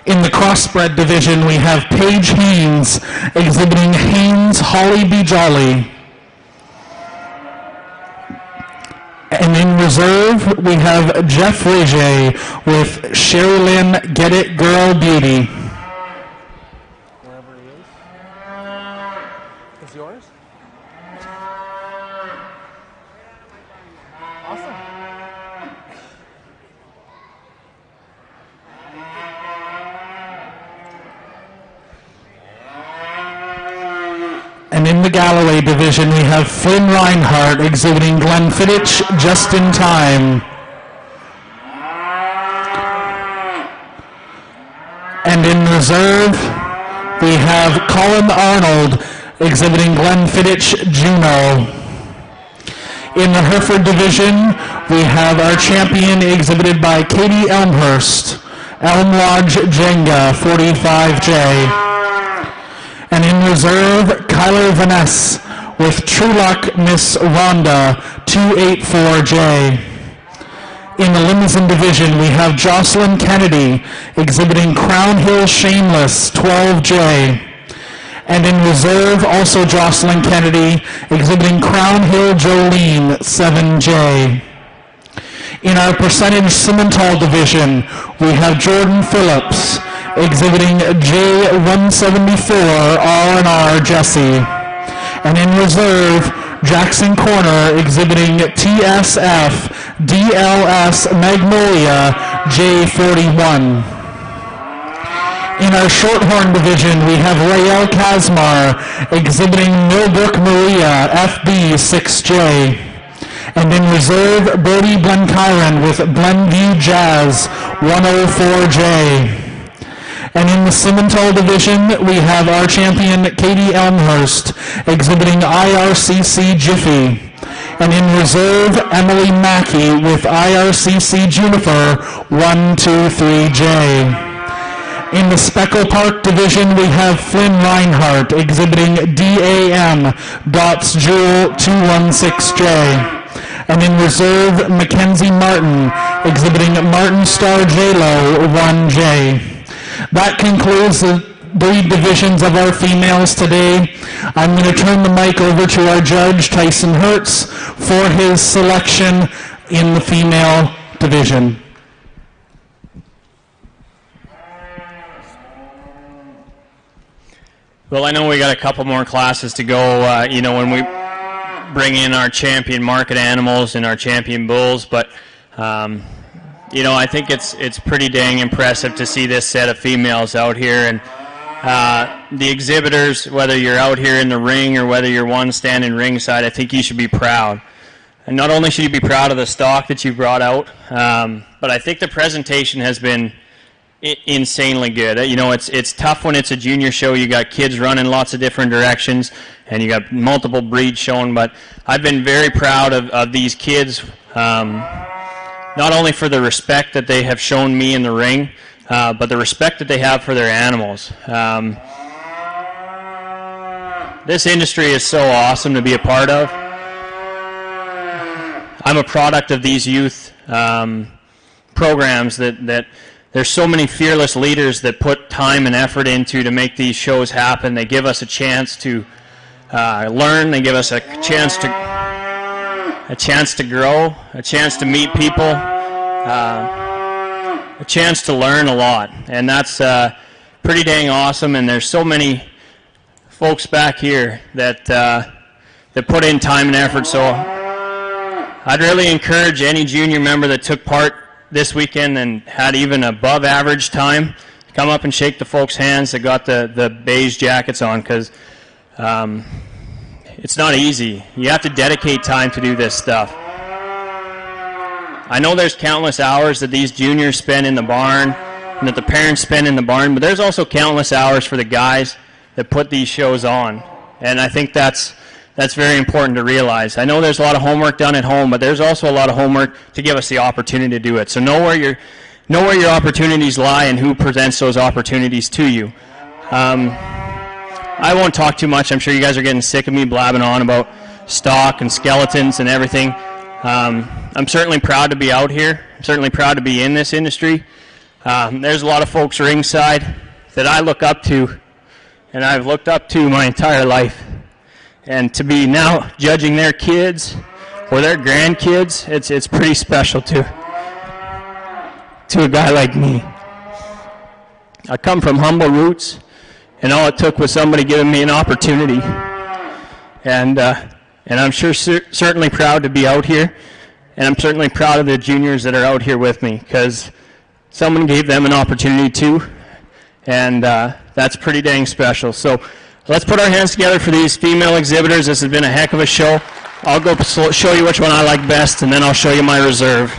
In the Crossbred division, we have Paige Haynes, exhibiting Haynes Holly Be Jolly. And in reserve, we have Jeff Leger with Sherry Lynn Get It Girl Beauty. Wherever he is yours? Awesome. And in the Galloway division, we have Flynn Reinhardt, exhibiting Glenfiddich Just in Time. And in reserve, we have Colin Arnold, exhibiting Glenfiddich Juno. In the Hereford division, we have our champion exhibited by Katie Elmhurst, Elm Lodge Jenga 45J. And in reserve, Kyler Vaness with True Luck Miss Rhonda 284J. In the Limousine division, we have Jocelyn Kennedy exhibiting Crown Hill Shameless 12J. And in reserve, also Jocelyn Kennedy exhibiting Crown Hill Jolene 7J. In our percentage Simmental division, we have Jordan Phillips exhibiting J174 R&R Jesse. And in reserve, Jackson Corner exhibiting TSF DLS Magnolia J41. In our Shorthorn division, we have Rael Kazmar exhibiting Millbrook Maria FB 6J. And in reserve, Brody Blenkiron with Glenview Jazz 104J. And in the Simmental division, we have our champion, Katie Elmhurst, exhibiting IRCC Jiffy. And in reserve, Emily Mackey with IRCC Juniper 123J. In the Speckle Park division, we have Flynn Reinhardt, exhibiting DAM Dots Jewel 216J. And in reserve, Mackenzie Martin, exhibiting Martin Star JLo 1J. That concludes the breed divisions of our females today. I'm going to turn the mic over to our judge, Tyson Hertz, for his selection in the female division. Well, I know we got a couple more classes to go, when we bring in our champion market animals and our champion bulls, but I think it's pretty dang impressive to see this set of females out here, and The exhibitors, whether you're out here in the ring or whether you're one standing ringside, I think you should be proud. And not only should you be proud of the stock that you brought out, but I think the presentation has been insanely good. You know, it's tough when it's a junior show. You got kids running lots of different directions, and you got multiple breeds shown. But I've been very proud of these kids, not only for the respect that they have shown me in the ring, but the respect that they have for their animals. This industry is so awesome to be a part of. I'm a product of these youth programs that there's so many fearless leaders that put time and effort into to make these shows happen. They give us a chance to learn. They give us a chance to grow, a chance to meet people, a chance to learn a lot. And that's pretty dang awesome. And there's so many folks back here that put in time and effort. So I'd really encourage any junior member that took part this weekend and had even above average time, come up and shake the folks' hands that got the beige jackets on, because it's not easy. You have to dedicate time to do this stuff. I know there's countless hours that these juniors spend in the barn and that the parents spend in the barn, but there's also countless hours for the guys that put these shows on. And I think that's very important to realize. I know there's a lot of homework done at home, but there's also a lot of homework to give us the opportunity to do it. So know where your opportunities lie and who presents those opportunities to you. I won't talk too much. I'm sure you guys are getting sick of me blabbing on about stock and skeletons and everything. I'm certainly proud to be out here. I'm certainly proud to be in this industry. There's a lot of folks ringside that I look up to, and I've looked up to my entire life. And to be now judging their kids or their grandkids, it's pretty special to a guy like me. I come from humble roots, and all it took was somebody giving me an opportunity. And I'm certainly proud to be out here, and I'm certainly proud of the juniors that are out here with me, because someone gave them an opportunity too, and that's pretty dang special. So let's put our hands together for these female exhibitors. This has been a heck of a show. I'll go show you which one I like best, and then I'll show you my reserve.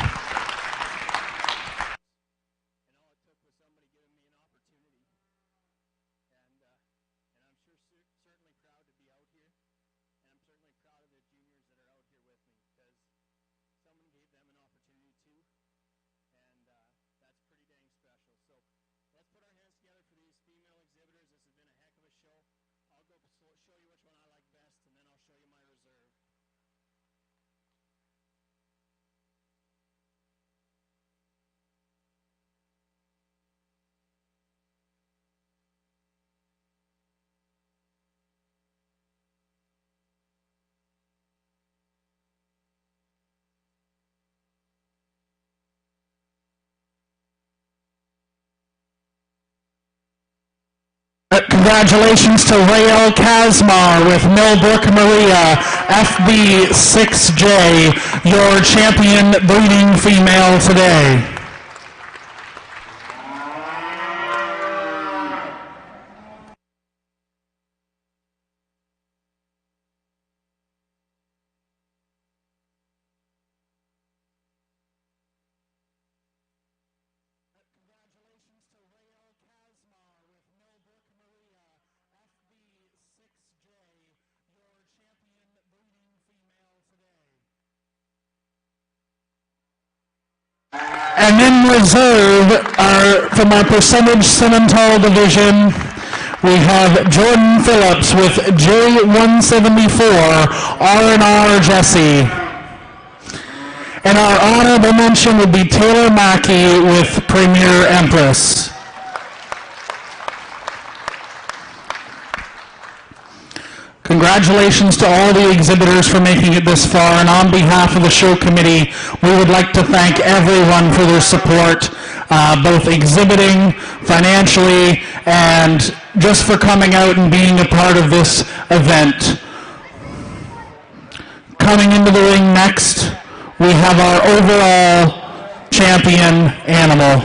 Congratulations to Rael Kazmar with Millbrook Maria, FB6J, your champion breeding female today. And in reserve, from our percentage Simmental division, we have Jordan Phillips with J174, R&R Jesse. And our honorable mention would be Taylor Mackey with Premier Empress. Congratulations to all the exhibitors for making it this far, and on behalf of the show committee, we would like to thank everyone for their support, both exhibiting, financially, and just for coming out and being a part of this event. Coming into the ring next, we have our overall champion animal.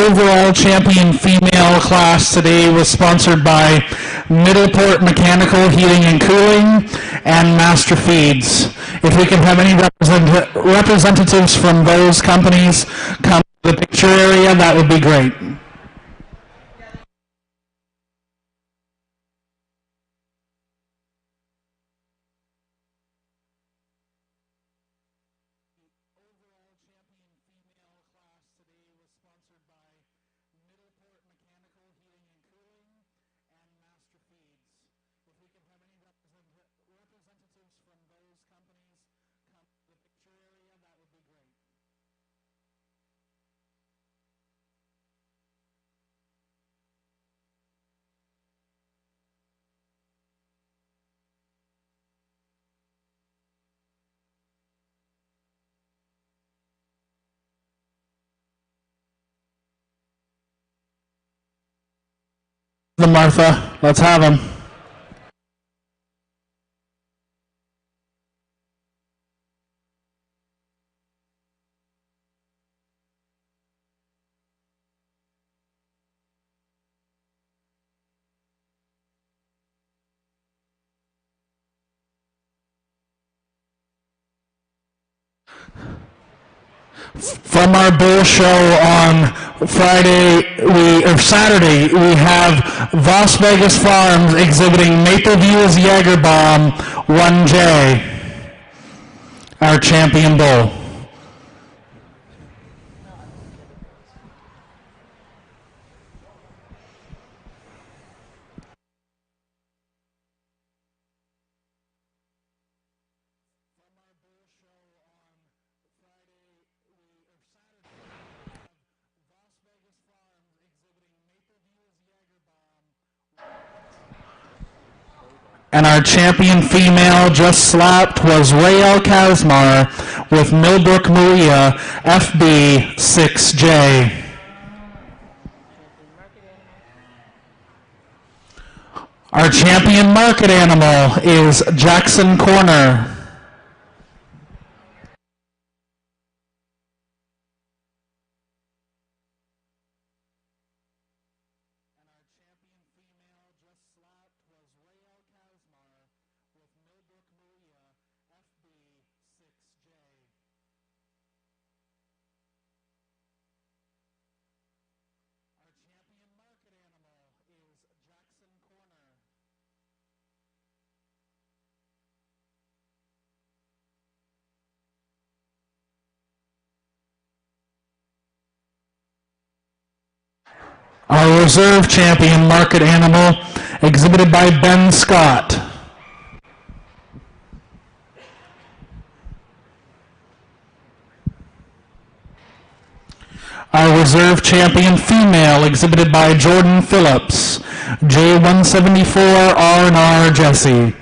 overall champion female class today was sponsored by Middleport Mechanical Heating and Cooling and Master Feeds. If we can have any representatives from those companies come to the picture area, that would be great. Martha, let's have him. From our bull show on Saturday, we have Las Vegas Farms exhibiting Maple View's Jägerbomb 1J, our champion bull. And our champion female just slapped was Rael Kazmar with Millbrook Maria FB 6J. Our champion market animal is Jackson Corner. Our reserve champion market animal exhibited by Ben Scott. Our reserve champion female exhibited by Jordan Phillips, J174 R&R Jesse.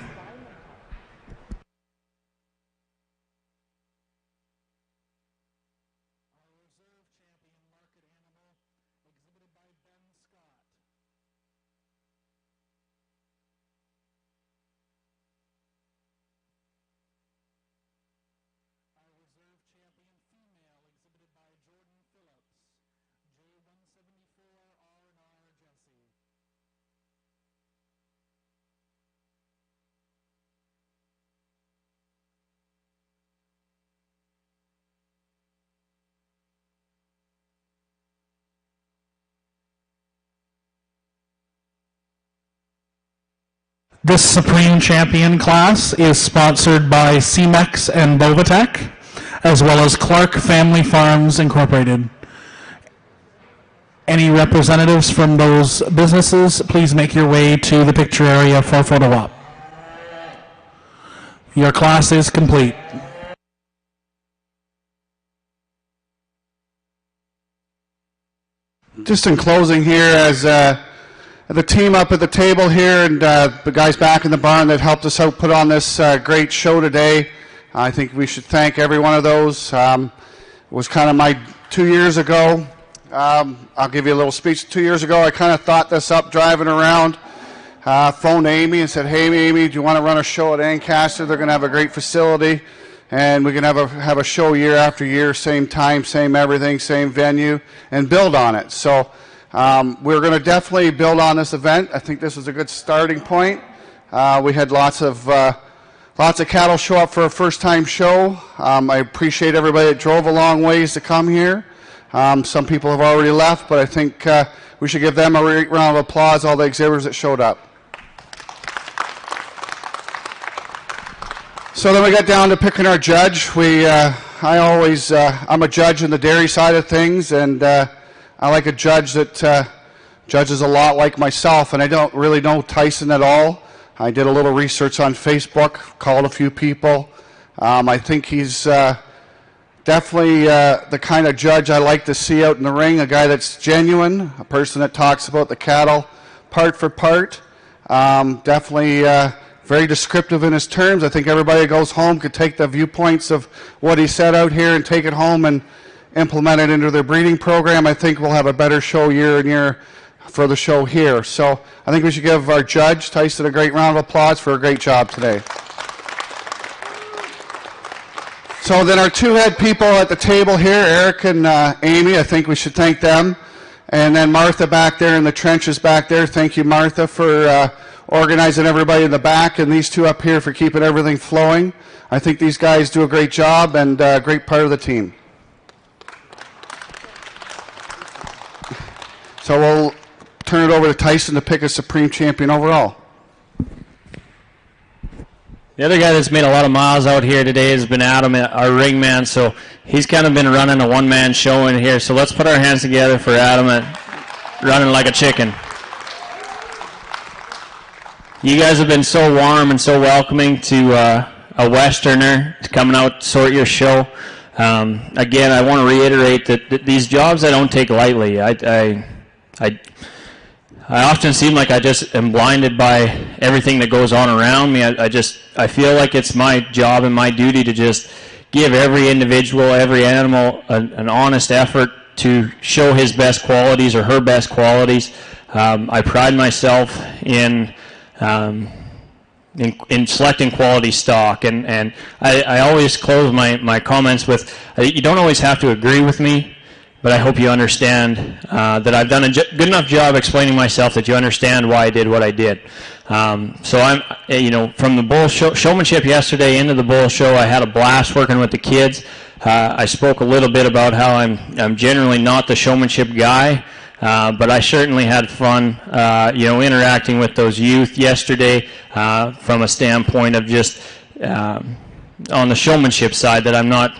This Supreme Champion class is sponsored by CMEX and Bovatech, as well as Clark Family Farms Incorporated. Any representatives from those businesses, please make your way to the picture area for photo op. Your class is complete. Just in closing here, as the team up at the table here and the guys back in the barn that helped us out put on this great show today, I think we should thank every one of those. It was kind of my 2 years ago. I'll give you a little speech. 2 years ago, I kind of thought this up driving around. Phoned Amy and said, hey, Amy, do you want to run a show at Ancaster? They're going to have a great facility. and we can have a show year after year, same time, same everything, same venue, and build on it. So we're going to definitely build on this event. I think this is a good starting point. We had lots of cattle show up for a first-time show. I appreciate everybody that drove a long ways to come here. Some people have already left, but I think we should give them a round of applause, all the exhibitors that showed up. So then we got down to picking our judge. I'm a judge in the dairy side of things, and I like a judge that judges a lot like myself, and I don't really know Tyson at all. I did a little research on Facebook, called a few people. I think he's definitely the kind of judge I like to see out in the ring, a guy that's genuine, a person that talks about the cattle part for part. Definitely very descriptive in his terms. I think everybody that goes home could take the viewpoints of what he said out here and take it home and implement it into their breeding program. I think we'll have a better show year and year for the show here. So I think we should give our judge, Tyson, a great round of applause for a great job today. So then our two head people at the table here, Eric and Amy, I think we should thank them. And then Martha back there in the trenches back there. Thank you, Martha, for organizing everybody in the back, and these two up here for keeping everything flowing. I think these guys do a great job and a great part of the team. So we'll turn it over to Tyson to pick a Supreme Champion overall. The other guy that's made a lot of miles out here today has been Adam, our ring man, so he's kind of been running a one-man show in here. So let's put our hands together for Adam running like a chicken. You guys have been so warm and so welcoming to a Westerner coming out to sort your show. Again, I want to reiterate that these jobs I don't take lightly. I often seem like I just am blinded by everything that goes on around me. I feel like it's my job and my duty to just give every individual, every animal an honest effort to show his best qualities or her best qualities. I pride myself in selecting quality stock, and I always close my comments with, you don't always have to agree with me, but I hope you understand that I've done a good enough job explaining myself that you understand why I did what I did. So I'm, from the bull showmanship yesterday into the bull show, I had a blast working with the kids. I spoke a little bit about how I'm generally not the showmanship guy. But I certainly had fun, interacting with those youth yesterday from a standpoint of just on the showmanship side that I'm not,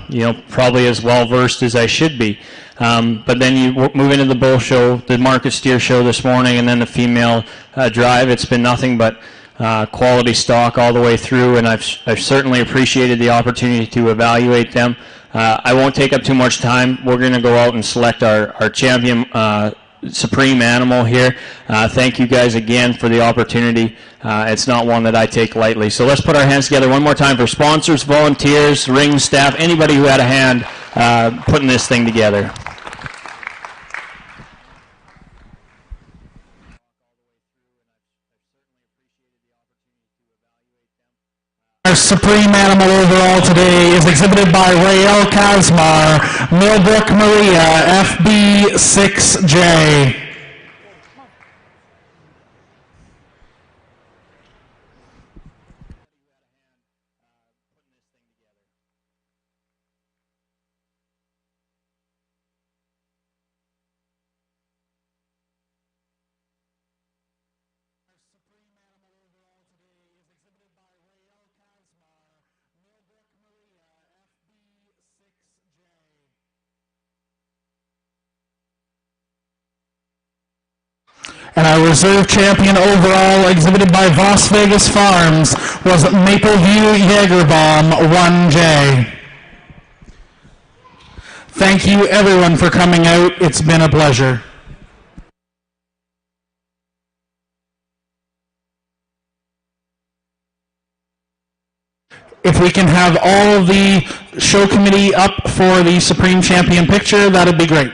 probably as well versed as I should be. But then you move into the bull show, the market steer show this morning, and then the female drive. It's been nothing but quality stock all the way through, and I've certainly appreciated the opportunity to evaluate them. I won't take up too much time. We're going to go out and select our champion Supreme animal here. Thank you guys again for the opportunity. It's not one that I take lightly. So let's put our hands together one more time for sponsors, volunteers, ring staff, anybody who had a hand putting this thing together. Our supreme animal overall today is exhibited by Rael Kazmar, Millbrook Maria, FB6J. And our reserve champion overall, exhibited by Las Vegas Farms, was Mapleview Jagerbomb 1J. Thank you, everyone, for coming out. It's been a pleasure. If we can have all of the show committee up for the Supreme Champion picture, that'd be great.